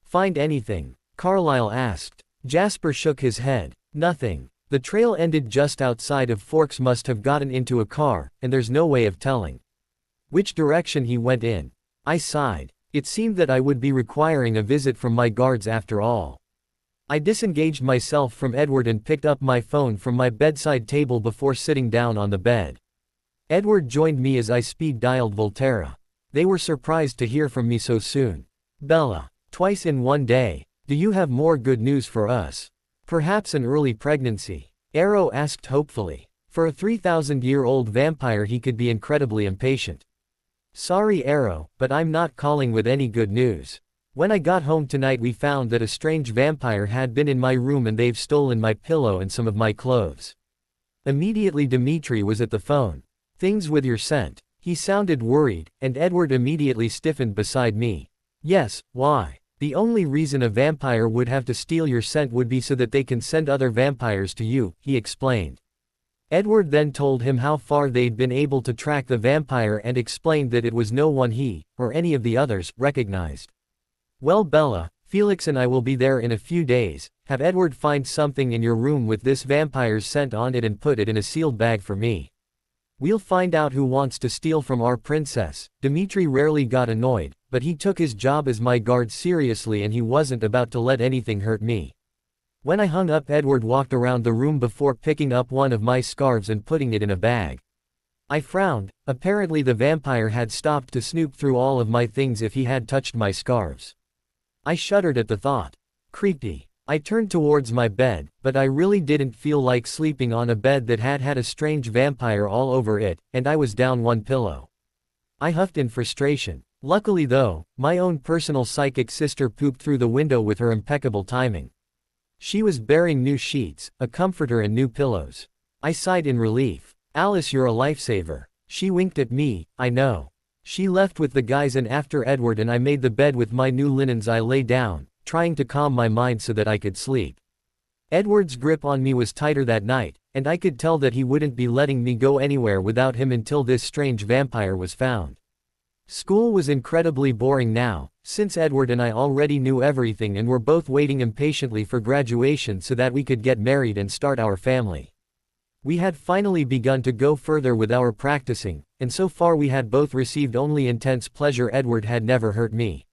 Find anything? Carlisle asked. Jasper shook his head. Nothing. The trail ended just outside of Forks. Must have gotten into a car, and there's no way of telling which direction he went in. I sighed. It seemed that I would be requiring a visit from my guards after all. I disengaged myself from Edward and picked up my phone from my bedside table before sitting down on the bed. Edward joined me as I speed-dialed Volterra. They were surprised to hear from me so soon. Bella. Twice in one day. Do you have more good news for us? Perhaps an early pregnancy? Arrow asked hopefully. For a 3,000-year-old vampire he could be incredibly impatient. Sorry Arrow, but I'm not calling with any good news. When I got home tonight we found that a strange vampire had been in my room and they've stolen my pillow and some of my clothes. Immediately Dimitri was at the phone. Things with your scent. He sounded worried, and Edward immediately stiffened beside me. Yes, why? The only reason a vampire would have to steal your scent would be so that they can send other vampires to you, he explained. Edward then told him how far they'd been able to track the vampire and explained that it was no one he, or any of the others, recognized. Well Bella, Felix and I will be there in a few days. Have Edward find something in your room with this vampire's scent on it and put it in a sealed bag for me. We'll find out who wants to steal from our princess. Dimitri rarely got annoyed, but he took his job as my guard seriously and he wasn't about to let anything hurt me. When I hung up, Edward walked around the room before picking up one of my scarves and putting it in a bag. I frowned. Apparently the vampire had stopped to snoop through all of my things if he had touched my scarves. I shuddered at the thought. Creepy. I turned towards my bed, but I really didn't feel like sleeping on a bed that had had a strange vampire all over it, and I was down one pillow. I huffed in frustration. Luckily though, my own personal psychic sister pooped through the window with her impeccable timing. She was bearing new sheets, a comforter and new pillows. I sighed in relief. Alice, you're a lifesaver. She winked at me, I know. She left with the guys, and after Edward and I made the bed with my new linens, I lay down, trying to calm my mind so that I could sleep. Edward's grip on me was tighter that night, and I could tell that he wouldn't be letting me go anywhere without him until this strange vampire was found. School was incredibly boring now, since Edward and I already knew everything and were both waiting impatiently for graduation so that we could get married and start our family. We had finally begun to go further with our practicing, and so far we had both received only intense pleasure. Edward had never hurt me.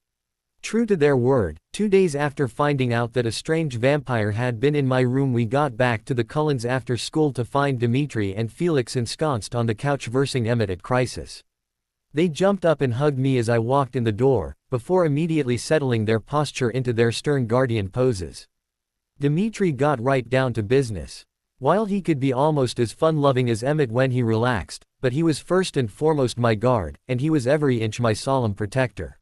True to their word, 2 days after finding out that a strange vampire had been in my room, we got back to the Cullens after school to find Dimitri and Felix ensconced on the couch versing Emmett at crisis. They jumped up and hugged me as I walked in the door, before immediately settling their posture into their stern guardian poses. Dimitri got right down to business. While he could be almost as fun-loving as Emmett when he relaxed, but he was first and foremost my guard, and he was every inch my solemn protector.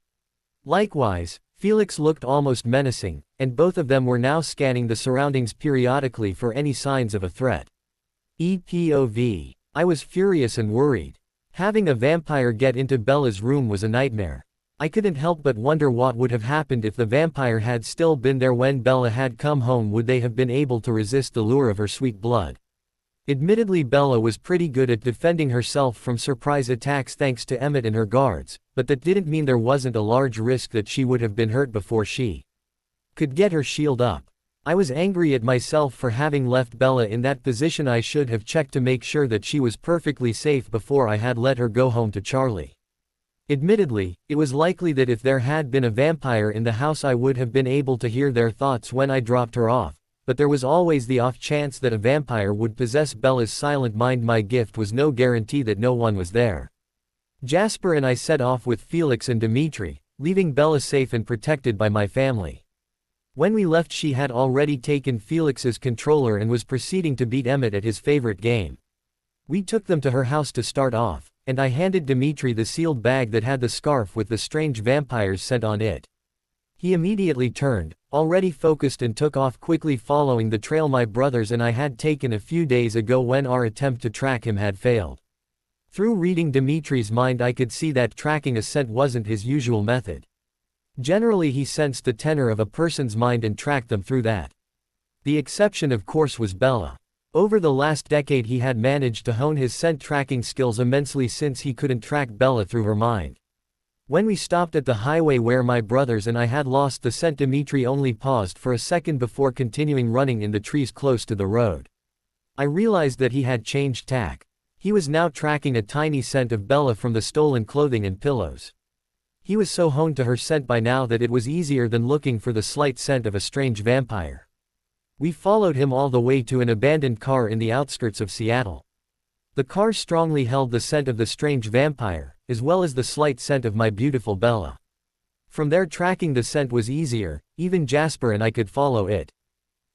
Likewise, Felix looked almost menacing, and both of them were now scanning the surroundings periodically for any signs of a threat. EPOV. I was furious and worried. Having a vampire get into Bella's room was a nightmare. I couldn't help but wonder what would have happened if the vampire had still been there when Bella had come home. Would they have been able to resist the lure of her sweet blood? Admittedly, Bella was pretty good at defending herself from surprise attacks thanks to Emmett and her guards, but that didn't mean there wasn't a large risk that she would have been hurt before she could get her shield up. I was angry at myself for having left Bella in that position. I should have checked to make sure that she was perfectly safe before I had let her go home to Charlie. Admittedly, it was likely that if there had been a vampire in the house I would have been able to hear their thoughts when I dropped her off, but there was always the off chance that a vampire would possess Bella's silent mind. My gift was no guarantee that no one was there. Jasper and I set off with Felix and Dimitri, leaving Bella safe and protected by my family. When we left, she had already taken Felix's controller and was proceeding to beat Emmett at his favorite game. We took them to her house to start off, and I handed Dimitri the sealed bag that had the scarf with the strange vampire's scent on it. He immediately turned, already focused, and took off quickly, following the trail my brothers and I had taken a few days ago when our attempt to track him had failed. Through reading Dimitri's mind, I could see that tracking a scent wasn't his usual method. Generally, he sensed the tenor of a person's mind and tracked them through that. The exception, of course, was Bella. Over the last decade he had managed to hone his scent tracking skills immensely, since he couldn't track Bella through her mind. When we stopped at the highway where my brothers and I had lost the scent, Dimitri only paused for a second before continuing running in the trees close to the road. I realized that he had changed tack. He was now tracking a tiny scent of Bella from the stolen clothing and pillows. He was so honed to her scent by now that it was easier than looking for the slight scent of a strange vampire. We followed him all the way to an abandoned car in the outskirts of Seattle. The car strongly held the scent of the strange vampire, as well as the slight scent of my beautiful Bella. From there, tracking the scent was easier, even Jasper and I could follow it.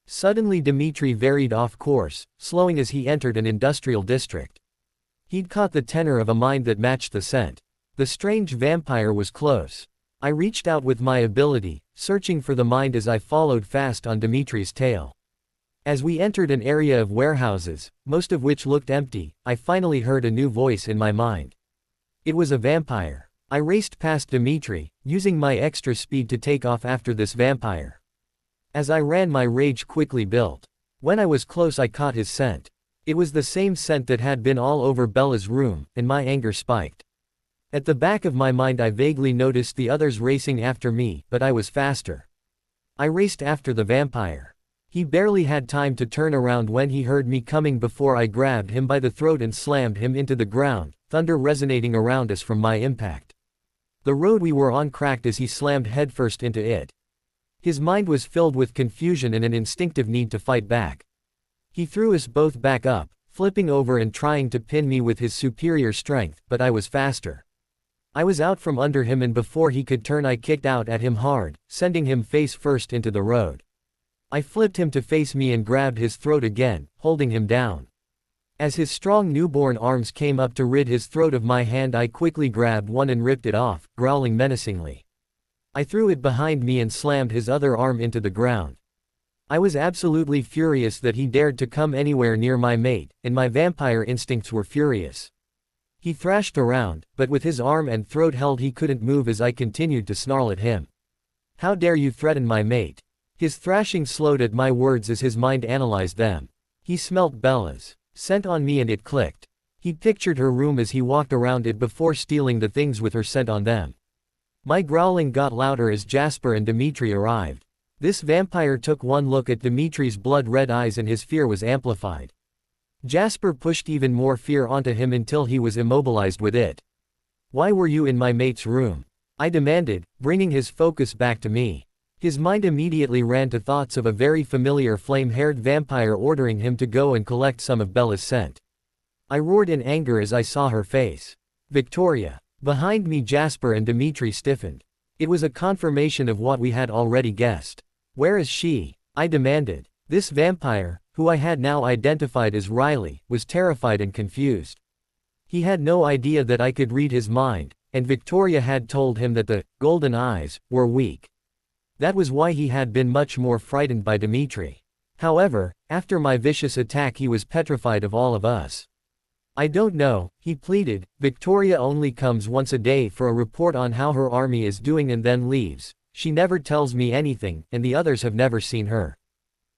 Suddenly Dimitri varied off course, slowing as he entered an industrial district. He'd caught the tenor of a mind that matched the scent. The strange vampire was close. I reached out with my ability, searching for the mind as I followed fast on Dimitri's tail. As we entered an area of warehouses, most of which looked empty, I finally heard a new voice in my mind. It was a vampire. I raced past Dimitri, using my extra speed to take off after this vampire. As I ran, my rage quickly built. When I was close, I caught his scent. It was the same scent that had been all over Bella's room, and my anger spiked. At the back of my mind, I vaguely noticed the others racing after me, but I was faster. I raced after the vampire. He barely had time to turn around when he heard me coming before I grabbed him by the throat and slammed him into the ground, thunder resonating around us from my impact. The road we were on cracked as he slammed headfirst into it. His mind was filled with confusion and an instinctive need to fight back. He threw us both back up, flipping over and trying to pin me with his superior strength, but I was faster. I was out from under him, and before he could turn, I kicked out at him hard, sending him face first into the road. I flipped him to face me and grabbed his throat again, holding him down. As his strong newborn arms came up to rid his throat of my hand, I quickly grabbed one and ripped it off, growling menacingly. I threw it behind me and slammed his other arm into the ground. I was absolutely furious that he dared to come anywhere near my mate, and my vampire instincts were furious. He thrashed around, but with his arm and throat held he couldn't move as I continued to snarl at him. How dare you threaten my mate? His thrashing slowed at my words as his mind analyzed them. He smelt Bella's scent on me and it clicked. He pictured her room as he walked around it before stealing the things with her scent on them. My growling got louder as Jasper and Dimitri arrived. This vampire took one look at Dimitri's blood-red eyes and his fear was amplified. Jasper pushed even more fear onto him until he was immobilized with it. Why were you in my mate's room? I demanded, bringing his focus back to me. His mind immediately ran to thoughts of a very familiar flame-haired vampire ordering him to go and collect some of Bella's scent. I roared in anger as I saw her face. Victoria. Behind me, Jasper and Dimitri stiffened. It was a confirmation of what we had already guessed. Where is she? I demanded. This vampire, who I had now identified as Riley, was terrified and confused. He had no idea that I could read his mind, and Victoria had told him that the golden eyes were weak. That was why he had been much more frightened by Dimitri. However, after my vicious attack he was petrified of all of us. I don't know, he pleaded. Victoria only comes once a day for a report on how her army is doing and then leaves. She never tells me anything, and the others have never seen her.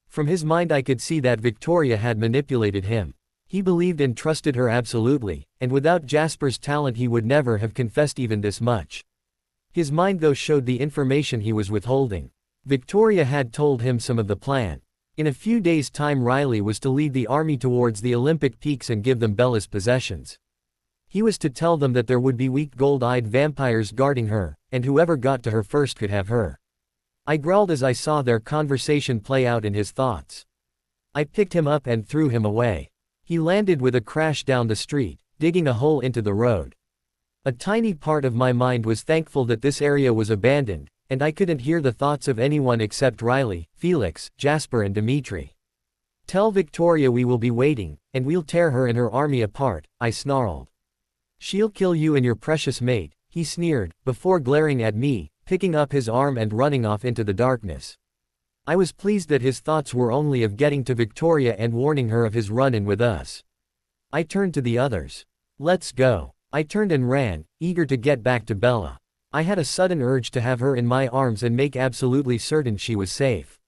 From his mind I could see that Victoria had manipulated him. He believed and trusted her absolutely, and without Jasper's talent he would never have confessed even this much. His mind though showed the information he was withholding. Victoria had told him some of the plan. In a few days' time Riley was to lead the army towards the Olympic peaks and give them Bella's possessions. He was to tell them that there would be weak gold-eyed vampires guarding her, and whoever got to her first could have her. I growled as I saw their conversation play out in his thoughts. I picked him up and threw him away. He landed with a crash down the street, digging a hole into the road. A tiny part of my mind was thankful that this area was abandoned, and I couldn't hear the thoughts of anyone except Riley, Felix, Jasper and Dimitri. Tell Victoria we will be waiting, and we'll tear her and her army apart, I snarled. She'll kill you and your precious mate, he sneered, before glaring at me, picking up his arm and running off into the darkness. I was pleased that his thoughts were only of getting to Victoria and warning her of his run-in with us. I turned to the others. Let's go. I turned and ran, eager to get back to Bella. I had a sudden urge to have her in my arms and make absolutely certain she was safe.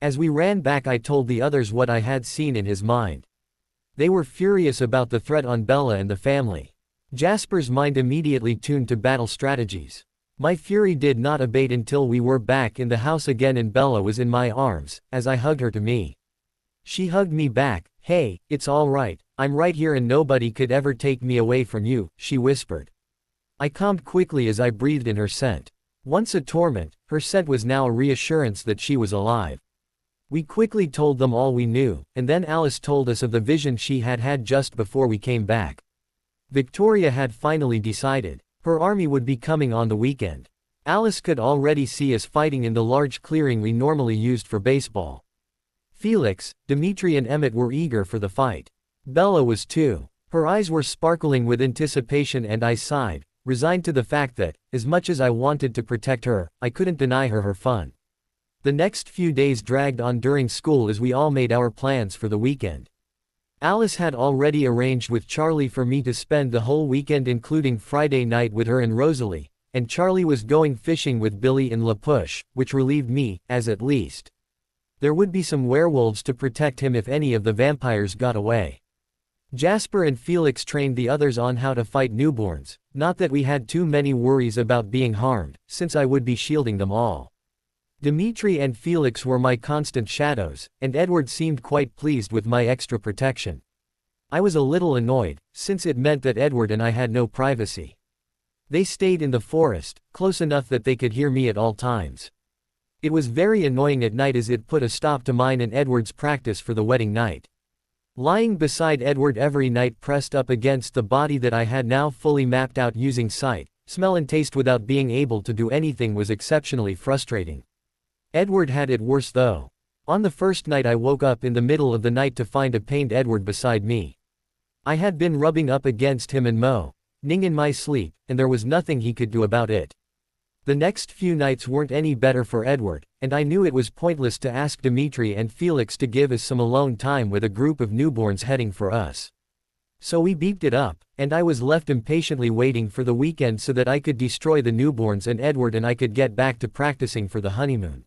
As we ran back I told the others what I had seen in his mind. They were furious about the threat on Bella and the family. Jasper's mind immediately tuned to battle strategies. My fury did not abate until we were back in the house again and Bella was in my arms, as I hugged her to me. She hugged me back. Hey, it's all right, I'm right here and nobody could ever take me away from you, she whispered. I calmed quickly as I breathed in her scent. Once a torment, her scent was now a reassurance that she was alive. We quickly told them all we knew, and then Alice told us of the vision she had had just before we came back. Victoria had finally decided. Her army would be coming on the weekend. Alice could already see us fighting in the large clearing we normally used for baseball. Felix, Dimitri and Emmett were eager for the fight. Bella was too. Her eyes were sparkling with anticipation and I sighed, resigned to the fact that, as much as I wanted to protect her, I couldn't deny her fun. The next few days dragged on during school as we all made our plans for the weekend. Alice had already arranged with Charlie for me to spend the whole weekend including Friday night with her and Rosalie, and Charlie was going fishing with Billy in La Push, which relieved me, as at least there would be some werewolves to protect him if any of the vampires got away. Jasper and Felix trained the others on how to fight newborns, not that we had too many worries about being harmed, since I would be shielding them all. Dimitri and Felix were my constant shadows, and Edward seemed quite pleased with my extra protection. I was a little annoyed, since it meant that Edward and I had no privacy. They stayed in the forest, close enough that they could hear me at all times. It was very annoying at night as it put a stop to mine and Edward's practice for the wedding night. Lying beside Edward every night pressed up against the body that I had now fully mapped out using sight, smell and taste without being able to do anything was exceptionally frustrating. Edward had it worse though. On the first night I woke up in the middle of the night to find a pained Edward beside me. I had been rubbing up against him and moaning in my sleep, and there was nothing he could do about it. The next few nights weren't any better for Edward, and I knew it was pointless to ask Dimitri and Felix to give us some alone time with a group of newborns heading for us. So we beeped it up, and I was left impatiently waiting for the weekend so that I could destroy the newborns and Edward and I could get back to practicing for the honeymoon.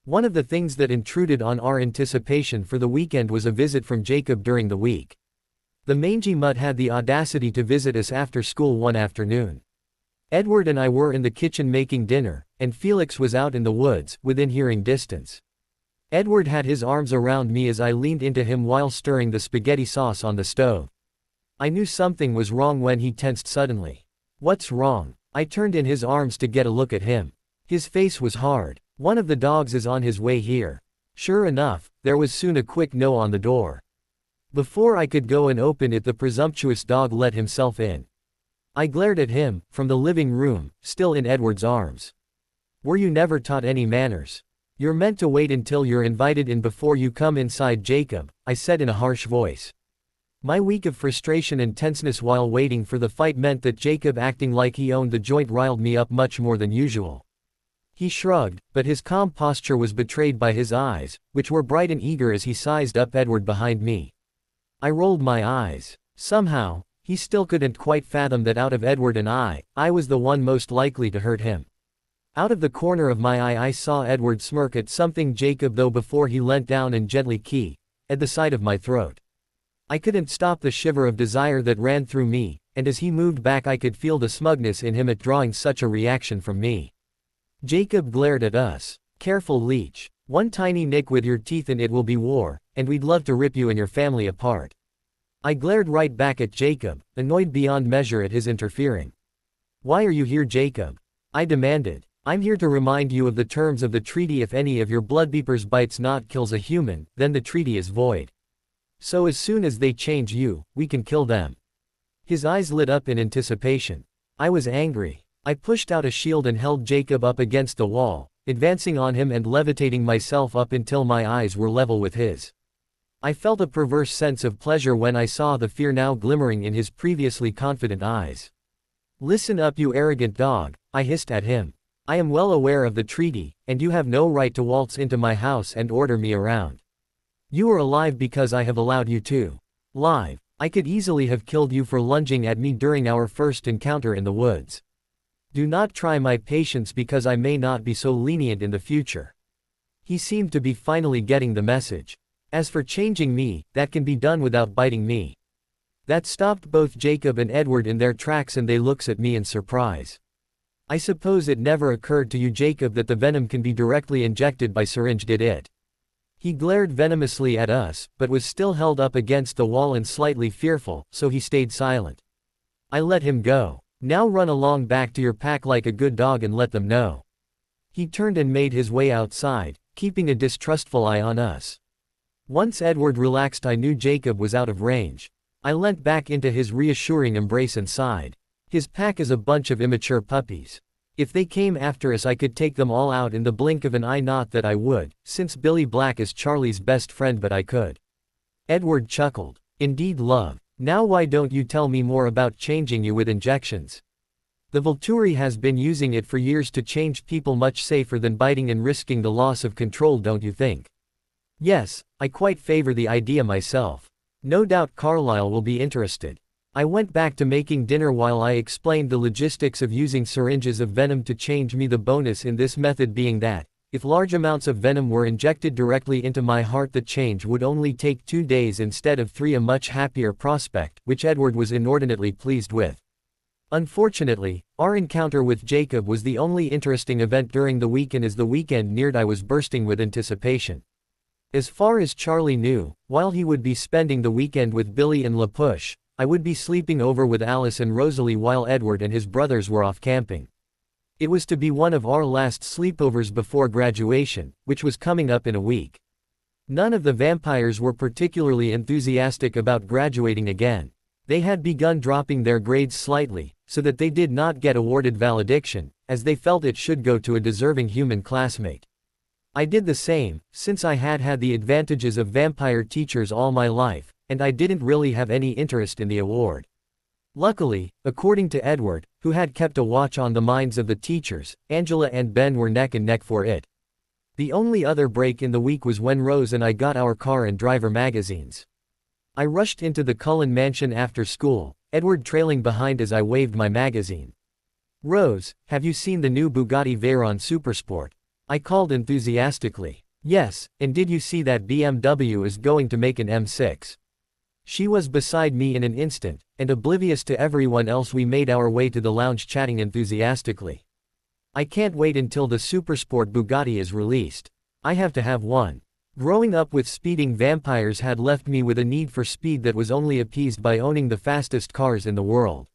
One of the things that intruded on our anticipation for the weekend was a visit from Jacob during the week. The mangy mutt had the audacity to visit us after school one afternoon. Edward and I were in the kitchen making dinner, and Felix was out in the woods, within hearing distance. Edward had his arms around me as I leaned into him while stirring the spaghetti sauce on the stove. I knew something was wrong when he tensed suddenly. "What's wrong?" I turned in his arms to get a look at him. His face was hard. "One of the dogs is on his way here." Sure enough, there was soon a quick no on the door. Before I could go and open it, the presumptuous dog let himself in. I glared at him, from the living room, still in Edward's arms. "Were you never taught any manners? You're meant to wait until you're invited in before you come inside, Jacob," I said in a harsh voice. My week of frustration and tenseness while waiting for the fight meant that Jacob acting like he owned the joint riled me up much more than usual. He shrugged, but his calm posture was betrayed by his eyes, which were bright and eager as he sized up Edward behind me. I rolled my eyes. Somehow, he still couldn't quite fathom that out of Edward and I was the one most likely to hurt him. Out of the corner of my eye I saw Edward smirk at something Jacob though before he leant down and gently at the side of my throat. I couldn't stop the shiver of desire that ran through me, and as he moved back I could feel the smugness in him at drawing such a reaction from me. Jacob glared at us. "Careful, leech. One tiny nick with your teeth and it will be war, and we'd love to rip you and your family apart." I glared right back at Jacob, annoyed beyond measure at his interfering. "Why are you here, Jacob?" I demanded. "I'm here to remind you of the terms of the treaty. If any of your bloodbeepers bites not kills a human, then the treaty is void. So as soon as they change you, we can kill them." His eyes lit up in anticipation. I was angry. I pushed out a shield and held Jacob up against the wall, advancing on him and levitating myself up until my eyes were level with his. I felt a perverse sense of pleasure when I saw the fear now glimmering in his previously confident eyes. "Listen up, you arrogant dog," I hissed at him. "I am well aware of the treaty, and you have no right to waltz into my house and order me around. You are alive because I have allowed you to. Live. I could easily have killed you for lunging at me during our first encounter in the woods. Do not try my patience because I may not be so lenient in the future." He seemed to be finally getting the message. "As for changing me, that can be done without biting me." That stopped both Jacob and Edward in their tracks and they looked at me in surprise. "I suppose it never occurred to you, Jacob, that the venom can be directly injected by syringe, did it?" He glared venomously at us, but was still held up against the wall and slightly fearful, so he stayed silent. I let him go. "Now run along back to your pack like a good dog and let them know." He turned and made his way outside, keeping a distrustful eye on us. Once Edward relaxed I knew Jacob was out of range. I leant back into his reassuring embrace and sighed. His pack is a bunch of immature puppies. If they came after us I could take them all out in the blink of an eye. Not that I would, since Billy Black is Charlie's best friend, but I could. Edward chuckled. "Indeed, love. Now why don't you tell me more about changing you with injections? The Volturi has been using it for years to change people, much safer than biting and risking the loss of control, don't you think?" "Yes, I quite favor the idea myself. No doubt Carlyle will be interested." I went back to making dinner while I explained the logistics of using syringes of venom to change me. The bonus in this method being that, if large amounts of venom were injected directly into my heart, the change would only take 2 days instead of 3, a much happier prospect, which Edward was inordinately pleased with. Unfortunately, our encounter with Jacob was the only interesting event during the week, and as the weekend neared I was bursting with anticipation. As far as Charlie knew, while he would be spending the weekend with Billy and La Push, I would be sleeping over with Alice and Rosalie while Edward and his brothers were off camping. It was to be one of our last sleepovers before graduation, which was coming up in a week. None of the vampires were particularly enthusiastic about graduating again. They had begun dropping their grades slightly, so that they did not get awarded valediction, as they felt it should go to a deserving human classmate. I did the same, since I had had the advantages of vampire teachers all my life, and I didn't really have any interest in the award. Luckily, according to Edward, who had kept a watch on the minds of the teachers, Angela and Ben were neck and neck for it. The only other break in the week was when Rose and I got our car and driver magazines. I rushed into the Cullen mansion after school, Edward trailing behind as I waved my magazine. "Rose, have you seen the new Bugatti Veyron Supersport?" I called enthusiastically. "Yes, and did you see that BMW is going to make an M6? She was beside me in an instant, and oblivious to everyone else we made our way to the lounge chatting enthusiastically. "I can't wait until the Supersport Bugatti is released. I have to have one. Growing up with speeding vampires had left me with a need for speed that was only appeased by owning the fastest cars in the world.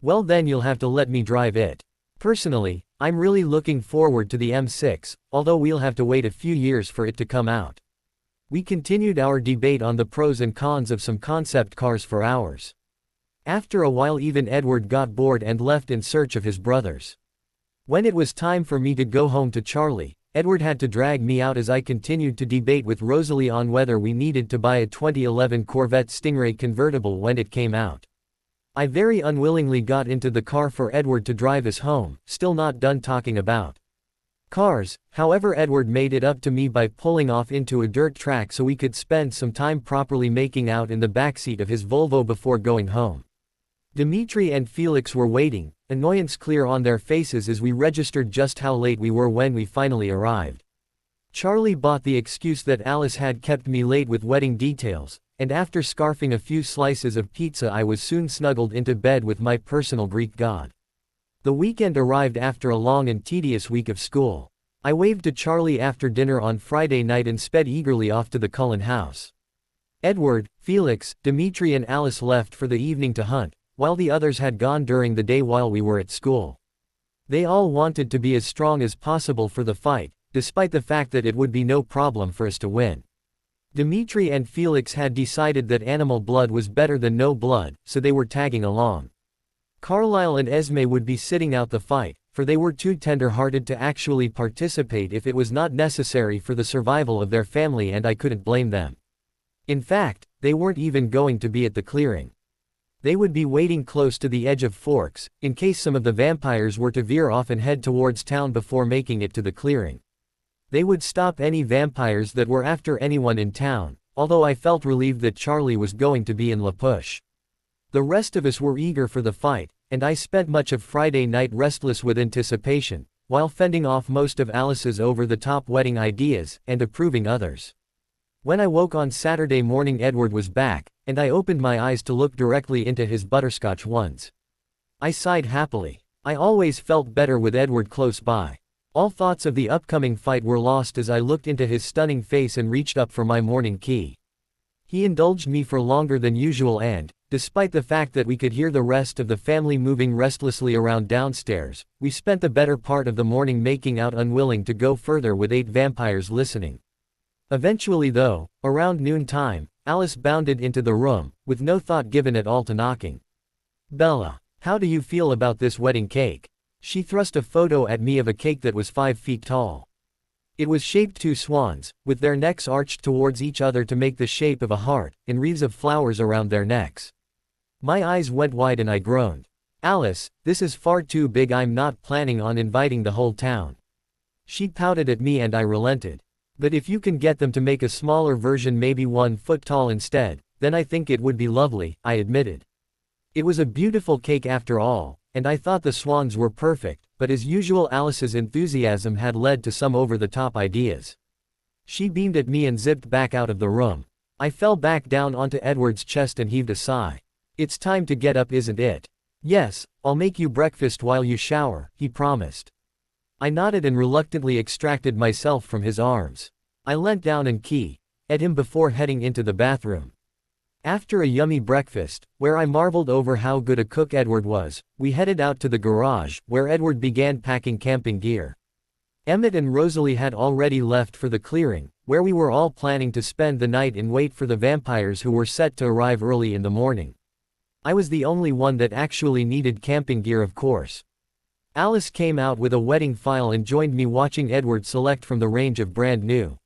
Well, then you'll have to let me drive it. Personally, I'm really looking forward to the M6, although we'll have to wait a few years for it to come out." We continued our debate on the pros and cons of some concept cars for hours. After a while even Edward got bored and left in search of his brothers. When it was time for me to go home to Charlie, Edward had to drag me out as I continued to debate with Rosalie on whether we needed to buy a 2011 Corvette Stingray convertible when it came out. I very unwillingly got into the car for Edward to drive us home, still not done talking about cars. However, Edward made it up to me by pulling off into a dirt track so we could spend some time properly making out in the backseat of his Volvo before going home. Dimitri and Felix were waiting, annoyance clear on their faces as we registered just how late we were when we finally arrived. Charlie bought the excuse that Alice had kept me late with wedding details, and after scarfing a few slices of pizza I was soon snuggled into bed with my personal Greek god. The weekend arrived after a long and tedious week of school. I waved to Charlie after dinner on Friday night and sped eagerly off to the Cullen house. Edward, Felix, Dimitri and Alice left for the evening to hunt, while the others had gone during the day while we were at school. They all wanted to be as strong as possible for the fight, despite the fact that it would be no problem for us to win. Dimitri and Felix had decided that animal blood was better than no blood, so they were tagging along. Carlisle and Esme would be sitting out the fight, for they were too tender-hearted to actually participate if it was not necessary for the survival of their family, and I couldn't blame them. In fact, they weren't even going to be at the clearing. They would be waiting close to the edge of Forks, in case some of the vampires were to veer off and head towards town before making it to the clearing. They would stop any vampires that were after anyone in town, although I felt relieved that Charlie was going to be in La Push. The rest of us were eager for the fight, and I spent much of Friday night restless with anticipation, while fending off most of Alice's over-the-top wedding ideas, and approving others. When I woke on Saturday morning Edward was back, and I opened my eyes to look directly into his butterscotch ones. I sighed happily. I always felt better with Edward close by. All thoughts of the upcoming fight were lost as I looked into his stunning face and reached up for my morning key. He indulged me for longer than usual and, despite the fact that we could hear the rest of the family moving restlessly around downstairs, we spent the better part of the morning making out, unwilling to go further with 8 vampires listening. Eventually though, around noon time, Alice bounded into the room, with no thought given at all to knocking. "Bella, how do you feel about this wedding cake?" She thrust a photo at me of a cake that was 5 feet tall. It was shaped 2 swans, with their necks arched towards each other to make the shape of a heart, and wreaths of flowers around their necks. My eyes went wide and I groaned. "Alice, this is far too big. I'm not planning on inviting the whole town." She pouted at me and I relented. "But if you can get them to make a smaller version, maybe 1 foot tall instead, then I think it would be lovely," I admitted. It was a beautiful cake after all, and I thought the swans were perfect, but as usual Alice's enthusiasm had led to some over-the-top ideas. She beamed at me and zipped back out of the room. I fell back down onto Edward's chest and heaved a sigh. "It's time to get up, isn't it?" "Yes, I'll make you breakfast while you shower," he promised. I nodded and reluctantly extracted myself from his arms. I leant down and at him before heading into the bathroom. After a yummy breakfast, where I marveled over how good a cook Edward was, we headed out to the garage, where Edward began packing camping gear. Emmett and Rosalie had already left for the clearing, where we were all planning to spend the night and wait for the vampires who were set to arrive early in the morning. I was the only one that actually needed camping gear, of course. Alice came out with a wedding file and joined me watching Edward select from the range of brand new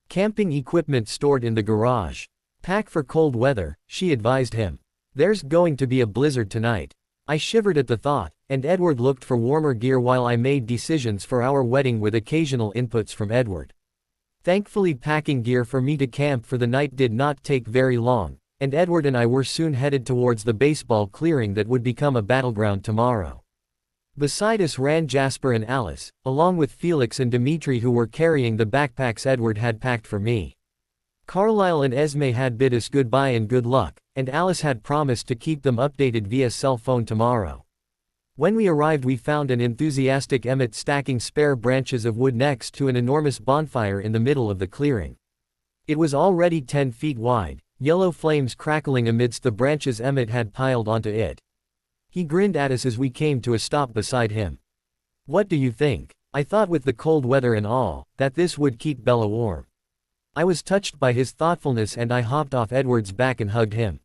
camping equipment stored in the garage. Pack for cold weather, she advised him. There's going to be a blizzard tonight. I shivered at the thought, and Edward looked for warmer gear while I made decisions for our wedding with occasional inputs from Edward. Thankfully, packing gear for me to camp for the night did not take very long, and Edward and I were soon headed towards the baseball clearing that would become a battleground tomorrow. Beside us ran Jasper and Alice, along with Felix and Dimitri, who were carrying the backpacks Edward had packed for me. Carlisle and Esme had bid us goodbye and good luck, and Alice had promised to keep them updated via cell phone tomorrow. When we arrived, we found an enthusiastic Emmett stacking spare branches of wood next to an enormous bonfire in the middle of the clearing. It was already 10 feet wide, yellow flames crackling amidst the branches Emmett had piled onto it. He grinned at us as we came to a stop beside him. "What do you think?" I thought, with the cold weather and all, that this would keep Bella warm. I was touched by his thoughtfulness and I hopped off Edward's back and hugged him.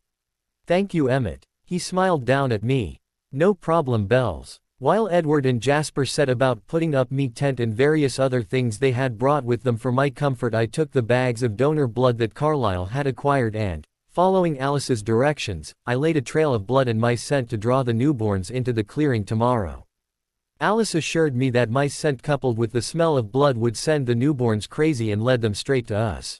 "Thank you, Emmett." He smiled down at me. "No problem, Bells." While Edward and Jasper set about putting up me tent and various other things they had brought with them for my comfort, I took the bags of donor blood that Carlisle had acquired and, following Alice's directions, I laid a trail of blood and my scent to draw the newborns into the clearing tomorrow. Alice assured me that my scent coupled with the smell of blood would send the newborns crazy and led them straight to us.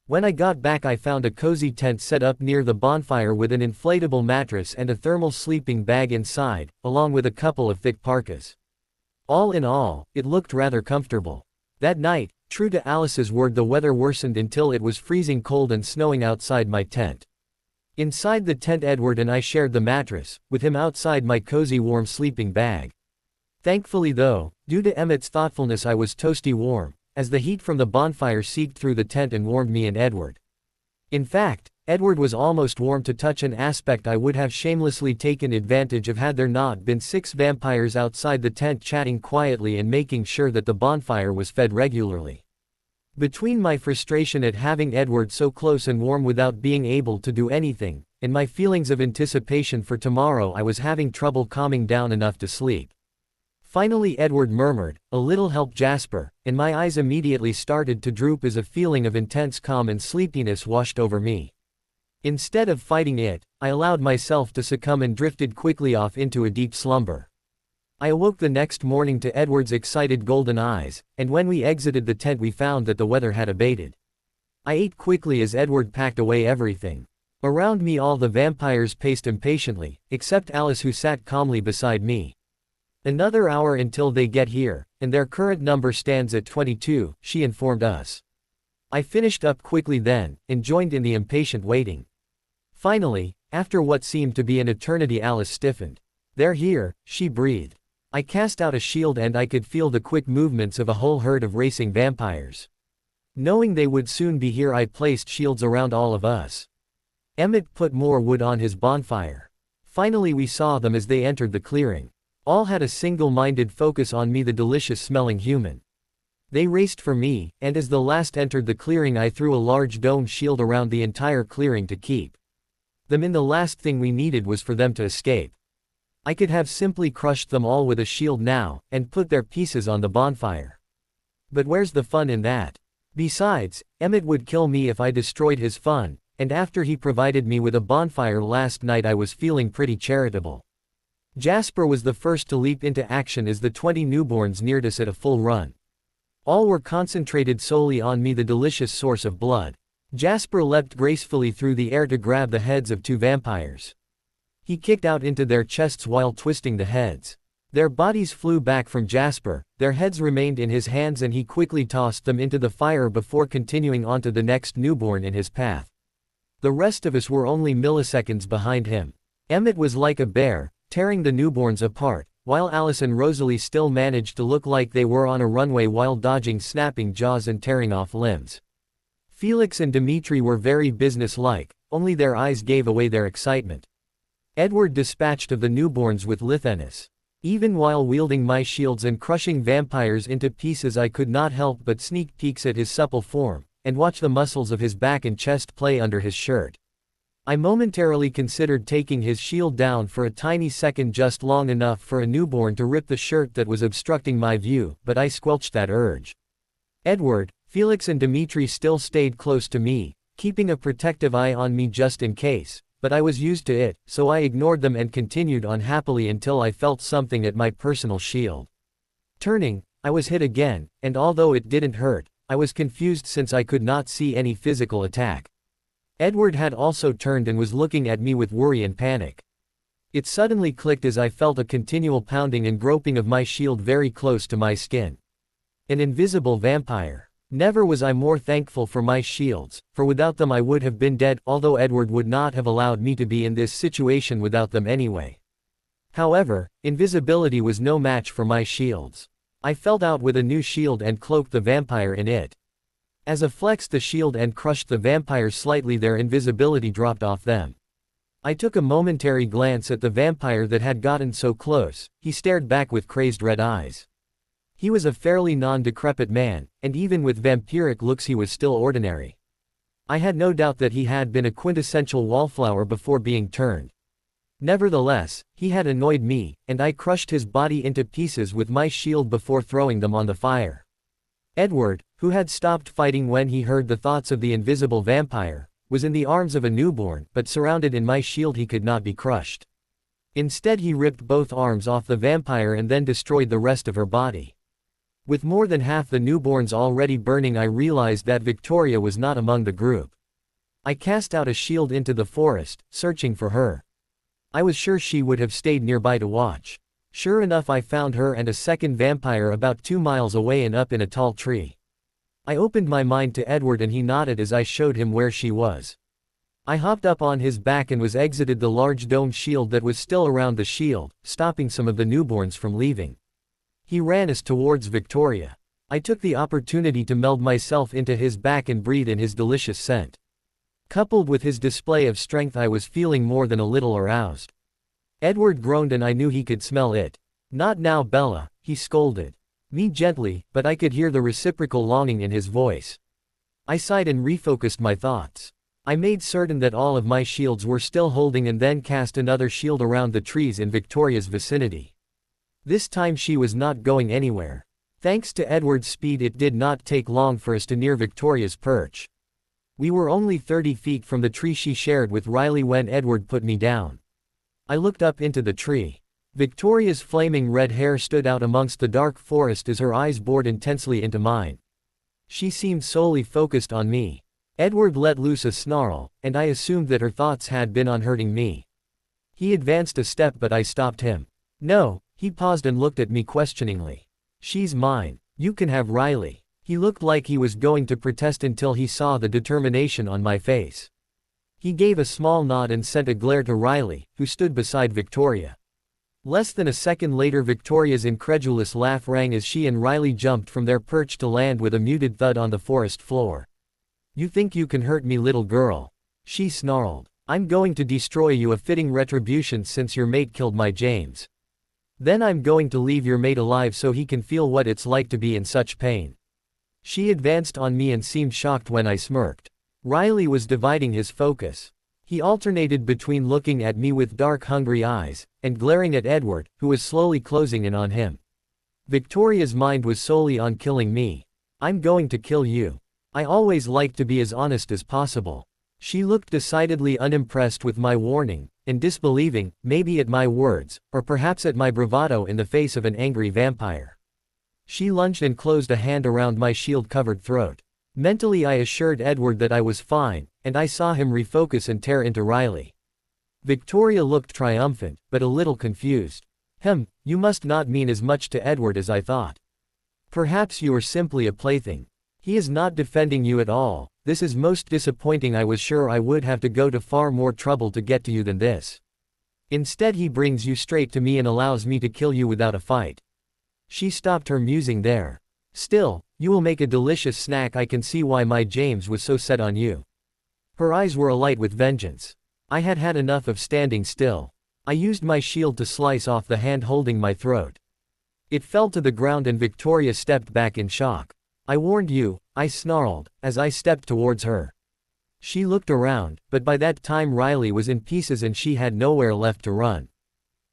When I got back, I found a cozy tent set up near the bonfire with an inflatable mattress and a thermal sleeping bag inside, along with a couple of thick parkas. All in all, it looked rather comfortable. That night, true to Alice's word, the weather worsened until it was freezing cold and snowing outside my tent. Inside the tent, Edward and I shared the mattress, with him outside my cozy warm sleeping bag. Thankfully though, due to Emmett's thoughtfulness, I was toasty warm, as the heat from the bonfire seeped through the tent and warmed me and Edward. In fact, Edward was almost warm to touch, an aspect I would have shamelessly taken advantage of had there not been 6 vampires outside the tent chatting quietly and making sure that the bonfire was fed regularly. Between my frustration at having Edward so close and warm without being able to do anything, and my feelings of anticipation for tomorrow, I was having trouble calming down enough to sleep. Finally Edward murmured, "A little help, Jasper," and my eyes immediately started to droop as a feeling of intense calm and sleepiness washed over me. Instead of fighting it, I allowed myself to succumb and drifted quickly off into a deep slumber. I awoke the next morning to Edward's excited golden eyes, and when we exited the tent we found that the weather had abated. I ate quickly as Edward packed away everything. Around me all the vampires paced impatiently, except Alice, who sat calmly beside me. "Another hour until they get here, and their current number stands at 22, she informed us. I finished up quickly then, and joined in the impatient waiting. Finally, after what seemed to be an eternity, Alice stiffened. "They're here," she breathed. I cast out a shield and I could feel the quick movements of a whole herd of racing vampires. Knowing they would soon be here, I placed shields around all of us. Emmett put more wood on his bonfire. Finally we saw them as they entered the clearing. All had a single-minded focus on me, the delicious-smelling human. They raced for me, and as the last entered the clearing I threw a large dome shield around the entire clearing to keep them in. The last thing we needed was for them to escape. I could have simply crushed them all with a shield now, and put their pieces on the bonfire. But where's the fun in that? Besides, Emmett would kill me if I destroyed his fun, and after he provided me with a bonfire last night I was feeling pretty charitable. Jasper was the first to leap into action as the 20 newborns neared us at a full run. All were concentrated solely on me, the delicious source of blood. Jasper leapt gracefully through the air to grab the heads of 2 vampires. He kicked out into their chests while twisting the heads. Their bodies flew back from Jasper, their heads remained in his hands, and he quickly tossed them into the fire before continuing on to the next newborn in his path. The rest of us were only milliseconds behind him. Emmett was like a bear, tearing the newborns apart, while Alice and Rosalie still managed to look like they were on a runway while dodging snapping jaws and tearing off limbs. Felix and Dimitri were very businesslike, only their eyes gave away their excitement. Edward dispatched of the newborns with litheness. Even while wielding my shields and crushing vampires into pieces, I could not help but sneak peeks at his supple form, and watch the muscles of his back and chest play under his shirt. I momentarily considered taking his shield down for a tiny second, just long enough for a newborn to rip the shirt that was obstructing my view, but I squelched that urge. Edward, Felix and Dimitri still stayed close to me, keeping a protective eye on me just in case, but I was used to it, so I ignored them and continued on happily until I felt something at my personal shield. Turning, I was hit again, and although it didn't hurt, I was confused since I could not see any physical attack. Edward had also turned and was looking at me with worry and panic. It suddenly clicked as I felt a continual pounding and groping of my shield very close to my skin. An invisible vampire. Never was I more thankful for my shields, for without them I would have been dead, although Edward would not have allowed me to be in this situation without them anyway. However, invisibility was no match for my shields. I felt out with a new shield and cloaked the vampire in it. As I flexed the shield and crushed the vampires slightly, their invisibility dropped off them. I took a momentary glance at the vampire that had gotten so close. He stared back with crazed red eyes. He was a fairly non-decrepit man, and even with vampiric looks he was still ordinary. I had no doubt that he had been a quintessential wallflower before being turned. Nevertheless, he had annoyed me, and I crushed his body into pieces with my shield before throwing them on the fire. Edward, who had stopped fighting when he heard the thoughts of the invisible vampire, was in the arms of a newborn, but surrounded in my shield he could not be crushed. Instead he ripped both arms off the vampire and then destroyed the rest of her body. With more than half the newborns already burning, I realized that Victoria was not among the group. I cast out a shield into the forest, searching for her. I was sure she would have stayed nearby to watch. Sure enough, I found her and a second vampire about 2 miles away and up in a tall tree. I opened my mind to Edward and he nodded as I showed him where she was. I hopped up on his back and was exited the large domed shield that was still around the shield, stopping some of the newborns from leaving. He ran us towards Victoria. I took the opportunity to meld myself into his back and breathe in his delicious scent. Coupled with his display of strength, I was feeling more than a little aroused. Edward groaned and I knew he could smell it. "Not now, Bella," he scolded me gently, but I could hear the reciprocal longing in his voice. I sighed and refocused my thoughts. I made certain that all of my shields were still holding and then cast another shield around the trees in Victoria's vicinity. This time she was not going anywhere. Thanks to Edward's speed, it did not take long for us to near Victoria's perch. We were only 30 feet from the tree she shared with Riley when Edward put me down. I looked up into the tree. Victoria's flaming red hair stood out amongst the dark forest as her eyes bored intensely into mine. She seemed solely focused on me. Edward let loose a snarl, and I assumed that her thoughts had been on hurting me. He advanced a step, but I stopped him. "No," he paused and looked at me questioningly. "She's mine. You can have Riley." He looked like he was going to protest until he saw the determination on my face. He gave a small nod and sent a glare to Riley, who stood beside Victoria. Less than a second later, Victoria's incredulous laugh rang as she and Riley jumped from their perch to land with a muted thud on the forest floor. "You think you can hurt me, little girl?" she snarled. "I'm going to destroy you, a fitting retribution since your mate killed my James. Then I'm going to leave your mate alive so he can feel what it's like to be in such pain." She advanced on me and seemed shocked when I smirked. Riley was dividing his focus. He alternated between looking at me with dark, hungry eyes, and glaring at Edward, who was slowly closing in on him. Victoria's mind was solely on killing me. "I'm going to kill you. I always like to be as honest as possible." She looked decidedly unimpressed with my warning, and disbelieving, maybe at my words, or perhaps at my bravado in the face of an angry vampire. She lunged and closed a hand around my shield-covered throat. Mentally I assured Edward that I was fine, and I saw him refocus and tear into Riley. Victoria looked triumphant, but a little confused. You must not mean as much to Edward as I thought. Perhaps you are simply a plaything. He is not defending you at all. This is most disappointing. I was sure I would have to go to far more trouble to get to you than this. Instead he brings you straight to me and allows me to kill you without a fight." She stopped her musing there. "Still, you will make a delicious snack. I can see why my James was so set on you." Her eyes were alight with vengeance. I had had enough of standing still. I used my shield to slice off the hand holding my throat. It fell to the ground and Victoria stepped back in shock. "I warned you," I snarled, as I stepped towards her. She looked around, but by that time Riley was in pieces and she had nowhere left to run.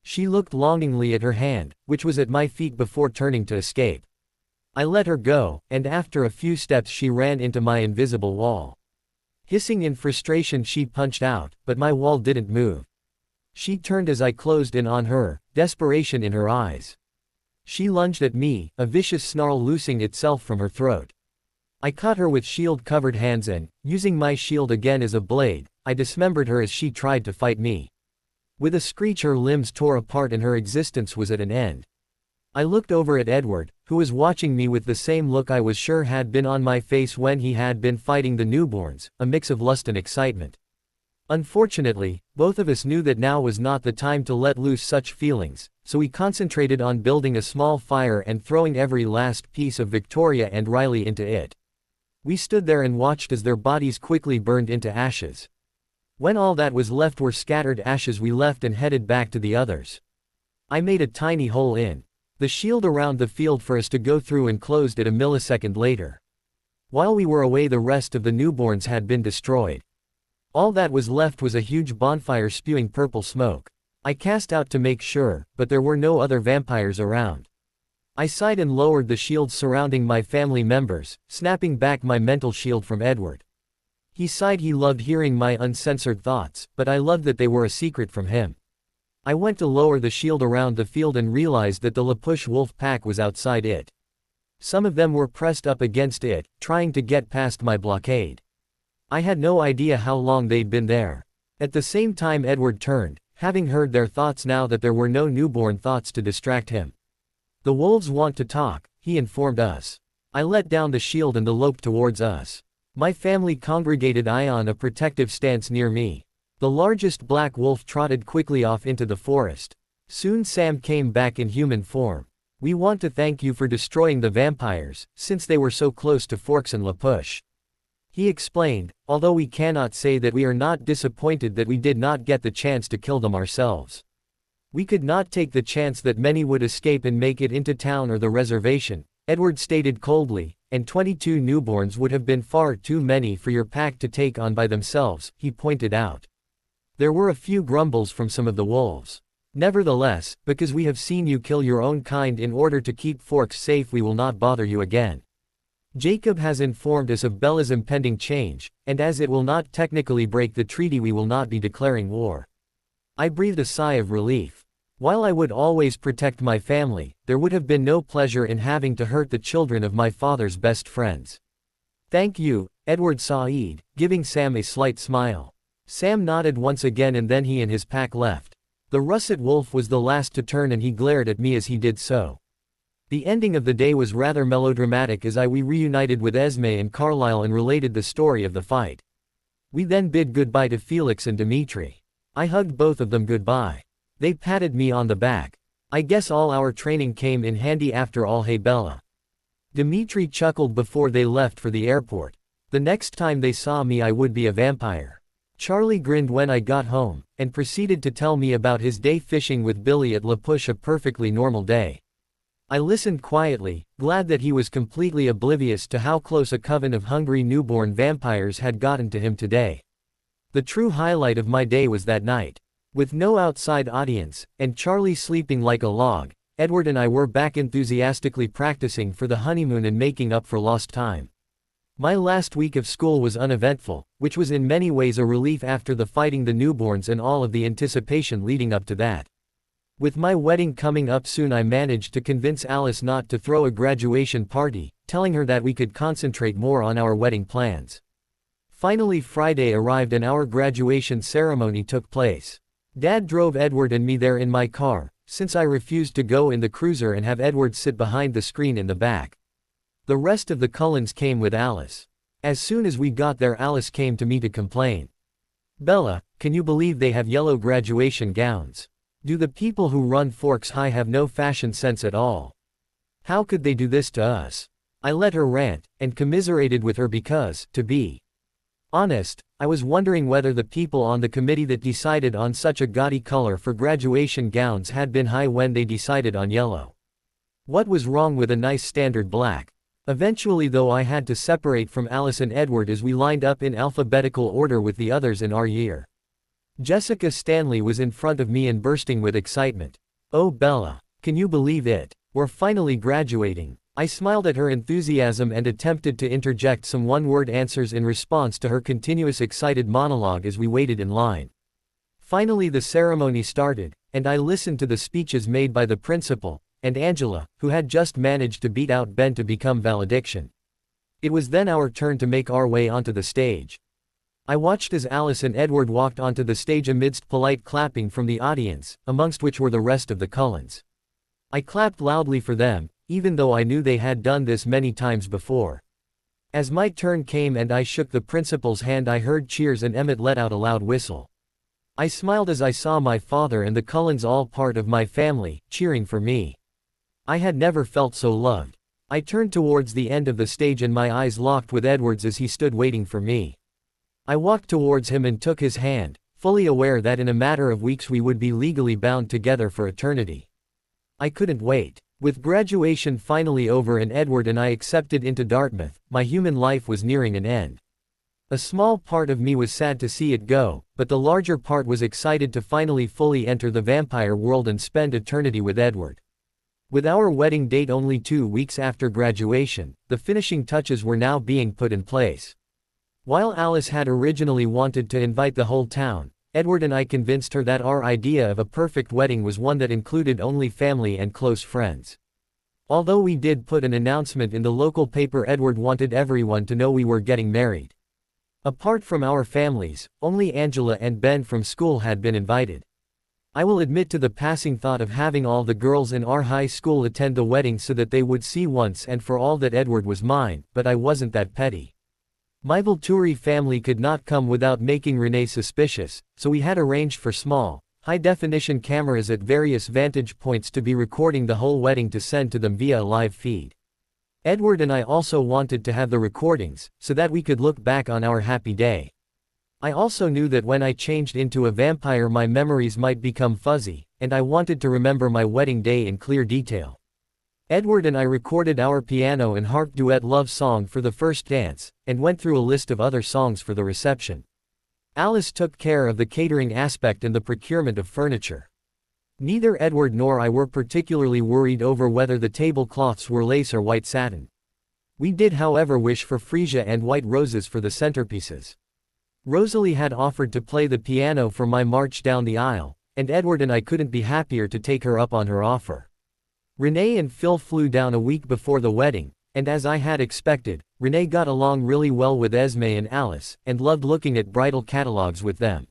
She looked longingly at her hand, which was at my feet, before turning to escape. I let her go, and after a few steps she ran into my invisible wall. Hissing in frustration she punched out, but my wall didn't move. She turned as I closed in on her, desperation in her eyes. She lunged at me, a vicious snarl loosing itself from her throat. I caught her with shield-covered hands and, using my shield again as a blade, I dismembered her as she tried to fight me. With a screech her limbs tore apart and her existence was at an end. I looked over at Edward, who was watching me with the same look I was sure had been on my face when he had been fighting the newborns, a mix of lust and excitement. Unfortunately, both of us knew that now was not the time to let loose such feelings, so we concentrated on building a small fire and throwing every last piece of Victoria and Riley into it. We stood there and watched as their bodies quickly burned into ashes. When all that was left were scattered ashes, we left and headed back to the others. I made a tiny hole in the shield around the field for us to go through and closed it a millisecond later. While we were away, the rest of the newborns had been destroyed. All that was left was a huge bonfire spewing purple smoke. I cast out to make sure, but there were no other vampires around. I sighed and lowered the shields surrounding my family members, snapping back my mental shield from Edward. He sighed. He loved hearing my uncensored thoughts, but I loved that they were a secret from him. I went to lower the shield around the field and realized that the Lapush wolf pack was outside it. Some of them were pressed up against it, trying to get past my blockade. I had no idea how long they'd been there. At the same time Edward turned, having heard their thoughts now that there were no newborn thoughts to distract him. "The wolves want to talk," he informed us. I let down the shield and they loped towards us. My family congregated on a protective stance near me. The largest black wolf trotted quickly off into the forest. Soon Sam came back in human form. "We want to thank you for destroying the vampires, since they were so close to Forks and Lapush," he explained, although we cannot say that we are not disappointed that we did not get the chance to kill them ourselves. We could not take the chance that many would escape and make it into town or the reservation, Edward stated coldly, and 22 newborns would have been far too many for your pack to take on by themselves, he pointed out. There were a few grumbles from some of the wolves. "Nevertheless, because we have seen you kill your own kind in order to keep Forks safe, we will not bother you again. Jacob has informed us of Bella's impending change, and as it will not technically break the treaty, we will not be declaring war." I breathed a sigh of relief. While I would always protect my family, there would have been no pleasure in having to hurt the children of my father's best friends. "Thank you, Edward Said," giving Sam a slight smile. Sam nodded once again and then he and his pack left. The russet wolf was the last to turn and he glared at me as he did so. The ending of the day was rather melodramatic as we reunited with Esme and Carlisle and related the story of the fight. We then bid goodbye to Felix and Dimitri. I hugged both of them goodbye. They patted me on the back. "I guess all our training came in handy after all, hey Bella." Dimitri chuckled before they left for the airport. The next time they saw me I would be a vampire. Charlie grinned when I got home, and proceeded to tell me about his day fishing with Billy at Lapush, a perfectly normal day. I listened quietly, glad that he was completely oblivious to how close a coven of hungry newborn vampires had gotten to him today. The true highlight of my day was that night. With no outside audience, and Charlie sleeping like a log, Edward and I were back enthusiastically practicing for the honeymoon and making up for lost time. My last week of school was uneventful, which was in many ways a relief after the fighting the newborns and all of the anticipation leading up to that. With my wedding coming up soon, I managed to convince Alice not to throw a graduation party, telling her that we could concentrate more on our wedding plans. Finally Friday arrived and our graduation ceremony took place. Dad drove Edward and me there in my car, since I refused to go in the cruiser and have Edward sit behind the screen in the back. The rest of the Cullens came with Alice. As soon as we got there, Alice came to me to complain. "Bella, can you believe they have yellow graduation gowns? Do the people who run Forks High have no fashion sense at all? How could they do this to us?" I let her rant, and commiserated with her because, to be honest, I was wondering whether the people on the committee that decided on such a gaudy color for graduation gowns had been high when they decided on yellow. What was wrong with a nice standard black? Eventually though I had to separate from Alice and Edward as we lined up in alphabetical order with the others in our year. Jessica Stanley was in front of me and bursting with excitement. "Oh Bella, can you believe it? We're finally graduating." I smiled at her enthusiasm and attempted to interject some one-word answers in response to her continuous excited monologue as we waited in line. Finally the ceremony started, and I listened to the speeches made by the principal, and Angela, who had just managed to beat out Ben to become valediction. It was then our turn to make our way onto the stage. I watched as Alice and Edward walked onto the stage amidst polite clapping from the audience, amongst which were the rest of the Cullens. I clapped loudly for them, even though I knew they had done this many times before. As my turn came and I shook the principal's hand, I heard cheers and Emmett let out a loud whistle. I smiled as I saw my father and the Cullens, all part of my family, cheering for me. I had never felt so loved. I turned towards the end of the stage and my eyes locked with Edward's as he stood waiting for me. I walked towards him and took his hand, fully aware that in a matter of weeks we would be legally bound together for eternity. I couldn't wait. With graduation finally over and Edward and I accepted into Dartmouth, my human life was nearing an end. A small part of me was sad to see it go, but the larger part was excited to finally fully enter the vampire world and spend eternity with Edward. With our wedding date only 2 weeks after graduation, the finishing touches were now being put in place. While Alice had originally wanted to invite the whole town, Edward and I convinced her that our idea of a perfect wedding was one that included only family and close friends. Although we did put an announcement in the local paper, Edward wanted everyone to know we were getting married. Apart from our families, only Angela and Ben from school had been invited. I will admit to the passing thought of having all the girls in our high school attend the wedding so that they would see once and for all that Edward was mine, but I wasn't that petty. My Volturi family could not come without making Renee suspicious, so we had arranged for small, high-definition cameras at various vantage points to be recording the whole wedding to send to them via a live feed. Edward and I also wanted to have the recordings, so that we could look back on our happy day. I also knew that when I changed into a vampire my memories might become fuzzy, and I wanted to remember my wedding day in clear detail. Edward and I recorded our piano and harp duet love song for the first dance, and went through a list of other songs for the reception. Alice took care of the catering aspect and the procurement of furniture. Neither Edward nor I were particularly worried over whether the tablecloths were lace or white satin. We did however wish for freesia and white roses for the centerpieces. Rosalie had offered to play the piano for my march down the aisle, and Edward and I couldn't be happier to take her up on her offer. Renee and Phil flew down a week before the wedding, and as I had expected, Renee got along really well with Esme and Alice, and loved looking at bridal catalogs with them.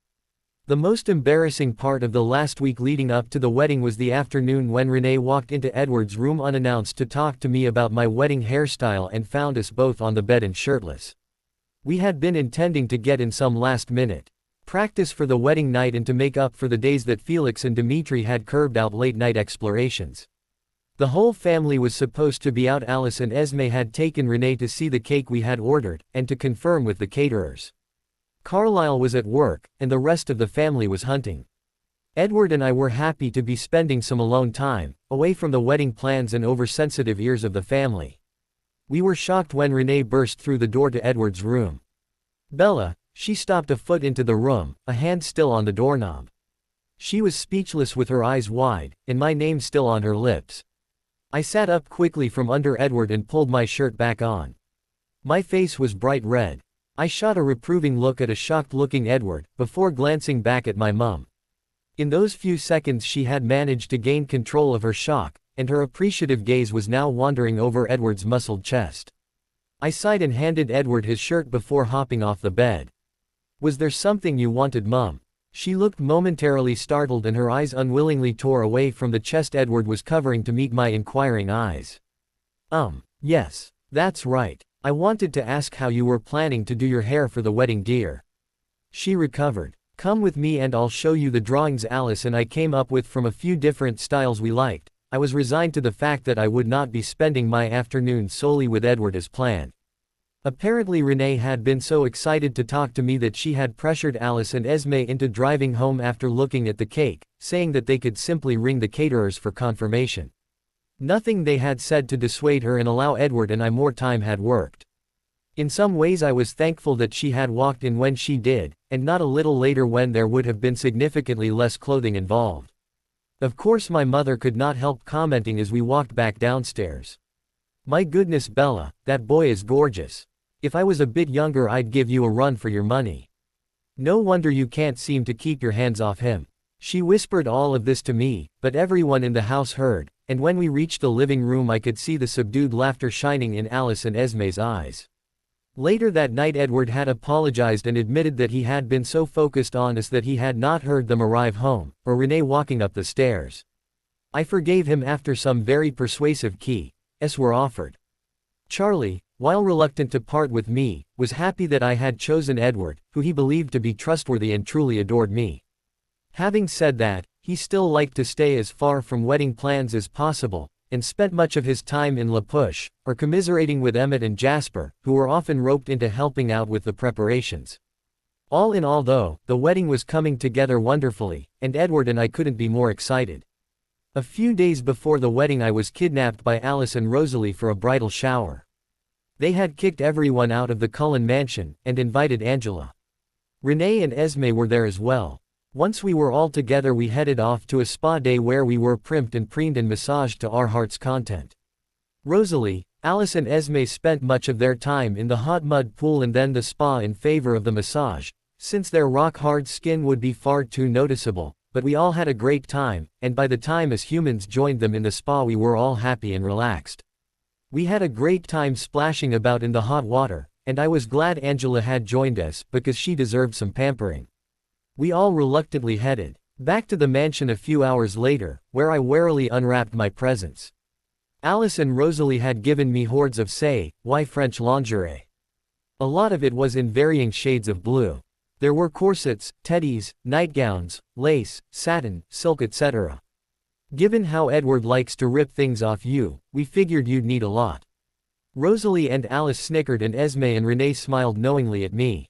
The most embarrassing part of the last week leading up to the wedding was the afternoon when Renee walked into Edward's room unannounced to talk to me about my wedding hairstyle and found us both on the bed and shirtless. We had been intending to get in some last-minute practice for the wedding night and to make up for the days that Felix and Dimitri had curbed out late-night explorations. The whole family was supposed to be out. Alice and Esme had taken Renee to see the cake we had ordered, and to confirm with the caterers. Carlisle was at work, and the rest of the family was hunting. Edward and I were happy to be spending some alone time, away from the wedding plans and oversensitive ears of the family. We were shocked when Renee burst through the door to Edward's room. "Bella," she stopped a foot into the room, a hand still on the doorknob. She was speechless with her eyes wide, and my name still on her lips. I sat up quickly from under Edward and pulled my shirt back on. My face was bright red. I shot a reproving look at a shocked-looking Edward, before glancing back at my mum. In those few seconds she had managed to gain control of her shock, and her appreciative gaze was now wandering over Edward's muscled chest. I sighed and handed Edward his shirt before hopping off the bed. "Was there something you wanted, Mum?" She looked momentarily startled and her eyes unwillingly tore away from the chest Edward was covering to meet my inquiring eyes. Yes. That's right. I wanted to ask how you were planning to do your hair for the wedding, dear." She recovered. "Come with me and I'll show you the drawings Alice and I came up with from a few different styles we liked." I was resigned to the fact that I would not be spending my afternoon solely with Edward as planned. Apparently Renee had been so excited to talk to me that she had pressured Alice and Esme into driving home after looking at the cake, saying that they could simply ring the caterers for confirmation. Nothing they had said to dissuade her and allow Edward and I more time had worked. In some ways I was thankful that she had walked in when she did, and not a little later when there would have been significantly less clothing involved. Of course my mother could not help commenting as we walked back downstairs. "My goodness Bella, that boy is gorgeous. If I was a bit younger I'd give you a run for your money. No wonder you can't seem to keep your hands off him." She whispered all of this to me, but everyone in the house heard, and when we reached the living room I could see the subdued laughter shining in Alice and Esme's eyes. Later that night Edward had apologized and admitted that he had been so focused on us that he had not heard them arrive home, or Renee walking up the stairs. I forgave him after some very persuasive keys were offered. Charlie, while reluctant to part with me, was happy that I had chosen Edward, who he believed to be trustworthy and truly adored me. Having said that, he still liked to stay as far from wedding plans as possible, and spent much of his time in La Push, or commiserating with Emmett and Jasper, who were often roped into helping out with the preparations. All in all though, the wedding was coming together wonderfully, and Edward and I couldn't be more excited. A few days before the wedding I was kidnapped by Alice and Rosalie for a bridal shower. They had kicked everyone out of the Cullen mansion, and invited Angela. Renee and Esme were there as well. Once we were all together we headed off to a spa day where we were primped and preened and massaged to our heart's content. Rosalie, Alice and Esme spent much of their time in the hot mud pool and then the spa in favor of the massage, since their rock-hard skin would be far too noticeable, but we all had a great time, and by the time us humans joined them in the spa we were all happy and relaxed. We had a great time splashing about in the hot water, and I was glad Angela had joined us because she deserved some pampering. We all reluctantly headed back to the mansion a few hours later, where I warily unwrapped my presents. Alice and Rosalie had given me hordes of French lingerie. A lot of it was in varying shades of blue. There were corsets, teddies, nightgowns, lace, satin, silk etc. Given how Edward likes to rip things off you, we figured you'd need a lot. Rosalie and Alice snickered and Esme and Renee smiled knowingly at me.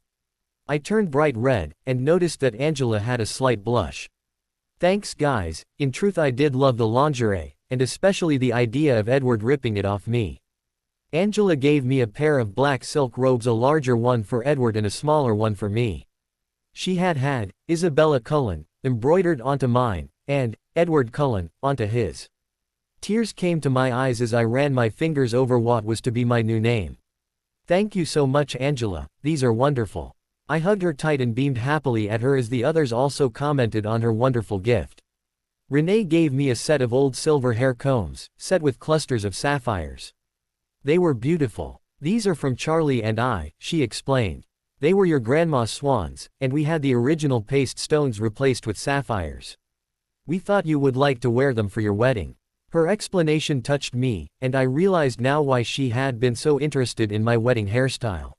I turned bright red, and noticed that Angela had a slight blush. Thanks guys, in truth I did love the lingerie, and especially the idea of Edward ripping it off me. Angela gave me a pair of black silk robes, a larger one for Edward and a smaller one for me. She had Isabella Cullen embroidered onto mine, and Edward Cullen onto his. Tears came to my eyes as I ran my fingers over what was to be my new name. "Thank you so much Angela, these are wonderful." I hugged her tight and beamed happily at her as the others also commented on her wonderful gift. Renee gave me a set of old silver hair combs, set with clusters of sapphires. They were beautiful. "These are from Charlie and I," she explained. "They were your grandma's swans, and we had the original paste stones replaced with sapphires. We thought you would like to wear them for your wedding." Her explanation touched me, and I realized now why she had been so interested in my wedding hairstyle.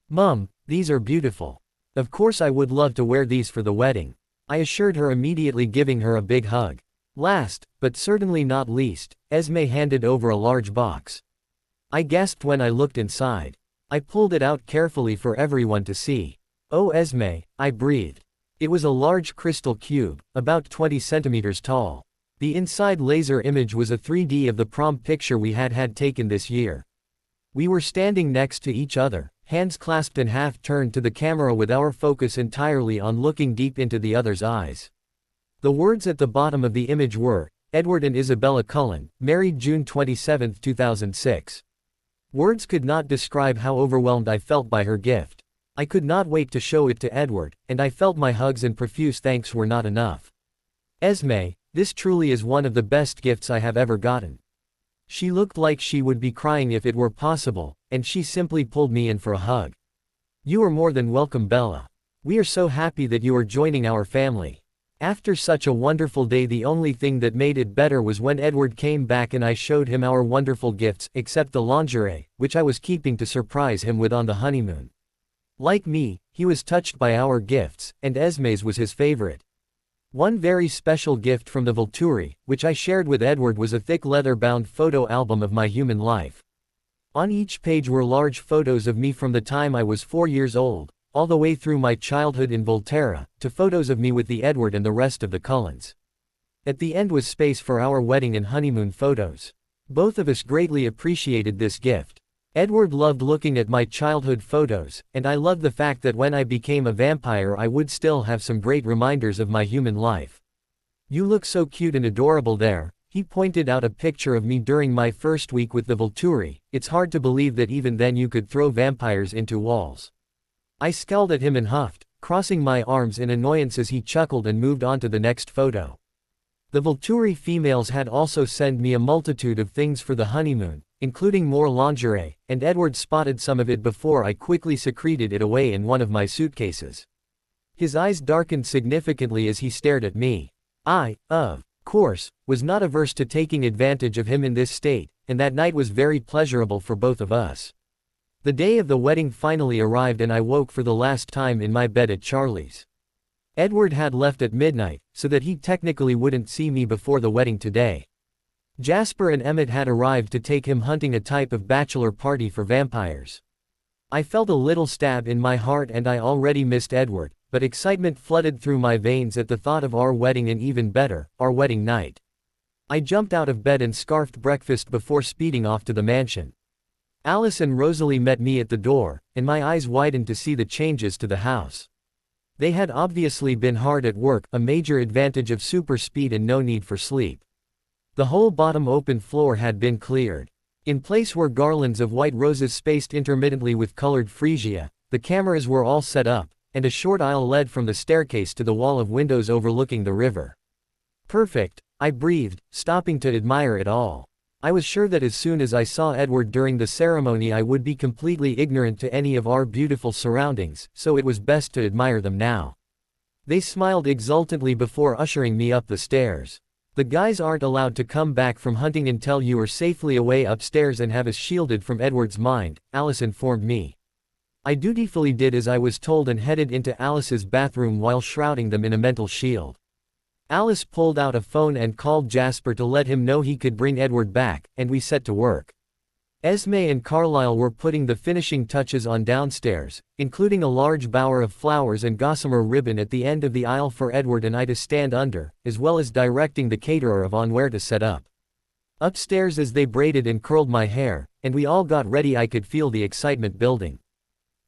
"Mum, these are beautiful. Of course I would love to wear these for the wedding," I assured her, immediately giving her a big hug. Last, but certainly not least, Esme handed over a large box. I gasped when I looked inside. I pulled it out carefully for everyone to see. "Oh Esme," I breathed. It was a large crystal cube, about 20 centimeters tall. The inside laser image was a 3D of the prom picture we had taken this year. We were standing next to each other, hands clasped and half turned to the camera with our focus entirely on looking deep into the other's eyes. The words at the bottom of the image were, "Edward and Isabella Cullen, married June 27, 2006. Words could not describe how overwhelmed I felt by her gift. I could not wait to show it to Edward, and I felt my hugs and profuse thanks were not enough. "Esme, this truly is one of the best gifts I have ever gotten." She looked like she would be crying if it were possible, and she simply pulled me in for a hug. "You are more than welcome Bella. We are so happy that you are joining our family." After such a wonderful day, the only thing that made it better was when Edward came back and I showed him our wonderful gifts, except the lingerie, which I was keeping to surprise him with on the honeymoon. Like me, he was touched by our gifts, and Esme's was his favorite. One very special gift from the Volturi, which I shared with Edward, was a thick leather-bound photo album of my human life. On each page were large photos of me from the time I was 4 years old, all the way through my childhood in Volterra, to photos of me with the Edward and the rest of the Cullens. At the end was space for our wedding and honeymoon photos. Both of us greatly appreciated this gift. Edward loved looking at my childhood photos, and I loved the fact that when I became a vampire I would still have some great reminders of my human life. "You look so cute and adorable there." He pointed out a picture of me during my first week with the Volturi. "It's hard to believe that even then you could throw vampires into walls." I scowled at him and huffed, crossing my arms in annoyance as he chuckled and moved on to the next photo. The Volturi females had also sent me a multitude of things for the honeymoon, including more lingerie, and Edward spotted some of it before I quickly secreted it away in one of my suitcases. His eyes darkened significantly as he stared at me. I, of course, was not averse to taking advantage of him in this state, and that night was very pleasurable for both of us. The day of the wedding finally arrived and I woke for the last time in my bed at Charlie's. Edward had left at midnight, so that he technically wouldn't see me before the wedding today. Jasper and Emmett had arrived to take him hunting, a type of bachelor party for vampires. I felt a little stab in my heart and I already missed Edward, but excitement flooded through my veins at the thought of our wedding and even better, our wedding night. I jumped out of bed and scarfed breakfast before speeding off to the mansion. Alice and Rosalie met me at the door, and my eyes widened to see the changes to the house. They had obviously been hard at work, a major advantage of super speed and no need for sleep. The whole bottom open floor had been cleared. In place were garlands of white roses spaced intermittently with colored freesia, the cameras were all set up, and a short aisle led from the staircase to the wall of windows overlooking the river. "Perfect," I breathed, stopping to admire it all. I was sure that as soon as I saw Edward during the ceremony I would be completely ignorant to any of our beautiful surroundings, so it was best to admire them now. They smiled exultantly before ushering me up the stairs. "The guys aren't allowed to come back from hunting until you are safely away upstairs and have us shielded from Edward's mind," Alice informed me. I dutifully did as I was told and headed into Alice's bathroom while shrouding them in a mental shield. Alice pulled out a phone and called Jasper to let him know he could bring Edward back, and we set to work. Esme and Carlisle were putting the finishing touches on downstairs, including a large bower of flowers and gossamer ribbon at the end of the aisle for Edward and I to stand under, as well as directing the caterer on where to set up. Upstairs as they braided and curled my hair, and we all got ready I could feel the excitement building.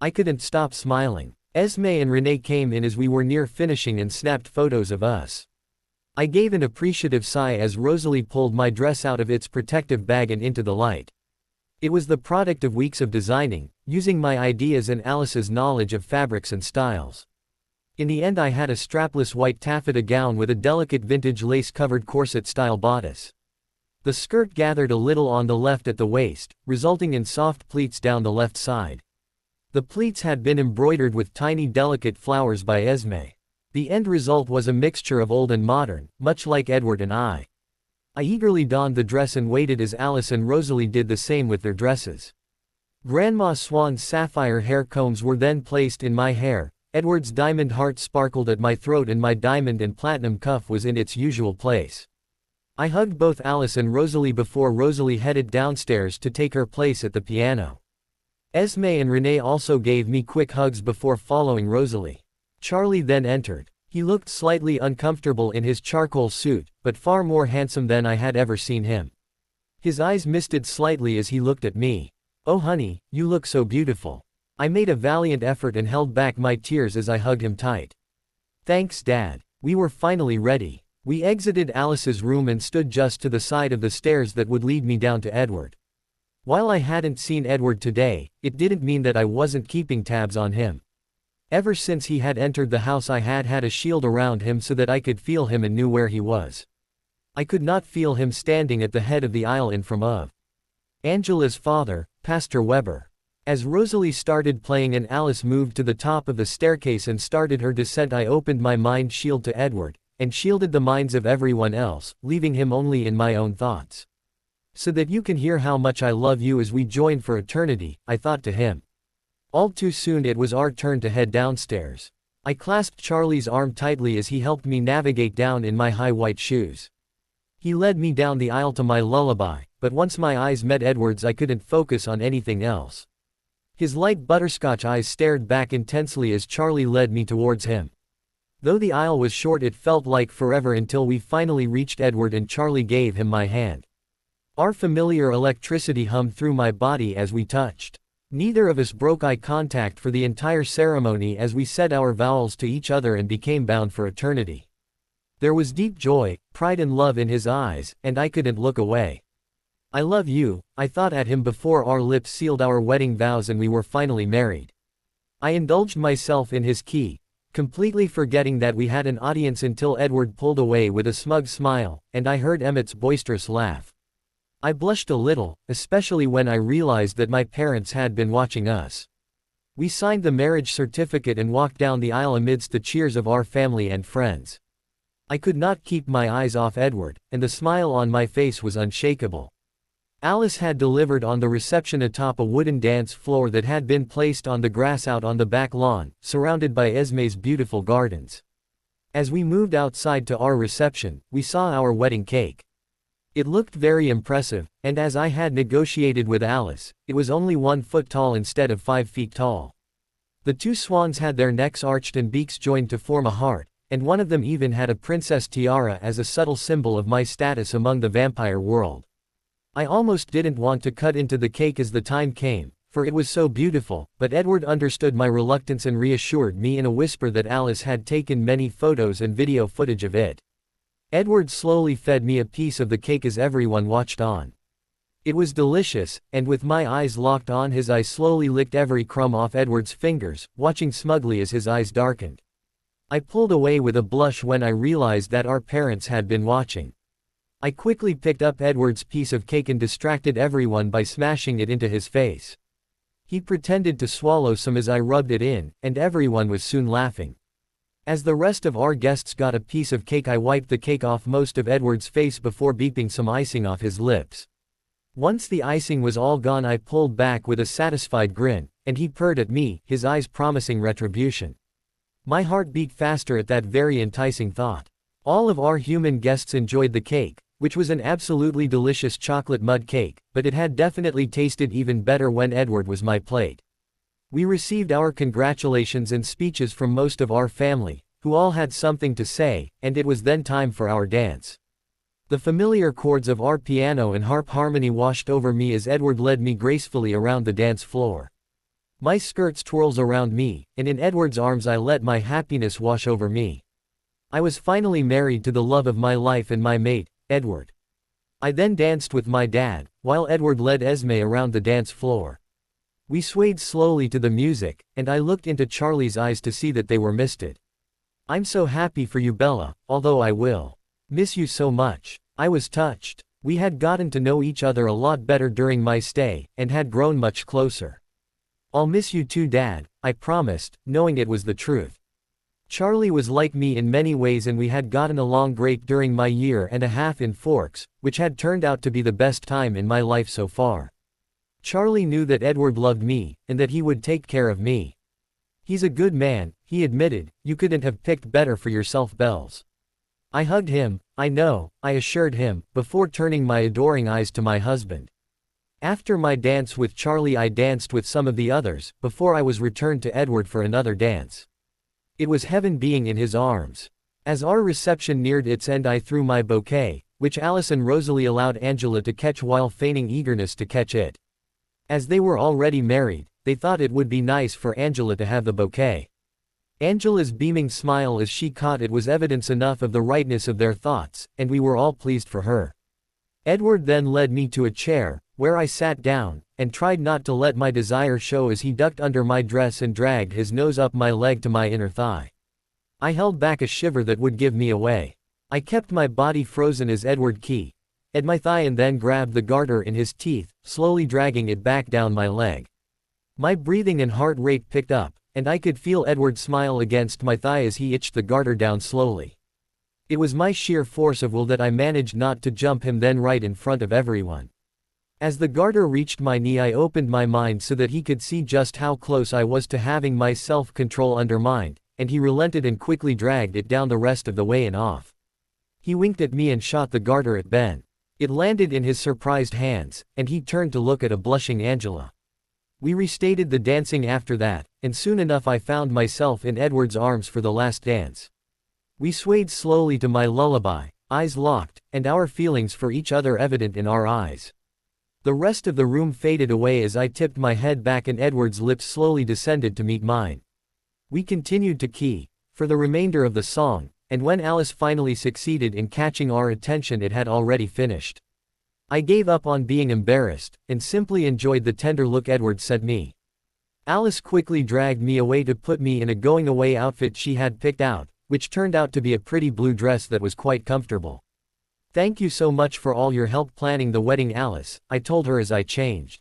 I couldn't stop smiling. Esme and Renee came in as we were near finishing and snapped photos of us. I gave an appreciative sigh as Rosalie pulled my dress out of its protective bag and into the light. It was the product of weeks of designing, using my ideas and Alice's knowledge of fabrics and styles. In the end I had a strapless white taffeta gown with a delicate vintage lace-covered corset-style bodice. The skirt gathered a little on the left at the waist, resulting in soft pleats down the left side. The pleats had been embroidered with tiny delicate flowers by Esme. The end result was a mixture of old and modern, much like Edward and I. I eagerly donned the dress and waited as Alice and Rosalie did the same with their dresses. Grandma Swan's sapphire hair combs were then placed in my hair, Edward's diamond heart sparkled at my throat and my diamond and platinum cuff was in its usual place. I hugged both Alice and Rosalie before Rosalie headed downstairs to take her place at the piano. Esme and Renee also gave me quick hugs before following Rosalie. Charlie then entered. He looked slightly uncomfortable in his charcoal suit, but far more handsome than I had ever seen him. His eyes misted slightly as he looked at me. "Oh honey, you look so beautiful." I made a valiant effort and held back my tears as I hugged him tight. "Thanks Dad." We were finally ready. We exited Alice's room and stood just to the side of the stairs that would lead me down to Edward. While I hadn't seen Edward today, it didn't mean that I wasn't keeping tabs on him. Ever since he had entered the house I had had a shield around him so that I could feel him and knew where he was. I could not feel him standing at the head of the aisle in front of Angela's father, Pastor Weber. As Rosalie started playing and Alice moved to the top of the staircase and started her descent I opened my mind shield to Edward, and shielded the minds of everyone else, leaving him only in my own thoughts. "So that you can hear how much I love you as we join for eternity," I thought to him. All too soon it was our turn to head downstairs. I clasped Charlie's arm tightly as he helped me navigate down in my high white shoes. He led me down the aisle to my lullaby, but once my eyes met Edward's I couldn't focus on anything else. His light butterscotch eyes stared back intensely as Charlie led me towards him. Though the aisle was short it felt like forever until we finally reached Edward and Charlie gave him my hand. Our familiar electricity hummed through my body as we touched. Neither of us broke eye contact for the entire ceremony as we said our vows to each other and became bound for eternity. There was deep joy, pride and love in his eyes, and I couldn't look away. I love you, I thought at him before our lips sealed our wedding vows and we were finally married. I indulged myself in his key, completely forgetting that we had an audience until Edward pulled away with a smug smile, and I heard Emmett's boisterous laugh. I blushed a little, especially when I realized that my parents had been watching us. We signed the marriage certificate and walked down the aisle amidst the cheers of our family and friends. I could not keep my eyes off Edward, and the smile on my face was unshakable. Alice had delivered on the reception atop a wooden dance floor that had been placed on the grass out on the back lawn, surrounded by Esme's beautiful gardens. As we moved outside to our reception, we saw our wedding cake. It looked very impressive, and as I had negotiated with Alice, it was only 1 foot tall instead of 5 feet tall. The 2 swans had their necks arched and beaks joined to form a heart, and one of them even had a princess tiara as a subtle symbol of my status among the vampire world. I almost didn't want to cut into the cake as the time came, for it was so beautiful, but Edward understood my reluctance and reassured me in a whisper that Alice had taken many photos and video footage of it. Edward slowly fed me a piece of the cake as everyone watched on. It was delicious, and with my eyes locked on his I slowly licked every crumb off Edward's fingers, watching smugly as his eyes darkened. I pulled away with a blush when I realized that our parents had been watching. I quickly picked up Edward's piece of cake and distracted everyone by smashing it into his face. He pretended to swallow some as I rubbed it in, and everyone was soon laughing. As the rest of our guests got a piece of cake, I wiped the cake off most of Edward's face before beeping some icing off his lips. Once the icing was all gone, I pulled back with a satisfied grin, and he purred at me, his eyes promising retribution. My heart beat faster at that very enticing thought. All of our human guests enjoyed the cake, which was an absolutely delicious chocolate mud cake, but it had definitely tasted even better when Edward was my plate. We received our congratulations and speeches from most of our family, who all had something to say, and it was then time for our dance. The familiar chords of our piano and harp harmony washed over me as Edward led me gracefully around the dance floor. My skirts twirled around me, and in Edward's arms I let my happiness wash over me. I was finally married to the love of my life and my mate, Edward. I then danced with my dad, while Edward led Esme around the dance floor. We swayed slowly to the music, and I looked into Charlie's eyes to see that they were misted. "I'm so happy for you, Bella, although I will miss you so much." I was touched. We had gotten to know each other a lot better during my stay, and had grown much closer. "I'll miss you too, Dad," I promised, knowing it was the truth. Charlie was like me in many ways, and we had gotten along great during my 1.5 years in Forks, which had turned out to be the best time in my life so far. Charlie knew that Edward loved me, and that he would take care of me. "He's a good man," he admitted. "You couldn't have picked better for yourself, Bells." I hugged him. "I know," I assured him, before turning my adoring eyes to my husband. After my dance with Charlie, I danced with some of the others, before I was returned to Edward for another dance. It was heaven being in his arms. As our reception neared its end, I threw my bouquet, which Alice and Rosalie allowed Angela to catch while feigning eagerness to catch it. As they were already married, they thought it would be nice for Angela to have the bouquet. Angela's beaming smile as she caught it was evidence enough of the rightness of their thoughts, and we were all pleased for her. Edward then led me to a chair, where I sat down, and tried not to let my desire show as he ducked under my dress and dragged his nose up my leg to my inner thigh. I held back a shiver that would give me away. I kept my body frozen as Edward keyed at my thigh and then grabbed the garter in his teeth, slowly dragging it back down my leg. My breathing and heart rate picked up, and I could feel Edward smile against my thigh as he itched the garter down slowly. It was my sheer force of will that I managed not to jump him then right in front of everyone. As the garter reached my knee, I opened my mind so that he could see just how close I was to having my self-control undermined, and he relented and quickly dragged it down the rest of the way and off. He winked at me and shot the garter at Ben. It landed in his surprised hands, and he turned to look at a blushing Angela. We restated the dancing after that, and soon enough I found myself in Edward's arms for the last dance. We swayed slowly to my lullaby, eyes locked, and our feelings for each other evident in our eyes. The rest of the room faded away as I tipped my head back and Edward's lips slowly descended to meet mine. We continued to key, for the remainder of the song, and when Alice finally succeeded in catching our attention it had already finished. I gave up on being embarrassed, and simply enjoyed the tender look Edward sent me. Alice quickly dragged me away to put me in a going-away outfit she had picked out, which turned out to be a pretty blue dress that was quite comfortable. "Thank you so much for all your help planning the wedding, Alice," I told her as I changed.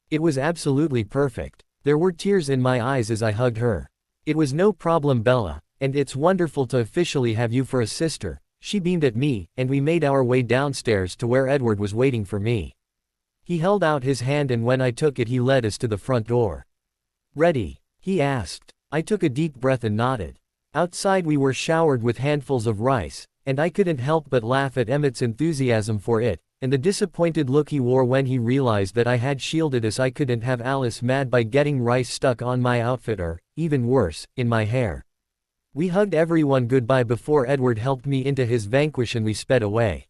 "It was absolutely perfect." There were tears in my eyes as I hugged her. "It was no problem, Bella, and it's wonderful to officially have you for a sister," she beamed at me, and we made our way downstairs to where Edward was waiting for me. He held out his hand and when I took it he led us to the front door. "Ready?" he asked. I took a deep breath and nodded. Outside we were showered with handfuls of rice, and I couldn't help but laugh at Emmett's enthusiasm for it, and the disappointed look he wore when he realized that I had shielded us. I couldn't have Alice mad by getting rice stuck on my outfit or, even worse, in my hair. We hugged everyone goodbye before Edward helped me into his vanquish and we sped away.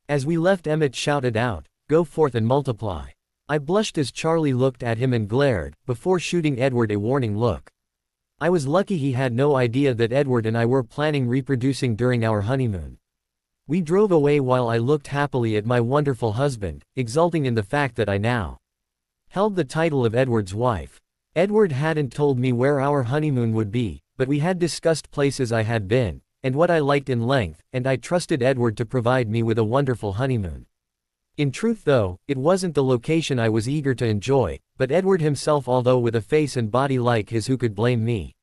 As we left Emmett shouted out, "Go forth and multiply." I blushed as Charlie looked at him and glared, before shooting Edward a warning look. I was lucky he had no idea that Edward and I were planning reproducing during our honeymoon. We drove away while I looked happily at my wonderful husband, exulting in the fact that I now held the title of Edward's wife. Edward hadn't told me where our honeymoon would be, but we had discussed places I had been, and what I liked in length, and I trusted Edward to provide me with a wonderful honeymoon. In truth though, it wasn't the location I was eager to enjoy, but Edward himself, although with a face and body like his, who could blame me?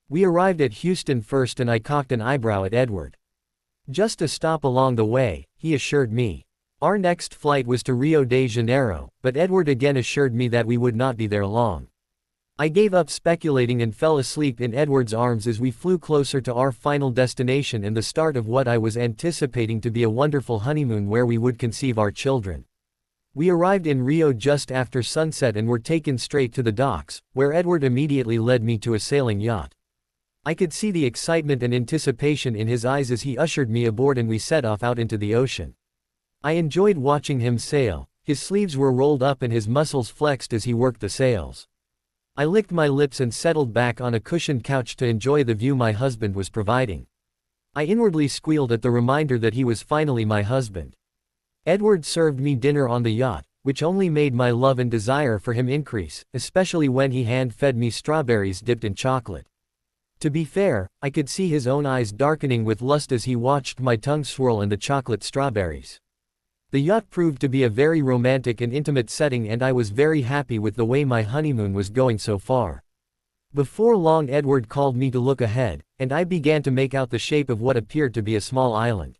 We arrived at Houston first and I cocked an eyebrow at Edward. "Just a stop along the way," he assured me. Our next flight was to Rio de Janeiro, but Edward again assured me that we would not be there long. I gave up speculating and fell asleep in Edward's arms as we flew closer to our final destination and the start of what I was anticipating to be a wonderful honeymoon where we would conceive our children. We arrived in Rio just after sunset and were taken straight to the docks, where Edward immediately led me to a sailing yacht. I could see the excitement and anticipation in his eyes as he ushered me aboard and we set off out into the ocean. I enjoyed watching him sail. His sleeves were rolled up and his muscles flexed as he worked the sails. I licked my lips and settled back on a cushioned couch to enjoy the view my husband was providing. I inwardly squealed at the reminder that he was finally my husband. Edward served me dinner on the yacht, which only made my love and desire for him increase, especially when he hand-fed me strawberries dipped in chocolate. To be fair, I could see his own eyes darkening with lust as he watched my tongue swirl in the chocolate strawberries. The yacht proved to be a very romantic and intimate setting and I was very happy with the way my honeymoon was going so far. Before long Edward called me to look ahead, and I began to make out the shape of what appeared to be a small island.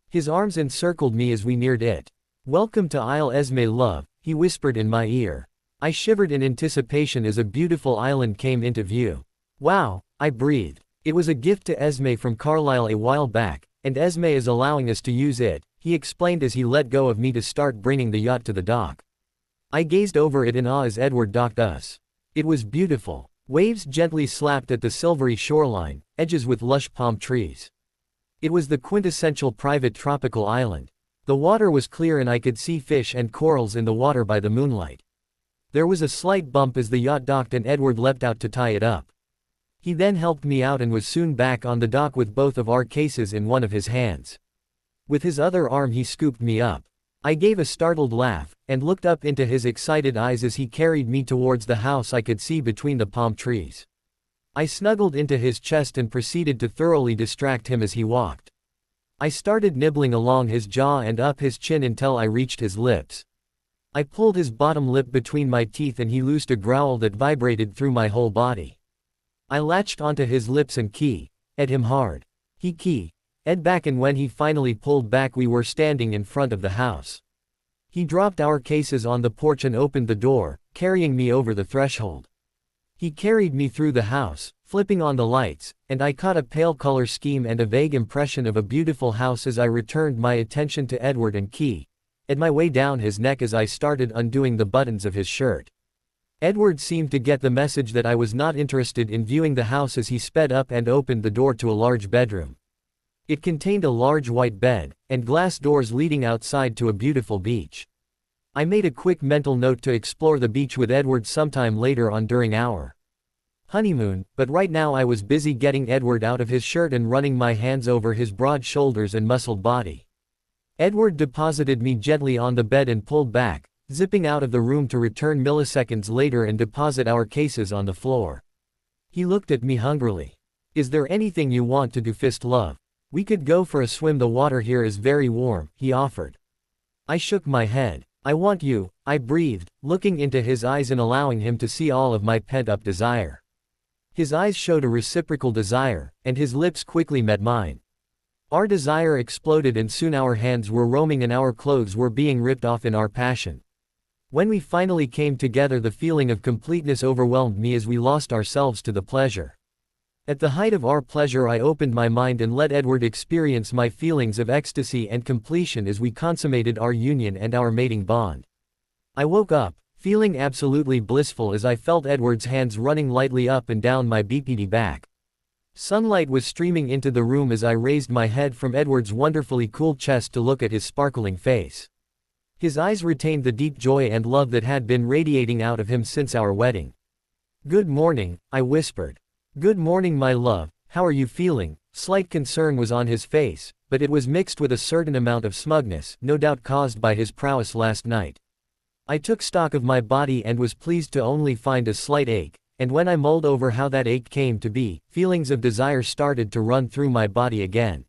His arms encircled me as we neared it. "Welcome to Isle Esme, love," he whispered in my ear. I shivered in anticipation as a beautiful island came into view. "Wow," I breathed. "It was a gift to Esme from Carlisle a while back, and Esme is allowing us to use it," he explained as he let go of me to start bringing the yacht to the dock. I gazed over it in awe as Edward docked us. It was beautiful. Waves gently slapped at the silvery shoreline, edges with lush palm trees. It was the quintessential private tropical island. The water was clear and I could see fish and corals in the water by the moonlight. There was a slight bump as the yacht docked and Edward leapt out to tie it up. He then helped me out and was soon back on the dock with both of our cases in one of his hands. With his other arm he scooped me up. I gave a startled laugh, and looked up into his excited eyes as he carried me towards the house I could see between the palm trees. I snuggled into his chest and proceeded to thoroughly distract him as he walked. I started nibbling along his jaw and up his chin until I reached his lips. I pulled his bottom lip between my teeth and he loosed a growl that vibrated through my whole body. I latched onto his lips and ed him hard. He ed back and when he finally pulled back we were standing in front of the house. He dropped our cases on the porch and opened the door, carrying me over the threshold. He carried me through the house, flipping on the lights, and I caught a pale color scheme and a vague impression of a beautiful house as I returned my attention to Edward and ed my way down his neck as I started undoing the buttons of his shirt. Edward seemed to get the message that I was not interested in viewing the house as he sped up and opened the door to a large bedroom. It contained a large white bed, and glass doors leading outside to a beautiful beach. I made a quick mental note to explore the beach with Edward sometime later on during our honeymoon, but right now I was busy getting Edward out of his shirt and running my hands over his broad shoulders and muscled body. Edward deposited me gently on the bed and pulled back, zipping out of the room to return milliseconds later and deposit our cases on the floor. He looked at me hungrily. "Is there anything you want to do, fist love? We could go for a swim, the water here is very warm," he offered. I shook my head. "I want you," I breathed, looking into his eyes and allowing him to see all of my pent-up desire. His eyes showed a reciprocal desire, and his lips quickly met mine. Our desire exploded and soon our hands were roaming and our clothes were being ripped off in our passion. When we finally came together, the feeling of completeness overwhelmed me as we lost ourselves to the pleasure. At the height of our pleasure, I opened my mind and let Edward experience my feelings of ecstasy and completion as we consummated our union and our mating bond. I woke up, feeling absolutely blissful as I felt Edward's hands running lightly up and down my BPD back. Sunlight was streaming into the room as I raised my head from Edward's wonderfully cool chest to look at his sparkling face. His eyes retained the deep joy and love that had been radiating out of him since our wedding. "Good morning," I whispered. "Good morning, my love, how are you feeling?" Slight concern was on his face, but it was mixed with a certain amount of smugness, no doubt caused by his prowess last night. I took stock of my body and was pleased to only find a slight ache, and when I mulled over how that ache came to be, feelings of desire started to run through my body again.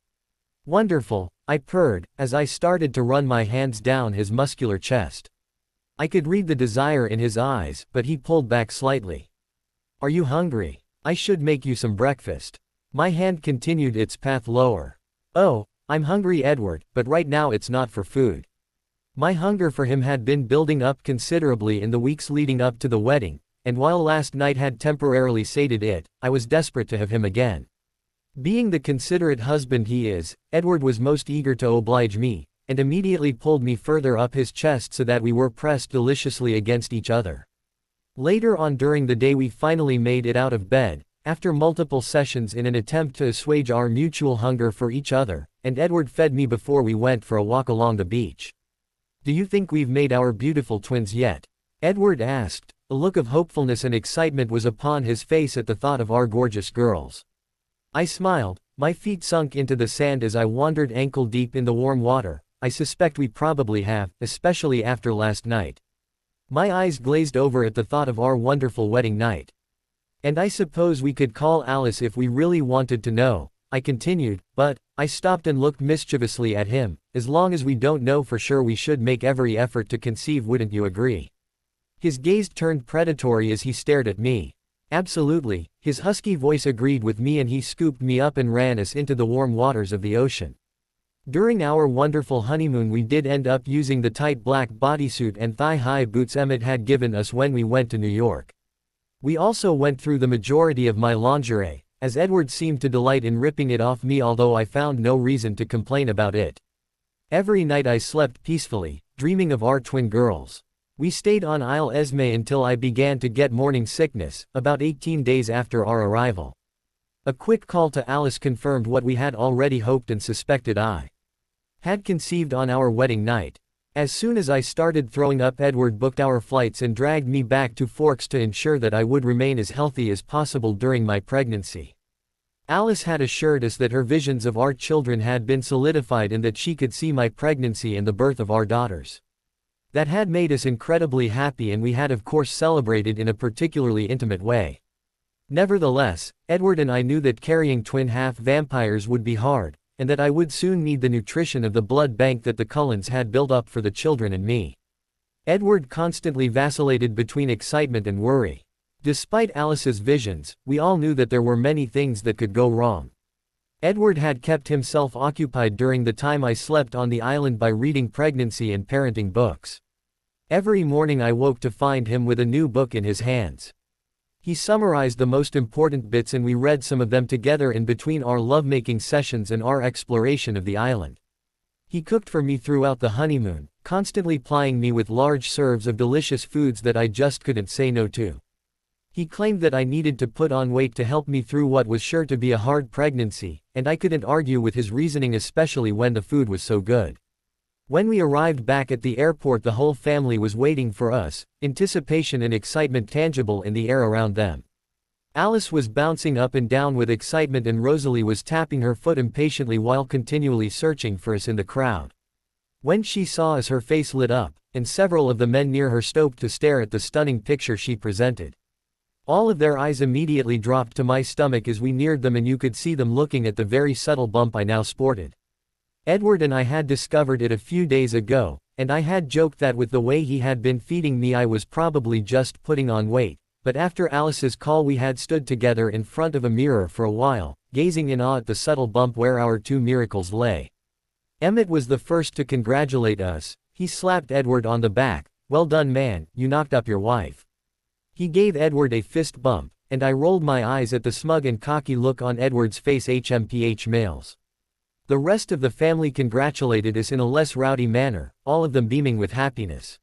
"Wonderful," I purred, as I started to run my hands down his muscular chest. I could read the desire in his eyes, but he pulled back slightly. "Are you hungry? I should make you some breakfast." My hand continued its path lower. "Oh, I'm hungry, Edward, but right now it's not for food." My hunger for him had been building up considerably in the weeks leading up to the wedding, and while last night had temporarily sated it, I was desperate to have him again. Being the considerate husband he is, Edward was most eager to oblige me, and immediately pulled me further up his chest so that we were pressed deliciously against each other. Later on during the day we finally made it out of bed, after multiple sessions in an attempt to assuage our mutual hunger for each other, and Edward fed me before we went for a walk along the beach. "Do you think we've made our beautiful twins yet?" Edward asked. A look of hopefulness and excitement was upon his face at the thought of our gorgeous girls. I smiled, my feet sunk into the sand as I wandered ankle deep in the warm water. "I suspect we probably have, especially after last night." My eyes glazed over at the thought of our wonderful wedding night. "And I suppose we could call Alice if we really wanted to know," I continued, but I stopped and looked mischievously at him. "As long as we don't know for sure, we should make every effort to conceive, wouldn't you agree?" His gaze turned predatory as he stared at me. "Absolutely," his husky voice agreed with me, and he scooped me up and ran us into the warm waters of the ocean. During our wonderful honeymoon we did end up using the tight black bodysuit and thigh-high boots Emmett had given us when we went to New York. We also went through the majority of my lingerie, as Edward seemed to delight in ripping it off me, although I found no reason to complain about it. Every night I slept peacefully, dreaming of our twin girls. We stayed on Isle Esme until I began to get morning sickness, about 18 days after our arrival. A quick call to Alice confirmed what we had already hoped and suspected: I had conceived on our wedding night. As soon as I started throwing up, Edward booked our flights and dragged me back to Forks to ensure that I would remain as healthy as possible during my pregnancy. Alice had assured us that her visions of our children had been solidified and that she could see my pregnancy and the birth of our daughters. That had made us incredibly happy, and we had of course celebrated in a particularly intimate way. Nevertheless, Edward and I knew that carrying twin half-vampires would be hard, and that I would soon need the nutrition of the blood bank that the Cullens had built up for the children and me. Edward constantly vacillated between excitement and worry. Despite Alice's visions, we all knew that there were many things that could go wrong. Edward had kept himself occupied during the time I slept on the island by reading pregnancy and parenting books. Every morning I woke to find him with a new book in his hands. He summarized the most important bits and we read some of them together in between our lovemaking sessions and our exploration of the island. He cooked for me throughout the honeymoon, constantly plying me with large serves of delicious foods that I just couldn't say no to. He claimed that I needed to put on weight to help me through what was sure to be a hard pregnancy, and I couldn't argue with his reasoning, especially when the food was so good. When we arrived back at the airport, the whole family was waiting for us, anticipation and excitement tangible in the air around them. Alice was bouncing up and down with excitement, and Rosalie was tapping her foot impatiently while continually searching for us in the crowd. When she saw us, her face lit up, and several of the men near her stopped to stare at the stunning picture she presented. All of their eyes immediately dropped to my stomach as we neared them, and you could see them looking at the very subtle bump I now sported. Edward and I had discovered it a few days ago, and I had joked that with the way he had been feeding me I was probably just putting on weight, but after Alice's call we had stood together in front of a mirror for a while, gazing in awe at the subtle bump where our two miracles lay. Emmett was the first to congratulate us. He slapped Edward on the back. "Well done, man, you knocked up your wife." He gave Edward a fist bump, and I rolled my eyes at the smug and cocky look on Edward's face. HMPH males. The rest of the family congratulated us in a less rowdy manner, all of them beaming with happiness.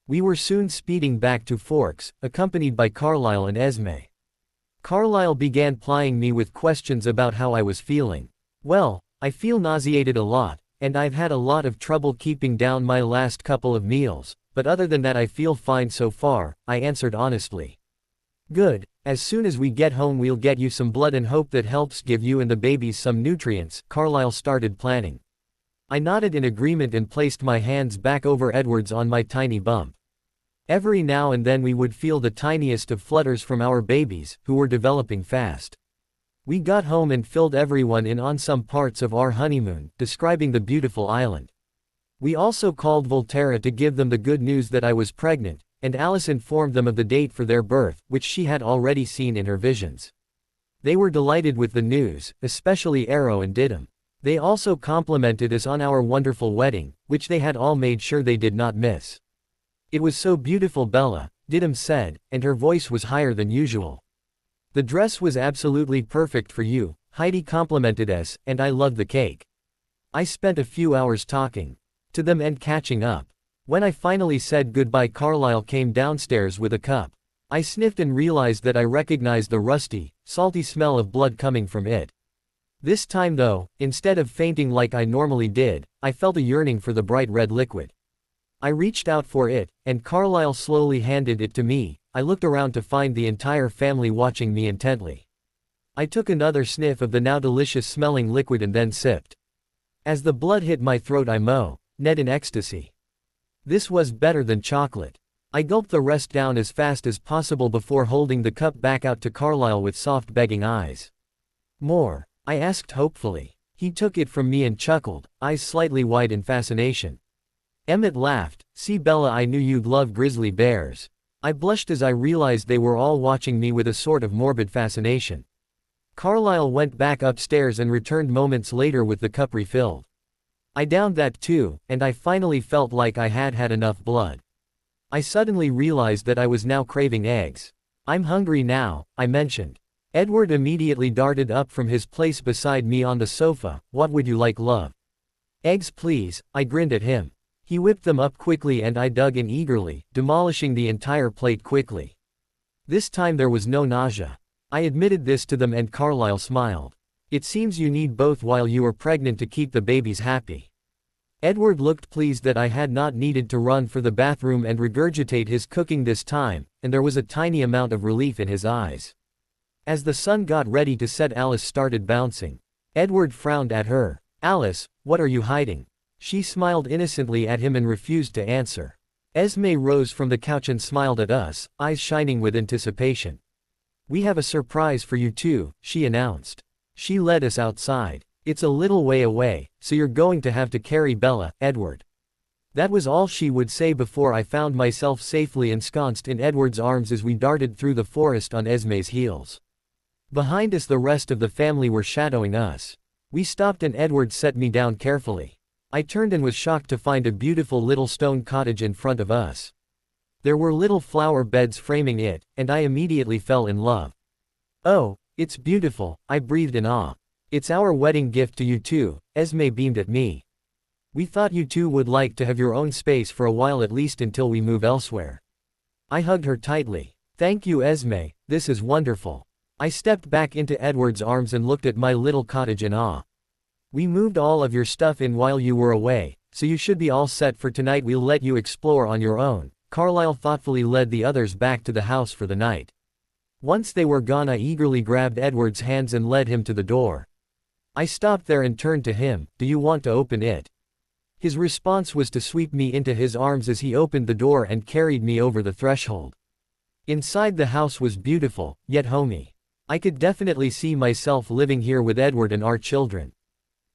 We were soon speeding back to Forks, accompanied by Carlisle and Esme. Carlisle began plying me with questions about how I was feeling. "Well, I feel nauseated a lot, and I've had a lot of trouble keeping down my last couple of meals, but other than that I feel fine so far," I answered honestly. "Good, as soon as we get home we'll get you some blood and hope that helps give you and the babies some nutrients," Carlisle started planning. I nodded in agreement and placed my hands back over Edward's on my tiny bump. Every now and then we would feel the tiniest of flutters from our babies, who were developing fast. We got home and filled everyone in on some parts of our honeymoon, describing the beautiful island. We also called Volterra to give them the good news that I was pregnant, and Alice informed them of the date for their birth, which she had already seen in her visions. They were delighted with the news, especially Arrow and Didymu. They also complimented us on our wonderful wedding, which they had all made sure they did not miss. "It was so beautiful, Bella," Didymu said, and her voice was higher than usual. "The dress was absolutely perfect for you," Heidi complimented us, and I loved the cake. I spent a few hours talking to them and catching up. When I finally said goodbye, Carlisle came downstairs with a cup. I sniffed and realized that I recognized the rusty, salty smell of blood coming from it. This time though, instead of fainting like I normally did, I felt a yearning for the bright red liquid. I reached out for it, and Carlisle slowly handed it to me. I looked around to find the entire family watching me intently. I took another sniff of the now delicious smelling liquid and then sipped. As the blood hit my throat I moaned in ecstasy. This was better than chocolate. I gulped the rest down as fast as possible before holding the cup back out to Carlisle with soft begging eyes. "More?" I asked hopefully. He took it from me and chuckled, eyes slightly wide in fascination. Emmett laughed. "See, Bella, I knew you'd love grizzly bears." I blushed as I realized they were all watching me with a sort of morbid fascination. Carlisle went back upstairs and returned moments later with the cup refilled. I downed that too, and I finally felt like I had had enough blood. I suddenly realized that I was now craving eggs. "I'm hungry now," I mentioned. Edward immediately darted up from his place beside me on the sofa. "What would you like, love?" "Eggs please," I grinned at him. He whipped them up quickly and I dug in eagerly, demolishing the entire plate quickly. This time there was no nausea. I admitted this to them and Carlisle smiled. "It seems you need both while you are pregnant to keep the babies happy." Edward looked pleased that I had not needed to run for the bathroom and regurgitate his cooking this time, and there was a tiny amount of relief in his eyes. As the sun got ready to set, Alice started bouncing. Edward frowned at her. "Alice, what are you hiding?" She smiled innocently at him and refused to answer. Esme rose from the couch and smiled at us, eyes shining with anticipation. "We have a surprise for you too," she announced. She led us outside. "It's a little way away, so you're going to have to carry Bella, Edward." That was all she would say before I found myself safely ensconced in Edward's arms as we darted through the forest on Esme's heels. Behind us the rest of the family were shadowing us. We stopped and Edward set me down carefully. I turned and was shocked to find a beautiful little stone cottage in front of us. There were little flower beds framing it, and I immediately fell in love. "Oh, it's beautiful," I breathed in awe. "It's our wedding gift to you too," Esme beamed at me. "We thought you two would like to have your own space for a while, at least until we move elsewhere." I hugged her tightly. Thank you, Esme, this is wonderful. I stepped back into Edward's arms and looked at my little cottage in awe. We moved all of your stuff in while you were away, so you should be all set for tonight. We'll let you explore on your own. Carlyle thoughtfully led the others back to the house for the night. Once they were gone, I eagerly grabbed Edward's hands and led him to the door. I stopped there and turned to him. Do you want to open it? His response was to sweep me into his arms as he opened the door and carried me over the threshold. Inside, the house was beautiful, yet homey. I could definitely see myself living here with Edward and our children.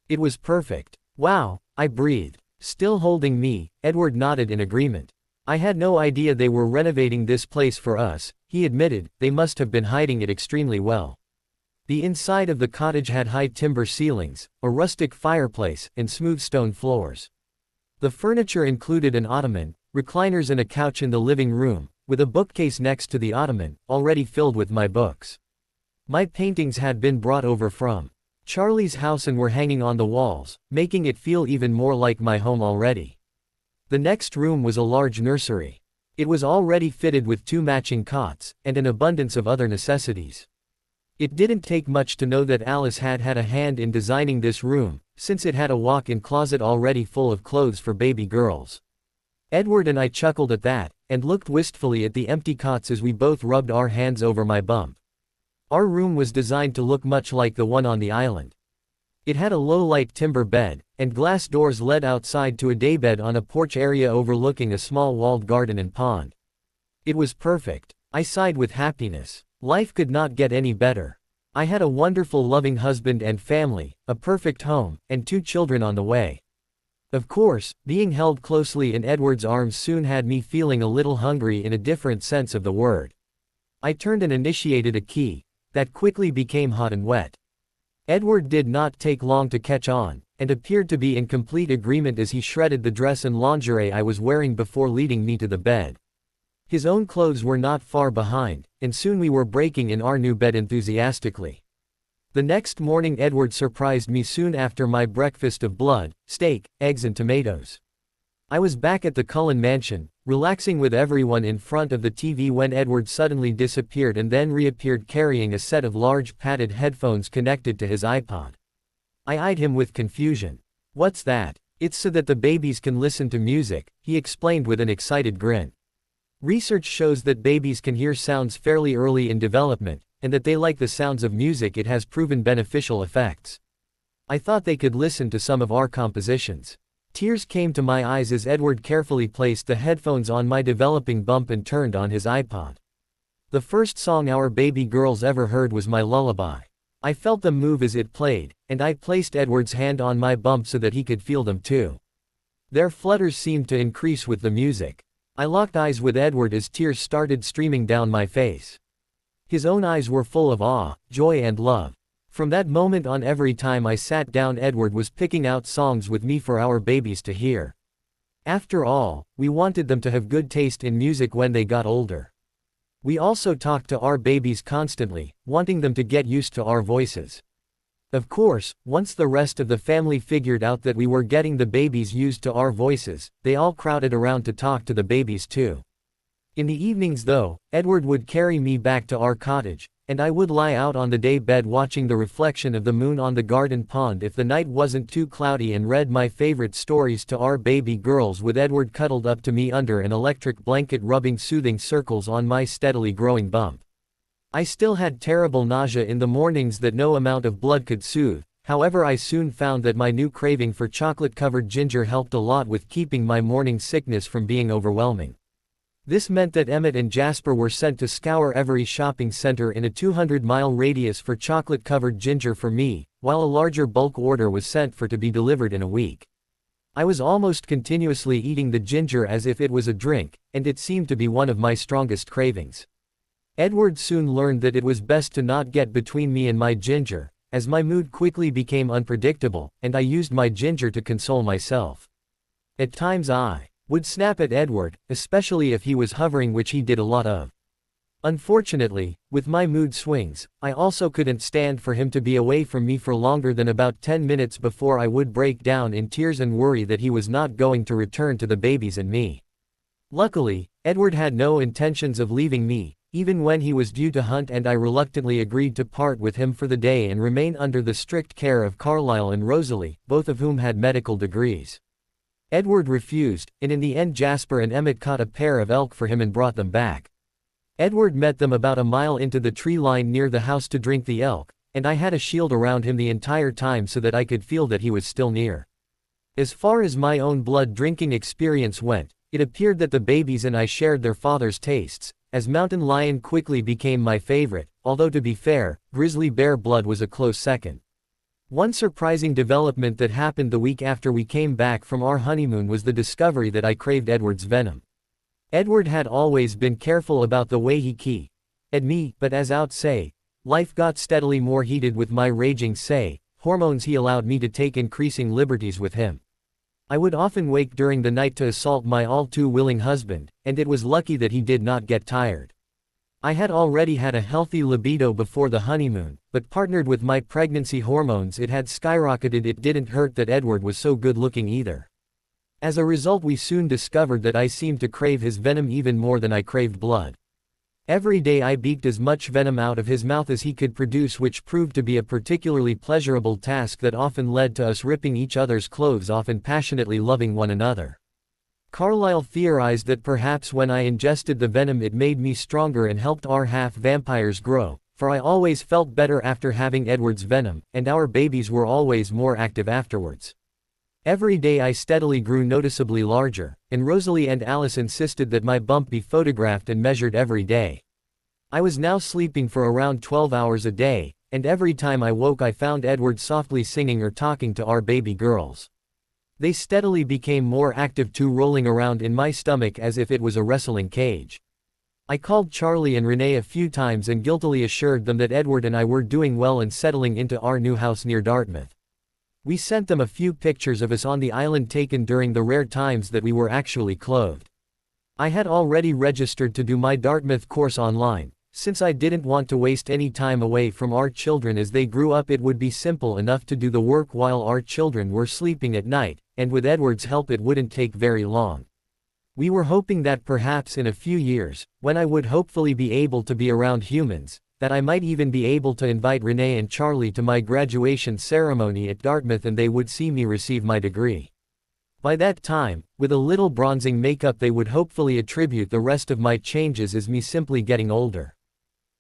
It was perfect. Wow, I breathed. Still holding me, Edward nodded in agreement. I had no idea they were renovating this place for us, he admitted. They must have been hiding it extremely well. The inside of the cottage had high timber ceilings, a rustic fireplace, and smooth stone floors. The furniture included an ottoman, recliners and a couch in the living room, with a bookcase next to the ottoman, already filled with my books. My paintings had been brought over from Charlie's house and were hanging on the walls, making it feel even more like my home already. The next room was a large nursery. It was already fitted with 2 matching cots, and an abundance of other necessities. It didn't take much to know that Alice had had a hand in designing this room, since it had a walk-in closet already full of clothes for baby girls. Edward and I chuckled at that, and looked wistfully at the empty cots as we both rubbed our hands over my bump. Our room was designed to look much like the one on the island. It had a low-light timber bed, and glass doors led outside to a daybed on a porch area overlooking a small walled garden and pond. It was perfect. I sighed with happiness. Life could not get any better. I had a wonderful loving husband and family, a perfect home, and 2 children on the way. Of course, being held closely in Edward's arms soon had me feeling a little hungry in a different sense of the word. I turned and initiated a key that quickly became hot and wet. Edward did not take long to catch on, and appeared to be in complete agreement as he shredded the dress and lingerie I was wearing before leading me to the bed. His own clothes were not far behind, and soon we were breaking in our new bed enthusiastically. The next morning Edward surprised me soon after my breakfast of blood, steak, eggs and tomatoes. I was back at the Cullen mansion, relaxing with everyone in front of the TV when Edward suddenly disappeared and then reappeared carrying a set of large padded headphones connected to his iPod. I eyed him with confusion. What's that? It's so that the babies can listen to music, he explained with an excited grin. Research shows that babies can hear sounds fairly early in development, and that they like the sounds of music. It has proven beneficial effects. I thought they could listen to some of our compositions. Tears came to my eyes as Edward carefully placed the headphones on my developing bump and turned on his iPod. The first song our baby girls ever heard was my lullaby. I felt them move as it played, and I placed Edward's hand on my bump so that he could feel them too. Their flutters seemed to increase with the music. I locked eyes with Edward as tears started streaming down my face. His own eyes were full of awe, joy and love. From that moment on, every time I sat down, Edward was picking out songs with me for our babies to hear. After all, we wanted them to have good taste in music when they got older. We also talked to our babies constantly, wanting them to get used to our voices. Of course, once the rest of the family figured out that we were getting the babies used to our voices, they all crowded around to talk to the babies too. In the evenings though, Edward would carry me back to our cottage, and I would lie out on the day bed watching the reflection of the moon on the garden pond if the night wasn't too cloudy, and read my favorite stories to our baby girls with Edward cuddled up to me under an electric blanket rubbing soothing circles on my steadily growing bump. I still had terrible nausea in the mornings that no amount of blood could soothe. However, I soon found that my new craving for chocolate-covered ginger helped a lot with keeping my morning sickness from being overwhelming. This meant that Emmett and Jasper were sent to scour every shopping center in a 200-mile radius for chocolate-covered ginger for me, while a larger bulk order was sent for to be delivered in a week. I was almost continuously eating the ginger as if it was a drink, and it seemed to be one of my strongest cravings. Edward soon learned that it was best to not get between me and my ginger, as my mood quickly became unpredictable, and I used my ginger to console myself. At times I would snap at Edward, especially if he was hovering, which he did a lot of. Unfortunately, with my mood swings, I also couldn't stand for him to be away from me for longer than about 10 minutes before I would break down in tears and worry that he was not going to return to the babies and me. Luckily, Edward had no intentions of leaving me, even when he was due to hunt, and I reluctantly agreed to part with him for the day and remain under the strict care of Carlyle and Rosalie, both of whom had medical degrees. Edward refused, and in the end Jasper and Emmett caught a pair of elk for him and brought them back. Edward met them about a mile into the tree line near the house to drink the elk, and I had a shield around him the entire time so that I could feel that he was still near. As far as my own blood drinking experience went, it appeared that the babies and I shared their father's tastes, as mountain lion quickly became my favorite, although to be fair, grizzly bear blood was a close second. One surprising development that happened the week after we came back from our honeymoon was the discovery that I craved Edward's venom. Edward had always been careful about the way he keyed me, but as out say, life got steadily more heated with my raging hormones. He allowed me to take increasing liberties with him. I would often wake during the night to assault my all too willing husband, and it was lucky that he did not get tired. I had already had a healthy libido before the honeymoon, but partnered with my pregnancy hormones it had skyrocketed. It didn't hurt that Edward was so good looking either. As a result, we soon discovered that I seemed to crave his venom even more than I craved blood. Every day I beaked as much venom out of his mouth as he could produce, which proved to be a particularly pleasurable task that often led to us ripping each other's clothes off and passionately loving one another. Carlyle theorized that perhaps when I ingested the venom it made me stronger and helped our half-vampires grow, for I always felt better after having Edward's venom, and our babies were always more active afterwards. Every day I steadily grew noticeably larger, and Rosalie and Alice insisted that my bump be photographed and measured every day. I was now sleeping for around 12 hours a day, and every time I woke I found Edward softly singing or talking to our baby girls. They steadily became more active too, rolling around in my stomach as if it was a wrestling cage. I called Charlie and Renee a few times and guiltily assured them that Edward and I were doing well and settling into our new house near Dartmouth. We sent them a few pictures of us on the island taken during the rare times that we were actually clothed. I had already registered to do my Dartmouth course online, since I didn't want to waste any time away from our children. As they grew up it would be simple enough to do the work while our children were sleeping at night, and with Edward's help it wouldn't take very long. We were hoping that perhaps in a few years, when I would hopefully be able to be around humans, that I might even be able to invite Renee and Charlie to my graduation ceremony at Dartmouth and they would see me receive my degree. By that time, with a little bronzing makeup, they would hopefully attribute the rest of my changes as me simply getting older.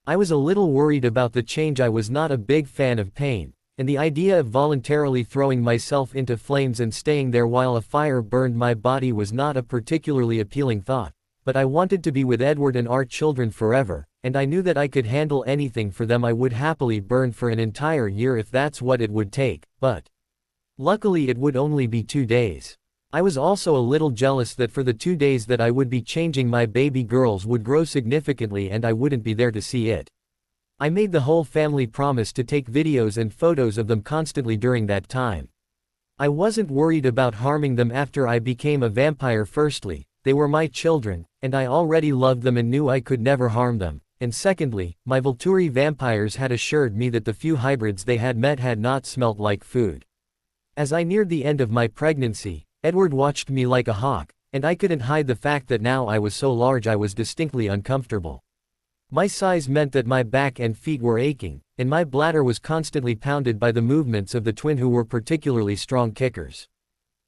I was a little worried about the change. I was not a big fan of pain, and the idea of voluntarily throwing myself into flames and staying there while a fire burned my body was not a particularly appealing thought. But I wanted to be with Edward and our children forever, and I knew that I could handle anything for them. I would happily burn for an entire year if that's what it would take, but luckily it would only be 2 days. I was also a little jealous that for the 2 days that I would be changing, my baby girls would grow significantly and I wouldn't be there to see it. I made the whole family promise to take videos and photos of them constantly during that time. I wasn't worried about harming them after I became a vampire. Firstly, they were my children, and I already loved them and knew I could never harm them, and secondly, my Volturi vampires had assured me that the few hybrids they had met had not smelt like food. As I neared the end of my pregnancy, Edward watched me like a hawk, and I couldn't hide the fact that now I was so large I was distinctly uncomfortable. My size meant that my back and feet were aching, and my bladder was constantly pounded by the movements of the twin, who were particularly strong kickers.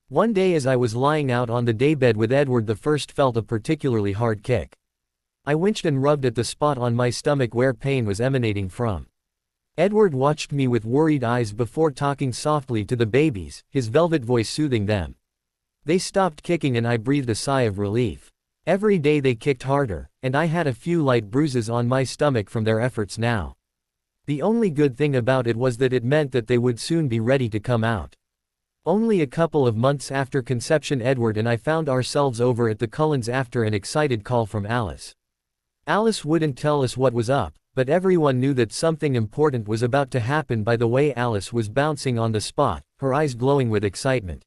One day as I was lying out on the daybed with Edward, the first felt a particularly hard kick. I winched and rubbed at the spot on my stomach where pain was emanating from. Edward watched me with worried eyes before talking softly to the babies, his velvet voice soothing them. They stopped kicking and I breathed a sigh of relief. Every day they kicked harder, and I had a few light bruises on my stomach from their efforts now. The only good thing about it was that it meant that they would soon be ready to come out. Only a couple of months after conception, Edward and I found ourselves over at the Cullens after an excited call from Alice. Alice wouldn't tell us what was up, but everyone knew that something important was about to happen by the way Alice was bouncing on the spot, her eyes glowing with excitement.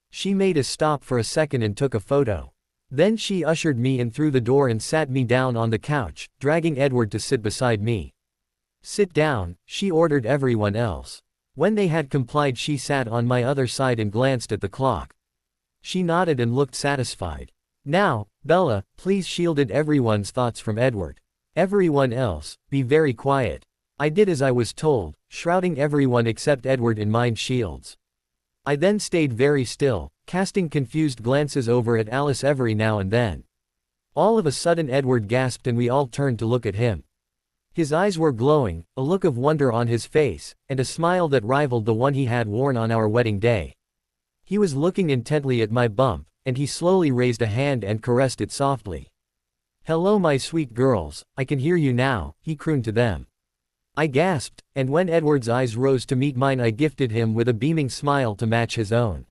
She made us stop for a second and took a photo. Then she ushered me in through the door and sat me down on the couch, dragging Edward to sit beside me. "Sit down," she ordered everyone else. When they had complied, she sat on my other side and glanced at the clock. She nodded and looked satisfied. "Now, Bella, please," shielded everyone's thoughts from Edward. Everyone else, be very quiet. I did as I was told, shrouding everyone except Edward in mind shields. I then stayed very still, casting confused glances over at Alice every now and then. All of a sudden Edward gasped and we all turned to look at him. His eyes were glowing, a look of wonder on his face, and a smile that rivaled the one he had worn on our wedding day. He was looking intently at my bump, and he slowly raised a hand and caressed it softly. "Hello my sweet girls, I can hear you now," he crooned to them. I gasped, and when Edward's eyes rose to meet mine I gifted him with a beaming smile to match his own.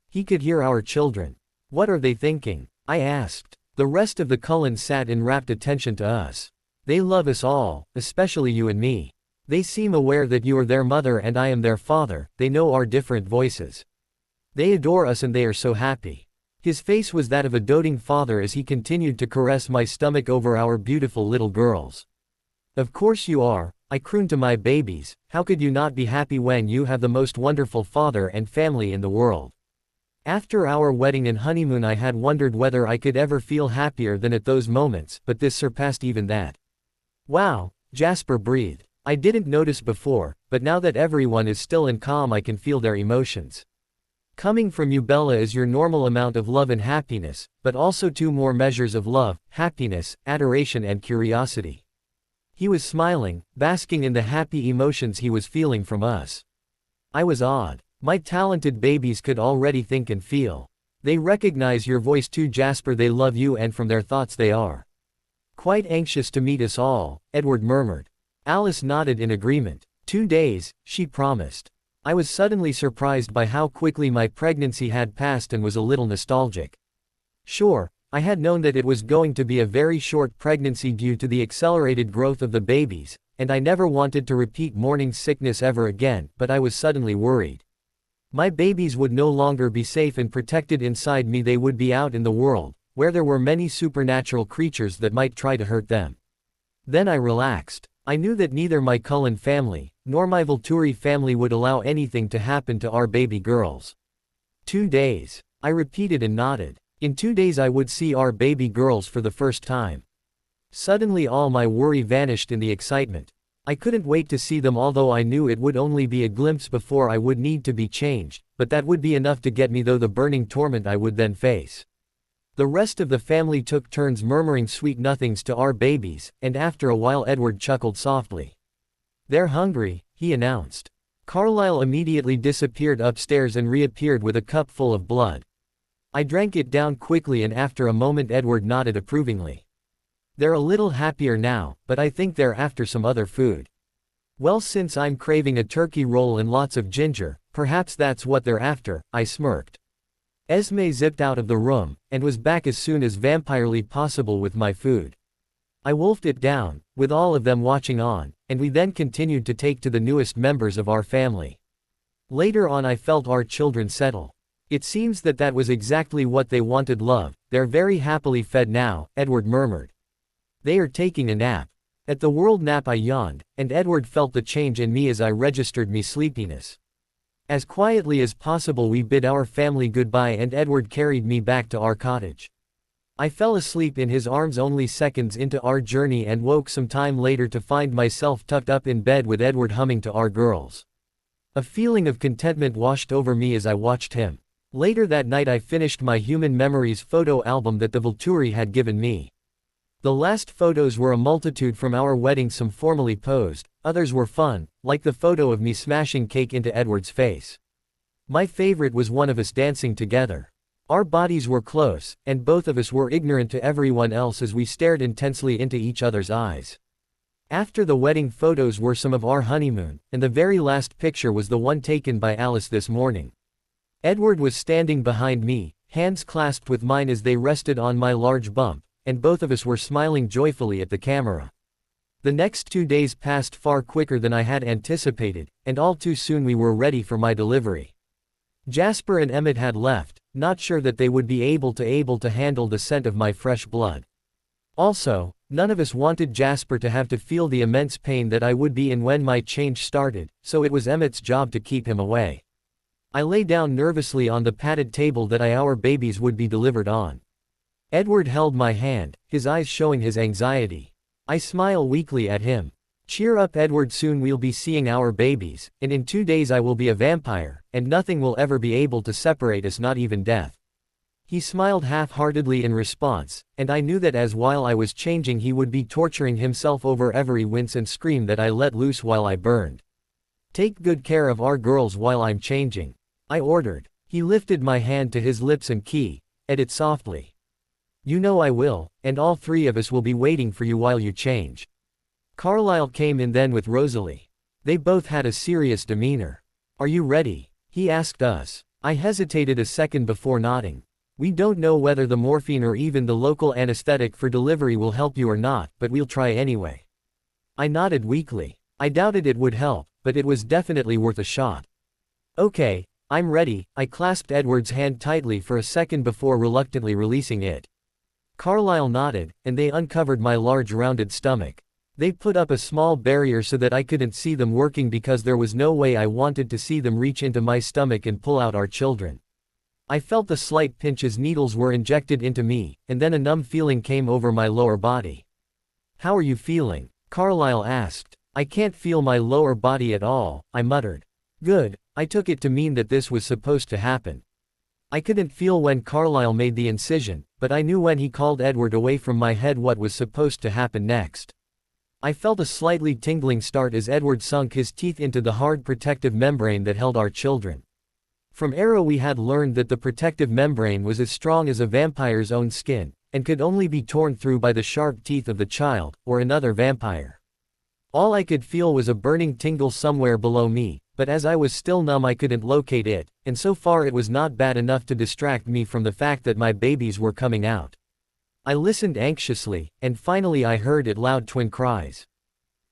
He could hear our children. "What are they thinking?" I asked. The rest of the Cullens sat in rapt attention to us. "They love us all, especially you and me. They seem aware that you are their mother and I am their father, they know our different voices. They adore us and they are so happy." His face was that of a doting father as he continued to caress my stomach over our beautiful little girls. "Of course you are," I crooned to my babies, "how could you not be happy when you have the most wonderful father and family in the world?" After our wedding and honeymoon I had wondered whether I could ever feel happier than at those moments, but this surpassed even that. "Wow," Jasper breathed. "I didn't notice before, but now that everyone is still and calm I can feel their emotions. Coming from you Bella is your normal amount of love and happiness, but also 2 more measures of love, happiness, adoration and curiosity." He was smiling, basking in the happy emotions he was feeling from us. I was awed. My talented babies could already think and feel. "They recognize your voice too Jasper, they love you and from their thoughts they are quite anxious to meet us all," Edward murmured. Alice nodded in agreement. 2 days, she promised. I was suddenly surprised by how quickly my pregnancy had passed and was a little nostalgic. Sure, I had known that it was going to be a very short pregnancy due to the accelerated growth of the babies, and I never wanted to repeat morning sickness ever again, but I was suddenly worried. My babies would no longer be safe and protected inside me, they would be out in the world, where there were many supernatural creatures that might try to hurt them. Then I relaxed. I knew that neither my Cullen family, nor my Volturi family would allow anything to happen to our baby girls. 2 days. I repeated and nodded. In 2 days I would see our baby girls for the first time. Suddenly all my worry vanished in the excitement. I couldn't wait to see them, although I knew it would only be a glimpse before I would need to be changed, but that would be enough to get me through the burning torment I would then face. The rest of the family took turns murmuring sweet nothings to our babies, and after a while Edward chuckled softly. "They're hungry," he announced. Carlyle immediately disappeared upstairs and reappeared with a cup full of blood. I drank it down quickly and after a moment Edward nodded approvingly. "They're a little happier now, but I think they're after some other food." "Well, since I'm craving a turkey roll and lots of ginger, perhaps that's what they're after," I smirked. Esme zipped out of the room, and was back as soon as vampirely possible with my food. I wolfed it down, with all of them watching on, and we then continued to take to the newest members of our family. Later on I felt our children settle. "It seems that was exactly what they wanted, love, they're very happily fed now," Edward murmured. "They are taking a nap." At the word nap I yawned, and Edward felt the change in me as I registered me sleepiness. As quietly as possible we bid our family goodbye and Edward carried me back to our cottage. I fell asleep in his arms only seconds into our journey and woke some time later to find myself tucked up in bed with Edward humming to our girls. A feeling of contentment washed over me as I watched him. Later that night I finished my Human Memories photo album that the Volturi had given me. The last photos were a multitude from our wedding, some formally posed, others were fun, like the photo of me smashing cake into Edward's face. My favorite was one of us dancing together. Our bodies were close, and both of us were ignorant to everyone else as we stared intensely into each other's eyes. After the wedding photos were some of our honeymoon, and the very last picture was the one taken by Alice this morning. Edward was standing behind me, hands clasped with mine as they rested on my large bump, and both of us were smiling joyfully at the camera. The next 2 days passed far quicker than I had anticipated, and all too soon we were ready for my delivery. Jasper and Emmett had left, not sure that they would be able to handle the scent of my fresh blood. Also, none of us wanted Jasper to have to feel the immense pain that I would be in when my change started, so it was Emmett's job to keep him away. I lay down nervously on the padded table that our babies would be delivered on. Edward held my hand, his eyes showing his anxiety. I smile weakly at him. Cheer up, Edward, soon we'll be seeing our babies, and in 2 days I will be a vampire, and nothing will ever be able to separate us, not even death. He smiled half-heartedly in response, and I knew that as while I was changing he would be torturing himself over every wince and scream that I let loose while I burned. Take good care of our girls while I'm changing, I ordered. He lifted my hand to his lips and kissed it softly. You know I will, and all 3 of us will be waiting for you while you change. Carlyle came in then with Rosalie. They both had a serious demeanor. Are you ready? He asked us. I hesitated a second before nodding. We don't know whether the morphine or even the local anesthetic for delivery will help you or not, but we'll try anyway. I nodded weakly. I doubted it would help, but it was definitely worth a shot. Okay, I'm ready. I clasped Edward's hand tightly for a second before reluctantly releasing it. Carlyle nodded, and they uncovered my large rounded stomach. They put up a small barrier so that I couldn't see them working because there was no way I wanted to see them reach into my stomach and pull out our children. I felt a slight pinch as needles were injected into me, and then a numb feeling came over my lower body. How are you feeling? Carlyle asked. I can't feel my lower body at all, I muttered. Good, I took it to mean that this was supposed to happen. I couldn't feel when Carlyle made the incision, but I knew when he called Edward away from my head what was supposed to happen next. I felt a slightly tingling start as Edward sunk his teeth into the hard protective membrane that held our children. From Arrow we had learned that the protective membrane was as strong as a vampire's own skin, and could only be torn through by the sharp teeth of the child, or another vampire. All I could feel was a burning tingle somewhere below me, but as I was still numb I couldn't locate it, and so far it was not bad enough to distract me from the fact that my babies were coming out. I listened anxiously, and finally I heard it, loud twin cries.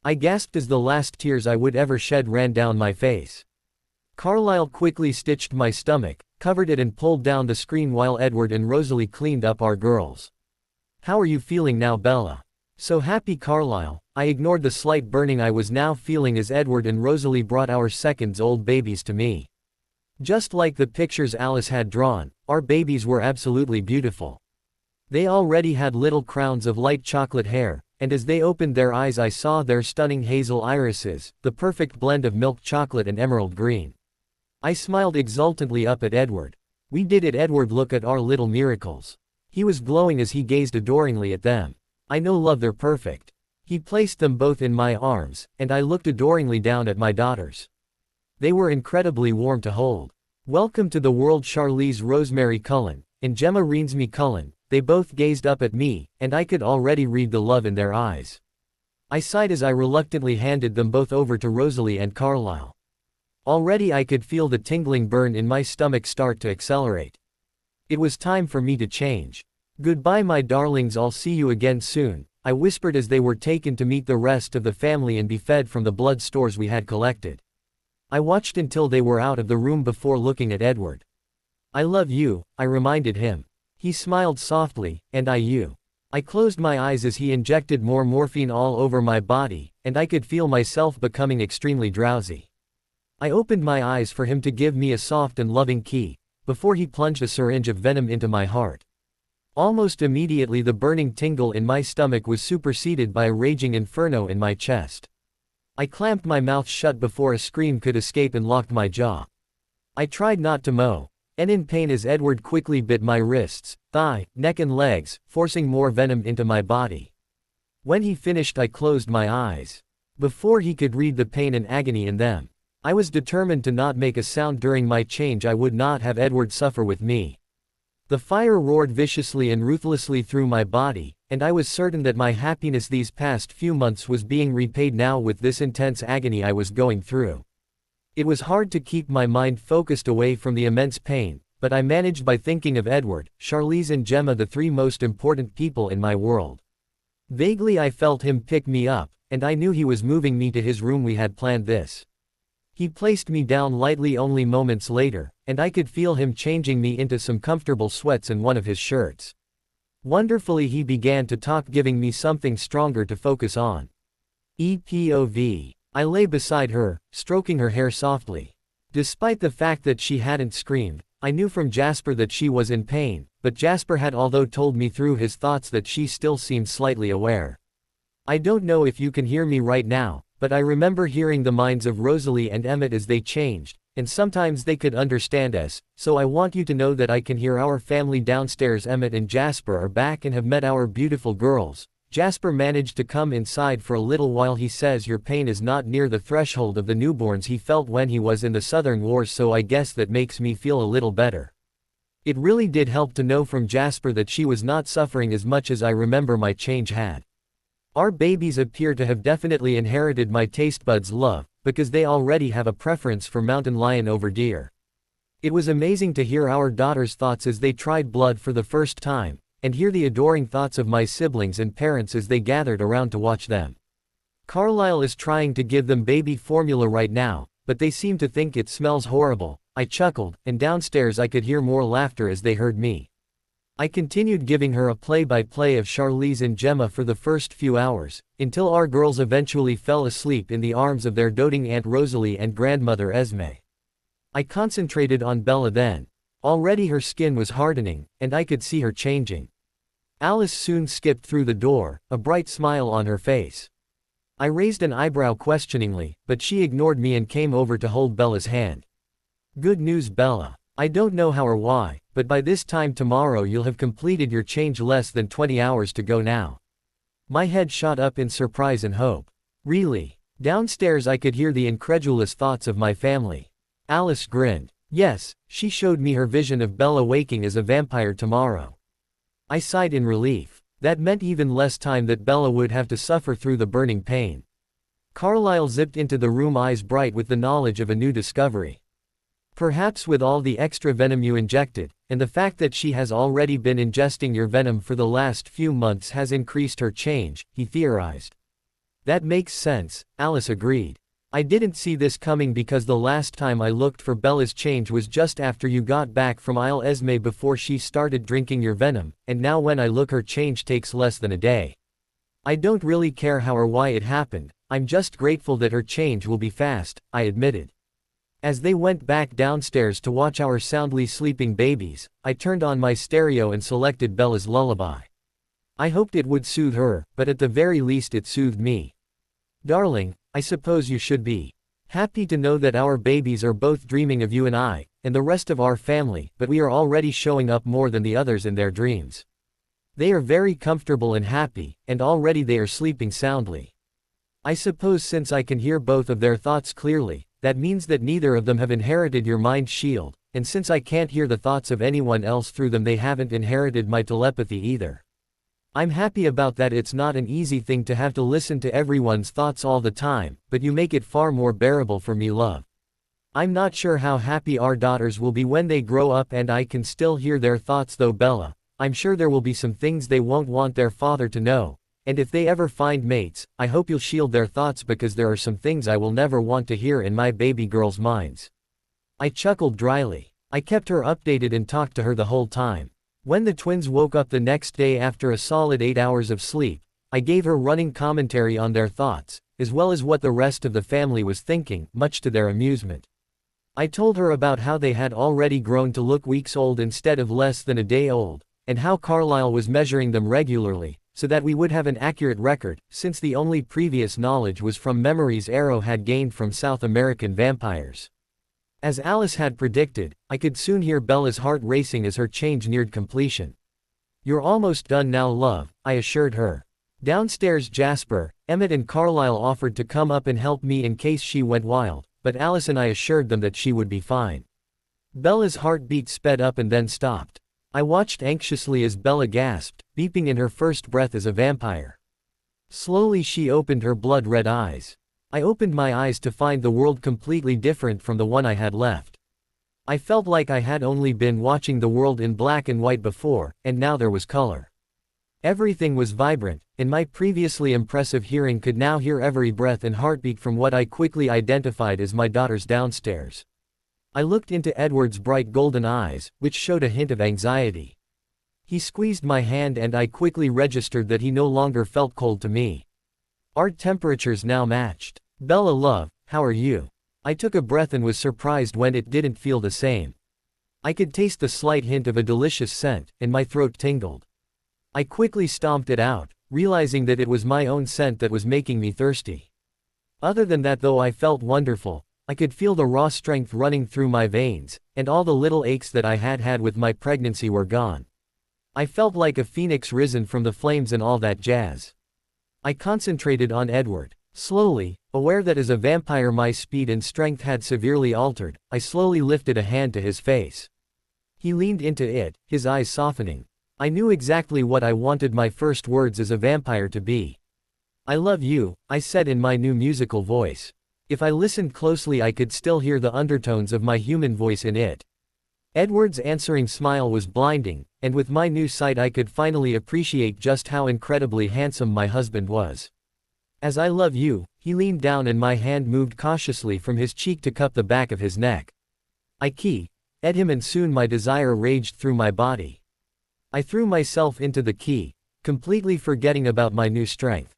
I gasped as the last tears I would ever shed ran down my face. Carlyle quickly stitched my stomach, covered it and pulled down the screen while Edward and Rosalie cleaned up our girls. How are you feeling now, Bella? So happy, Carlyle. I ignored the slight burning I was now feeling as Edward and Rosalie brought our seconds-old babies to me. Just like the pictures Alice had drawn, our babies were absolutely beautiful. They already had little crowns of light chocolate hair, and as they opened their eyes I saw their stunning hazel irises, the perfect blend of milk chocolate and emerald green. I smiled exultantly up at Edward. We did it, Edward, look at our little miracles. He was glowing as he gazed adoringly at them. I know, love, they're perfect. He placed them both in my arms, and I looked adoringly down at my daughters. They were incredibly warm to hold. Welcome to the world, Charlize Rosemary Cullen and Gemma Reensme Cullen. They both gazed up at me, and I could already read the love in their eyes. I sighed as I reluctantly handed them both over to Rosalie and Carlyle. Already I could feel the tingling burn in my stomach start to accelerate. It was time for me to change. Goodbye, my darlings, I'll see you again soon, I whispered as they were taken to meet the rest of the family and be fed from the blood stores we had collected. I watched until they were out of the room before looking at Edward. I love you, I reminded him. He smiled softly, and I closed my eyes as he injected more morphine all over my body, and I could feel myself becoming extremely drowsy. I opened my eyes for him to give me a soft and loving kiss, before he plunged a syringe of venom into my heart. Almost immediately the burning tingle in my stomach was superseded by a raging inferno in my chest. I clamped my mouth shut before a scream could escape and locked my jaw. I tried not to moan, and in pain as Edward quickly bit my wrists, thigh, neck and legs, forcing more venom into my body. When he finished I closed my eyes. Before he could read the pain and agony in them. I was determined to not make a sound during my change. I would not have Edward suffer with me. The fire roared viciously and ruthlessly through my body, and I was certain that my happiness these past few months was being repaid now with this intense agony I was going through. It was hard to keep my mind focused away from the immense pain, but I managed by thinking of Edward, Charlize and Gemma, the 3 most important people in my world. Vaguely I felt him pick me up, and I knew he was moving me to his room. We had planned this. He placed me down lightly only moments later, and I could feel him changing me into some comfortable sweats and one of his shirts. Wonderfully he began to talk, giving me something stronger to focus on. EPOV. I lay beside her, stroking her hair softly. Despite the fact that she hadn't screamed, I knew from Jasper that she was in pain, but Jasper had although told me through his thoughts that she still seemed slightly aware. I don't know if you can hear me right now, but I remember hearing the minds of Rosalie and Emmett as they changed, and sometimes they could understand us, so I want you to know that I can hear our family downstairs. Emmett and Jasper are back and have met our beautiful girls. Jasper managed to come inside for a little while. He says your pain is not near the threshold of the newborns he felt when he was in the Southern Wars, so I guess that makes me feel a little better. It really did help to know from Jasper that she was not suffering as much as I remember my change had. Our babies appear to have definitely inherited my taste buds' love, because they already have a preference for mountain lion over deer. It was amazing to hear our daughters' thoughts as they tried blood for the first time, and hear the adoring thoughts of my siblings and parents as they gathered around to watch them. Carlisle is trying to give them baby formula right now, but they seem to think it smells horrible. I chuckled, and downstairs I could hear more laughter as they heard me. I continued giving her a play-by-play of Charlize and Gemma for the first few hours, until our girls eventually fell asleep in the arms of their doting Aunt Rosalie and grandmother Esme. I concentrated on Bella then. Already her skin was hardening, and I could see her changing. Alice soon skipped through the door, a bright smile on her face. I raised an eyebrow questioningly, but she ignored me and came over to hold Bella's hand. Good news, Bella. I don't know how or why, but by this time tomorrow you'll have completed your change. Less than 20 hours to go now. My head shot up in surprise and hope. Really? Downstairs I could hear the incredulous thoughts of my family. Alice grinned. Yes, she showed me her vision of Bella waking as a vampire tomorrow. I sighed in relief. That meant even less time that Bella would have to suffer through the burning pain. Carlisle zipped into the room, eyes bright with the knowledge of a new discovery. Perhaps with all the extra venom you injected, and the fact that she has already been ingesting your venom for the last few months has increased her change, he theorized. That makes sense, Alice agreed. I didn't see this coming because the last time I looked for Bella's change was just after you got back from Isle Esme before she started drinking your venom, and now when I look her change takes less than a day. I don't really care how or why it happened, I'm just grateful that her change will be fast, I admitted. As they went back downstairs to watch our soundly sleeping babies, I turned on my stereo and selected Bella's lullaby. I hoped it would soothe her, but at the very least it soothed me. Darling, I suppose you should be happy to know that our babies are both dreaming of you and I, and the rest of our family, but we are already showing up more than the others in their dreams. They are very comfortable and happy, and already they are sleeping soundly. I suppose since I can hear both of their thoughts clearly, that means that neither of them have inherited your mind shield, and since I can't hear the thoughts of anyone else through them, they haven't inherited my telepathy either. I'm happy about that. It's not an easy thing to have to listen to everyone's thoughts all the time, but you make it far more bearable for me, love. I'm not sure how happy our daughters will be when they grow up and I can still hear their thoughts though, Bella. I'm sure there will be some things they won't want their father to know. And if they ever find mates, I hope you'll shield their thoughts because there are some things I will never want to hear in my baby girls' minds. I chuckled dryly. I kept her updated and talked to her the whole time. When the twins woke up the next day after a solid 8 hours of sleep, I gave her running commentary on their thoughts, as well as what the rest of the family was thinking, much to their amusement. I told her about how they had already grown to look weeks old instead of less than a day old, and how Carlisle was measuring them regularly, so that we would have an accurate record, since the only previous knowledge was from memories Arrow had gained from South American vampires. As Alice had predicted, I could soon hear Bella's heart racing as her change neared completion. You're almost done now, love, I assured her. Downstairs Jasper, Emmett and Carlisle offered to come up and help me in case she went wild, but Alice and I assured them that she would be fine. Bella's heartbeat sped up and then stopped. I watched anxiously as Bella gasped, beeping in her first breath as a vampire. Slowly she opened her blood-red eyes. I opened my eyes to find the world completely different from the one I had left. I felt like I had only been watching the world in black and white before, and now there was color. Everything was vibrant, and my previously impressive hearing could now hear every breath and heartbeat from what I quickly identified as my daughters downstairs. I looked into Edward's bright golden eyes, which showed a hint of anxiety. He squeezed my hand and I quickly registered that he no longer felt cold to me. Our temperatures now matched. Bella love, how are you? I took a breath and was surprised when it didn't feel the same. I could taste the slight hint of a delicious scent, and my throat tingled. I quickly stomped it out, realizing that it was my own scent that was making me thirsty. Other than that though I felt wonderful, I could feel the raw strength running through my veins, and all the little aches that I had had with my pregnancy were gone. I felt like a phoenix risen from the flames and all that jazz. I concentrated on Edward. Slowly, aware that as a vampire my speed and strength had severely altered, I slowly lifted a hand to his face. He leaned into it, his eyes softening. I knew exactly what I wanted my first words as a vampire to be. "I love you," I said in my new musical voice. If I listened closely I could still hear the undertones of my human voice in it. Edward's answering smile was blinding, and with my new sight I could finally appreciate just how incredibly handsome my husband was. "As I love you," he leaned down and my hand moved cautiously from his cheek to cup the back of his neck. I keyed him and soon my desire raged through my body. I threw myself into the key, completely forgetting about my new strength.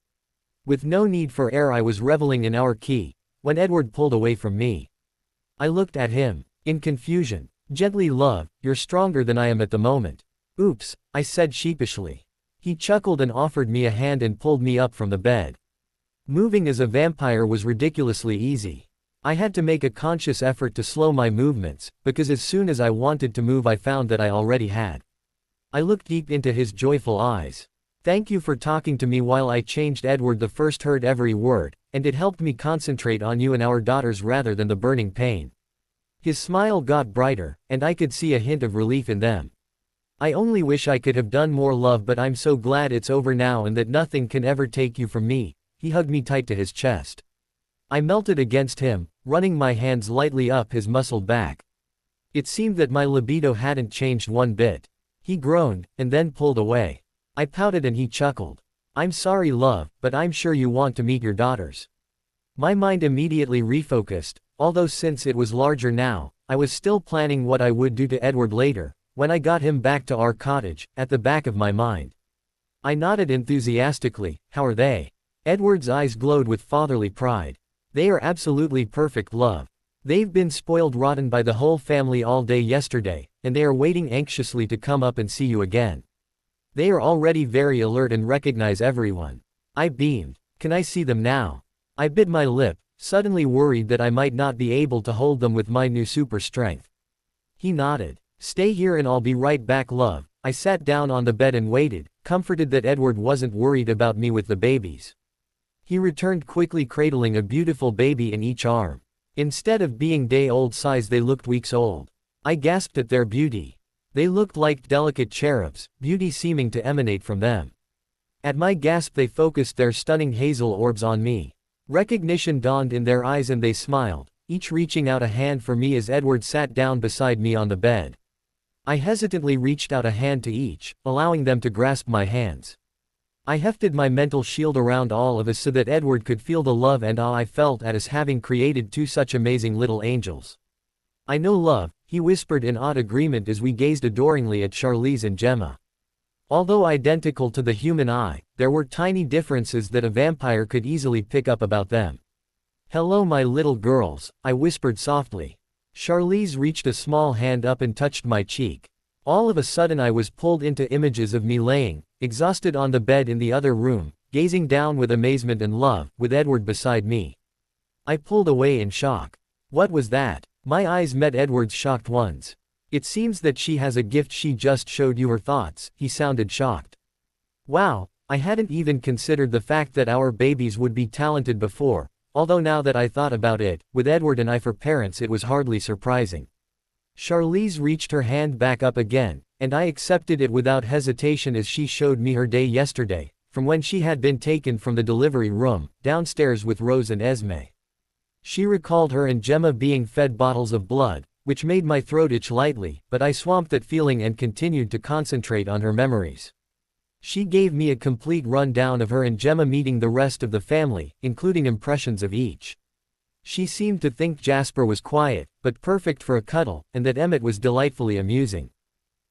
With no need for air I was reveling in our key, when Edward pulled away from me. I looked at him, in confusion. "Gently love, you're stronger than I am at the moment." "Oops," I said sheepishly. He chuckled and offered me a hand and pulled me up from the bed. Moving as a vampire was ridiculously easy. I had to make a conscious effort to slow my movements, because as soon as I wanted to move I found that I already had. I looked deep into his joyful eyes. "Thank you for talking to me while I changed." Edward the first heard every word, and it helped me concentrate on you and our daughters rather than the burning pain. His smile got brighter, and I could see a hint of relief in them. "I only wish I could have done more love, but I'm so glad it's over now and that nothing can ever take you from me." He hugged me tight to his chest. I melted against him, running my hands lightly up his muscled back. It seemed that my libido hadn't changed one bit. He groaned, and then pulled away. I pouted and he chuckled. "I'm sorry love, but I'm sure you want to meet your daughters." My mind immediately refocused, although since it was larger now, I was still planning what I would do to Edward later, when I got him back to our cottage, at the back of my mind. I nodded enthusiastically. "How are they?" Edward's eyes glowed with fatherly pride. "They are absolutely perfect love. They've been spoiled rotten by the whole family all day yesterday, and they are waiting anxiously to come up and see you again. They are already very alert and recognize everyone." I beamed. "Can I see them now?" I bit my lip, suddenly worried that I might not be able to hold them with my new super strength. He nodded. "Stay here and I'll be right back love." I sat down on the bed and waited, comforted that Edward wasn't worried about me with the babies. He returned quickly, cradling a beautiful baby in each arm. Instead of being day-old size they looked weeks old. I gasped at their beauty. They looked like delicate cherubs, beauty seeming to emanate from them. At my gasp they focused their stunning hazel orbs on me. Recognition dawned in their eyes and they smiled, each reaching out a hand for me as Edward sat down beside me on the bed. I hesitantly reached out a hand to each, allowing them to grasp my hands. I hefted my mental shield around all of us so that Edward could feel the love and awe I felt at us having created two such amazing little angels. "I know love," he whispered in odd agreement as we gazed adoringly at Charlize and Gemma. Although identical to the human eye, there were tiny differences that a vampire could easily pick up about them. "Hello my little girls," I whispered softly. Charlize reached a small hand up and touched my cheek. All of a sudden I was pulled into images of me laying, exhausted on the bed in the other room, gazing down with amazement and love, with Edward beside me. I pulled away in shock. What was that? My eyes met Edward's shocked ones. "It seems that she has a gift. She just showed you her thoughts," he sounded shocked. Wow, I hadn't even considered the fact that our babies would be talented before, although now that I thought about it, with Edward and I for parents it was hardly surprising. Charlize reached her hand back up again, and I accepted it without hesitation as she showed me her day yesterday, from when she had been taken from the delivery room, downstairs with Rose and Esme. She recalled her and Gemma being fed bottles of blood, which made my throat itch lightly, but I swamped that feeling and continued to concentrate on her memories. She gave me a complete rundown of her and Gemma meeting the rest of the family, including impressions of each. She seemed to think Jasper was quiet, but perfect for a cuddle, and that Emmett was delightfully amusing.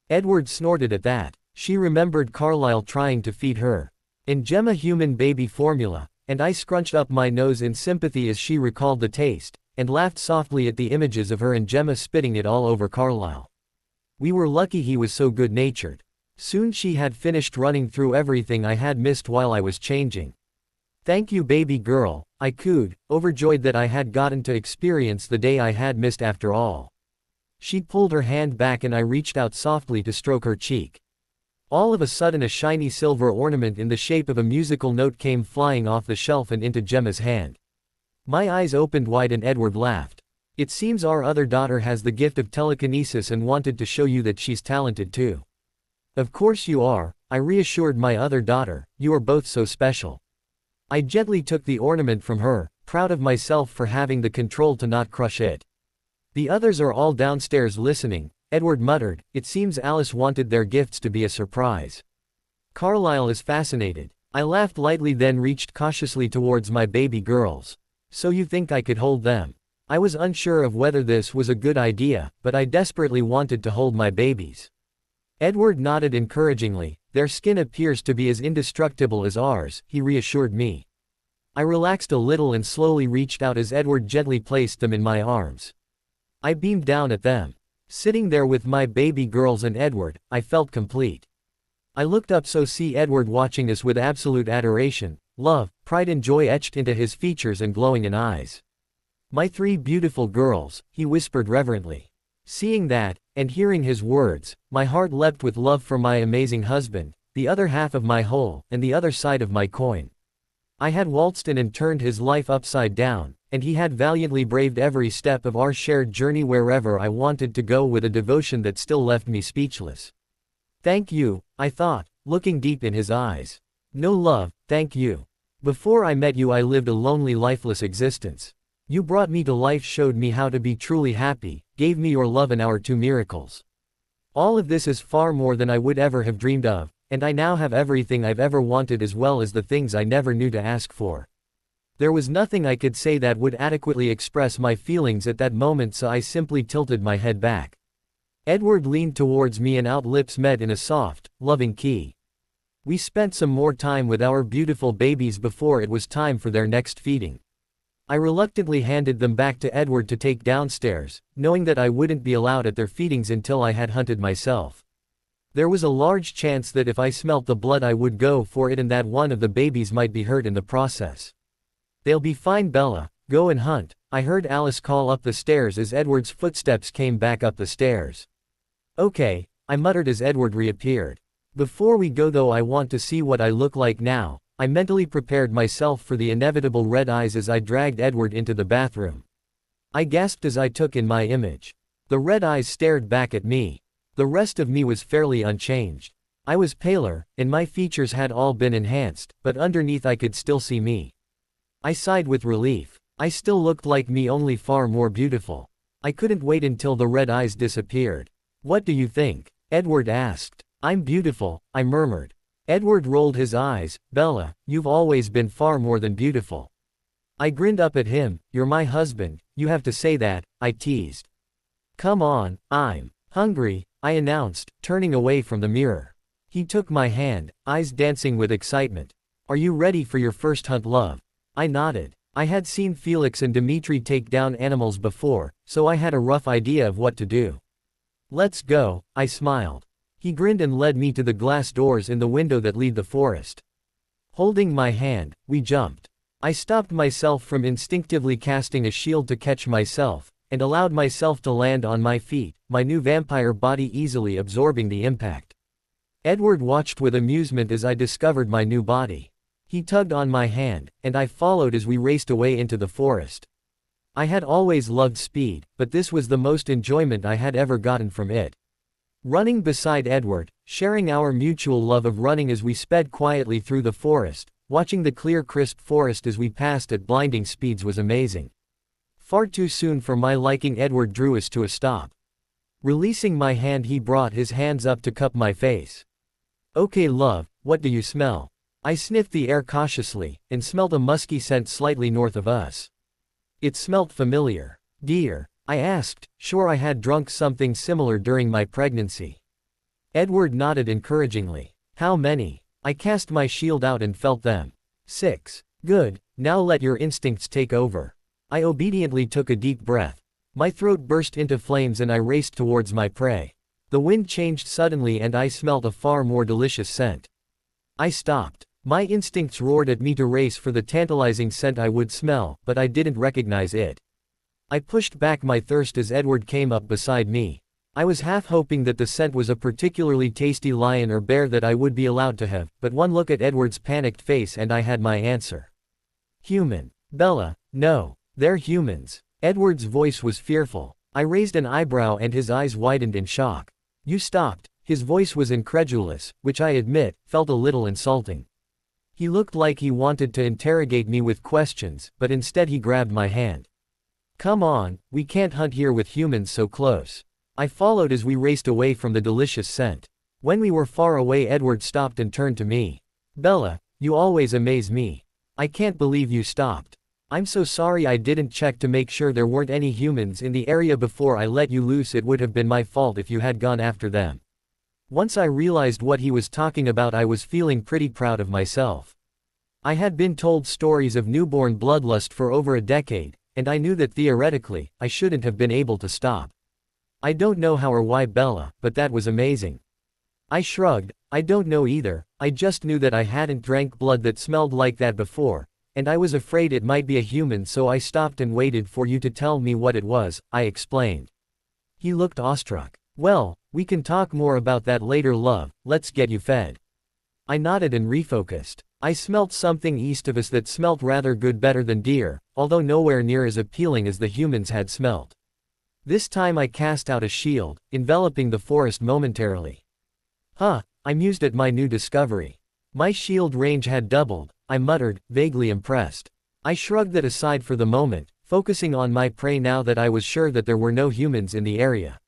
Edward snorted at that. She remembered Carlisle trying to feed her and Gemma human baby formula, and I scrunched up my nose in sympathy as she recalled the taste, and laughed softly at the images of her and Gemma spitting it all over Carlisle. We were lucky he was so good-natured. Soon she had finished running through everything I had missed while I was changing. "Thank you, baby girl," I cooed, overjoyed that I had gotten to experience the day I had missed after all. She pulled her hand back and I reached out softly to stroke her cheek. All of a sudden a shiny silver ornament in the shape of a musical note came flying off the shelf and into Gemma's hand. My eyes opened wide and Edward laughed. "It seems our other daughter has the gift of telekinesis and wanted to show you that she's talented too." "Of course you are," I reassured my other daughter, "you are both so special." I gently took the ornament from her, proud of myself for having the control to not crush it. "The others are all downstairs listening," Edward muttered. "It seems Alice wanted their gifts to be a surprise. Carlyle is fascinated." I laughed lightly then reached cautiously towards my baby girls. "So you think I could hold them?" I was unsure of whether this was a good idea, but I desperately wanted to hold my babies. Edward nodded encouragingly. "Their skin appears to be as indestructible as ours," he reassured me. I relaxed a little and slowly reached out as Edward gently placed them in my arms. I beamed down at them. Sitting there with my baby girls and Edward, I felt complete. I looked up so see Edward watching us with absolute adoration, love, pride and joy etched into his features and glowing in eyes. "My three beautiful girls," he whispered reverently. Seeing that, and hearing his words, my heart leapt with love for my amazing husband, the other half of my whole, and the other side of my coin. I had waltzed in and turned his life upside down, and he had valiantly braved every step of our shared journey wherever I wanted to go with a devotion that still left me speechless. "Thank you," I thought, looking deep in his eyes. "No love, thank you. Before I met you I lived a lonely lifeless existence. You brought me to life, showed me how to be truly happy, gave me your love and our two miracles. All of this is far more than I would ever have dreamed of, and I now have everything I've ever wanted as well as the things I never knew to ask for." There was nothing I could say that would adequately express my feelings at that moment, so I simply tilted my head back. Edward leaned towards me and our lips met in a soft, loving kiss. We spent some more time with our beautiful babies before it was time for their next feeding. I reluctantly handed them back to Edward to take downstairs, knowing that I wouldn't be allowed at their feedings until I had hunted myself. There was a large chance that if I smelt the blood I would go for it and that one of the babies might be hurt in the process. "They'll be fine, Bella, go and hunt," I heard Alice call up the stairs as Edward's footsteps came back up the stairs. "Okay," I muttered as Edward reappeared. "Before we go though I want to see what I look like now." I mentally prepared myself for the inevitable red eyes as I dragged Edward into the bathroom. I gasped as I took in my image. The red eyes stared back at me. The rest of me was fairly unchanged. I was paler, and my features had all been enhanced, but underneath I could still see me. I sighed with relief. I still looked like me, only far more beautiful. I couldn't wait until the red eyes disappeared. "What do you think?" Edward asked. "I'm beautiful," I murmured. Edward rolled his eyes. "Bella, you've always been far more than beautiful." I grinned up at him. "You're my husband, you have to say that," I teased. "Come on, I'm hungry," I announced, turning away from the mirror. He took my hand, eyes dancing with excitement. "Are you ready for your first hunt, love?" I nodded. I had seen Felix and Dimitri take down animals before, so I had a rough idea of what to do. "Let's go," I smiled. He grinned and led me to the glass doors in the window that lead the forest. Holding my hand, we jumped. I stopped myself from instinctively casting a shield to catch myself, and allowed myself to land on my feet, my new vampire body easily absorbing the impact. Edward watched with amusement as I discovered my new body. He tugged on my hand, and I followed as we raced away into the forest. I had always loved speed, but this was the most enjoyment I had ever gotten from it. Running beside Edward, sharing our mutual love of running as we sped quietly through the forest, watching the clear crisp forest as we passed at blinding speeds was amazing. Far too soon for my liking, Edward drew us to a stop. Releasing my hand, he brought his hands up to cup my face. "Okay love, what do you smell?" I sniffed the air cautiously, and smelled a musky scent slightly north of us. It smelt familiar. "Dear?" I asked, sure I had drunk something similar during my pregnancy. Edward nodded encouragingly. "How many?" I cast my shield out and felt them. 6. "Good, now let your instincts take over." I obediently took a deep breath. My throat burst into flames and I raced towards my prey. The wind changed suddenly and I smelt a far more delicious scent. I stopped. My instincts roared at me to race for the tantalizing scent I would smell, but I didn't recognize it. I pushed back my thirst as Edward came up beside me. I was half hoping that the scent was a particularly tasty lion or bear that I would be allowed to have, but one look at Edward's panicked face and I had my answer. Human. Bella, no. They're humans. Edward's voice was fearful. I raised an eyebrow and his eyes widened in shock. You stopped. His voice was incredulous, which I admit, felt a little insulting. He looked like he wanted to interrogate me with questions, but instead he grabbed my hand. Come on, we can't hunt here with humans so close. I followed as we raced away from the delicious scent. When we were far away, Edward stopped and turned to me. Bella, you always amaze me. I can't believe you stopped. I'm so sorry I didn't check to make sure there weren't any humans in the area before I let you loose. It would have been my fault if you had gone after them. Once I realized what he was talking about, I was feeling pretty proud of myself. I had been told stories of newborn bloodlust for over a decade, and I knew that theoretically, I shouldn't have been able to stop. I don't know how or why, Bella, but that was amazing. I shrugged. I don't know either. I just knew that I hadn't drank blood that smelled like that before, and I was afraid it might be a human, so I stopped and waited for you to tell me what it was, I explained. He looked awestruck. Well, we can talk more about that later, love. Let's get you fed. I nodded and refocused. I smelt something east of us that smelt rather good, better than deer, although nowhere near as appealing as the humans had smelt. This time I cast out a shield, enveloping the forest momentarily. Huh, I mused at my new discovery. My shield range had doubled, I muttered, vaguely impressed. I shrugged that aside for the moment, focusing on my prey now that I was sure that there were no humans in the area.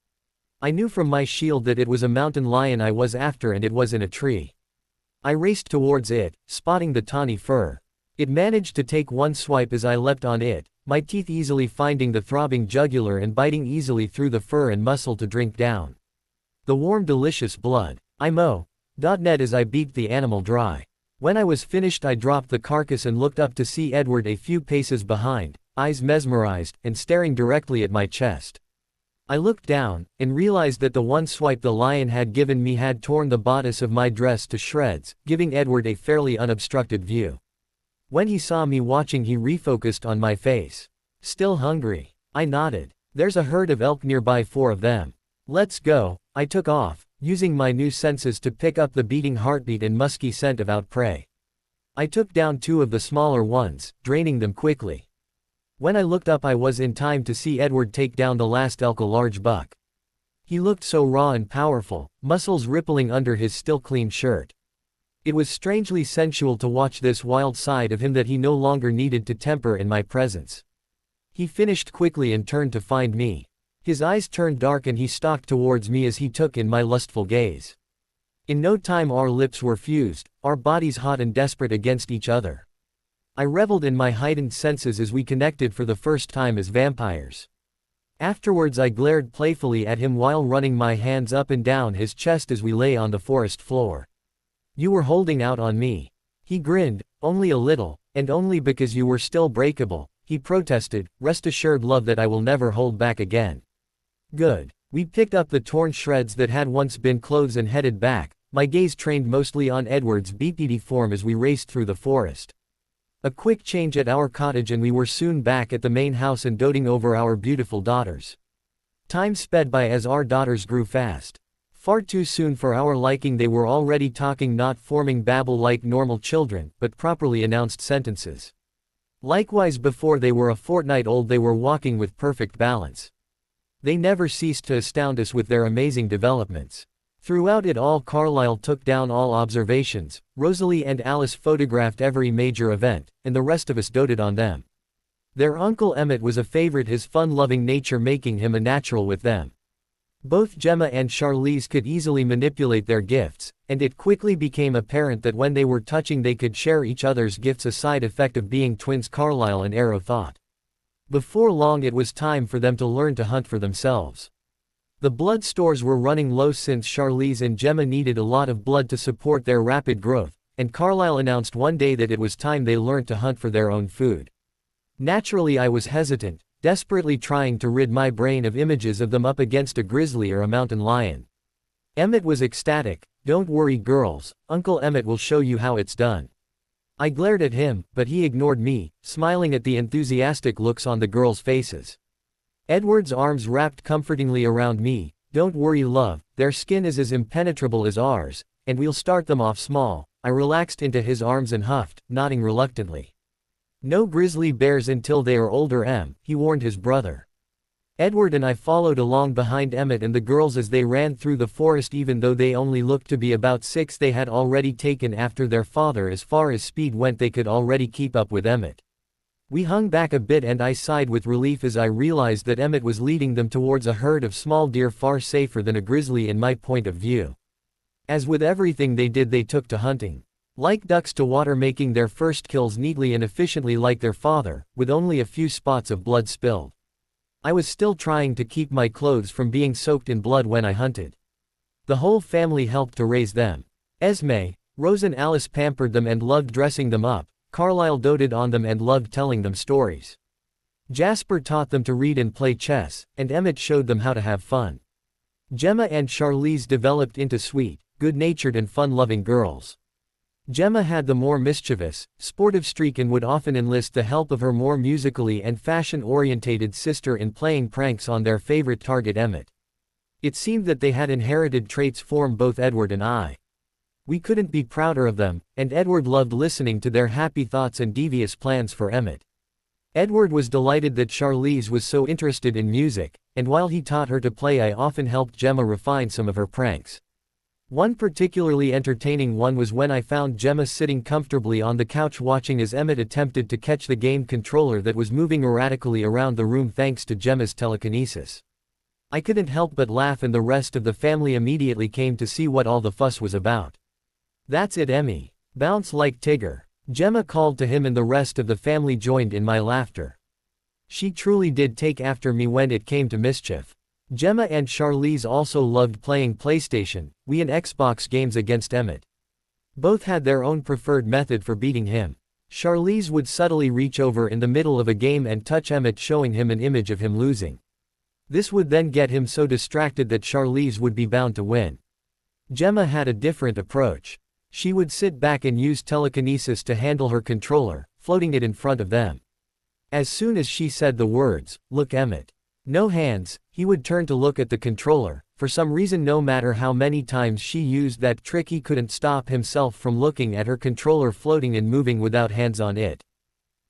I knew from my shield that it was a mountain lion I was after, and it was in a tree. I raced towards it, spotting the tawny fur. It managed to take one swipe as I leapt on it, my teeth easily finding the throbbing jugular and biting easily through the fur and muscle to drink down the warm, delicious blood. Net as I beat the animal dry. When I was finished, I dropped the carcass and looked up to see Edward a few paces behind, eyes mesmerized, and staring directly at my chest. I looked down, and realized that the one swipe the lion had given me had torn the bodice of my dress to shreds, giving Edward a fairly unobstructed view. When he saw me watching, he refocused on my face. Still hungry? I nodded. There's a herd of elk nearby, 4 of them. Let's go. I took off, using my new senses to pick up the beating heartbeat and musky scent of out prey. I took down 2 of the smaller ones, draining them quickly. When I looked up, I was in time to see Edward take down the last elk, a large buck. He looked so raw and powerful, muscles rippling under his still clean shirt. It was strangely sensual to watch this wild side of him that he no longer needed to temper in my presence. He finished quickly and turned to find me. His eyes turned dark and he stalked towards me as he took in my lustful gaze. In no time our lips were fused, our bodies hot and desperate against each other. I reveled in my heightened senses as we connected for the first time as vampires. Afterwards I glared playfully at him while running my hands up and down his chest as we lay on the forest floor. You were holding out on me. He grinned, only a little, and only because you were still breakable, he protested. Rest assured, love, that I will never hold back again. Good. We picked up the torn shreds that had once been clothes and headed back, my gaze trained mostly on Edward's BPD form as we raced through the forest. A quick change at our cottage and we were soon back at the main house and doting over our beautiful daughters. Time sped by as our daughters grew fast. Far too soon for our liking, they were already talking, not forming babble like normal children, but properly announced sentences. Likewise, before they were a fortnight old, they were walking with perfect balance. They never ceased to astound us with their amazing developments. Throughout it all, Carlisle took down all observations, Rosalie and Alice photographed every major event, and the rest of us doted on them. Their uncle Emmett was a favorite, his fun-loving nature making him a natural with them. Both Gemma and Charlize could easily manipulate their gifts, and it quickly became apparent that when they were touching they could share each other's gifts, a side effect of being twins, Carlisle and Arrow thought. Before long it was time for them to learn to hunt for themselves. The blood stores were running low since Charlize and Gemma needed a lot of blood to support their rapid growth, and Carlisle announced one day that it was time they learned to hunt for their own food. Naturally I was hesitant, desperately trying to rid my brain of images of them up against a grizzly or a mountain lion. Emmett was ecstatic. "Don't worry girls, Uncle Emmett will show you how it's done." I glared at him, but he ignored me, smiling at the enthusiastic looks on the girls' faces. Edward's arms wrapped comfortingly around me. "Don't worry love, their skin is as impenetrable as ours, and we'll start them off small." I relaxed into his arms and huffed, nodding reluctantly. "No grizzly bears until they are older he warned his brother. Edward and I followed along behind Emmett and the girls as they ran through the forest. Even though they only looked to be about 6, they had already taken after their father. As far as speed went, they could already keep up with Emmett. We hung back a bit and I sighed with relief as I realized that Emmett was leading them towards a herd of small deer far safer than a grizzly in my point of view. As with everything they did, they took to hunting. Like ducks to water, making their first kills neatly and efficiently like their father, with only a few spots of blood spilled. I was still trying to keep my clothes from being soaked in blood when I hunted. The whole family helped to raise them. Esme, Rose and Alice pampered them and loved dressing them up. Carlisle doted on them and loved telling them stories. Jasper taught them to read and play chess, and Emmett showed them how to have fun. Gemma and Charlize developed into sweet, good-natured and fun-loving girls. Gemma had the more mischievous, sportive streak and would often enlist the help of her more musically and fashion-orientated sister in playing pranks on their favorite target Emmett. It seemed that they had inherited traits from both Edward and I. We couldn't be prouder of them, and Edward loved listening to their happy thoughts and devious plans for Emmett. Edward was delighted that Charlize was so interested in music, and while he taught her to play, I often helped Gemma refine some of her pranks. One particularly entertaining one was when I found Gemma sitting comfortably on the couch watching as Emmett attempted to catch the game controller that was moving erratically around the room thanks to Gemma's telekinesis. I couldn't help but laugh, and the rest of the family immediately came to see what all the fuss was about. "That's it, Emmy. Bounce like Tigger," Gemma called to him, and the rest of the family joined in my laughter. She truly did take after me when it came to mischief. Gemma and Charlize also loved playing PlayStation, Wii and Xbox games against Emmett. Both had their own preferred method for beating him. Charlize would subtly reach over in the middle of a game and touch Emmett, showing him an image of him losing. This would then get him so distracted that Charlize would be bound to win. Gemma had a different approach. She would sit back and use telekinesis to handle her controller, floating it in front of them. As soon as she said the words, "Look Emmett. No hands," he would turn to look at the controller. For some reason, no matter how many times she used that trick, he couldn't stop himself from looking at her controller floating and moving without hands on it.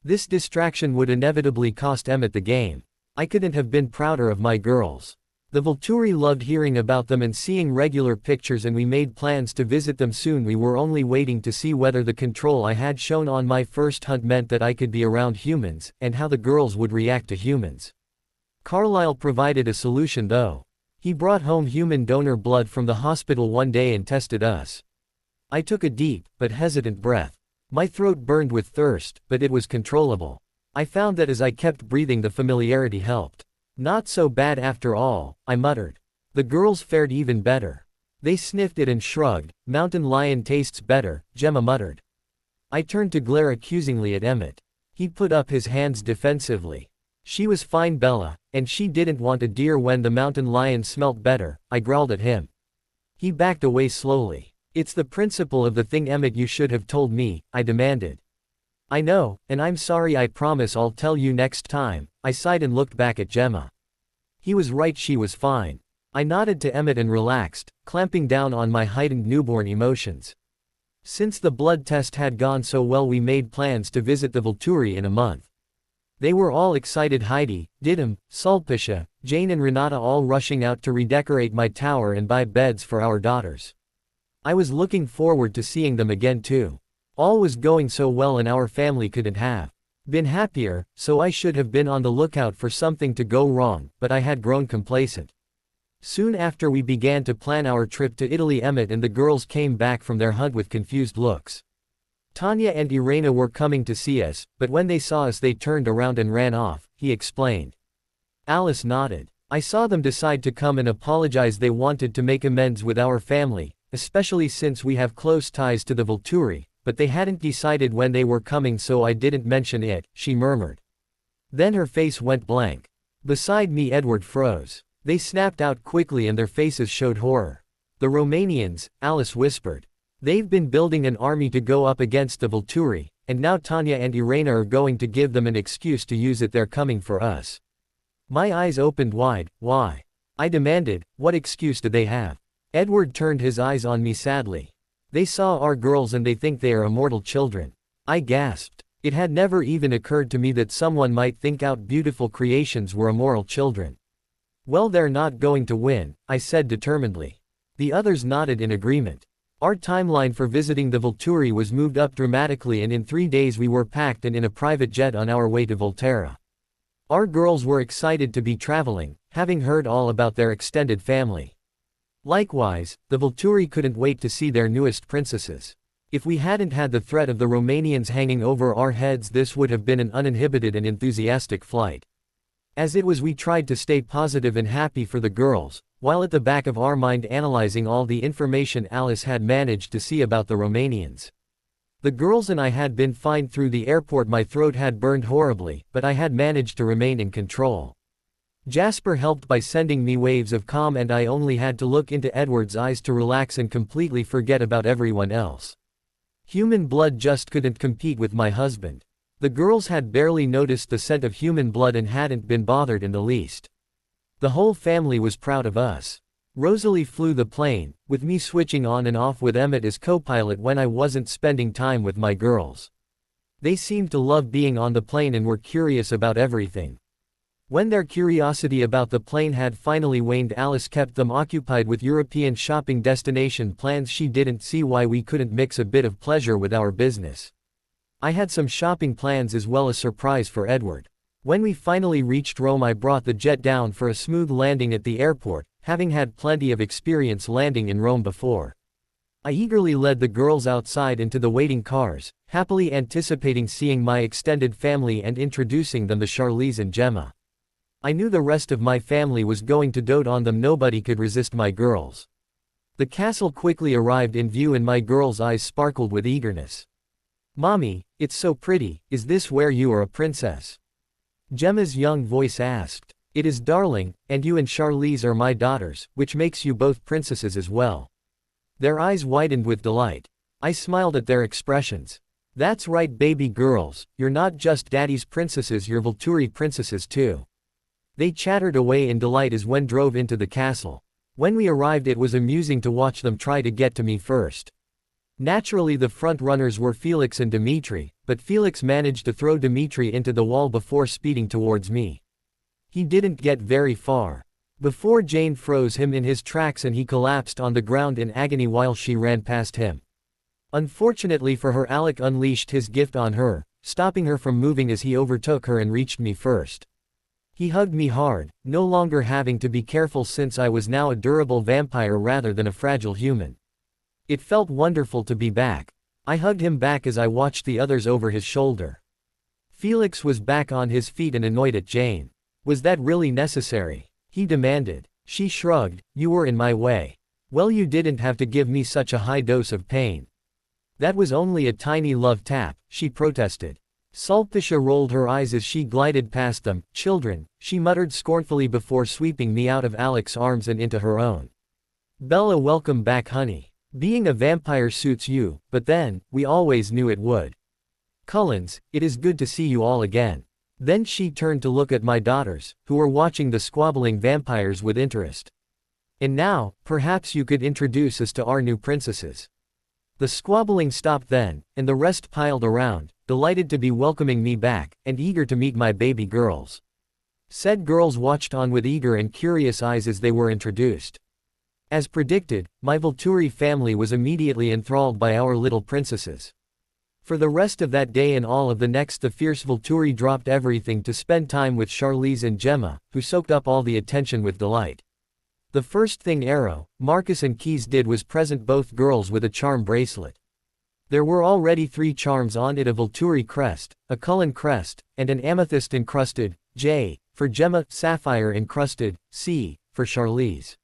This distraction would inevitably cost Emmett the game. I couldn't have been prouder of my girls. The Volturi loved hearing about them and seeing regular pictures, and we made plans to visit them soon. We were only waiting to see whether the control I had shown on my first hunt meant that I could be around humans, and how the girls would react to humans. Carlisle provided a solution though. He brought home human donor blood from the hospital one day and tested us. I took a deep, but hesitant breath. My throat burned with thirst, but it was controllable. I found that as I kept breathing, the familiarity helped. "Not so bad after all," I muttered. The girls fared even better. They sniffed it and shrugged. "Mountain lion tastes better," Gemma muttered. I turned to glare accusingly at Emmett. He put up his hands defensively. "She was fine, Bella, and she didn't want a deer when the mountain lion smelt better," I growled at him. He backed away slowly. "It's the principle of the thing, Emmett, you should have told me," I demanded. "I know, and I'm sorry. I promise I'll tell you next time." I sighed and looked back at Gemma. He was right, she was fine. I nodded to Emmett and relaxed, clamping down on my heightened newborn emotions. Since the blood test had gone so well, we made plans to visit the Volturi in a month. They were all excited, Heidi, Didim, Sulpicia, Jane and Renata all rushing out to redecorate my tower and buy beds for our daughters. I was looking forward to seeing them again too. All was going so well and our family couldn't have been happier, so I should have been on the lookout for something to go wrong, but I had grown complacent. Soon after we began to plan our trip to Italy, Emmett and the girls came back from their hunt with confused looks. Tanya and Irena were coming to see us, but when they saw us they turned around and ran off, he explained. Alice nodded. I saw them decide to come and apologize. They wanted to make amends with our family, especially since we have close ties to the Volturi, but they hadn't decided when they were coming, so I didn't mention it, she murmured. Then her face went blank. Beside me, Edward froze. They snapped out quickly and their faces showed horror. The Romanians, Alice whispered. They've been building an army to go up against the Volturi, and now Tanya and Irena are going to give them an excuse to use it. They're coming for us. My eyes opened wide. Why? I demanded. What excuse do they have? Edward turned his eyes on me sadly. They saw our girls and they think they are immortal children. I gasped. It had never even occurred to me that someone might think out beautiful creations were immoral children. Well, they're not going to win, I said determinedly. The others nodded in agreement. Our timeline for visiting the Volturi was moved up dramatically, and in 3 days we were packed and in a private jet on our way to Volterra. Our girls were excited to be traveling, having heard all about their extended family. Likewise, the Volturi couldn't wait to see their newest princesses. If we hadn't had the threat of the Romanians hanging over our heads, this would have been an uninhibited and enthusiastic flight. As it was, we tried to stay positive and happy for the girls, while at the back of our mind analyzing all the information Alice had managed to see about the Romanians. The girls and I had been fine through the airport. My throat had burned horribly, but I had managed to remain in control. Jasper helped by sending me waves of calm, and I only had to look into Edward's eyes to relax and completely forget about everyone else. Human blood just couldn't compete with my husband. The girls had barely noticed the scent of human blood and hadn't been bothered in the least. The whole family was proud of us. Rosalie flew the plane, with me switching on and off with Emmett as co-pilot when I wasn't spending time with my girls. They seemed to love being on the plane and were curious about everything. When their curiosity about the plane had finally waned, Alice kept them occupied with European shopping destination plans. She didn't see why we couldn't mix a bit of pleasure with our business. I had some shopping plans as well as surprise for Edward. When we finally reached Rome, I brought the jet down for a smooth landing at the airport, having had plenty of experience landing in Rome before. I eagerly led the girls outside into the waiting cars, happily anticipating seeing my extended family and introducing them to Charlize and Gemma. I knew the rest of my family was going to dote on them. Nobody could resist my girls. The castle quickly arrived in view and my girls' eyes sparkled with eagerness. Mommy, it's so pretty. Is this where you are a princess? Gemma's young voice asked. It is, darling, and you and Charlize are my daughters, which makes you both princesses as well. Their eyes widened with delight. I smiled at their expressions. That's right, baby girls, you're not just daddy's princesses, you're Volturi princesses too. They chattered away in delight as we drove into the castle. When we arrived, it was amusing to watch them try to get to me first. Naturally, the front runners were Felix and Dimitri, but Felix managed to throw Dimitri into the wall before speeding towards me. He didn't get very far before Jane froze him in his tracks and he collapsed on the ground in agony while she ran past him. Unfortunately for her, Alec unleashed his gift on her, stopping her from moving as he overtook her and reached me first. He hugged me hard, no longer having to be careful since I was now a durable vampire rather than a fragile human. It felt wonderful to be back. I hugged him back as I watched the others over his shoulder. Felix was back on his feet and annoyed at Jane. Was that really necessary? He demanded. She shrugged. You were in my way. Well, you didn't have to give me such a high dose of pain. That was only a tiny love tap, she protested. Sulpicia rolled her eyes as she glided past them. Children, she muttered scornfully before sweeping me out of Alec's arms and into her own. Bella, welcome back, honey. Being a vampire suits you, but then, we always knew it would. Cullens, it is good to see you all again. Then she turned to look at my daughters, who were watching the squabbling vampires with interest. And now, perhaps you could introduce us to our new princesses. The squabbling stopped then, and the rest piled around, delighted to be welcoming me back, and eager to meet my baby girls. Said girls watched on with eager and curious eyes as they were introduced. As predicted, my Volturi family was immediately enthralled by our little princesses. For the rest of that day and all of the next, the fierce Volturi dropped everything to spend time with Charlize and Gemma, who soaked up all the attention with delight. The first thing Arrow, Marcus and Keys did was present both girls with a charm bracelet. There were already 3 charms on it: a Volturi crest, a Cullen crest, and an amethyst encrusted, J, for Gemma, sapphire encrusted, C, for Charlize.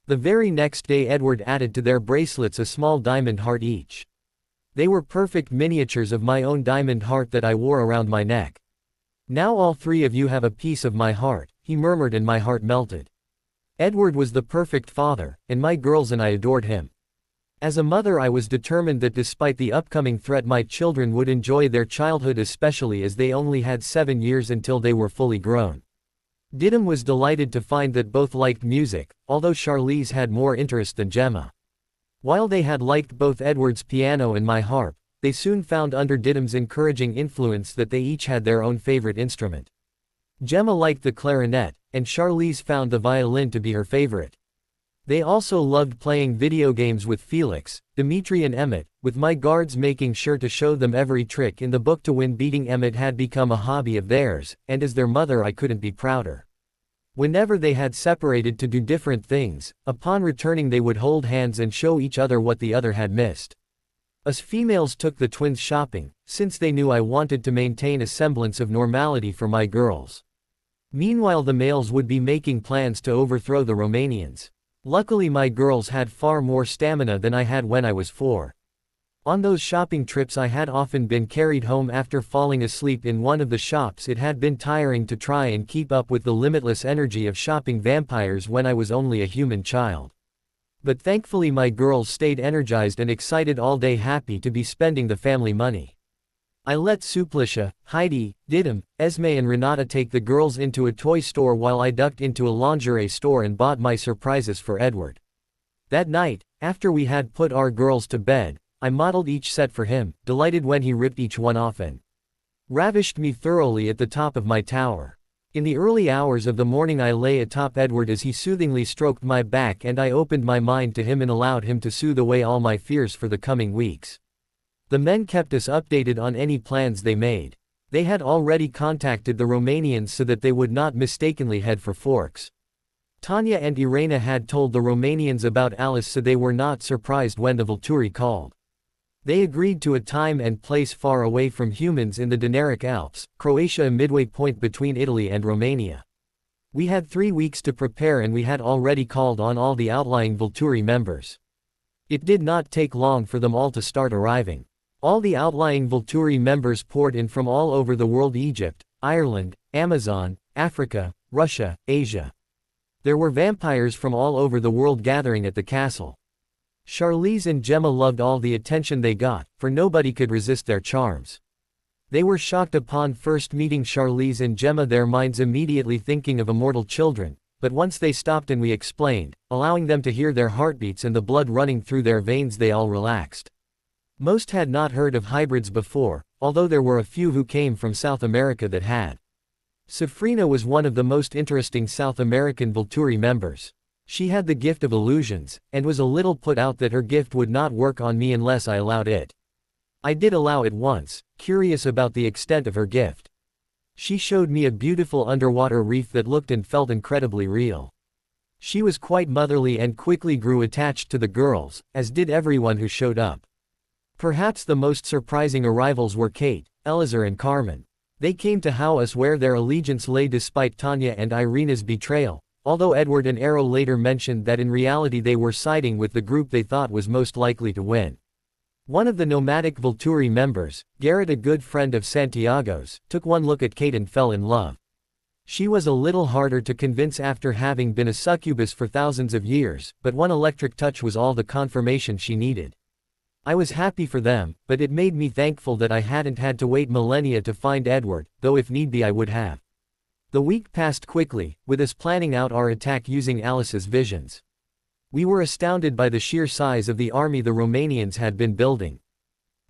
The very next day Edward added to their bracelets a small diamond heart each. They were perfect miniatures of my own diamond heart that I wore around my neck. Now all 3 of you have a piece of my heart, he murmured, and my heart melted. Edward was the perfect father, and my girls and I adored him. As a mother, I was determined that despite the upcoming threat, my children would enjoy their childhood, especially as they only had 7 years until they were fully grown. Didim was delighted to find that both liked music, although Charlize had more interest than Gemma. While they had liked both Edward's piano and my harp, they soon found under Didim's encouraging influence that they each had their own favorite instrument. Gemma liked the clarinet, and Charlize found the violin to be her favorite. They also loved playing video games with Felix, Dimitri and Emmett, with my guards making sure to show them every trick in the book to win. Beating Emmett had become a hobby of theirs, and as their mother I couldn't be prouder. Whenever they had separated to do different things, upon returning they would hold hands and show each other what the other had missed. Us females took the twins shopping, since they knew I wanted to maintain a semblance of normality for my girls. Meanwhile, the males would be making plans to overthrow the Romanians. Luckily, my girls had far more stamina than I had when I was 4. On those shopping trips I had often been carried home after falling asleep in one of the shops. It had been tiring to try and keep up with the limitless energy of shopping vampires when I was only a human child. But thankfully my girls stayed energized and excited all day, happy to be spending the family money. I let Suplicia, Heidi, Didim, Esme and Renata take the girls into a toy store while I ducked into a lingerie store and bought my surprises for Edward. That night, after we had put our girls to bed, I modeled each set for him, delighted when he ripped each one off and ravished me thoroughly at the top of my tower. In the early hours of the morning I lay atop Edward as he soothingly stroked my back, and I opened my mind to him and allowed him to soothe away all my fears for the coming weeks. The men kept us updated on any plans they made. They had already contacted the Romanians so that they would not mistakenly head for Forks. Tanya and Irena had told the Romanians about Alice, so they were not surprised when the Volturi called. They agreed to a time and place far away from humans in the Dinaric Alps, Croatia, a midway point between Italy and Romania. We had 3 weeks to prepare, and we had already called on all the outlying Volturi members. It did not take long for them all to start arriving. All the outlying Volturi members poured in from all over the world: Egypt, Ireland, Amazon, Africa, Russia, Asia. There were vampires from all over the world gathering at the castle. Charlize and Gemma loved all the attention they got, for nobody could resist their charms. They were shocked upon first meeting Charlize and Gemma, their minds immediately thinking of immortal children, but once they stopped and we explained, allowing them to hear their heartbeats and the blood running through their veins, they all relaxed. Most had not heard of hybrids before, although there were a few who came from South America that had. Safrina was one of the most interesting South American Volturi members. She had the gift of illusions, and was a little put out that her gift would not work on me unless I allowed it. I did allow it once, curious about the extent of her gift. She showed me a beautiful underwater reef that looked and felt incredibly real. She was quite motherly and quickly grew attached to the girls, as did everyone who showed up. Perhaps the most surprising arrivals were Kate, Elazar and Carmen. They came to House where their allegiance lay despite Tanya and Irena's betrayal, although Edward and Arrow later mentioned that in reality they were siding with the group they thought was most likely to win. One of the nomadic Volturi members, Garrett, a good friend of Santiago's, took one look at Kate and fell in love. She was a little harder to convince after having been a succubus for thousands of years, but one electric touch was all the confirmation she needed. I was happy for them, but it made me thankful that I hadn't had to wait millennia to find Edward, though if need be I would have. The week passed quickly, with us planning out our attack using Alice's visions. We were astounded by the sheer size of the army the Romanians had been building.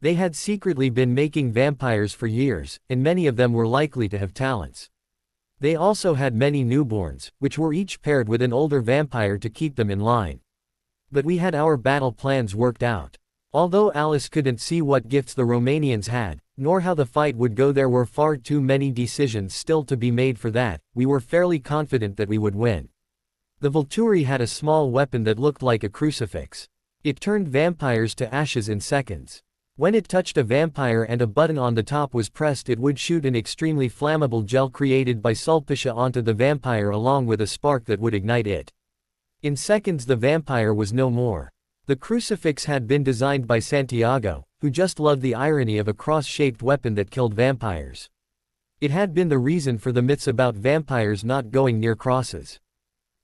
They had secretly been making vampires for years, and many of them were likely to have talents. They also had many newborns, which were each paired with an older vampire to keep them in line. But we had our battle plans worked out. Although Alice couldn't see what gifts the Romanians had, nor how the fight would go, there were far too many decisions still to be made for that. We were fairly confident that we would win. The Volturi had a small weapon that looked like a crucifix. It turned vampires to ashes in seconds. When it touched a vampire and a button on the top was pressed, it would shoot an extremely flammable gel created by Sulpicia onto the vampire along with a spark that would ignite it. In seconds the vampire was no more. The crucifix had been designed by Santiago, who just loved the irony of a cross-shaped weapon that killed vampires. It had been the reason for the myths about vampires not going near crosses.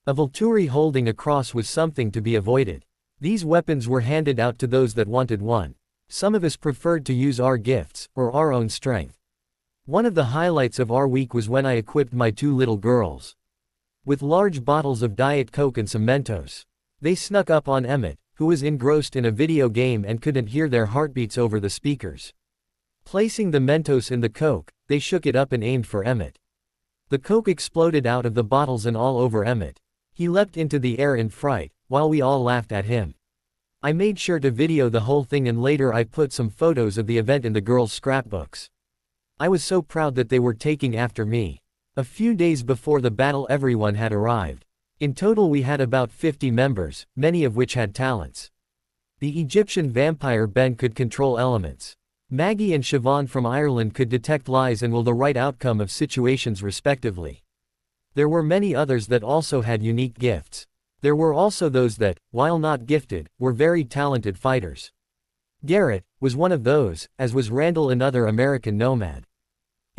A Volturi holding a cross was something to be avoided. These weapons were handed out to those that wanted one. Some of us preferred to use our gifts, or our own strength. One of the highlights of our week was when I equipped my 2 little girls with large bottles of Diet Coke and some Mentos. They snuck up on Emmett, who was engrossed in a video game and couldn't hear their heartbeats over the speakers. Placing the Mentos in the Coke, they shook it up and aimed for Emmett. The Coke exploded out of the bottles and all over Emmett. He leapt into the air in fright, while we all laughed at him. I made sure to video the whole thing and later I put some photos of the event in the girls' scrapbooks. I was so proud that they were taking after me. A few days before the battle everyone had arrived. In total we had about 50 members, many of which had talents. The Egyptian vampire Ben could control elements. Maggie and Siobhan from Ireland could detect lies and will the right outcome of situations respectively. There were many others that also had unique gifts. There were also those that, while not gifted, were very talented fighters. Garrett was one of those, as was Randall, another American nomad.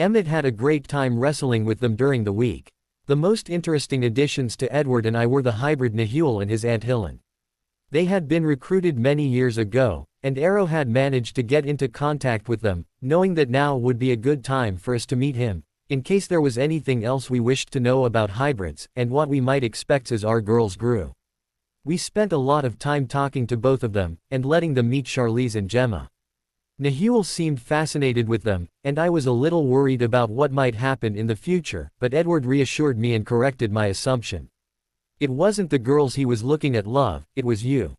Emmett had a great time wrestling with them during the week. The most interesting additions to Edward and I were the hybrid Nahul and his Aunt Helen. They had been recruited many years ago, and Arrow had managed to get into contact with them, knowing that now would be a good time for us to meet him, in case there was anything else we wished to know about hybrids, and what we might expect as our girls grew. We spent a lot of time talking to both of them, and letting them meet Charlize and Gemma. Nahul seemed fascinated with them, and I was a little worried about what might happen in the future, but Edward reassured me and corrected my assumption. It wasn't the girls he was looking at, love, it was you.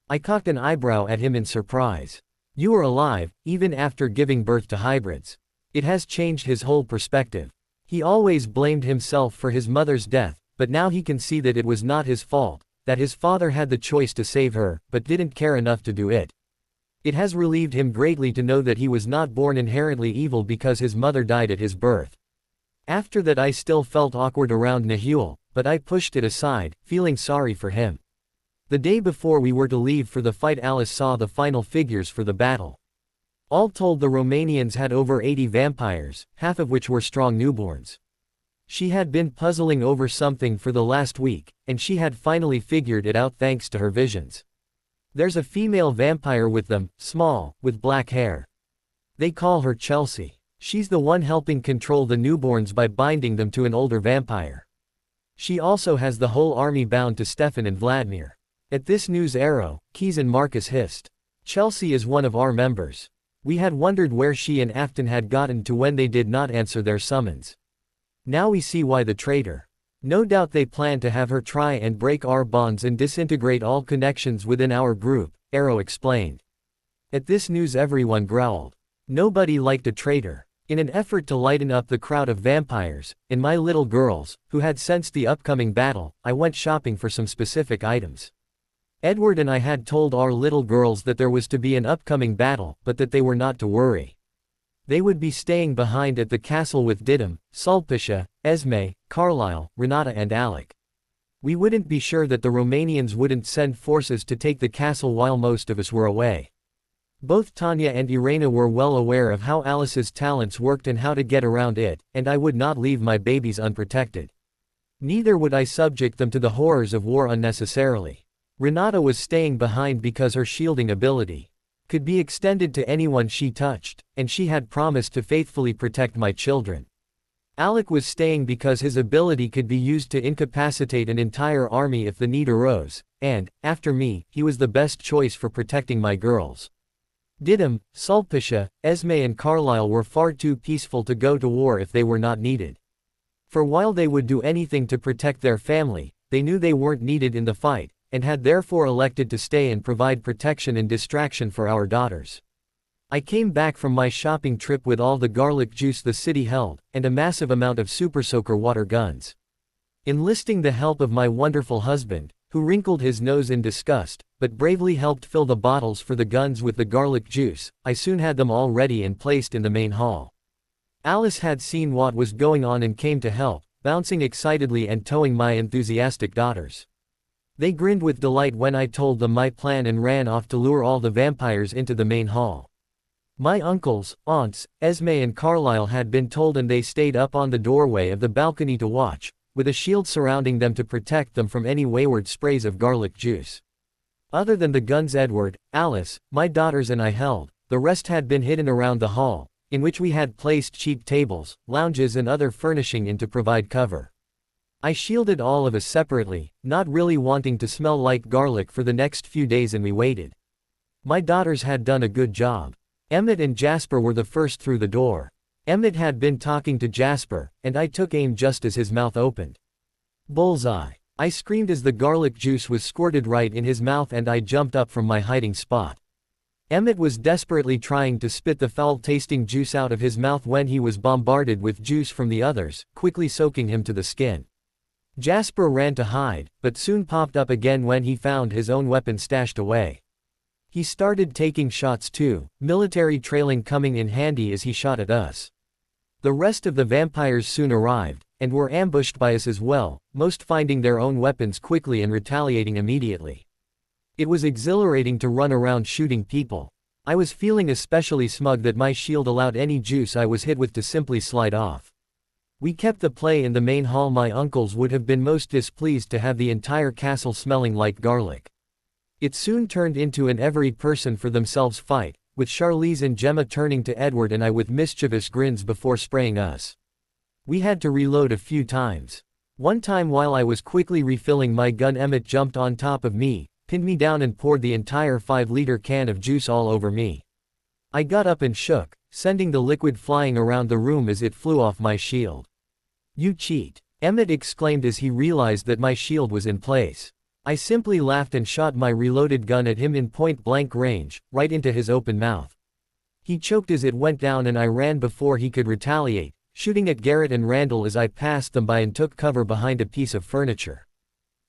I cocked an eyebrow at him in surprise. You are alive, even after giving birth to hybrids. It has changed his whole perspective. He always blamed himself for his mother's death, but now he can see that it was not his fault, that his father had the choice to save her, but didn't care enough to do it. It has relieved him greatly to know that he was not born inherently evil because his mother died at his birth. After that I still felt awkward around Nahul, but I pushed it aside, feeling sorry for him. The day before we were to leave for the fight Alice saw the final figures for the battle. All told the Romanians had over 80 vampires, half of which were strong newborns. She had been puzzling over something for the last week, and she had finally figured it out thanks to her visions. There's a female vampire with them, small, with black hair. They call her Chelsea. She's the one helping control the newborns by binding them to an older vampire. She also has the whole army bound to Stefan and Vladimir. At this news Arrow, Keys and Marcus hissed. Chelsea is one of our members. We had wondered where she and Afton had gotten to when they did not answer their summons. Now we see why the traitor. No doubt they plan to have her try and break our bonds and disintegrate all connections within our group, Arrow explained. At this news everyone growled. Nobody liked a traitor. In an effort to lighten up the crowd of vampires, and my little girls, who had sensed the upcoming battle, I went shopping for some specific items. Edward and I had told our little girls that there was to be an upcoming battle, but that they were not to worry. They would be staying behind at the castle with Didim, Sulpicia, Esme, Carlisle, Renata and Alec. We wouldn't be sure that the Romanians wouldn't send forces to take the castle while most of us were away. Both Tanya and Irena were well aware of how Alice's talents worked and how to get around it, and I would not leave my babies unprotected. Neither would I subject them to the horrors of war unnecessarily. Renata was staying behind because her shielding ability could be extended to anyone she touched, and she had promised to faithfully protect my children. Alec was staying because his ability could be used to incapacitate an entire army if the need arose, and, after me, he was the best choice for protecting my girls. Didim, Sulpicia, Esme and Carlisle were far too peaceful to go to war if they were not needed. For while they would do anything to protect their family, they knew they weren't needed in the fight, and had therefore elected to stay and provide protection and distraction for our daughters. I came back from my shopping trip with all the garlic juice the city held, and a massive amount of Super Soaker water guns. Enlisting the help of my wonderful husband, who wrinkled his nose in disgust, but bravely helped fill the bottles for the guns with the garlic juice, I soon had them all ready and placed in the main hall. Alice had seen what was going on and came to help, bouncing excitedly and towing my enthusiastic daughters. They grinned with delight when I told them my plan and ran off to lure all the vampires into the main hall. My uncles, aunts, Esme and Carlisle had been told and they stayed up on the doorway of the balcony to watch, with a shield surrounding them to protect them from any wayward sprays of garlic juice. Other than the guns Edward, Alice, my daughters and I held, the rest had been hidden around the hall, in which we had placed cheap tables, lounges and other furnishing in to provide cover. I shielded all of us separately, not really wanting to smell like garlic for the next few days, and we waited. My daughters had done a good job. Emmett and Jasper were the first through the door. Emmett had been talking to Jasper, and I took aim just as his mouth opened. Bullseye! I screamed as the garlic juice was squirted right in his mouth, and I jumped up from my hiding spot. Emmett was desperately trying to spit the foul-tasting juice out of his mouth when he was bombarded with juice from the others, quickly soaking him to the skin. Jasper ran to hide, but soon popped up again when he found his own weapon stashed away. He started taking shots too, military trailing coming in handy as he shot at us. The rest of the vampires soon arrived, and were ambushed by us as well, most finding their own weapons quickly and retaliating immediately. It was exhilarating to run around shooting people. I was feeling especially smug that my shield allowed any juice I was hit with to simply slide off. We kept the play in the main hall. My uncles would have been most displeased to have the entire castle smelling like garlic. It soon turned into an every person for themselves fight, with Charlize and Gemma turning to Edward and I with mischievous grins before spraying us. We had to reload a few times. One time while I was quickly refilling my gun, Emmett jumped on top of me, pinned me down and poured the entire 5-liter can of juice all over me. I got up and shook, sending the liquid flying around the room as it flew off my shield. "You cheat!" Emmett exclaimed as he realized that my shield was in place. I simply laughed and shot my reloaded gun at him in point-blank range, right into his open mouth. He choked as it went down and I ran before he could retaliate, shooting at Garrett and Randall as I passed them by and took cover behind a piece of furniture.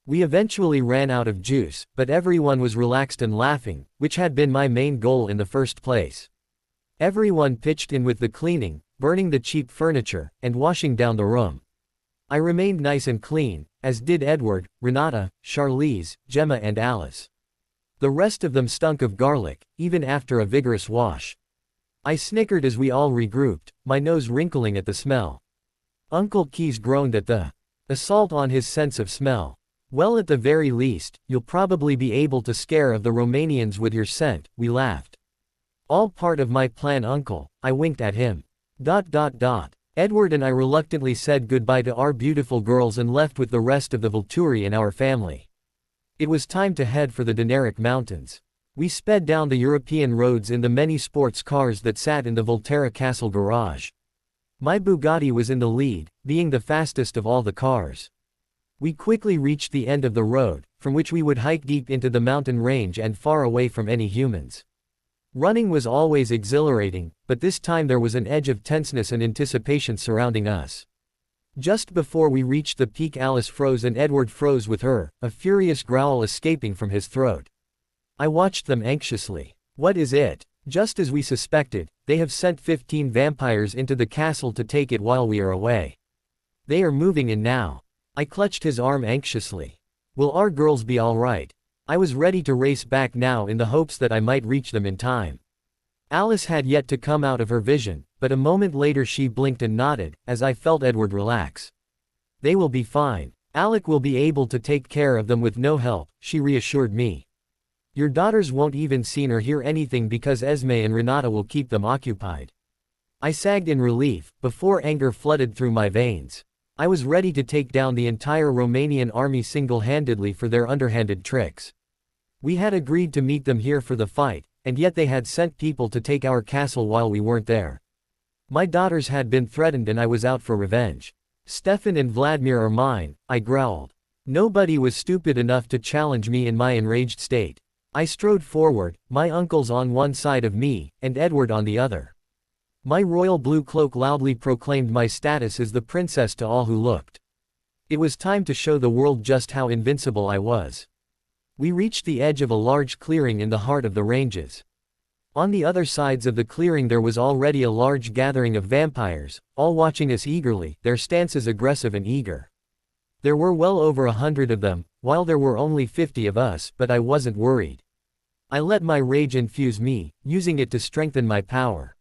We eventually ran out of juice, but everyone was relaxed and laughing, which had been my main goal in the first place. Everyone pitched in with the cleaning, burning the cheap furniture, and washing down the room. I remained nice and clean, as did Edward, Renata, Charlize, Gemma and Alice. The rest of them stunk of garlic, even after a vigorous wash. I snickered as we all regrouped, my nose wrinkling at the smell. Uncle Keys groaned at the assault on his sense of smell. "Well, at the very least, you'll probably be able to scare of the Romanians with your scent," we laughed. "All part of my plan, Uncle," I winked at him. Edward and I reluctantly said goodbye to our beautiful girls and left with the rest of the Volturi and our family. It was time to head for the Dinaric Mountains. We sped down the European roads in the many sports cars that sat in the Volterra Castle garage. My Bugatti was in the lead, being the fastest of all the cars. We quickly reached the end of the road, from which we would hike deep into the mountain range and far away from any humans. Running was always exhilarating, but this time there was an edge of tenseness and anticipation surrounding us. Just before we reached the peak, Alice froze and Edward froze with her, a furious growl escaping from his throat. I watched them anxiously. "What is it?" "Just as we suspected, they have sent 15 vampires into the castle to take it while we are away. They are moving in now." I clutched his arm anxiously. "Will our girls be all right?" I was ready to race back now in the hopes that I might reach them in time. Alice had yet to come out of her vision, but a moment later she blinked and nodded, as I felt Edward relax. "They will be fine. Alec will be able to take care of them with no help," she reassured me. "Your daughters won't even see or hear anything because Esme and Renata will keep them occupied." I sagged in relief, before anger flooded through my veins. I was ready to take down the entire Romanian army single-handedly for their underhanded tricks. We had agreed to meet them here for the fight, and yet they had sent people to take our castle while we weren't there. My daughters had been threatened and I was out for revenge. "Stefan and Vladimir are mine," I growled. Nobody was stupid enough to challenge me in my enraged state. I strode forward, my uncles on one side of me, and Edward on the other. My royal blue cloak loudly proclaimed my status as the princess to all who looked. It was time to show the world just how invincible I was. We reached the edge of a large clearing in the heart of the ranges. On the other sides of the clearing there was already a large gathering of vampires, all watching us eagerly, their stances aggressive and eager. There were well over 100 of them, while there were only 50 of us, but I wasn't worried. I let my rage infuse me, using it to strengthen my power.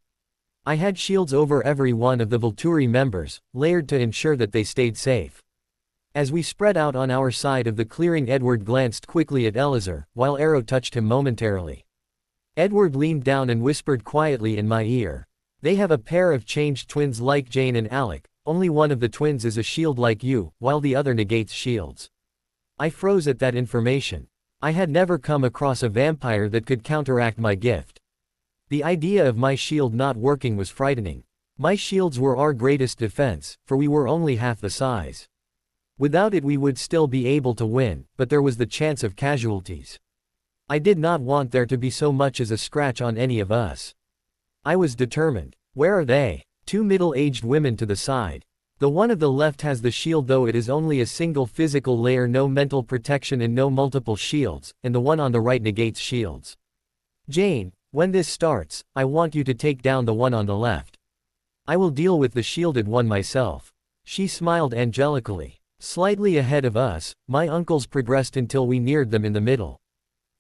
I had shields over every one of the Volturi members, layered to ensure that they stayed safe. As we spread out on our side of the clearing, Edward glanced quickly at Elazar, while Arrow touched him momentarily. Edward leaned down and whispered quietly in my ear. They have a pair of changed twins like Jane and Alec, only one of the twins is a shield like you, while the other negates shields. I froze at that information. I had never come across a vampire that could counteract my gift. The idea of my shield not working was frightening. My shields were our greatest defense, for we were only half the size. Without it we would still be able to win, but there was the chance of casualties. I did not want there to be so much as a scratch on any of us. I was determined. Where are they? Two middle-aged women to the side. The one of the left has the shield, though it is only a single physical layer, no mental protection and no multiple shields, and the one on the right negates shields. Jane, when this starts, I want you to take down the one on the left. I will deal with the shielded one myself. She smiled angelically. Slightly ahead of us, my uncles progressed until we neared them in the middle.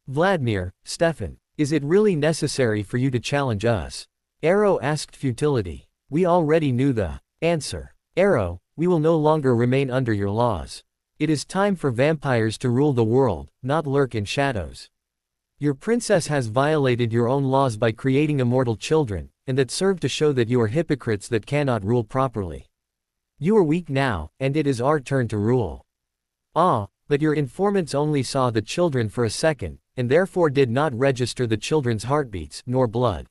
Vladimir, Stefan, is it really necessary for you to challenge us? Arrow asked futility. We already knew the answer. Arrow, we will no longer remain under your laws. It is time for vampires to rule the world, not lurk in shadows. Your princess has violated your own laws by creating immortal children, and that serve to show that you are hypocrites that cannot rule properly. You are weak now, and it is our turn to rule. Ah, but your informants only saw the children for a second, and therefore did not register the children's heartbeats, nor blood.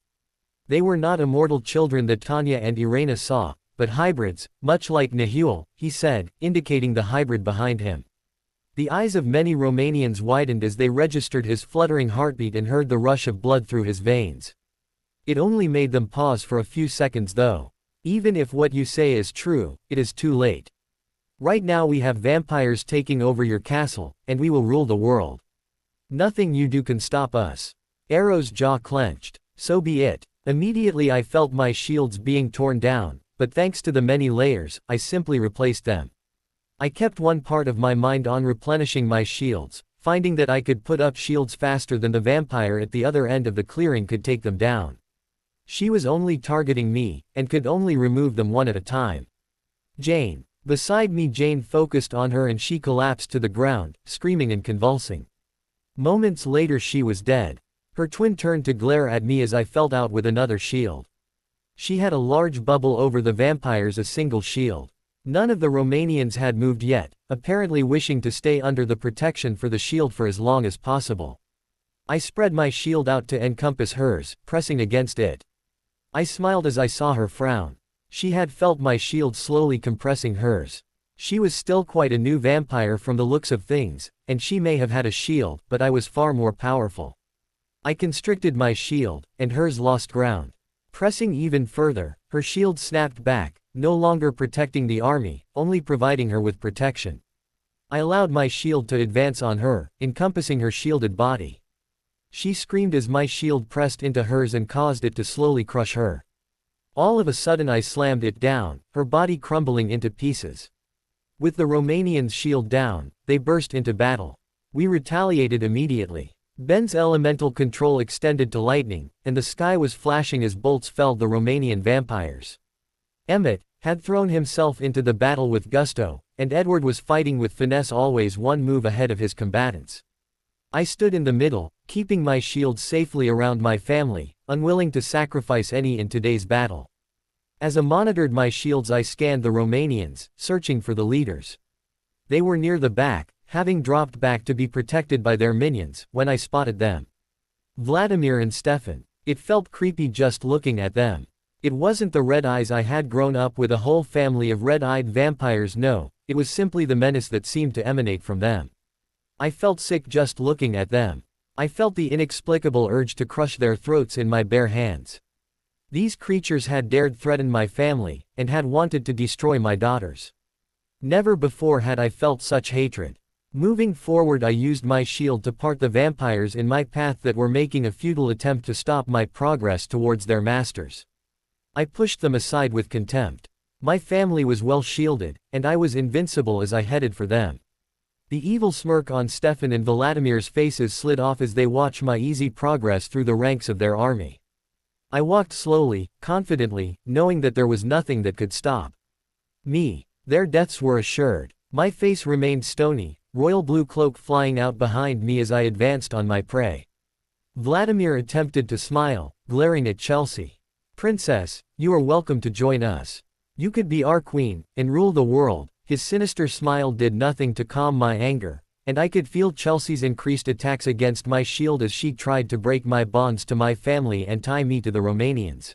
They were not immortal children that Tanya and Irena saw, but hybrids, much like Nahuel, he said, indicating the hybrid behind him. The eyes of many Romanians widened as they registered his fluttering heartbeat and heard the rush of blood through his veins. It only made them pause for a few seconds though. Even if what you say is true, it is too late. Right now we have vampires taking over your castle, and we will rule the world. Nothing you do can stop us. Arrow's jaw clenched. So be it. Immediately I felt my shields being torn down, but thanks to the many layers, I simply replaced them. I kept one part of my mind on replenishing my shields, finding that I could put up shields faster than the vampire at the other end of the clearing could take them down. She was only targeting me, and could only remove them one at a time. Jane. Beside me, Jane focused on her and she collapsed to the ground, screaming and convulsing. Moments later she was dead. Her twin turned to glare at me as I felt out with another shield. She had a large bubble over the vampires, a single shield. None of the Romanians had moved yet, apparently wishing to stay under the protection for the shield for as long as possible. I spread my shield out to encompass hers, pressing against it. I smiled as I saw her frown. She had felt my shield slowly compressing hers. She was still quite a new vampire from the looks of things, and she may have had a shield, but I was far more powerful. I constricted my shield, and hers lost ground. Pressing even further, her shield snapped back, no longer protecting the army, only providing her with protection. I allowed my shield to advance on her, encompassing her shielded body. She screamed as my shield pressed into hers and caused it to slowly crush her. All of a sudden I slammed it down, her body crumbling into pieces. With the Romanians' shield down, they burst into battle. We retaliated immediately. Ben's elemental control extended to lightning, and the sky was flashing as bolts felled the Romanian vampires. Emmett had thrown himself into the battle with gusto, and Edward was fighting with finesse, always one move ahead of his combatants. I stood in the middle, keeping my shield safely around my family, unwilling to sacrifice any in today's battle. As I monitored my shields I scanned the Romanians, searching for the leaders. They were near the back, having dropped back to be protected by their minions, when I spotted them. Vladimir and Stefan. It felt creepy just looking at them. It wasn't the red eyes. I had grown up with a whole family of red-eyed vampires. No, it was simply the menace that seemed to emanate from them. I felt sick just looking at them. I felt the inexplicable urge to crush their throats in my bare hands. These creatures had dared threaten my family, and had wanted to destroy my daughters. Never before had I felt such hatred. Moving forward I used my shield to part the vampires in my path that were making a futile attempt to stop my progress towards their masters. I pushed them aside with contempt. My family was well shielded, and I was invincible as I headed for them. The evil smirk on Stefan and Vladimir's faces slid off as they watched my easy progress through the ranks of their army. I walked slowly, confidently, knowing that there was nothing that could stop me. Their deaths were assured. My face remained stony, royal blue cloak flying out behind me as I advanced on my prey. Vladimir attempted to smile, glaring at Chelsea. "Princess, you are welcome to join us. You could be our queen, and rule the world." His sinister smile did nothing to calm my anger, and I could feel Chelsea's increased attacks against my shield as she tried to break my bonds to my family and tie me to the Romanians.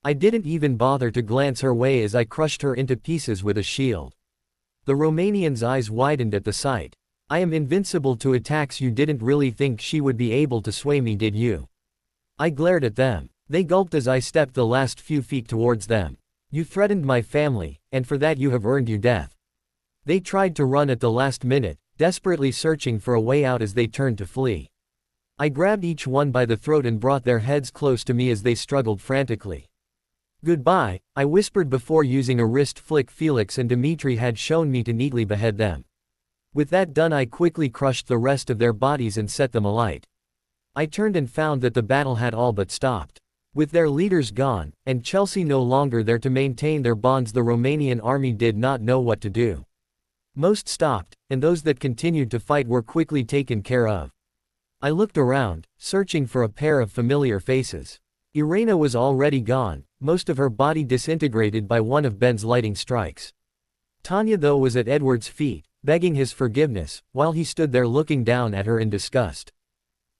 I didn't even bother to glance her way as I crushed her into pieces with a shield. The Romanian's eyes widened at the sight. "I am invincible to attacks. You didn't really think she would be able to sway me, did you?" I glared at them. They gulped as I stepped the last few feet towards them. "You threatened my family, and for that you have earned your death." They tried to run at the last minute, desperately searching for a way out as they turned to flee. I grabbed each one by the throat and brought their heads close to me as they struggled frantically. "Goodbye," I whispered before using a wrist flick. Felix and Dmitri had shown me to neatly behead them. With that done, I quickly crushed the rest of their bodies and set them alight. I turned and found that the battle had all but stopped. With their leaders gone, and Chelsea no longer there to maintain their bonds, the Romanian army did not know what to do. Most stopped, and those that continued to fight were quickly taken care of. I looked around, searching for a pair of familiar faces. Irena was already gone, most of her body disintegrated by one of Ben's lightning strikes. Tanya, though, was at Edward's feet, begging his forgiveness, while he stood there looking down at her in disgust.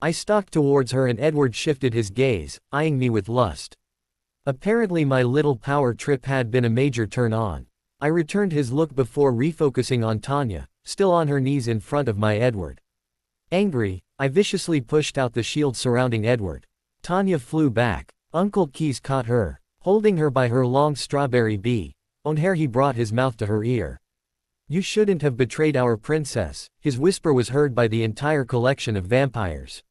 I stalked towards her and Edward shifted his gaze, eyeing me with lust. Apparently my little power trip had been a major turn on. I returned his look before refocusing on Tanya, still on her knees in front of my Edward. Angry, I viciously pushed out the shield surrounding Edward. Tanya flew back. Uncle Keys caught her, holding her by her long strawberry blonde hair. He brought his mouth to her ear. "You shouldn't have betrayed our princess," his whisper was heard by the entire collection of vampires.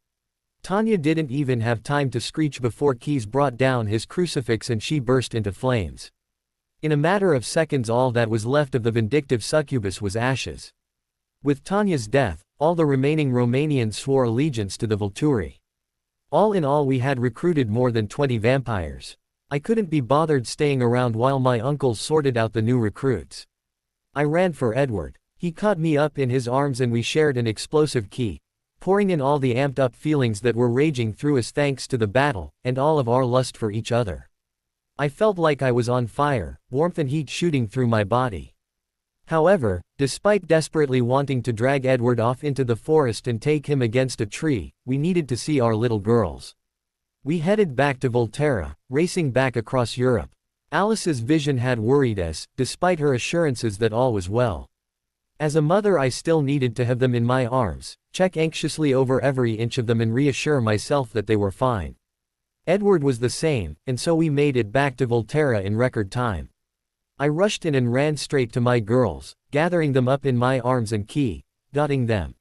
Tanya didn't even have time to screech before Keys brought down his crucifix and she burst into flames. In a matter of seconds, all that was left of the vindictive succubus was ashes. With Tanya's death, all the remaining Romanians swore allegiance to the Volturi. All in all, we had recruited more than 20 vampires. I couldn't be bothered staying around while my uncles sorted out the new recruits. I ran for Edward. He caught me up in his arms and we shared an explosive key, pouring in all the amped up feelings that were raging through us thanks to the battle, and all of our lust for each other. I felt like I was on fire, warmth and heat shooting through my body. However, despite desperately wanting to drag Edward off into the forest and take him against a tree, we needed to see our little girls. We headed back to Volterra, racing back across Europe. Alice's vision had worried us, despite her assurances that all was well. As a mother, I still needed to have them in my arms, check anxiously over every inch of them and reassure myself that they were fine. Edward was the same, and so we made it back to Volterra in record time. I rushed in and ran straight to my girls, gathering them up in my arms and dotting them.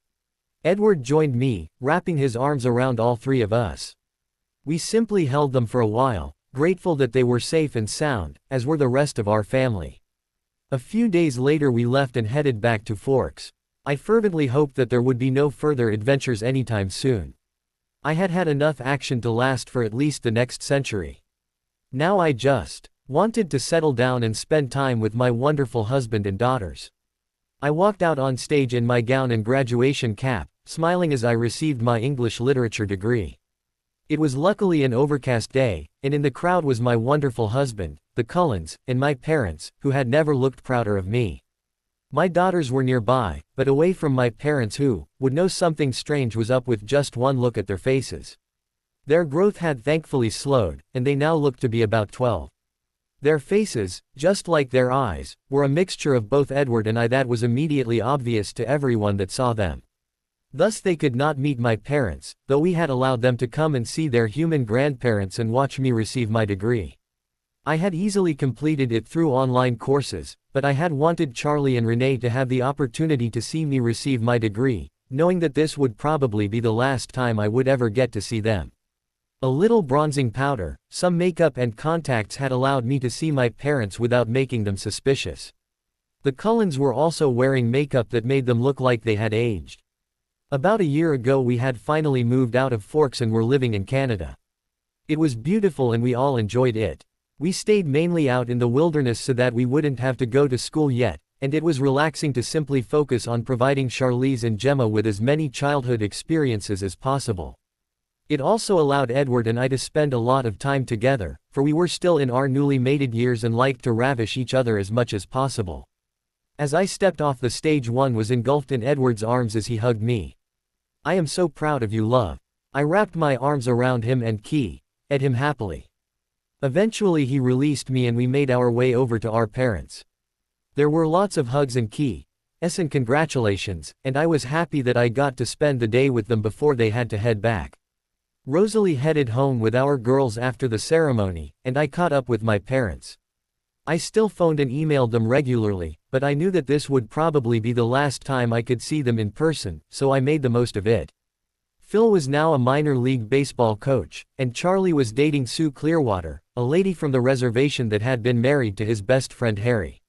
Edward joined me, wrapping his arms around all three of us. We simply held them for a while, grateful that they were safe and sound, as were the rest of our family. A few days later we left and headed back to Forks. I fervently hoped that there would be no further adventures anytime soon. I had had enough action to last for at least the next century. Now I just wanted to settle down and spend time with my wonderful husband and daughters. I walked out on stage in my gown and graduation cap, smiling as I received my English literature degree. It was luckily an overcast day, and in the crowd was my wonderful husband, the Cullens, and my parents, who had never looked prouder of me. My daughters were nearby, but away from my parents, who would know something strange was up with just one look at their faces. Their growth had thankfully slowed, and they now looked to be about 12. Their faces, just like their eyes, were a mixture of both Edward and I. That was immediately obvious to everyone that saw them. Thus they could not meet my parents, though we had allowed them to come and see their human grandparents and watch me receive my degree. I had easily completed it through online courses, but I had wanted Charlie and Renee to have the opportunity to see me receive my degree, knowing that this would probably be the last time I would ever get to see them. A little bronzing powder, some makeup and contacts had allowed me to see my parents without making them suspicious. The Cullens were also wearing makeup that made them look like they had aged. About a year ago we had finally moved out of Forks and were living in Canada. It was beautiful and we all enjoyed it. We stayed mainly out in the wilderness so that we wouldn't have to go to school yet, and it was relaxing to simply focus on providing Charlize and Gemma with as many childhood experiences as possible. It also allowed Edward and I to spend a lot of time together, for we were still in our newly mated years and liked to ravish each other as much as possible. As I stepped off the stage, one was engulfed in Edward's arms as he hugged me. "I am so proud of you, love." I wrapped my arms around him and kissed him happily. Eventually he released me and we made our way over to our parents. There were lots of hugs and kisses and congratulations, and I was happy that I got to spend the day with them before they had to head back. Rosalie headed home with our girls after the ceremony, and I caught up with my parents. I still phoned and emailed them regularly, but I knew that this would probably be the last time I could see them in person, so I made the most of it. Phil was now a minor league baseball coach, and Charlie was dating Sue Clearwater, a lady from the reservation that had been married to his best friend Harry.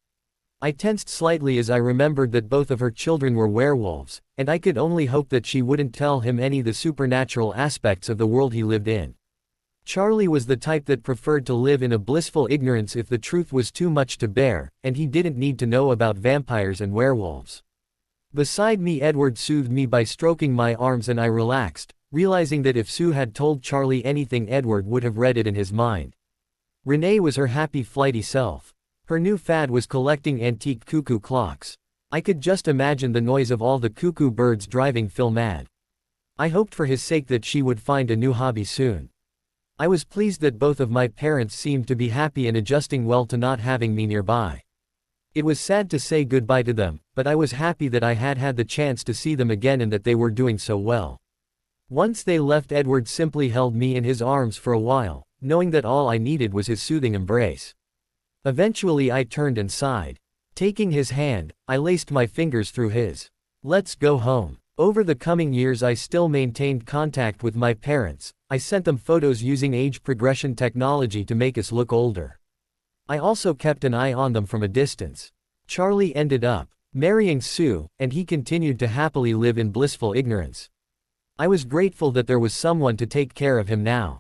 I tensed slightly as I remembered that both of her children were werewolves, and I could only hope that she wouldn't tell him any of the supernatural aspects of the world he lived in. Charlie was the type that preferred to live in a blissful ignorance if the truth was too much to bear, and he didn't need to know about vampires and werewolves. Beside me, Edward soothed me by stroking my arms, and I relaxed, realizing that if Sue had told Charlie anything, Edward would have read it in his mind. Renee was her happy, flighty self. Her new fad was collecting antique cuckoo clocks. I could just imagine the noise of all the cuckoo birds driving Phil mad. I hoped for his sake that she would find a new hobby soon. I was pleased that both of my parents seemed to be happy and adjusting well to not having me nearby. It was sad to say goodbye to them, but I was happy that I had had the chance to see them again and that they were doing so well. Once they left, Edward simply held me in his arms for a while, knowing that all I needed was his soothing embrace. Eventually I turned and sighed. Taking his hand, I laced my fingers through his. "Let's go home." Over the coming years I still maintained contact with my parents. I sent them photos using age progression technology to make us look older. I also kept an eye on them from a distance. Charlie ended up marrying Sue, and he continued to happily live in blissful ignorance. I was grateful that there was someone to take care of him now.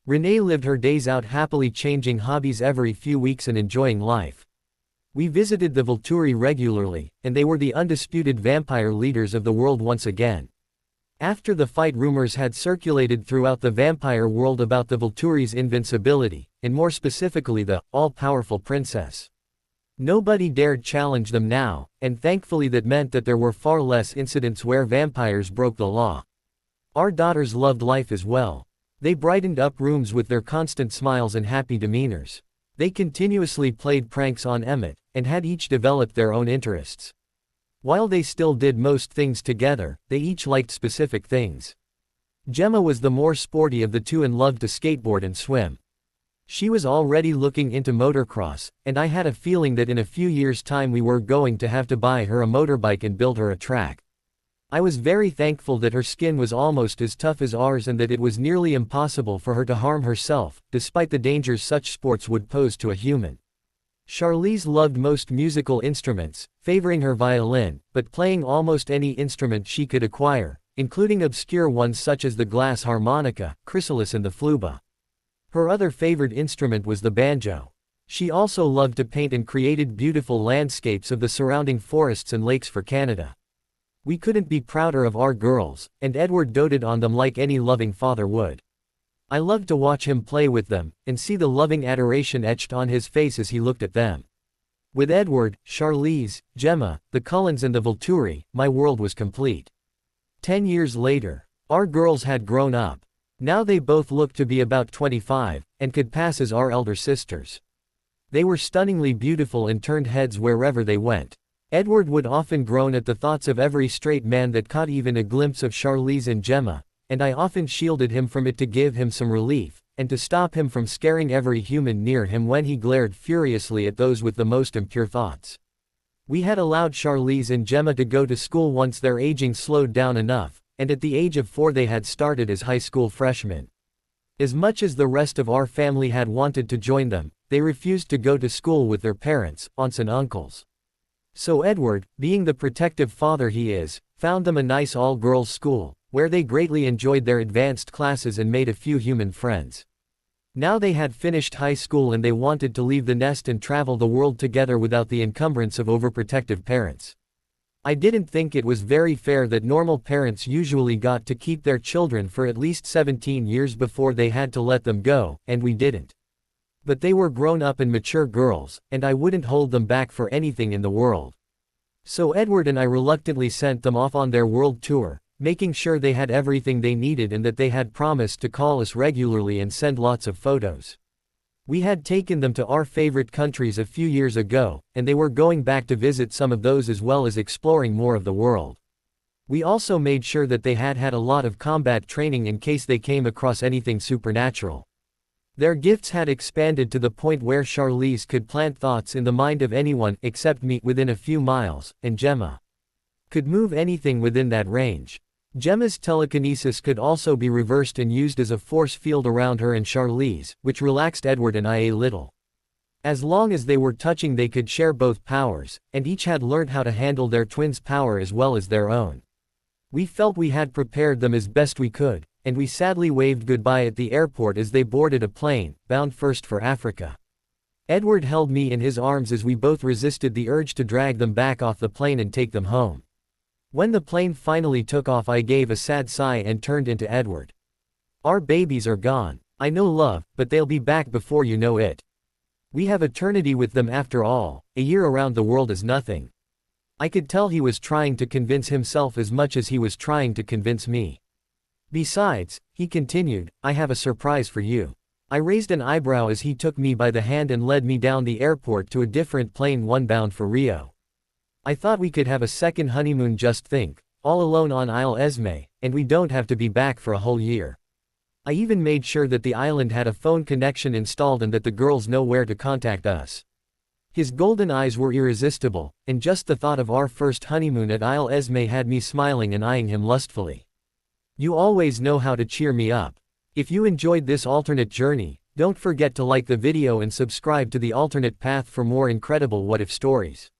Renee lived her days out, happily changing hobbies every few weeks and enjoying life. We visited the Volturi regularly, and they were the undisputed vampire leaders of the world once again. After the fight, rumors had circulated throughout the vampire world about the Volturi's invincibility, and more specifically the all-powerful princess. Nobody dared challenge them now, and thankfully that meant that there were far less incidents where vampires broke the law. Our daughters loved life as well. They brightened up rooms with their constant smiles and happy demeanors. They continuously played pranks on Emmett, and had each developed their own interests. While they still did most things together, they each liked specific things. Gemma was the more sporty of the two and loved to skateboard and swim. She was already looking into motocross, and I had a feeling that in a few years' time we were going to have to buy her a motorbike and build her a track. I was very thankful that her skin was almost as tough as ours and that it was nearly impossible for her to harm herself, despite the dangers such sports would pose to a human. Charlize loved most musical instruments, favoring her violin, but playing almost any instrument she could acquire, including obscure ones such as the glass harmonica, chrysalis and the fluba. Her other favored instrument was the banjo. She also loved to paint and created beautiful landscapes of the surrounding forests and lakes for Canada. We couldn't be prouder of our girls, and Edward doted on them like any loving father would. I loved to watch him play with them, and see the loving adoration etched on his face as he looked at them. With Edward, Charlize, Gemma, the Cullens and the Volturi, my world was complete. 10 years later, our girls had grown up. Now they both looked to be about 25, and could pass as our elder sisters. They were stunningly beautiful and turned heads wherever they went. Edward would often groan at the thoughts of every straight man that caught even a glimpse of Charlize and Gemma, and I often shielded him from it to give him some relief, and to stop him from scaring every human near him when he glared furiously at those with the most impure thoughts. We had allowed Charlize and Gemma to go to school once their aging slowed down enough, and at the age of 4 they had started as high school freshmen. As much as the rest of our family had wanted to join them, they refused to go to school with their parents, aunts and uncles. So Edward, being the protective father he is, found them a nice all-girls school, where they greatly enjoyed their advanced classes and made a few human friends. Now they had finished high school and they wanted to leave the nest and travel the world together without the encumbrance of overprotective parents. I didn't think it was very fair that normal parents usually got to keep their children for at least 17 years before they had to let them go, and we didn't. But they were grown-up and mature girls, and I wouldn't hold them back for anything in the world. So Edward and I reluctantly sent them off on their world tour, making sure they had everything they needed and that they had promised to call us regularly and send lots of photos. We had taken them to our favorite countries a few years ago, and they were going back to visit some of those as well as exploring more of the world. We also made sure that they had had a lot of combat training in case they came across anything supernatural. Their gifts had expanded to the point where Charlize could plant thoughts in the mind of anyone except me within a few miles, and Gemma could move anything within that range. Gemma's telekinesis could also be reversed and used as a force field around her and Charlize, which relaxed Edward and I a little. As long as they were touching they could share both powers, and each had learned how to handle their twins' power as well as their own. We felt we had prepared them as best we could, and we sadly waved goodbye at the airport as they boarded a plane, bound first for Africa. Edward held me in his arms as we both resisted the urge to drag them back off the plane and take them home. When the plane finally took off I gave a sad sigh and turned into Edward. Our babies are gone. I know, love, but they'll be back before you know it. We have eternity with them after all. A year around the world is nothing. I could tell he was trying to convince himself as much as he was trying to convince me. Besides, he continued, I have a surprise for you. I raised an eyebrow as he took me by the hand and led me down the airport to a different plane, one bound for Rio. I thought we could have a second honeymoon, just think, all alone on Isle Esme, and we don't have to be back for a whole year. I even made sure that the island had a phone connection installed and that the girls know where to contact us. His golden eyes were irresistible, and just the thought of our first honeymoon at Isle Esme had me smiling and eyeing him lustfully. You always know how to cheer me up. If you enjoyed this alternate journey, don't forget to like the video and subscribe to the alternate path for more incredible what-if stories.